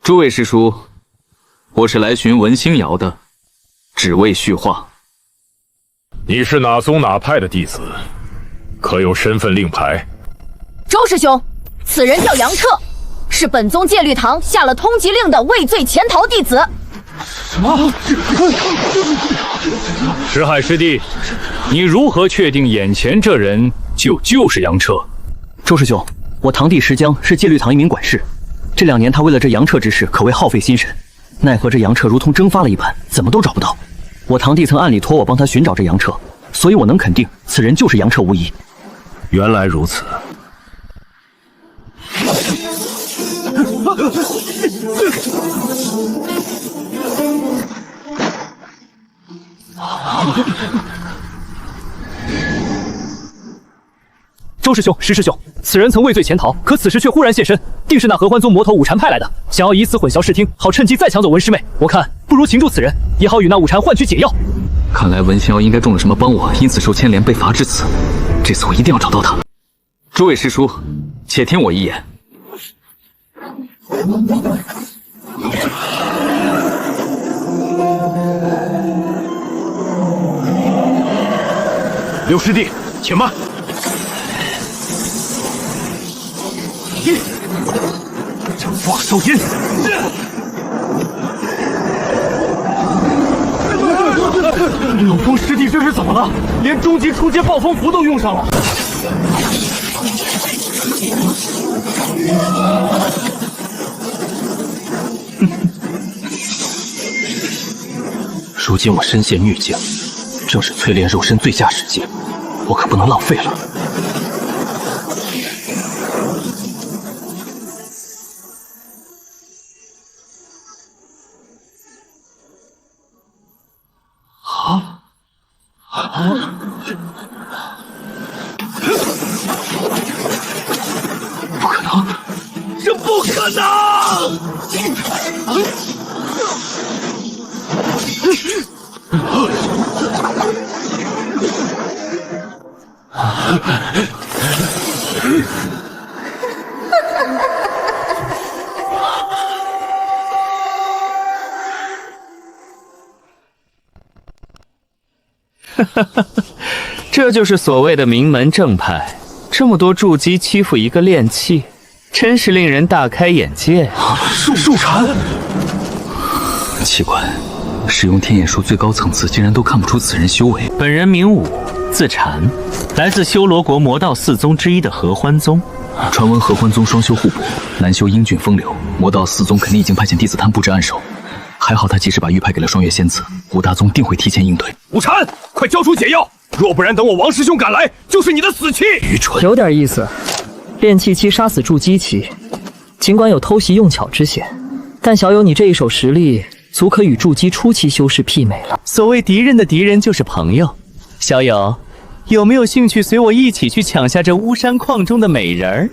诸位师叔，我是来寻文星瑶的，只为续话。你是哪宗哪派的弟子？可有身份令牌？周师兄，此人叫杨彻，是本宗戒律堂下了通缉令的畏罪潜逃弟子。什么？石海师弟，你如何确定眼前这人就是杨彻？周师兄，我堂弟石江是戒律堂一名管事，这2年他为了这杨彻之事可谓耗费心神，奈何这杨彻如同蒸发了一般，怎么都找不到。我堂弟曾暗里托我帮他寻找这杨彻，所以我能肯定此人就是杨彻无疑。原来如此。周师兄、石师兄，此人曾畏罪潜逃，可此时却忽然现身，定是那合欢宗魔头五禅派来的，想要以此混淆视听，好趁机再抢走文师妹。我看不如擒住此人，也好与那五禅换取解药。看来文心瑶应该中了什么帮我，因此受牵连被罚至此。这次我一定要找到他。诸位师叔，且听我一言。刘师弟，且慢。放手音。空师弟这是怎么了？连终极初阶暴风符都用上了。如今我身陷逆境，正是淬炼肉身最佳时机，我可不能浪费了。不可能，这不可能！这就是所谓的名门正派。这么多筑基欺负一个炼器，真是令人大开眼界。树禅，奇怪，使用天眼术最高层次竟然都看不出此人修为。本人名武，字禅，来自修罗国魔道四宗之一的合欢宗。传闻合欢宗双修互补，南修英俊风流，魔道四宗肯定已经派遣弟子探布置暗手。还好他及时把玉派给了双月仙子，武大宗定会提前应对。武禅，快交出解药，若不然等我王师兄赶来，就是你的死期。愚蠢，有点意思。炼气期杀死筑基期，尽管有偷袭用巧之嫌，但小友你这一手实力，足可与筑基初期修士媲美了。所谓敌人的敌人就是朋友，小友，有没有兴趣随我一起去抢下这巫山矿中的美人儿？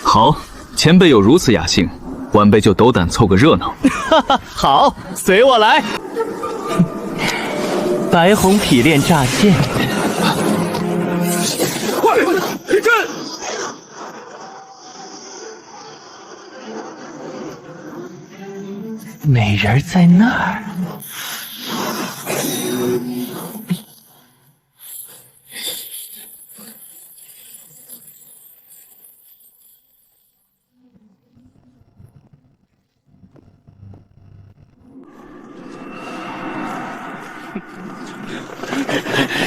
好，前辈有如此雅兴，晚辈就斗胆凑个热闹。好，随我来。白虹匹练乍现，快立阵！美人在那儿。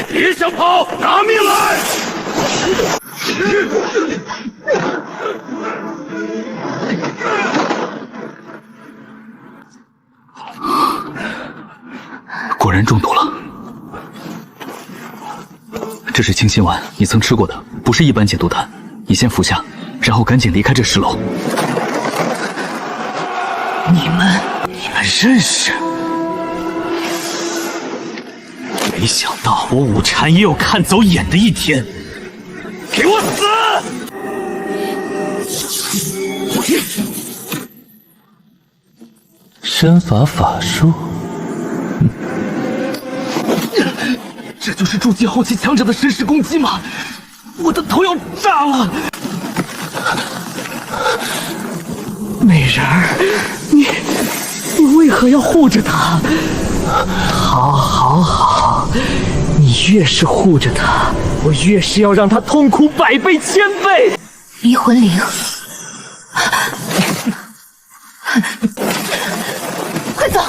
别想跑，拿命来！果然中毒了。这是清心丸，你曾吃过的，不是一般解毒丹。你先服下，然后赶紧离开这石楼。你们认识？没想到我武禅也有看走眼的一天。给我死！身法法术，这就是筑基后期强者的神识攻击吗？我的头要炸了！美人儿，你为何要护着他？好，你越是护着他，我越是要让他痛苦100倍1000倍。离魂铃，快走！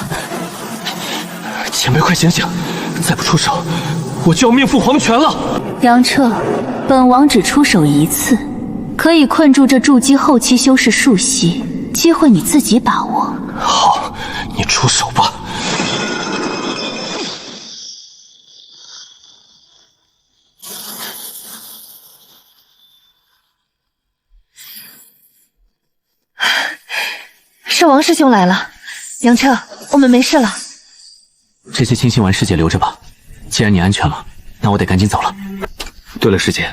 前辈，快醒醒！再不出手，我就要命赴黄泉了。杨彻，本王只出手一次，可以困住这筑基后期修士数息，机会你自己把握。好，你出手吧。是王师兄来了，杨彻，我们没事了。这些清心丸师姐留着吧，既然你安全了，那我得赶紧走了。对了，师姐，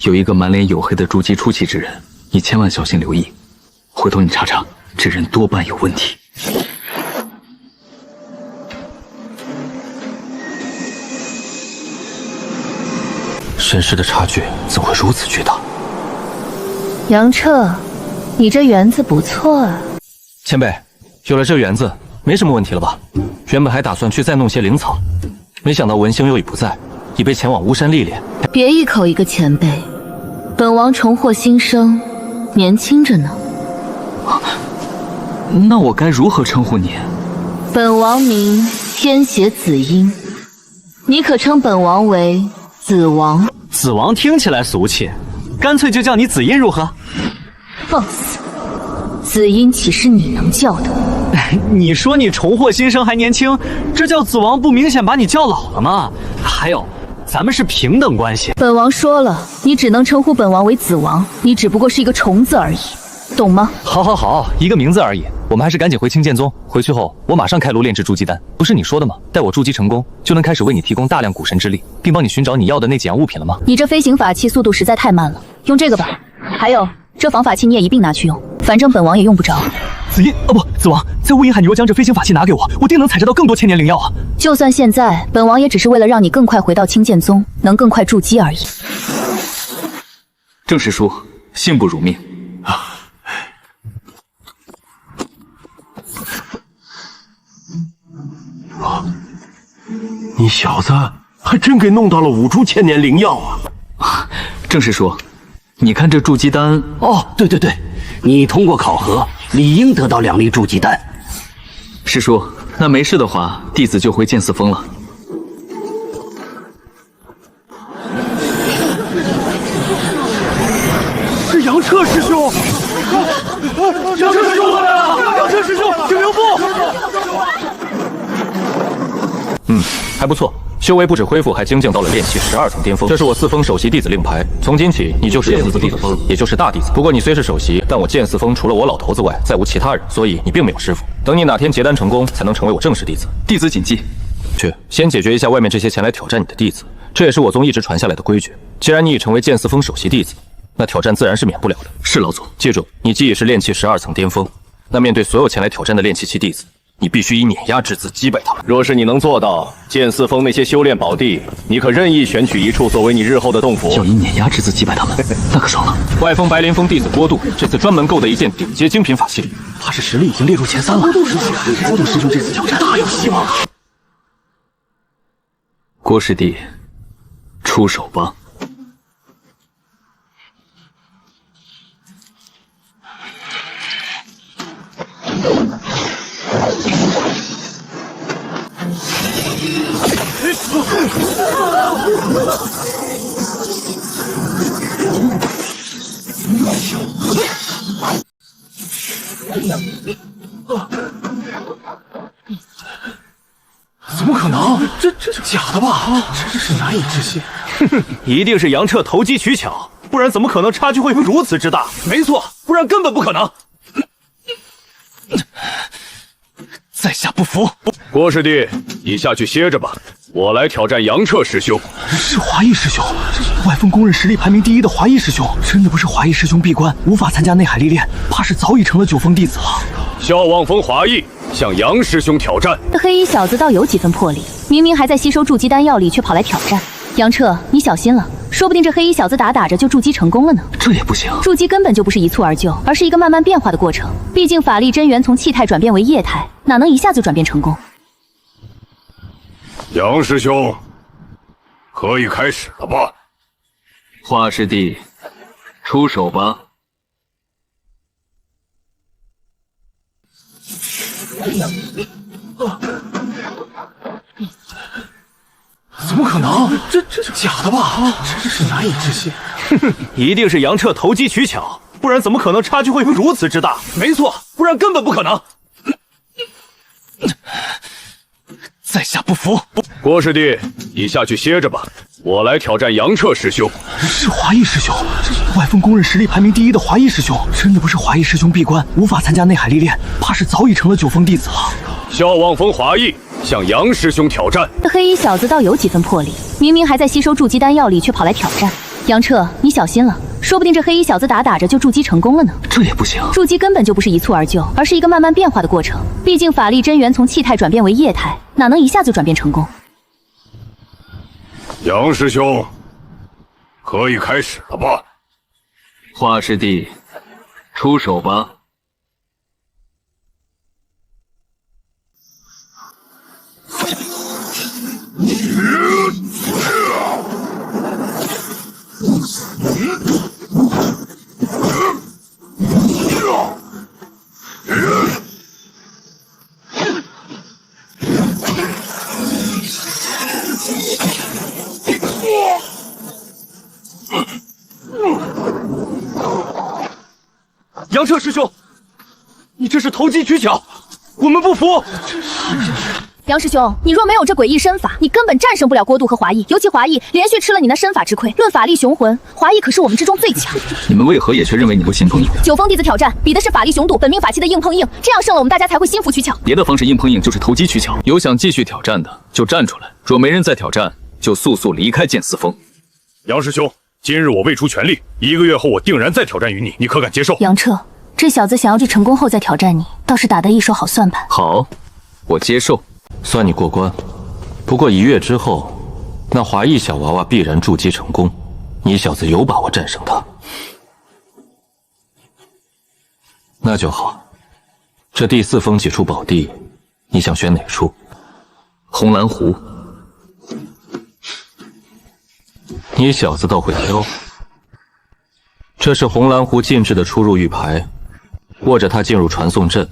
有一个满脸黝黑的筑基初期之人，你千万小心留意。回头你查查，这人多半有问题。身世的差距怎会如此巨大？杨彻，你这园子不错啊。前辈，有了这园子，没什么问题了吧？原本还打算去再弄些灵草，没想到文兄又已不在，已被前往巫山历练。别一口一个前辈，本王重获新生，年轻着呢。那我该如何称呼你？本王名天邪紫英。你可称本王为子王？子王听起来俗气，干脆就叫你子音如何？放肆！子音岂是你能叫的？你说你重获新生还年轻，这叫子王不明显把你叫老了吗？还有，咱们是平等关系。本王说了，你只能称呼本王为子王，你只不过是一个虫子而已，懂吗？好，一个名字而已。我们还是赶紧回青剑宗，回去后我马上开炉炼制筑基丹。不是你说的吗？待我筑基成功，就能开始为你提供大量古神之力，并帮你寻找你要的那几样物品了吗？你这飞行法器速度实在太慢了，用这个吧。还有，这防法器你也一并拿去用，反正本王也用不着。子音，不，子王，在乌银海，你若将这飞行法器拿给我，我定能采摘到更多千年灵药啊！就算现在，本王也只是为了让你更快回到青剑宗，能更快筑基而已。郑师叔，幸不辱命。你小子还真给弄到了5株千年灵药啊！郑师叔，你看这筑基丹……哦，对，你通过考核，理应得到2粒筑基丹。师叔，那没事的话，弟子就回剑四峰了。是杨彻师兄！杨彻师兄回来了！杨彻师兄，请留步！还不错，修为不止恢复，还精进到了炼气12层巅峰。这是我四峰首席弟子令牌，从今起你就是剑四弟子，也就是大弟子。不过你虽是首席，但我剑四峰除了我老头子外，再无其他人，所以你并没有师傅。等你哪天结丹成功，才能成为我正式弟子。弟子谨记。去，先解决一下外面这些前来挑战你的弟子，这也是我宗一直传下来的规矩。既然你已成为剑四峰首席弟子，那挑战自然是免不了的。是老祖，记住，你既已是炼气12层巅峰，那面对所有前来挑战的炼气期弟子，你必须以碾压之姿击败他们。若是你能做到，剑四峰那些修炼宝地，你可任意选取一处作为你日后的洞府。要以碾压之姿击败他们，那可爽了。外封白莲峰弟子郭度，这次专门购得一件顶阶精品法器，他是实力已经列入前3了。郭度师兄这次挑战大有希望。郭师弟，出手吧。怎么可能？这假的吧？真是难以置信。一定是杨彻投机取巧，不然怎么可能差距会如此之大？没错，不然根本不可能。在下不服。郭师弟，你下去歇着吧，我来挑战杨彻师兄。是华裔师兄，外封公认实力排名第1的华裔师兄，真的不是华裔师兄闭关，无法参加内海历练，怕是早已成了9峰弟子了。笑望峰华裔向杨师兄挑战。这黑衣小子倒有几分魄力，明明还在吸收筑基丹药力，却跑来挑战。杨彻，你小心了，说不定这黑衣小子打着就筑基成功了呢。这也不行，筑基根本就不是一蹴而就，而是一个慢慢变化的过程。毕竟法力真元从气态转变为液态，哪能一下就转变成功？杨师兄，可以开始了吧？华师弟，出手吧。怎么可能？这假的吧？真是难以置信。一定是杨彻投机取巧，不然怎么可能差距会如此之大？没错，不然根本不可能。在下不服。郭师弟，你下去歇着吧，我来挑战杨彻师兄。是华裔师兄，外封公认实力排名第1的华裔师兄，真的不是华裔师兄闭关，无法参加内海历练，怕是早已成了9峰弟子了。笑望峰华裔向杨师兄挑战。这黑衣小子倒有几分魄力，明明还在吸收筑基丹药力，却跑来挑战。杨彻，你小心了，说不定这黑衣小子打着就筑基成功了呢。这也不行，筑基根本就不是一蹴而就，而是一个慢慢变化的过程。毕竟法力真元从气态转变为液态，哪能一下就转变成功？杨师兄，可以开始了吧？华师弟，出手吧。杨彻师兄，你这是投机取巧，我们不服！杨师兄，你若没有这诡异身法，你根本战胜不了郭度和华裔。尤其华裔连续吃了你那身法之亏，论法力雄浑，华裔可是我们之中最强。你们为何也却认为你会信奉你的？九峰弟子挑战，比的是法力雄笃、本命法器的硬碰硬，这样胜了我们大家才会心服取巧。别的方式硬碰硬就是投机取巧。有想继续挑战的就站出来，若没人再挑战，就速速离开剑四峰。杨师兄，今日我未出全力，1个月后我定然再挑战于你，你可敢接受？杨彻，这小子想要去成功后再挑战你，倒是打得一手好算盘。好，我接受。算你过关，不过1月之后，那华裔小娃娃必然筑基成功，你小子有把握战胜他。那就好。这第4峰几处宝地，你想选哪处？红蓝湖。你小子倒会挑。这是红蓝湖禁制的出入玉牌，握着它进入传送阵，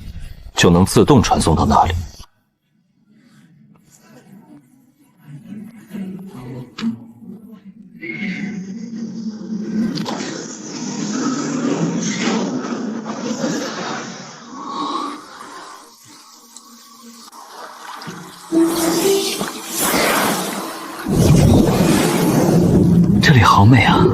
就能自动传送到那里。这里好美啊！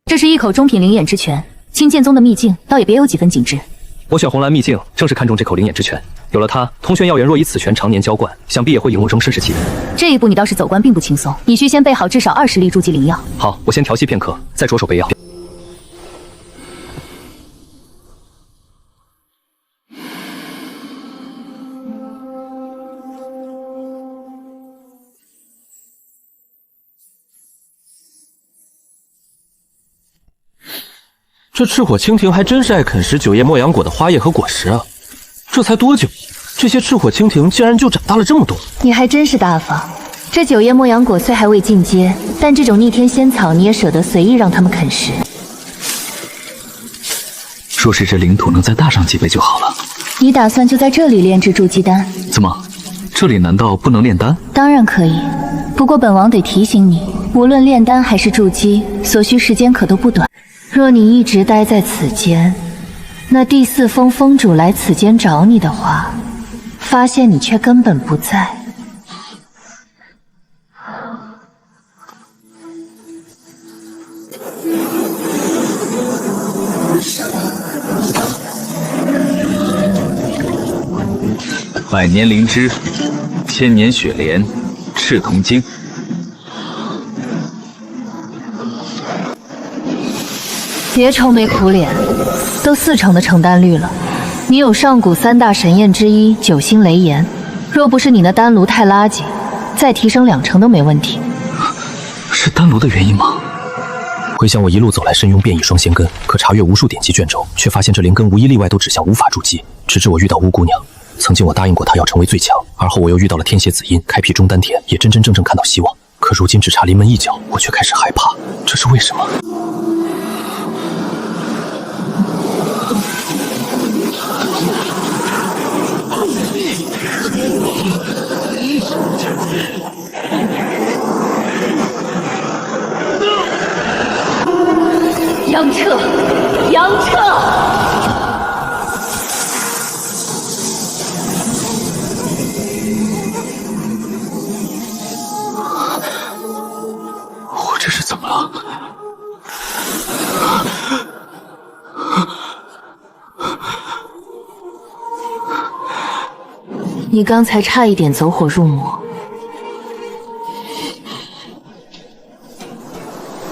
这是一口中品灵眼之泉，青剑宗的秘境倒也别有几分景致。我选红蓝秘境，正是看中这口灵眼之泉。有了它，通玄药园若以此泉常年浇灌，想必也会引入终身之气。这一步你倒是走关并不轻松，你需先备好至少20粒筑基灵药。好，我先调息片刻，再着手备药。这赤火蜻蜓还真是爱啃食9叶莫阳果的花叶和果实啊！这才多久，这些赤火蜻蜓竟然就长大了这么多。你还真是大方。这9叶莫阳果虽还未进阶，但这种逆天仙草你也舍得随意让他们啃食。若是这领土能再大上几倍就好了。你打算就在这里炼制筑基丹？怎么，这里难道不能炼丹？当然可以，不过本王得提醒你，无论炼丹还是筑基，所需时间可都不短。若你一直待在此间，那第4峰峰主来此间找你的话，发现你却根本不在，百年灵芝，千年雪莲，赤铜晶。别愁眉苦脸，都4成的成丹率了。你有上古3大神焰之一9星雷炎，若不是你那丹炉太垃圾，再提升2成都没问题。是丹炉的原因吗？回想我一路走来，深拥变异双仙根，可查阅无数典籍卷轴，却发现这灵根无一例外都指向无法筑基。直至我遇到巫姑娘，曾经我答应过她要成为最强，而后我又遇到了天蝎子音，开辟中丹田，也真真正正看到希望。可如今只差临门一脚，我却开始害怕，这是为什么？杨彻，杨彻！我这是怎么了？你刚才差一点走火入魔。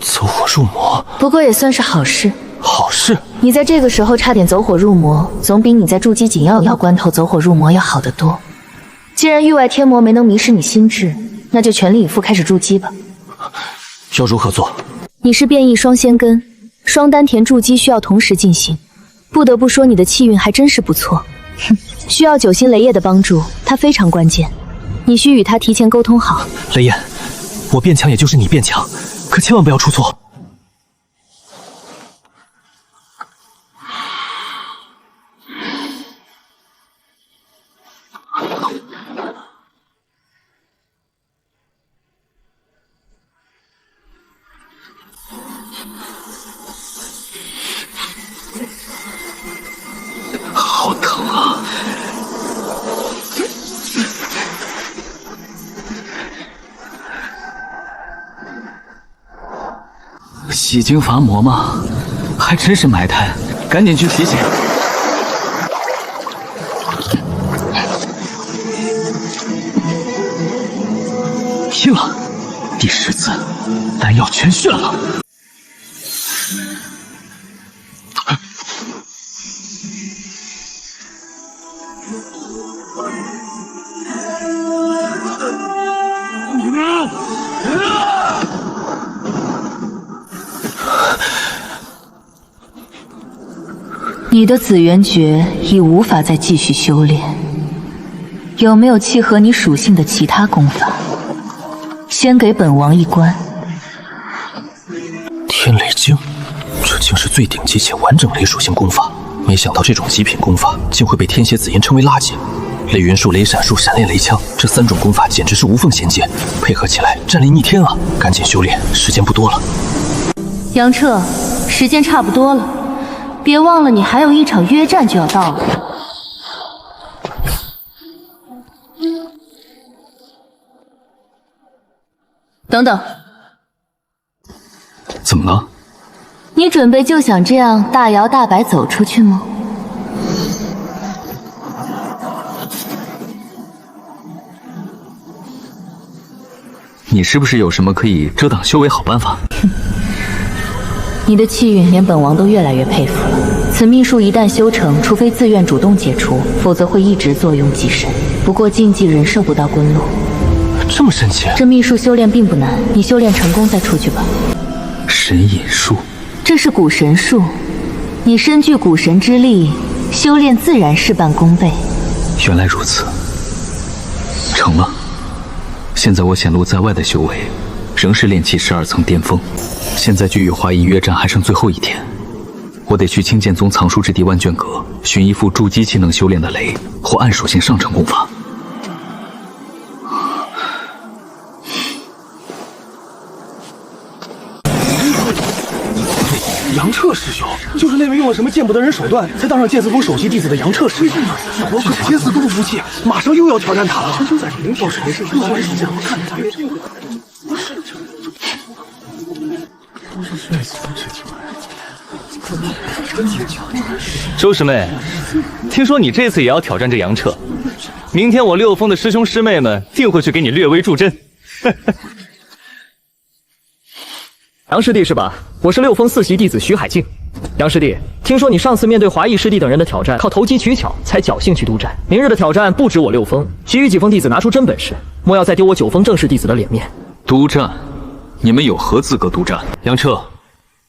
走火入魔，不过也算是好事。好事？你在这个时候差点走火入魔，总比你在筑基紧要关头走火入魔要好得多。既然域外天魔没能迷失你心智，那就全力以赴开始筑基吧。要如何做？你是变异双仙根，双丹田筑基需要同时进行。不得不说，你的气运还真是不错。哼，需要9星雷叶的帮助，它非常关键。你需与他提前沟通好。雷燕，我变强也就是你变强，可千万不要出错。几经伐磨嘛，还真是埋汰，赶紧去洗洗。拼了！第10次，丹药全炫了。你的紫元诀已无法再继续修炼，有没有契合你属性的其他功法？先给本王一关。天雷经，这竟是最顶级且完整雷属性功法。没想到这种极品功法竟会被天蝎紫炎称为垃圾。雷云术、雷闪术、闪电雷枪，这3种功法简直是无缝衔接，配合起来战力逆天啊！赶紧修炼，时间不多了。杨彻，时间差不多了，别忘了你还有一场约战就要到了。等等，怎么了？你准备就想这样大摇大摆走出去吗？你是不是有什么可以遮挡修为好办法？你的气运连本王都越来越佩服了。此秘术一旦修成，除非自愿主动解除，否则会一直作用极深。不过禁忌人射不到官路。这么神奇？这秘术修炼并不难，你修炼成功再出去吧。神隐术，这是古神术，你身具古神之力，修炼自然事半功倍。原来如此，成了。现在我显露在外的修为，仍是炼气12层巅峰。现在距与华裔约战还剩最后1天，我得去青剑宗藏书之地万卷阁，寻一副筑基期能修炼的雷或暗属性上乘功法。杨彻师兄，就是那位用了什么见不得人手段才当上剑四峰首席弟子的杨彻师兄，我可是千死都不服气，马上又要挑战他了。就在明天，没事，我看他约定。周师妹，听说你这次也要挑战这杨彻，明天我6峰的师兄师妹们定会去给你略微助阵。杨师弟是吧？我是6峰4席弟子徐海静。杨师弟，听说你上次面对华裔师弟等人的挑战，靠投机取巧才侥幸去督战。明日的挑战不止我6峰，其余几峰弟子拿出真本事，莫要再丢我9峰正式弟子的脸面。督战？你们有何资格督战？杨彻，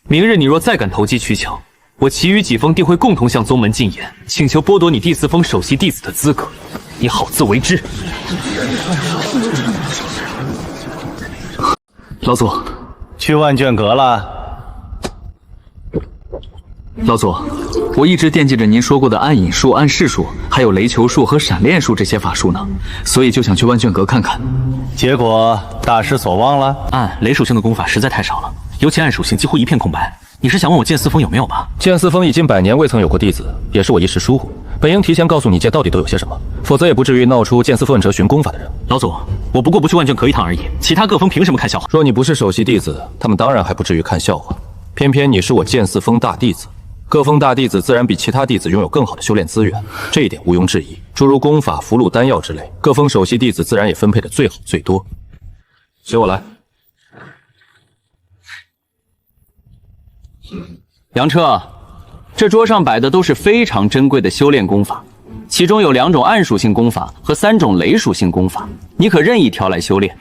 明日你若再敢投机取巧，我其余几峰定会共同向宗门进言，请求剥夺你第4峰首席弟子的资格，你好自为之。老祖，去万卷阁了。老祖，我一直惦记着您说过的暗影术、暗示术，还有雷球术和闪炼术这些法术呢，所以就想去万卷阁看看。结果大失所望了。暗雷属性的功法实在太少了，尤其暗属性几乎一片空白。你是想问我剑四峰有没有吧？剑四峰已经100年未曾有过弟子，也是我一时疏忽。本应提前告诉你剑到底都有些什么，否则也不至于闹出剑四峰折寻功法的人。老祖，我不过不去万卷阁一趟而已，其他各峰凭什么看笑话？若你不是首席弟子，他们当然还不至于看笑话。偏偏你是我剑四峰大弟子，各峰大弟子自然比其他弟子拥有更好的修炼资源，这一点毋庸置疑。诸如功法、符箓、丹药之类，各峰首席弟子自然也分配的最好最多。随我来。杨彻，这桌上摆的都是非常珍贵的修炼功法，其中有2种暗属性功法和3种雷属性功法，你可任意挑来修炼。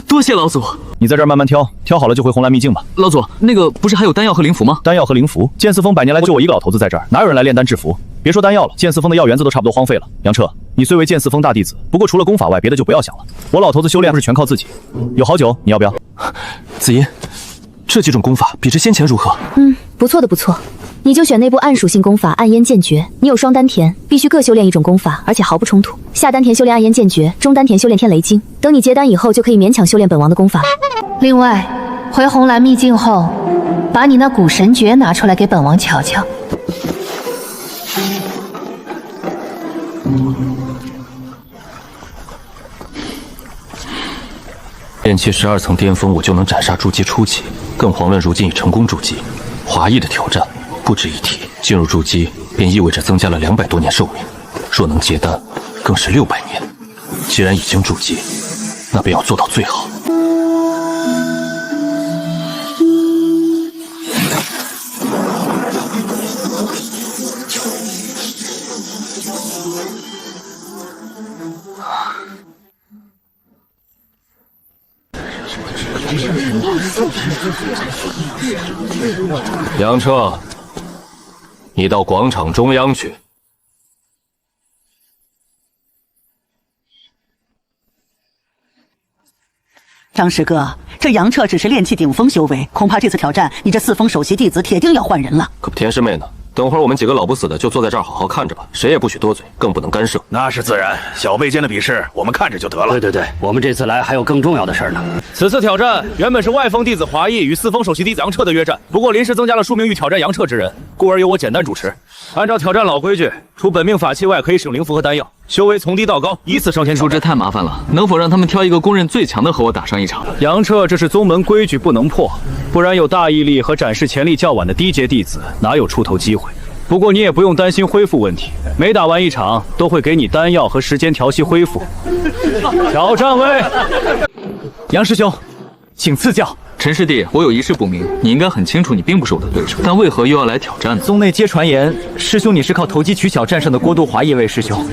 多谢老祖，你在这儿慢慢挑，挑好了就回红蓝秘境吧。老祖，那个不是还有丹药和灵符吗？丹药和灵符，剑四峰100年来就我一个老头子在这儿，哪有人来炼丹制符？别说丹药了，剑四峰的药园子都差不多荒废了。杨彻，你虽为剑四峰大弟子，不过除了功法外，别的就不要想了。我老头子修炼不是全靠自己，有好酒，你要不要？紫音，这几种功法比之先前如何？不错的不错，你就选那部暗属性功法暗烟剑诀。你有双丹田，必须各修炼1种功法，而且毫不冲突。下丹田修炼暗烟剑诀，中丹田修炼天雷经。等你结丹以后，就可以勉强修炼本王的功法。另外，回红蓝秘境后，把你那古神诀拿出来给本王瞧瞧。炼气12层巅峰，我就能斩杀筑基初期，更遑论如今已成功筑基。华裔的挑战不值一提，进入筑基便意味着增加了200多年寿命，若能结丹，更是600年。既然已经筑基，那便要做到最好。杨彻，你到广场中央去。张师哥，这杨彻只是炼气顶峰修为，恐怕这次挑战，你这4峰首席弟子铁定要换人了。可不，田师妹呢？等会儿我们几个老不死的就坐在这儿好好看着吧，谁也不许多嘴，更不能干涉。那是自然，小辈间的比试我们看着就得了。对，我们这次来还有更重要的事呢。此次挑战原本是外峰弟子华裔与4峰首席弟子杨彻的约战，不过临时增加了数名欲挑战杨彻之人，故而由我简单主持。按照挑战老规矩，除本命法器外，可以使用灵符和丹药，修为从低到高，依次上前。叔，这太麻烦了，能否让他们挑一个公认最强的和我打上一场？杨彻，这是宗门规矩，不能破，不然有大毅力和展示潜力较晚的低阶弟子，哪有出头机会？不过你也不用担心恢复问题，每打完一场都会给你丹药和时间调息恢复。挑战位，杨师兄，请赐教。陈师弟，我有一事不明，你应该很清楚，你并不是我的对手，但为何又要来挑战呢？宗内皆传言，师兄你是靠投机取巧战胜的郭都华一位师兄，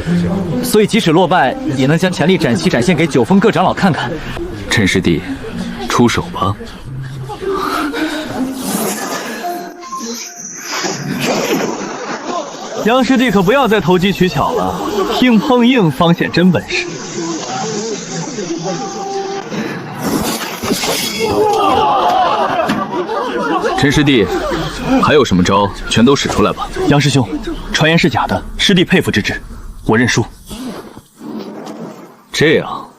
所以即使落败，也能将潜力展现给9峰各长老看看。陈师弟，出手吧。杨师弟可不要再投机取巧了，硬碰硬方显真本事。陈师弟，还有什么招，全都使出来吧。杨师兄，传言是假的，师弟佩服之至，我认输。这样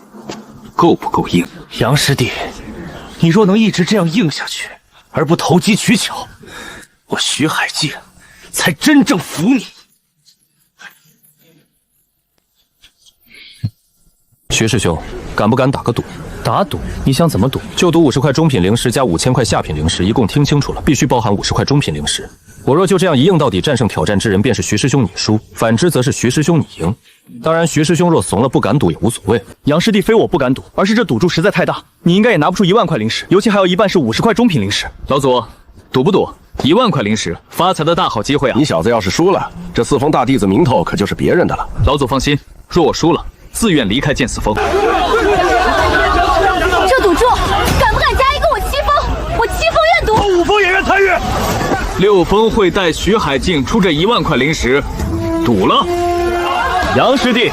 够不够硬？杨师弟，你若能一直这样硬下去，而不投机取巧，我徐海剑才真正服你。徐师兄，敢不敢打个赌？打赌？你想怎么赌？就赌50块中品灵石加5000块下品灵石，一共听清楚了，必须包含50块中品灵石。我若就这样一硬到底，战胜挑战之人便是徐师兄你输，反之则是徐师兄你赢。当然，徐师兄若怂了不敢赌也无所谓。杨师弟非我不敢赌，而是这赌注实在太大，你应该也拿不出1万块灵石，尤其还有一半是50块中品灵石。老祖，赌不赌？1万块灵石，发财的大好机会啊！你小子要是输了，这4峰大弟子名头可就是别人的了。老祖放心，若我输了，自愿离开剑4峰。这赌注敢不敢加一个我7峰？我7峰愿赌，5峰也愿参与。6峰会带徐海静出这1万块灵石，赌了。杨师弟，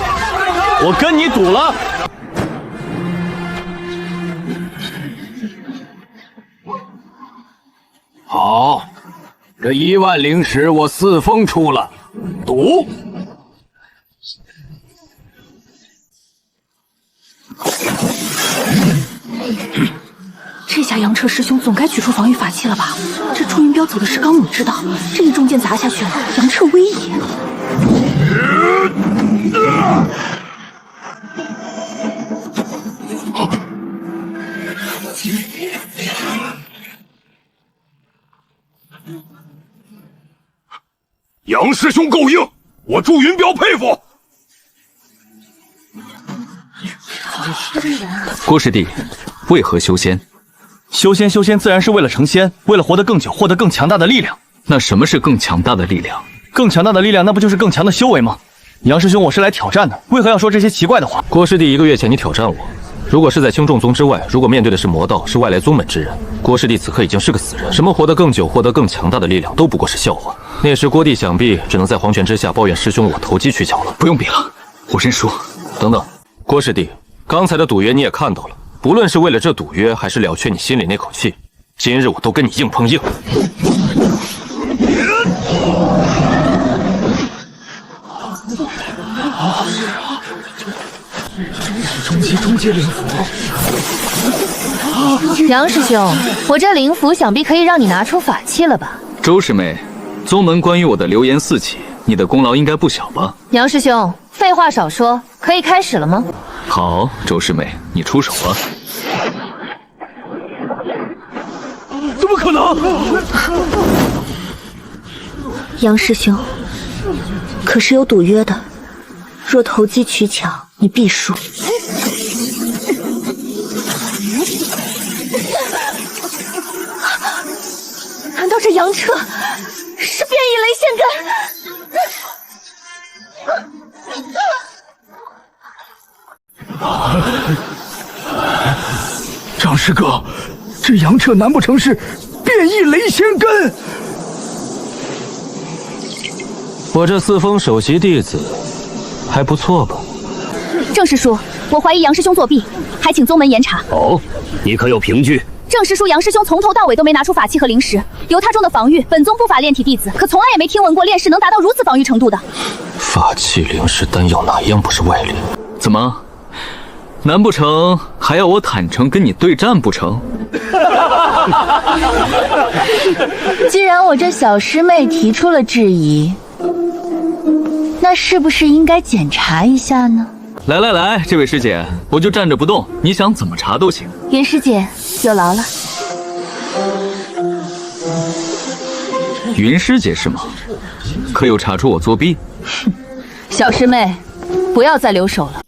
我跟你赌了。好，这1万灵石我4峰出了，赌。这下杨彻师兄总该取出防御法器了吧？这朱云彪走的是刚猛之道，这一重剑砸下去了，杨彻威也。杨师兄够硬，我祝云彪佩服。郭师弟，为何修仙？修仙自然是为了成仙，为了活得更久，获得更强大的力量。那什么是更强大的力量？更强大的力量，那不就是更强的修为吗？杨师兄，我是来挑战的，为何要说这些奇怪的话？郭师弟1个月前你挑战我，如果是在青众宗之外，如果面对的是魔道，是外来宗门之人，郭师弟此刻已经是个死人。什么活得更久，获得更强大的力量，都不过是笑话。那时郭弟想必只能在黄泉之下抱怨师兄我投机取巧了。不用比了，我认输。等等，郭师弟，刚才的赌约你也看到了，不论是为了这赌约，还是了却你心里那口气，今日我都跟你硬碰硬。中阶灵符。杨师兄，我这灵符想必可以让你拿出法器了吧？周师妹，宗门关于我的流言四起，你的功劳应该不小吧？杨师兄，废话少说，可以开始了吗？好，周师妹，你出手吧。可能！杨师兄，可是有赌约的，若投机取巧，你必输。难道这杨彻是变异雷线根？张师哥，这杨彻难不成是变异雷仙根？我这四封首席弟子还不错吧？郑师叔，我怀疑杨师兄作弊，还请宗门严查。哦，你可有凭据？郑师叔，杨师兄从头到尾都没拿出法器和灵石，由他中的防御，本宗不法炼体弟子可从来也没听闻过炼士能达到如此防御程度的。法器、灵石、丹药哪样不是外力？怎么？难不成还要我坦诚跟你对战不成？既然我这小师妹提出了质疑，那是不是应该检查一下呢？来，这位师姐，我就站着不动，你想怎么查都行。云师姐有劳了。云师姐是吗？可有查出我作弊？小师妹，不要再留手了。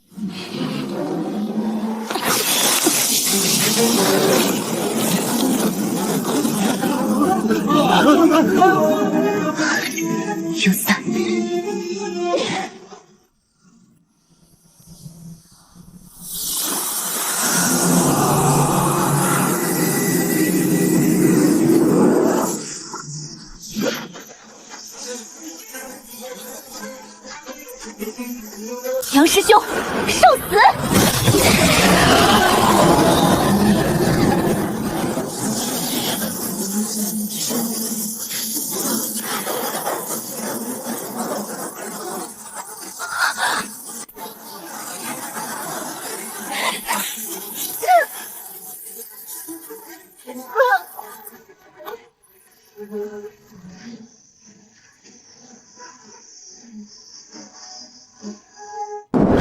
有散。杨师兄，受死！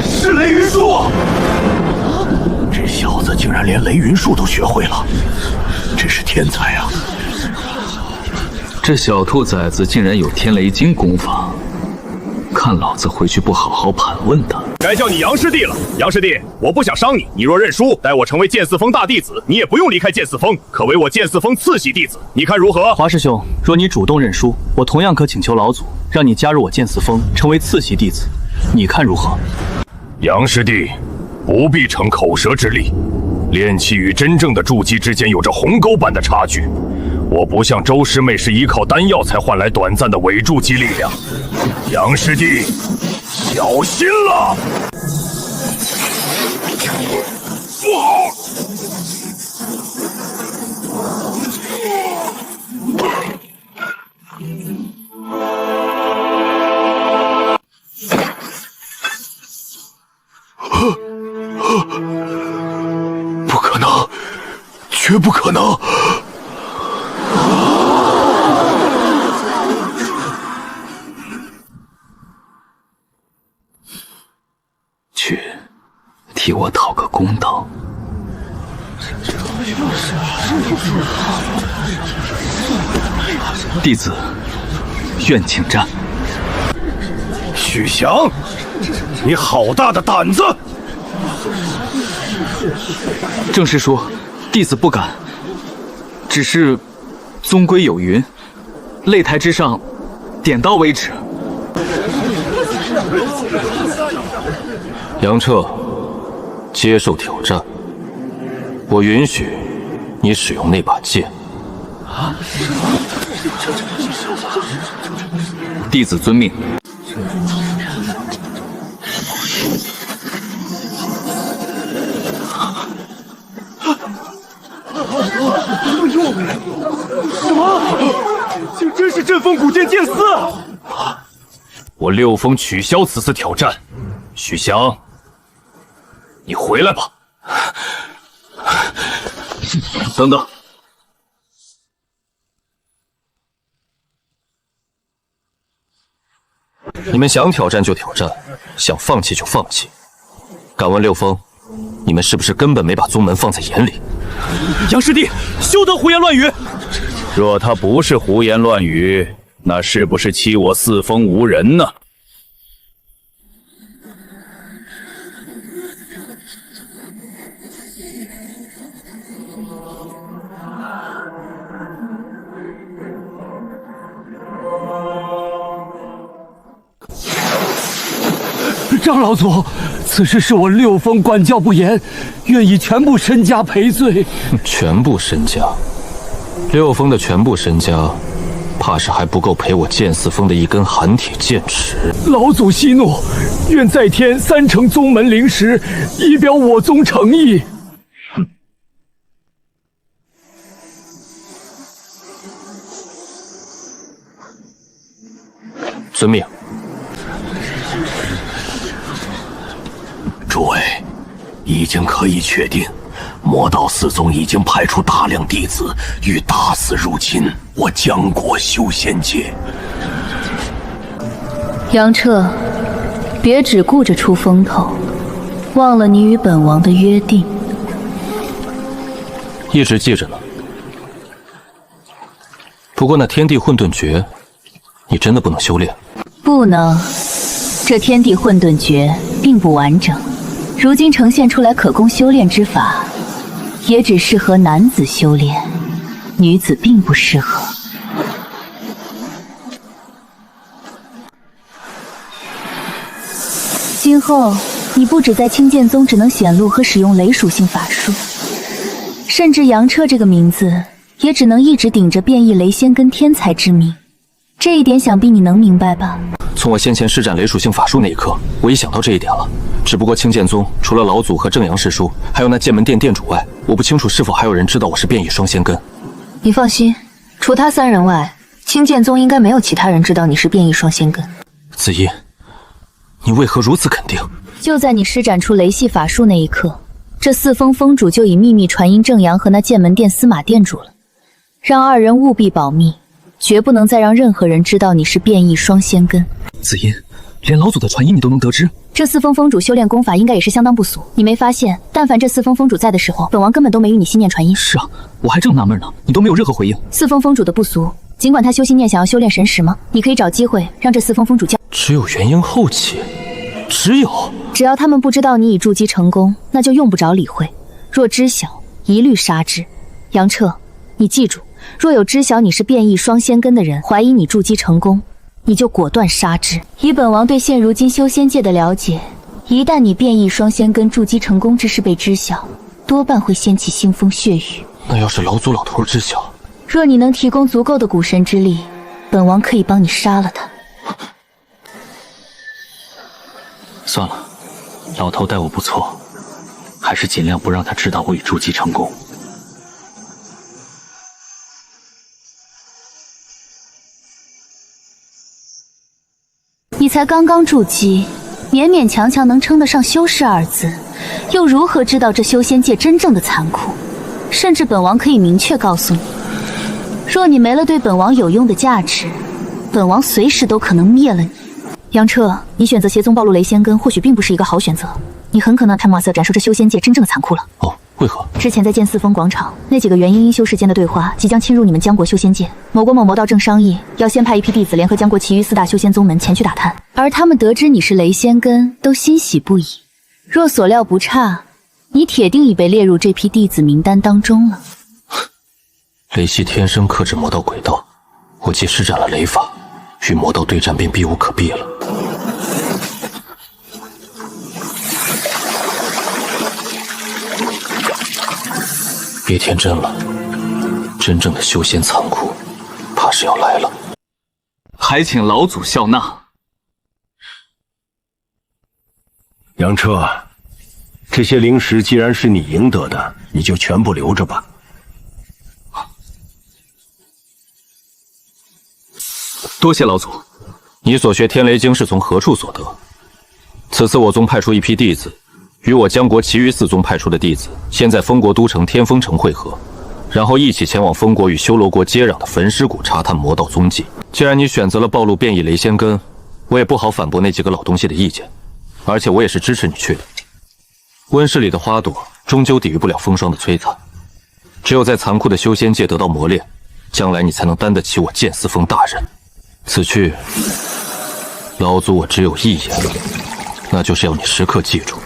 是雷云术！这小子竟然连雷云术都学会了，真是天才啊！这小兔崽子竟然有天雷金功法，看老子回去不好好盘问他。该叫你杨师弟了，杨师弟，我不想伤你，你若认输，待我成为剑四峰大弟子，你也不用离开剑四峰，可为我剑四峰次席弟子，你看如何？华师兄，若你主动认输，我同样可请求老祖让你加入我剑四峰，成为次席弟子，你看如何？杨师弟，不必逞口舌之力，炼气与真正的筑基之间有着鸿沟般的差距。我不像周师妹是依靠丹药才换来短暂的伪筑基力量。杨师弟，小心了！不好！不可能，绝不可能！去，替我讨个公道。弟子愿请战。许翔，你好大的胆子！郑师叔，弟子不敢，只是宗规有云，擂台之上，点到为止。杨彻，接受挑战，我允许你使用那把剑。弟子遵命。什么？竟真是阵风古剑剑四！我六峰取消此次挑战。许翔，你回来吧。等等。你们想挑战就挑战，想放弃就放弃。敢问六峰，你们是不是根本没把宗门放在眼里？杨师弟，休得胡言乱语！若他不是胡言乱语，那是不是欺我四风无人呢？张老祖，此事是我六峰管教不严，愿以全部身家赔罪。全部身家？六峰的全部身家，怕是还不够赔我剑四峰的一根寒铁剑齿。老祖息怒，愿再添3成宗门灵石，以表我宗诚意。遵命。诸位，已经可以确定，魔道四宗已经派出大量弟子，欲大肆入侵我江国修仙界。杨彻，别只顾着出风头，忘了你与本王的约定。一直记着呢。不过那天地混沌诀，你真的不能修炼？不能，这天地混沌诀并不完整。如今呈现出来可供修炼之法，也只适合男子修炼，女子并不适合。今后你不止在青剑宗只能显露和使用雷属性法术，甚至杨彻这个名字也只能一直顶着变异雷仙根天才之名。这一点想必你能明白吧？从我先前施展雷属性法术那一刻，我已想到这一点了。只不过青剑宗除了老祖和正阳师叔，还有那剑门殿殿主外，我不清楚是否还有人知道我是变异双仙根。你放心，除他3人外，青剑宗应该没有其他人知道你是变异双仙根。子音，你为何如此肯定？就在你施展出雷系法术那一刻，这四峰峰主就已秘密传音正阳和那剑门殿司马殿主了，让2人务必保密，绝不能再让任何人知道你是变异双仙根。子音，连老祖的传音你都能得知？这四峰峰主修炼功法应该也是相当不俗，你没发现？但凡这四峰峰主在的时候，本王根本都没与你心念传音。是啊，我还正纳闷呢，你都没有任何回应。四峰峰主的不俗，尽管他修心念想要修炼神识吗？你可以找机会让这四峰峰主只有元婴后期，只要他们不知道你已筑基成功，那就用不着理会；若知晓，一律杀之。杨彻，你记住，若有知晓你是变异双仙根的人怀疑你筑基成功，你就果断杀之。以本王对现如今修仙界的了解，一旦你变异双仙根筑基成功之事被知晓，多半会掀起腥风血雨。那要是老祖老头知晓，若你能提供足够的蛊神之力，本王可以帮你杀了他。算了，老头待我不错，还是尽量不让他知道我已筑基成功。你才刚刚筑基，勉勉强强能称得上修士2字，又如何知道这修仙界真正的残酷？甚至本王可以明确告诉你，若你没了对本王有用的价值，本王随时都可能灭了你。杨彻，你选择协宗暴露雷仙根，或许并不是一个好选择，你很可能开马色展示这修仙界真正的残酷了。哦，为何？之前在剑四峰广场，那几个元婴修士间的对话即将侵入你们江国修仙界，某国某魔道正商议要先派一批弟子联合江国其余4大修仙宗门前去打探，而他们得知你是雷仙根，都欣喜不已。若所料不差，你铁定已被列入这批弟子名单当中了。雷系天生克制魔道轨道，我既施展了雷法，与魔道对战便避无可避了。别天真了，真正的修仙残酷，怕是要来了。还请老祖笑纳。杨彻，这些灵石既然是你赢得的，你就全部留着吧。多谢老祖。你所学天雷经是从何处所得？此次我宗派出一批弟子，与我江国其余4宗派出的弟子，先在封国都城天风城会合，然后一起前往封国与修罗国接壤的焚尸谷查探魔道踪迹。既然你选择了暴露变异雷仙根，我也不好反驳那几个老东西的意见，而且我也是支持你去的。温室里的花朵终究抵御不了风霜的摧残，只有在残酷的修仙界得到磨练，将来你才能担得起我剑四峰大人。此去，老祖我只有一言，那就是要你时刻记住，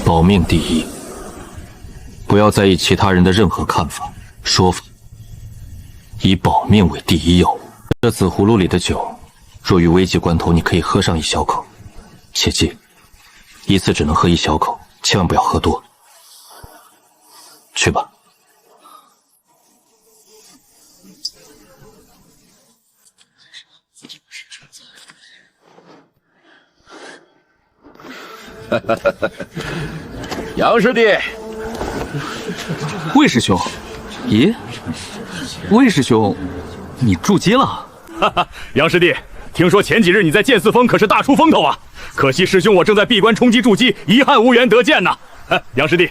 保命第一，不要在意其他人的任何看法、说法，以保命为第一要务。这紫葫芦里的酒，若遇危急关头，你可以喝上一小口，切记，一次只能喝一小口，千万不要喝多。去吧。杨师弟，魏师兄，咦，魏师兄，你筑基了？哈哈，杨师弟，听说前几日你在剑四峰可是大出风头啊！可惜师兄我正在闭关冲击筑基，遗憾无缘得见呐。杨师弟，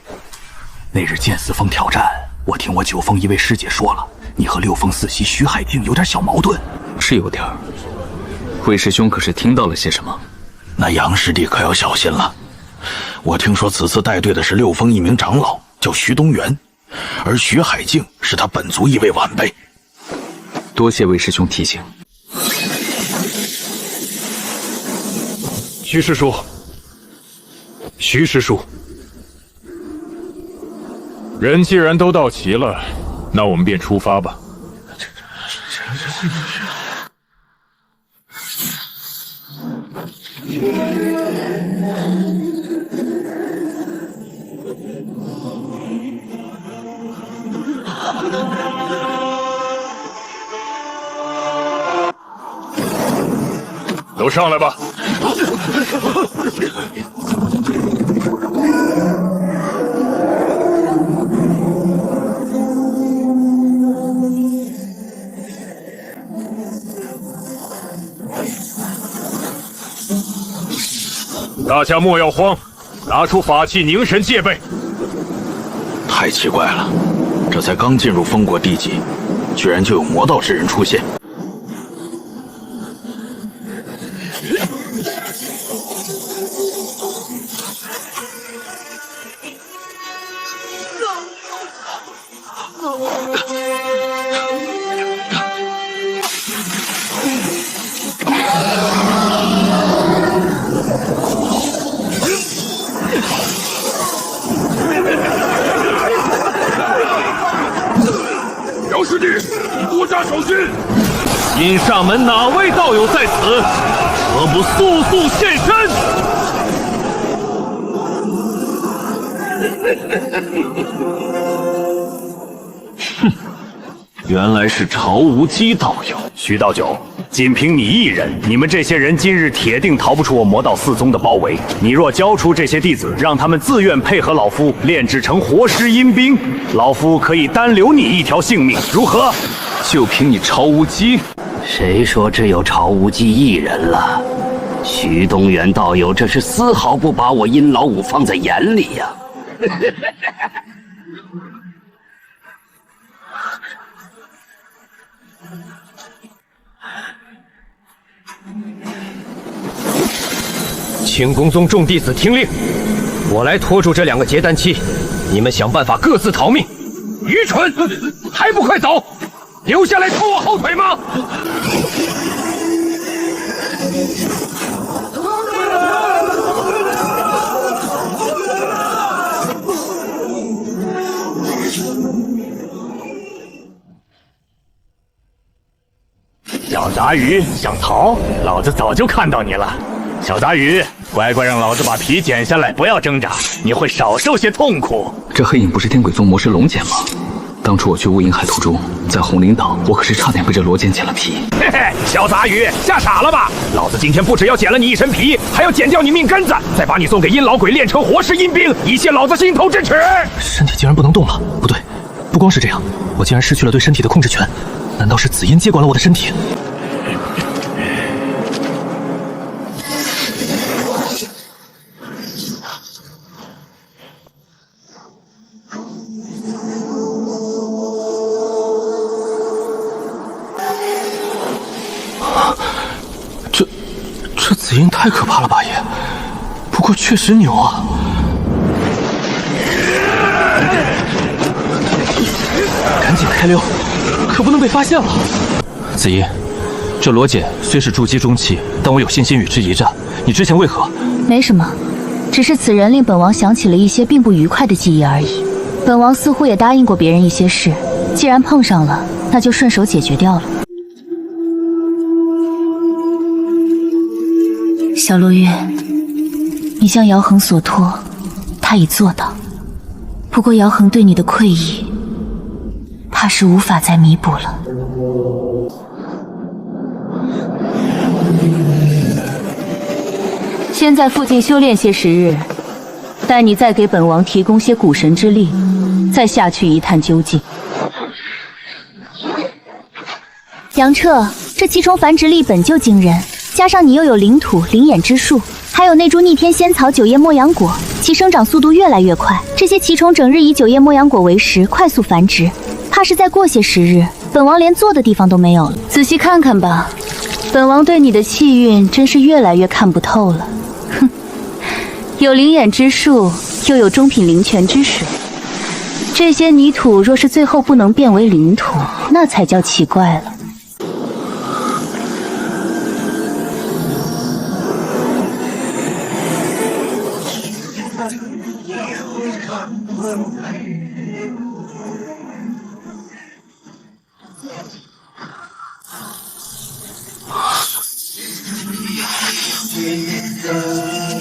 那日剑四峰挑战，我听我九峰一位师姐说了，你和六峰四袭徐海静有点小矛盾。是有点儿。魏师兄可是听到了些什么？那杨师弟可要小心了。我听说此次带队的是六峰一名长老，叫徐东元，而徐海静是他本族一位晚辈。多谢魏师兄提醒。徐师叔，徐师叔，人既然都到齐了，那我们便出发吧。都上来吧。大家莫要慌，拿出法器凝神戒备。太奇怪了，这才刚进入封国地级，居然就有魔道之人出现。杨师弟，多加小心！阴煞门哪位道友在此？何不速速现身？哼，原来是曹无机道友。徐道九，仅凭你一人，你们这些人今日铁定逃不出我魔道四宗的包围。你若交出这些弟子，让他们自愿配合老夫炼制成活尸阴兵，老夫可以单留你一条性命，如何？就凭你曹无机？谁说只有曹无机一人了？徐东元道友这是丝毫不把我殷老五放在眼里呀！清宫宗众弟子听令，我来拖住这两个结丹期，你们想办法各自逃命。愚蠢，还不快走！留下来拖我后腿吗？小杂鱼想逃，老子早就看到你了。小杂鱼，乖乖让老子把皮剪下来，不要挣扎，你会少受些痛苦。这黑影不是天鬼宗魔师龙涎吗？当初我去乌银海途中，在红灵岛，我可是差点被这罗涎剪了皮。嘿嘿，小杂鱼，吓傻了吧？老子今天不只要剪了你一身皮，还要剪掉你命根子，再把你送给阴老鬼炼成活尸阴兵，以泄老子心头之耻。身体竟然不能动了？不对，不光是这样，我竟然失去了对身体的控制权。难道是紫阴接管了我的身体？这紫阴太可怕了吧也，不过确实牛啊！赶紧开溜！可不能被发现了。子怡，这罗简虽是筑基中期，但我有信心与之一战。你之前为何？没什么，只是此人令本王想起了一些并不愉快的记忆而已。本王似乎也答应过别人一些事，既然碰上了，那就顺手解决掉了。小罗月，你向姚恒所托，他已做到。不过姚恒对你的愧意，怕是无法再弥补了。先在附近修炼些时日，待你再给本王提供些古神之力，再下去一探究竟。杨彻，这奇虫繁殖力本就惊人，加上你又有灵土、灵眼之术，还有那株逆天仙草九叶莫阳果，其生长速度越来越快。这些奇虫整日以九叶莫阳果为食，快速繁殖，怕是再过些时日，本王连坐的地方都没有了。仔细看看吧，本王对你的气运真是越来越看不透了。哼，有灵眼之术，又有中品灵泉之水，这些泥土若是最后不能变为灵土，那才叫奇怪了。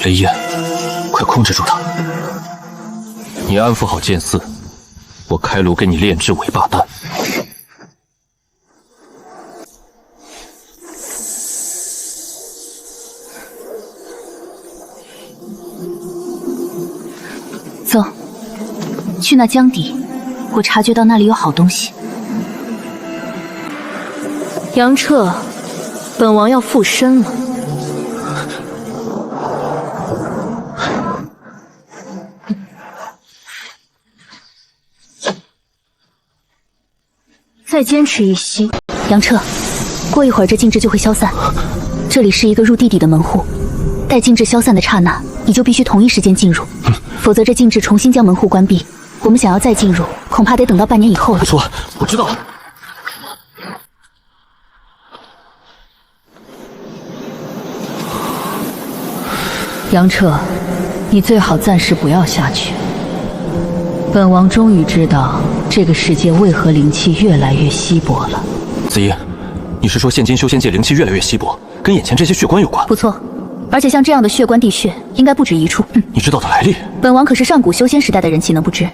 雷燕，快控制住他！你安抚好剑嗣，我开炉给你炼制尾霸丹。走，去那江底，我察觉到那里有好东西。杨彻，本王要附身了。再坚持一息，杨彻，过一会儿这禁制就会消散。这里是一个入地底的门户，待禁制消散的刹那，你就必须同一时间进入，否则这禁制重新将门户关闭。我们想要再进入，恐怕得等到半年以后了。不错，我知道了。杨彻，你最好暂时不要下去。本王终于知道这个世界为何灵气越来越稀薄了。子怡，你是说现今修仙界灵气越来越稀薄，跟眼前这些血棺有关？不错，而且像这样的血棺地穴应该不止一处。你知道的来历？本王可是上古修仙时代的人，岂能不知？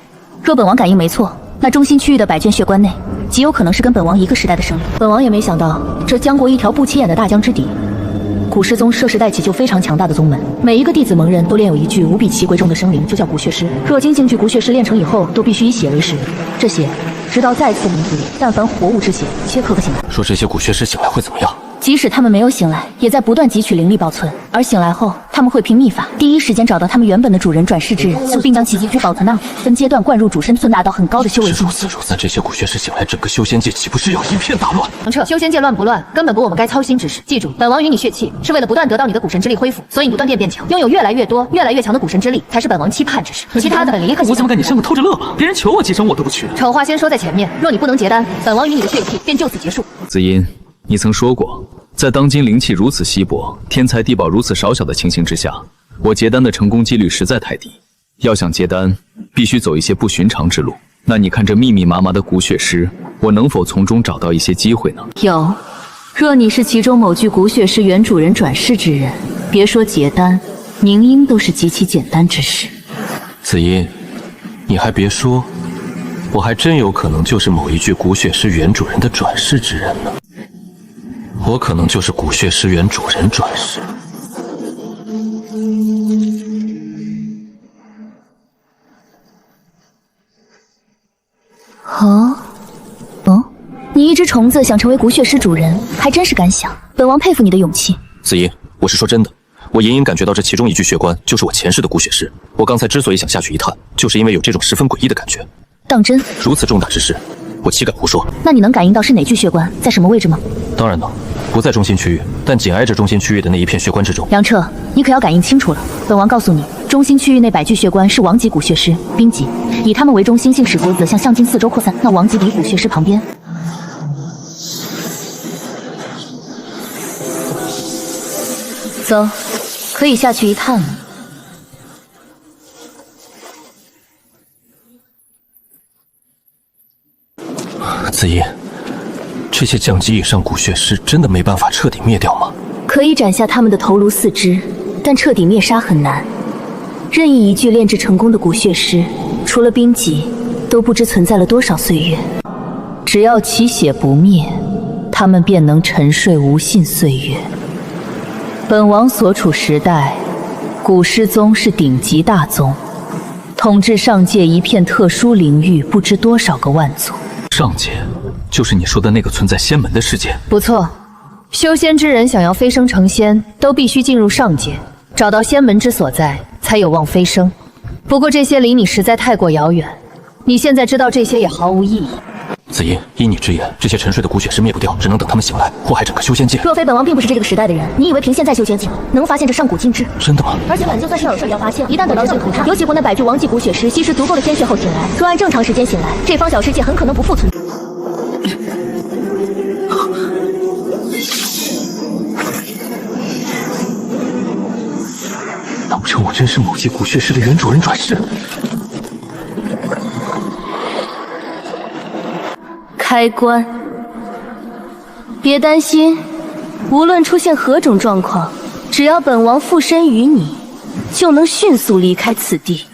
若本王感应没错，那中心区域的百卷血棺内，极有可能是跟本王一个时代的生灵。本王也没想到，这江国一条不起眼的大江之底，古师宗设时代起就非常强大的宗门，每一个弟子蒙人都练有一具无比奇贵重的生灵，就叫古血尸。若精进具古血尸炼成以后，都必须以血为食。这血直到再次凝固，但凡活物之血，皆可醒来。说这些古血尸醒来会怎么样？即使他们没有醒来，也在不断汲取灵力保存。而醒来后，他们会凭秘法，第一时间找到他们原本的主人转世之人，并将其极具保存纳分阶段灌入主身，寸达到很高的修为境界。如此，这些古血尸醒来，整个修仙界岂不是要一片大乱？杨彻，修仙界乱不乱，根本不我们该操心之事。记住，本王与你血气，是为了不断得到你的古神之力恢复，所以不断变强，拥有越来越多、越来越强的古神之力，才是本王期盼之事。其他的本离可。我怎么感觉像个偷着乐吧？别人求我几声，我都不去。丑话先说在前面，若你不能结丹，本王与你的血气便就此结束。子音，你曾说过，在当今灵气如此稀薄、天材地宝如此少小的情形之下，我结丹的成功几率实在太低。要想结丹，必须走一些不寻常之路。那你看这密密麻麻的古血尸，我能否从中找到一些机会呢？有，若你是其中某具古血尸原主人转世之人，别说结丹，凝阴都是极其简单之事。子音，你还别说，我还真有可能就是某一具古血尸原主人的转世之人呢。我可能就是古血尸原主人转世。你一只虫子想成为古血尸主人，还真是敢想，本王佩服你的勇气。子音，我是说真的，我隐隐感觉到这其中一具血棺就是我前世的古血尸。我刚才之所以想下去一探，就是因为有这种十分诡异的感觉。当真？如此重大之事，我岂敢胡说？那你能感应到是哪具血棺，在什么位置吗？当然能，不在中心区域，但紧挨着中心区域的那一片血棺之中。杨彻，你可要感应清楚了。本王告诉你，中心区域内百具血棺是王级古血尸、兵级，以他们为中心，性使格子向近四周扩散。那王级比古血尸旁边走，可以下去一探了。子怡，这些降级以上骨血师真的没办法彻底灭掉吗？可以斩下他们的头颅四肢，但彻底灭杀很难。任意一具炼制成功的骨血师，除了冰级，都不知存在了多少岁月。只要其血不灭，他们便能沉睡无尽岁月。本王所处时代，古尸宗是顶级大宗，统治上界一片特殊领域，不知多少个万族。上界，就是你说的那个存在仙门的世界。不错，修仙之人想要飞升成仙，都必须进入上界，找到仙门之所在，才有望飞升。不过这些离你实在太过遥远，你现在知道这些也毫无意义。子怡，依你之言，这些沉睡的骨血师灭不掉，只能等他们醒来，祸害整个修仙界。若非本王并不是这个时代的人，你以为凭现在修仙界能发现这上古禁制？真的吗？而且本就算是有事要发现，一旦等到净土塌，尤其不那100具亡祭骨血师吸食足够的鲜血后醒来，若按正常时间醒来，这方小世界很可能不复存在。当真我真是某界骨血师的原主人转世？开关，别担心，无论出现何种状况，只要本王附身于你，就能迅速离开此地。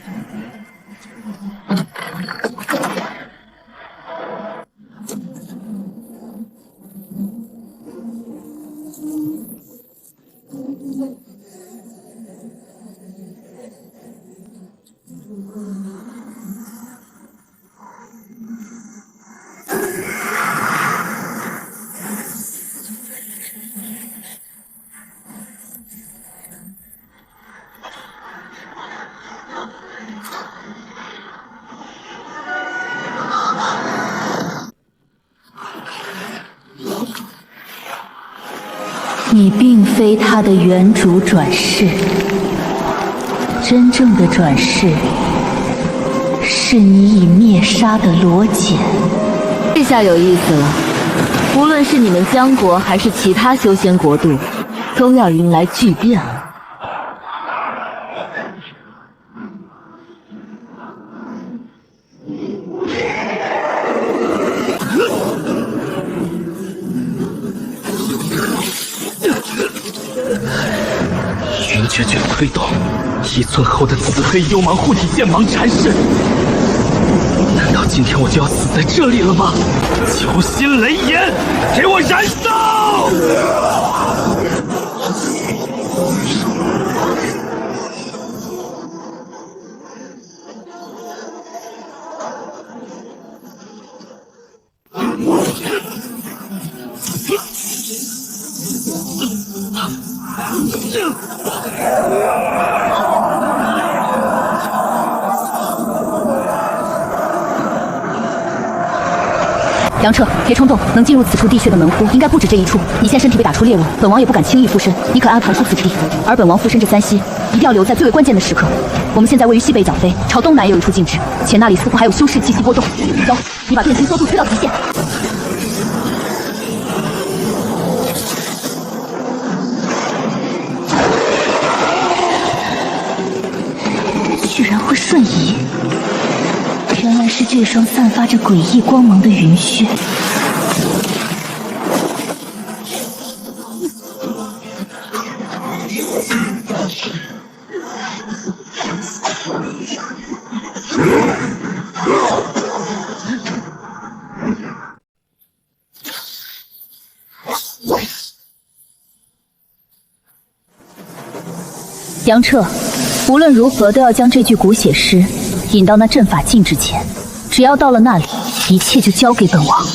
你并非他的原主转世，真正的转世是你已灭杀的罗简。这下有意思了，无论是你们江国还是其他修仙国度，都要迎来巨变了。云绝卷推动1寸厚的紫黑幽芒护体剑芒缠身，难道今天我就要死在这里了吗？九心雷炎，给我燃烧！杨彻，别冲动，能进入此处地穴的门户应该不止这一处。你现身体被打出猎物，本王也不敢轻易附身，你可安排出此地。而本王附身这3息，一定要留在最为关键的时刻。我们现在位于西北角飞，朝东南有一处禁制，且那里似乎还有修士气息波动。走，你把变形缩度推到极限。居然会瞬移！原来是这双散发着诡异光芒的云靴。杨彻，无论如何都要将这具骨血尸引到那阵法禁制前，只要到了那里，一切就交给本王。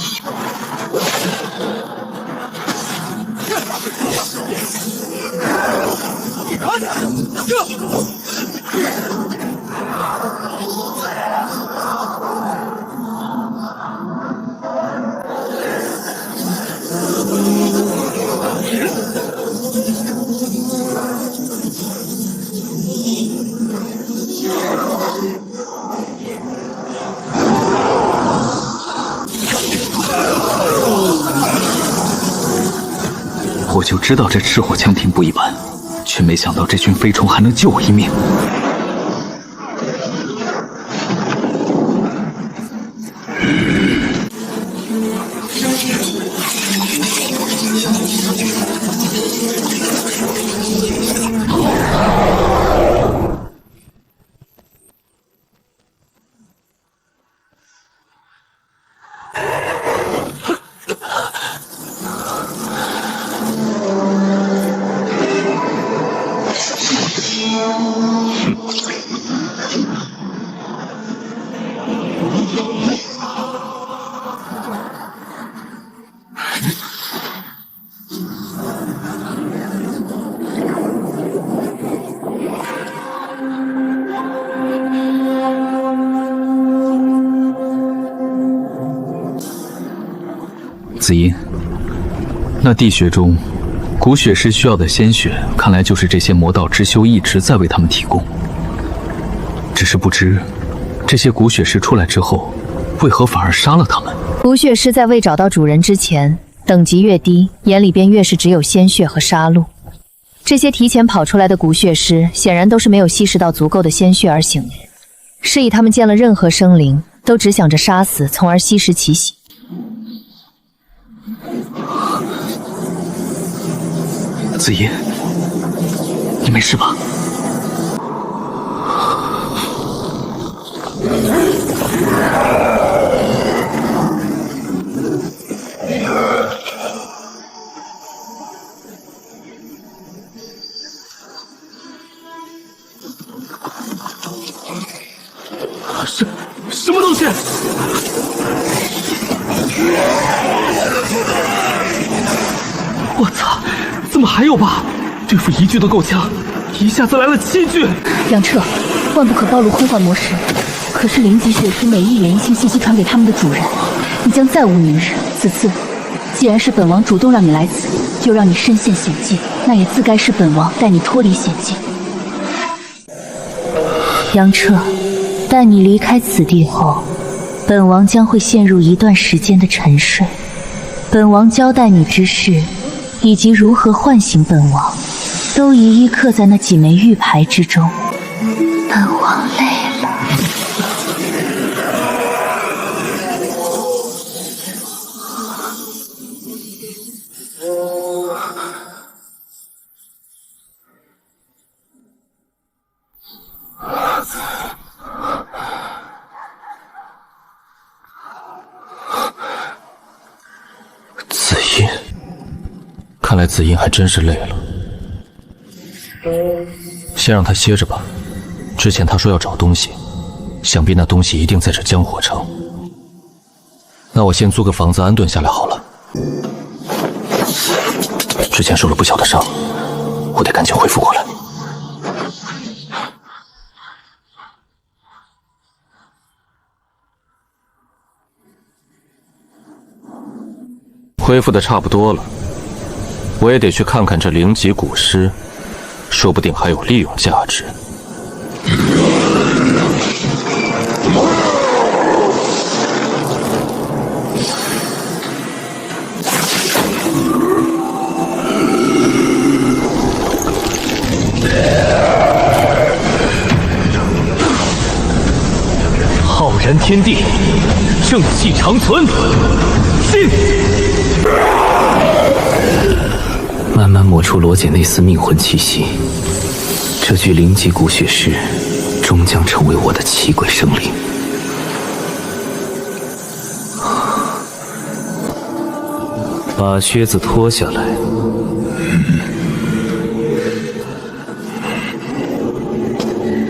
我就知道这赤火枪挺不一般，却没想到这群飞虫还能救我一命。紫音，那地穴中，古血师需要的鲜血，看来就是这些魔道之修一直在为他们提供。只是不知，这些古血师出来之后，为何反而杀了他们？古血师在未找到主人之前，等级越低，眼里便越是只有鲜血和杀戮。这些提前跑出来的古血师，显然都是没有吸食到足够的鲜血而行为，是以他们见了任何生灵，都只想着杀死，从而吸食其血。紫音，你没事吧？什么东西？我操！怎么还有吧？对付1具都够呛，一下子来了7具。杨彻，万不可暴露空幻魔石。可是灵级血师每日也一信息传给他们的主人，你将再无明日。此次，既然是本王主动让你来此，就让你身陷险境，那也自该是本王带你脱离险境。杨彻，待你离开此地后，本王将会陷入一段时间的沉睡。本王交代你之事，以及如何唤醒本王，都一一刻在那几枚玉牌之中。本王累了。紫音，看来紫音还真是累了。先让她歇着吧。之前她说要找东西，想必那东西一定在这江火城。那我先租个房子安顿下来好了。之前受了不小的伤，我得赶紧恢复过来。恢复的差不多了，我也得去看看这灵级古尸，说不定还有利用价值。浩然天地，正气长存。进！慢慢抹除罗姐那丝命魂气息，这具灵级古血尸终将成为我的七鬼生灵。把靴子脱下来。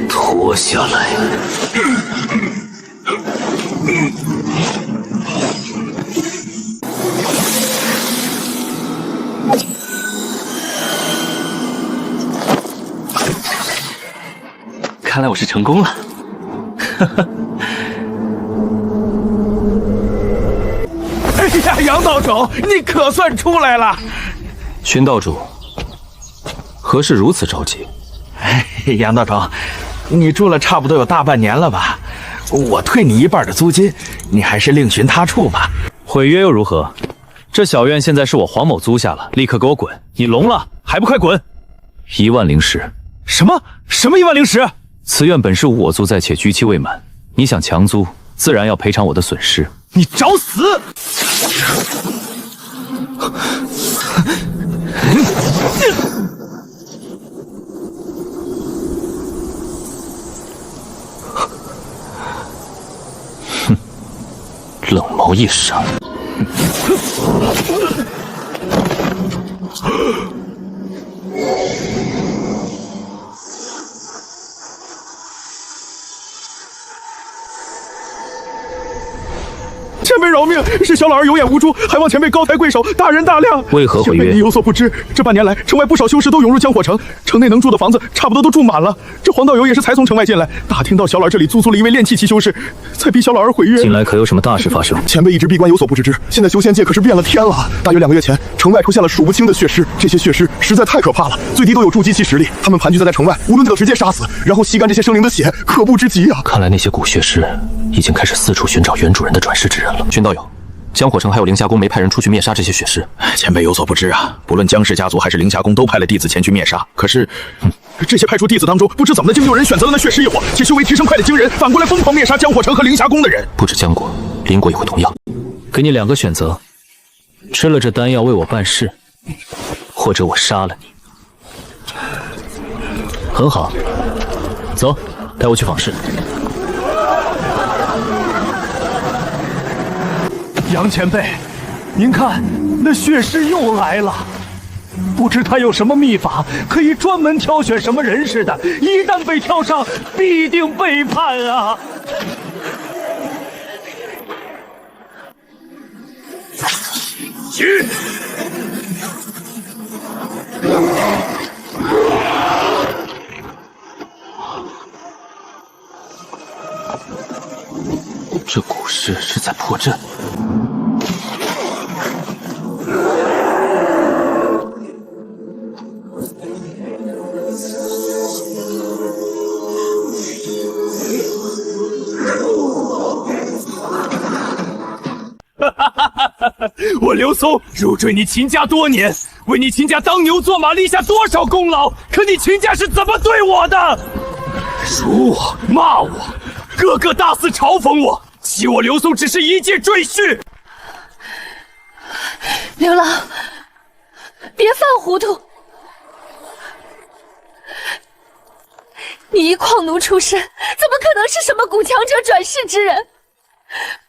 脱下来。看来我是成功了。哎呀，杨道主，你可算出来了！荀道主，何事如此着急？哎，杨道主，你住了差不多有大半年了吧？我退你一半的租金，你还是另寻他处吧。毁约又如何？这小院现在是我黄某租下了，立刻给我滚！你聋了还不快滚！ 1万灵石。什么1万灵石？此院本是我租在，且居期未满，你想强租，自然要赔偿我的损失。你找死！哼，冷眸一闪。前辈饶命！是小老儿有眼无珠，还望前辈高抬贵手，大人大量。为何毁约？前辈你有所不知，这半年来，城外不少修士都涌入江火城，城内能住的房子差不多都住满了。这黄道友也是才从城外进来，打听到小老儿这里租了一位炼气期修士，才逼小老儿毁约。近来可有什么大事发生？前辈一直闭关有所不知，现在修仙界可是变了天了。大约2个月前，城外出现了数不清的血尸，这些血尸实在太可怕了，最低都有筑基期实力。他们盘踞在城外，无论就直接杀死，然后吸干这些生灵的血，可怖之极啊！看来那些古血尸已经开始四处寻找原主人的转世之人了。荀道友，江火城还有凌霞宫没派人出去灭杀这些血尸？前辈有所不知啊，不论江氏家族还是凌霞宫都派了弟子前去灭杀，可是，这些派出弟子当中，不知怎么的，竟有人选择了那血尸一伙，且修为提升快得惊人，反过来疯狂灭杀江火城和凌霞宫的人。不止江国，邻国也会同样。给你2个选择，吃了这丹药为我办事，或者我杀了你。很好，走，带我去访视。杨前辈，您看，那血尸又来了，不知他有什么秘法，可以专门挑选什么人似的，一旦被挑上，必定背叛啊！去！这古尸是在破阵。我刘松入赘你秦家多年，为你秦家当牛做马，立下多少功劳，可你秦家是怎么对我的？辱我，骂我，个个大肆嘲讽我，欺我刘松只是一介赘婿。刘老，别犯糊涂，你一矿奴出身，怎么可能是什么古强者转世之人？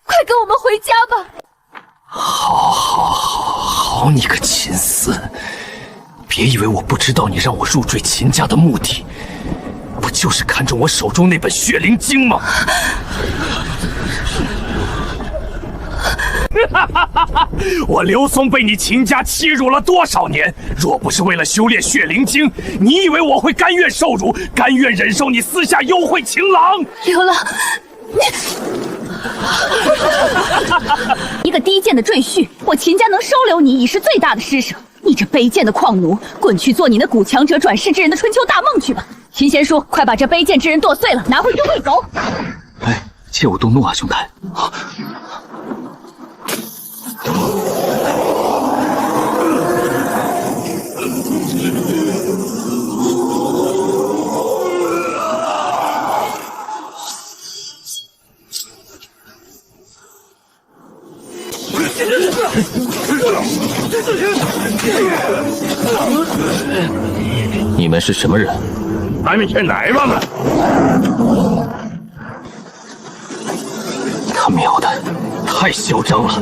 快跟我们回家吧！好你个秦四，别以为我不知道你让我入赘秦家的目的，不就是看中我手中那本血灵经吗？我刘松被你秦家欺辱了多少年？若不是为了修炼血灵经，你以为我会甘愿受辱，甘愿忍受你私下幽会情郎？刘老，一个低贱的赘婿，我秦家能收留你已是最大的施舍。你这卑贱的矿奴，滚去做你那古强者转世之人的春秋大梦去吧！秦贤叔，快把这卑贱之人剁碎了，拿回修会走。哎，切勿动怒啊，兄台。你们是什么人？还没先来吧嘛！他喵的，太嚣张了！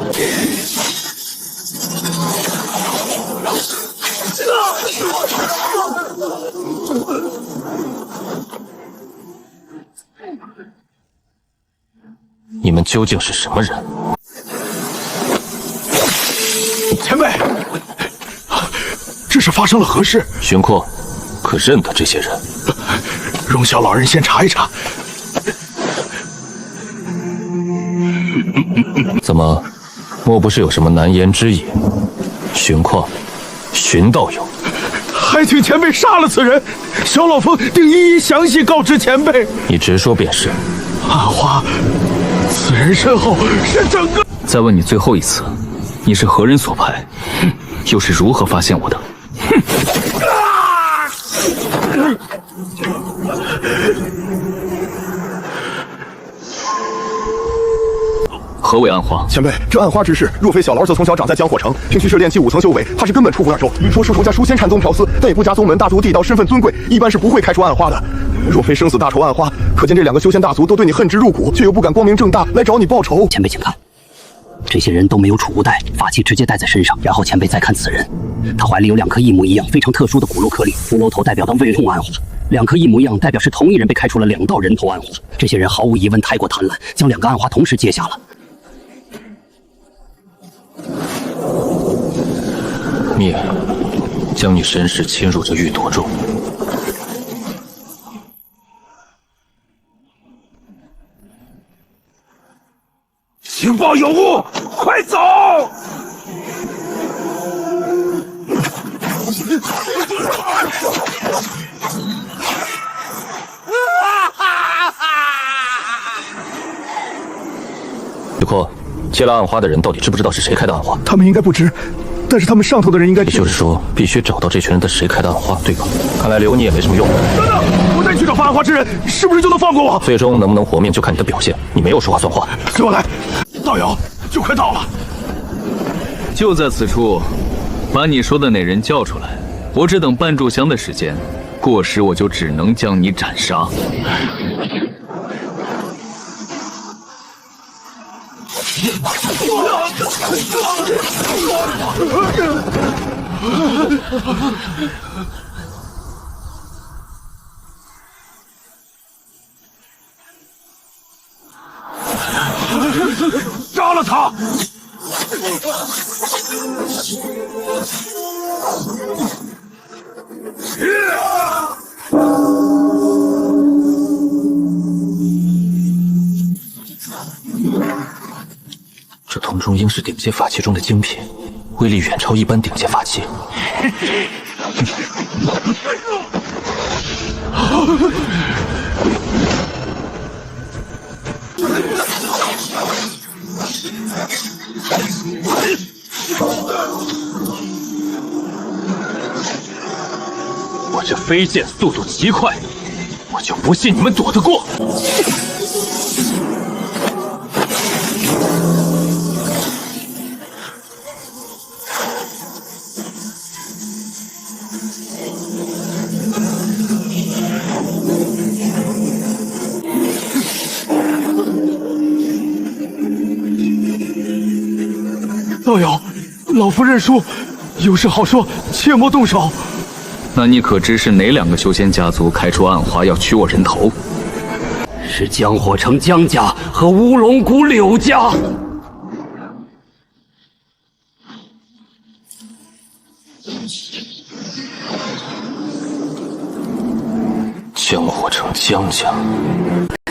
你们究竟是什么人？前辈，这是发生了何事？荀阔，可认得这些人？容小老人先查一查。怎么，莫不是有什么难言之隐？荀阔，荀道友，还请前辈杀了此人，小老凤定一一详细告知前辈。你直说便是。阿花，此人身后是整个……再问你最后一次，你是何人所派？又是如何发现我的？何为暗花？前辈，这暗花之事，若非小劳则从小长在江火城，听须是炼气5层修为，他是根本出不了手。说是国家书仙禅宗朴司，但也不加宗门大族地道身份尊贵，一般是不会开出暗花的。若非生死大仇暗花，可见这2个修仙大族都对你恨之入骨，却又不敢光明正大来找你报仇。前辈请看，这些人都没有储物袋，法器直接带在身上。然后前辈再看此人，他怀里有2颗一模一样、非常特殊的骨肉颗粒，骷髅头代表的胃痛暗花。2颗一模一样，代表是同一人被开出了2道人头暗花。这些人毫无疑问太过贪婪，将2个暗花同时接下了。灭，将你身世侵入这玉夺中。情报有误，快走！雨阔，接了暗花的人到底知不知道是谁开的暗花？他们应该不知，但是他们上头的人应该知。也就是说，必须找到这群人的谁开的暗花，对吧？看来留你也没什么用。等等，我带你去找发暗花之人，是不是就能放过我？最终能不能活命，就看你的表现。你没有说话算话。随我来，道友，就快到了。就在此处，把你说的那人叫出来。我只等半炷香的时间，过时我就只能将你斩杀。杀了他！这铜钟应是顶阶法器中的精品，威力远超一般顶阶法器。我这飞剑速度极快，我就不信你们躲得过。道友，老夫认输，有事好说，切莫动手。那你可知是哪2个修仙家族开出暗花要取我人头？是江火城江家和乌龙谷柳家。江火城江家。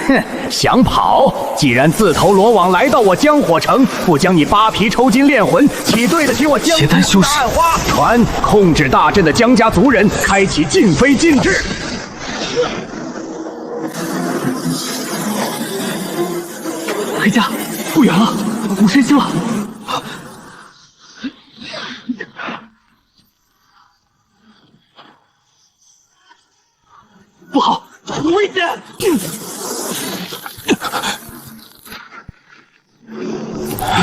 哼，想跑？既然自投罗网来到我江火城，不将你扒皮抽筋炼魂，岂对得起我江火的暗花？传控制大阵的江家族人，开启禁飞禁制。回家，不远了，5时星了。不好，危险！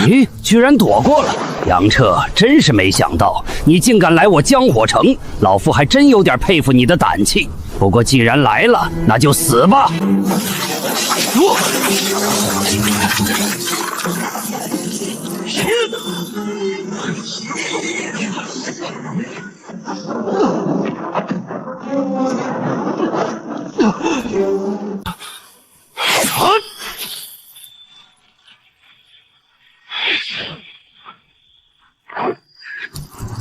咦，居然躲过了！杨彻，真是没想到你竟敢来我江火城，老夫还真有点佩服你的胆气。不过既然来了，那就死吧！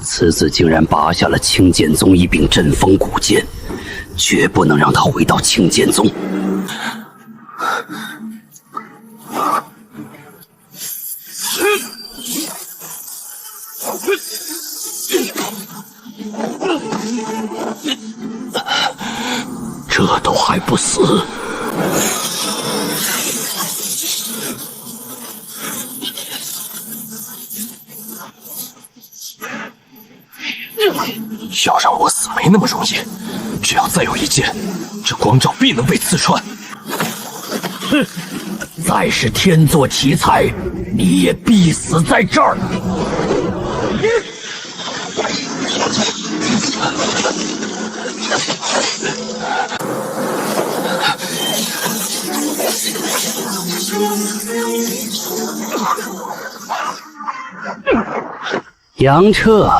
此子竟然拔下了青剑宗一柄阵风古剑，绝不能让他回到青剑宗。这都还不死！要让我死没那么容易。只要再有一剑，这光照必能被刺穿。哼，再是天作奇才，你也必死在这儿。杨彻，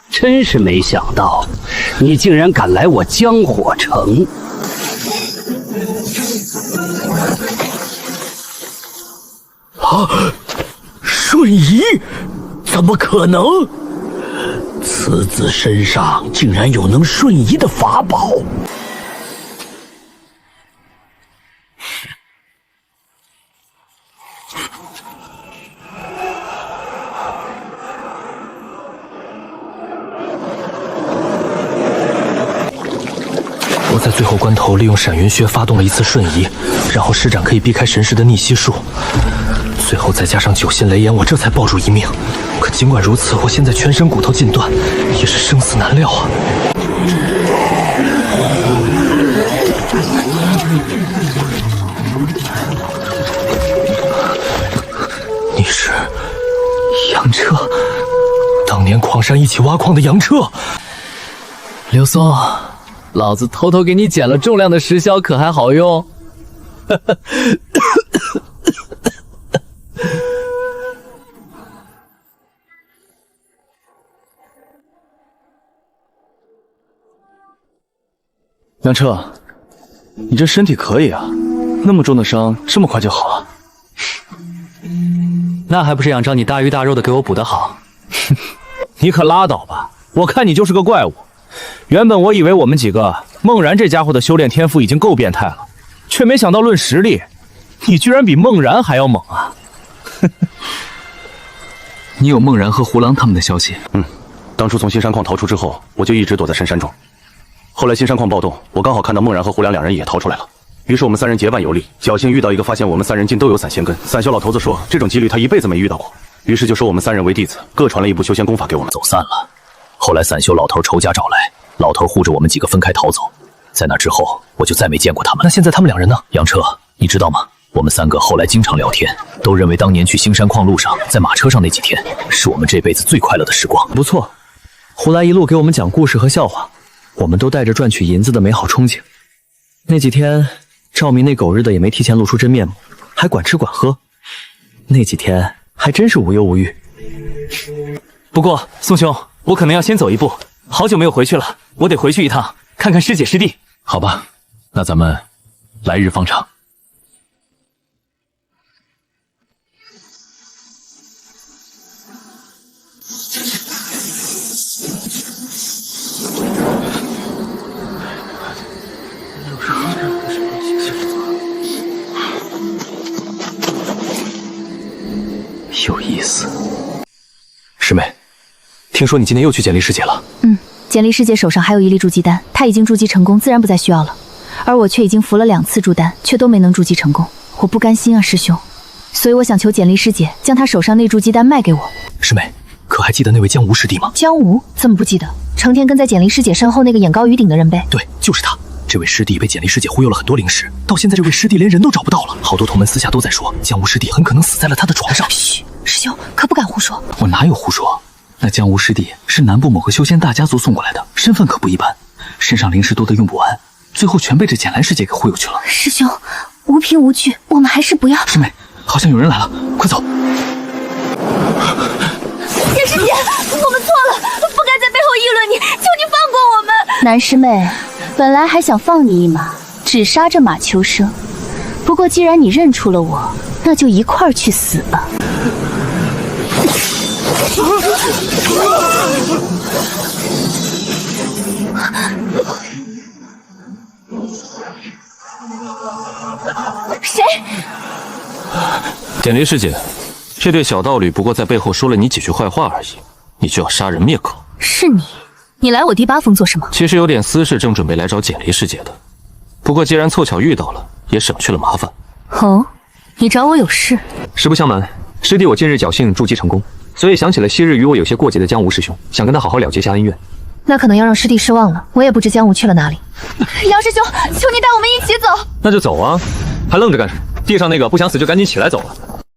真是没想到，你竟然敢来我江火城！啊！瞬移？怎么可能？此子身上竟然有能瞬移的法宝！我在最后关头利用闪云穴发动了一次瞬移，然后施展可以避开神识的逆袭术，最后再加上九心雷炎，我这才抱住一命。可尽管如此，我现在全身骨头尽断，也是生死难料啊！你是杨彻，当年矿山一起挖矿的杨彻。刘松，老子偷偷给你减了重量的石硝，可还好用？杨彻，你这身体可以啊，那么重的伤，这么快就好了。那还不是仰仗你大鱼大肉的给我补得好？你可拉倒吧，我看你就是个怪物。原本我以为我们几个孟然这家伙的修炼天赋已经够变态了，却没想到论实力，你居然比孟然还要猛啊！你有孟然和胡狼他们的消息？当初从新山矿逃出之后，我就一直躲在深山中。后来新山矿暴动，我刚好看到孟然和胡良两人也逃出来了，于是我们三人结伴游历，侥幸遇到一个发现我们三人竟都有散仙根。散修老头子说，这种几率他一辈子没遇到过，于是就收我们三人为弟子，各传了一部修仙功法给我们。走散了。后来散修老头仇家找来，老头护着我们几个分开逃走。在那之后，我就再没见过他们。那现在他们两人呢？杨彻，你知道吗？我们三个后来经常聊天，都认为当年去星山矿路上，在马车上那几天，是我们这辈子最快乐的时光。不错，胡来一路给我们讲故事和笑话，我们都带着赚取银子的美好憧憬。那几天，赵明那狗日的也没提前露出真面目，还管吃管喝。那几天还真是无忧无虑。不过，宋兄，我可能要先走一步，好久没有回去了，我得回去一趟，看看师姐师弟。好吧，那咱们来日方长。有意思。师妹，听说你今天又去简历师姐了？简历师姐手上还有一粒筑基丹，她已经筑基成功，自然不再需要了。而我却已经服了2次筑丹，却都没能筑基成功，我不甘心啊，师兄。所以我想求简历师姐将她手上那筑基丹卖给我。师妹，可还记得那位江无师弟吗？江无？怎么不记得？成天跟在简历师姐身后那个眼高于顶的人呗。对，就是他。这位师弟被简历师姐忽悠了很多灵石，到现在这位师弟连人都找不到了。好多同门私下都在说，江无师弟很可能死在了他的床上。嘘，师兄可不敢胡说。我哪有胡说？那江无师弟是南部某个修仙大家族送过来的，身份可不一般，身上灵石多得用不完，最后全被这简兰师姐给忽悠去了。师兄，无凭无据，我们还是不要。师妹，好像有人来了，快走！简师姐，我们错了，不该在背后议论你，求你放过我们。南师妹，本来还想放你一马，只杀这马秋生。不过既然你认出了我，那就一块儿去死吧。谁？简离师姐，这对小道侣不过在背后说了你几句坏话而已，你就要杀人灭口？是你？你来我第8峰做什么？其实有点私事，正准备来找简离师姐的。不过既然凑巧遇到了，也省去了麻烦。哦，你找我有事？实不相瞒，师弟我近日侥幸筑基成功，所以想起了昔日与我有些过节的江无师兄，想跟他好好了结下恩怨。那可能要让师弟失望了。我也不知江武去了哪里。杨师兄，求你带我们一起走。那就走啊，还愣着干什么？地上那个不想死就赶紧起来走了。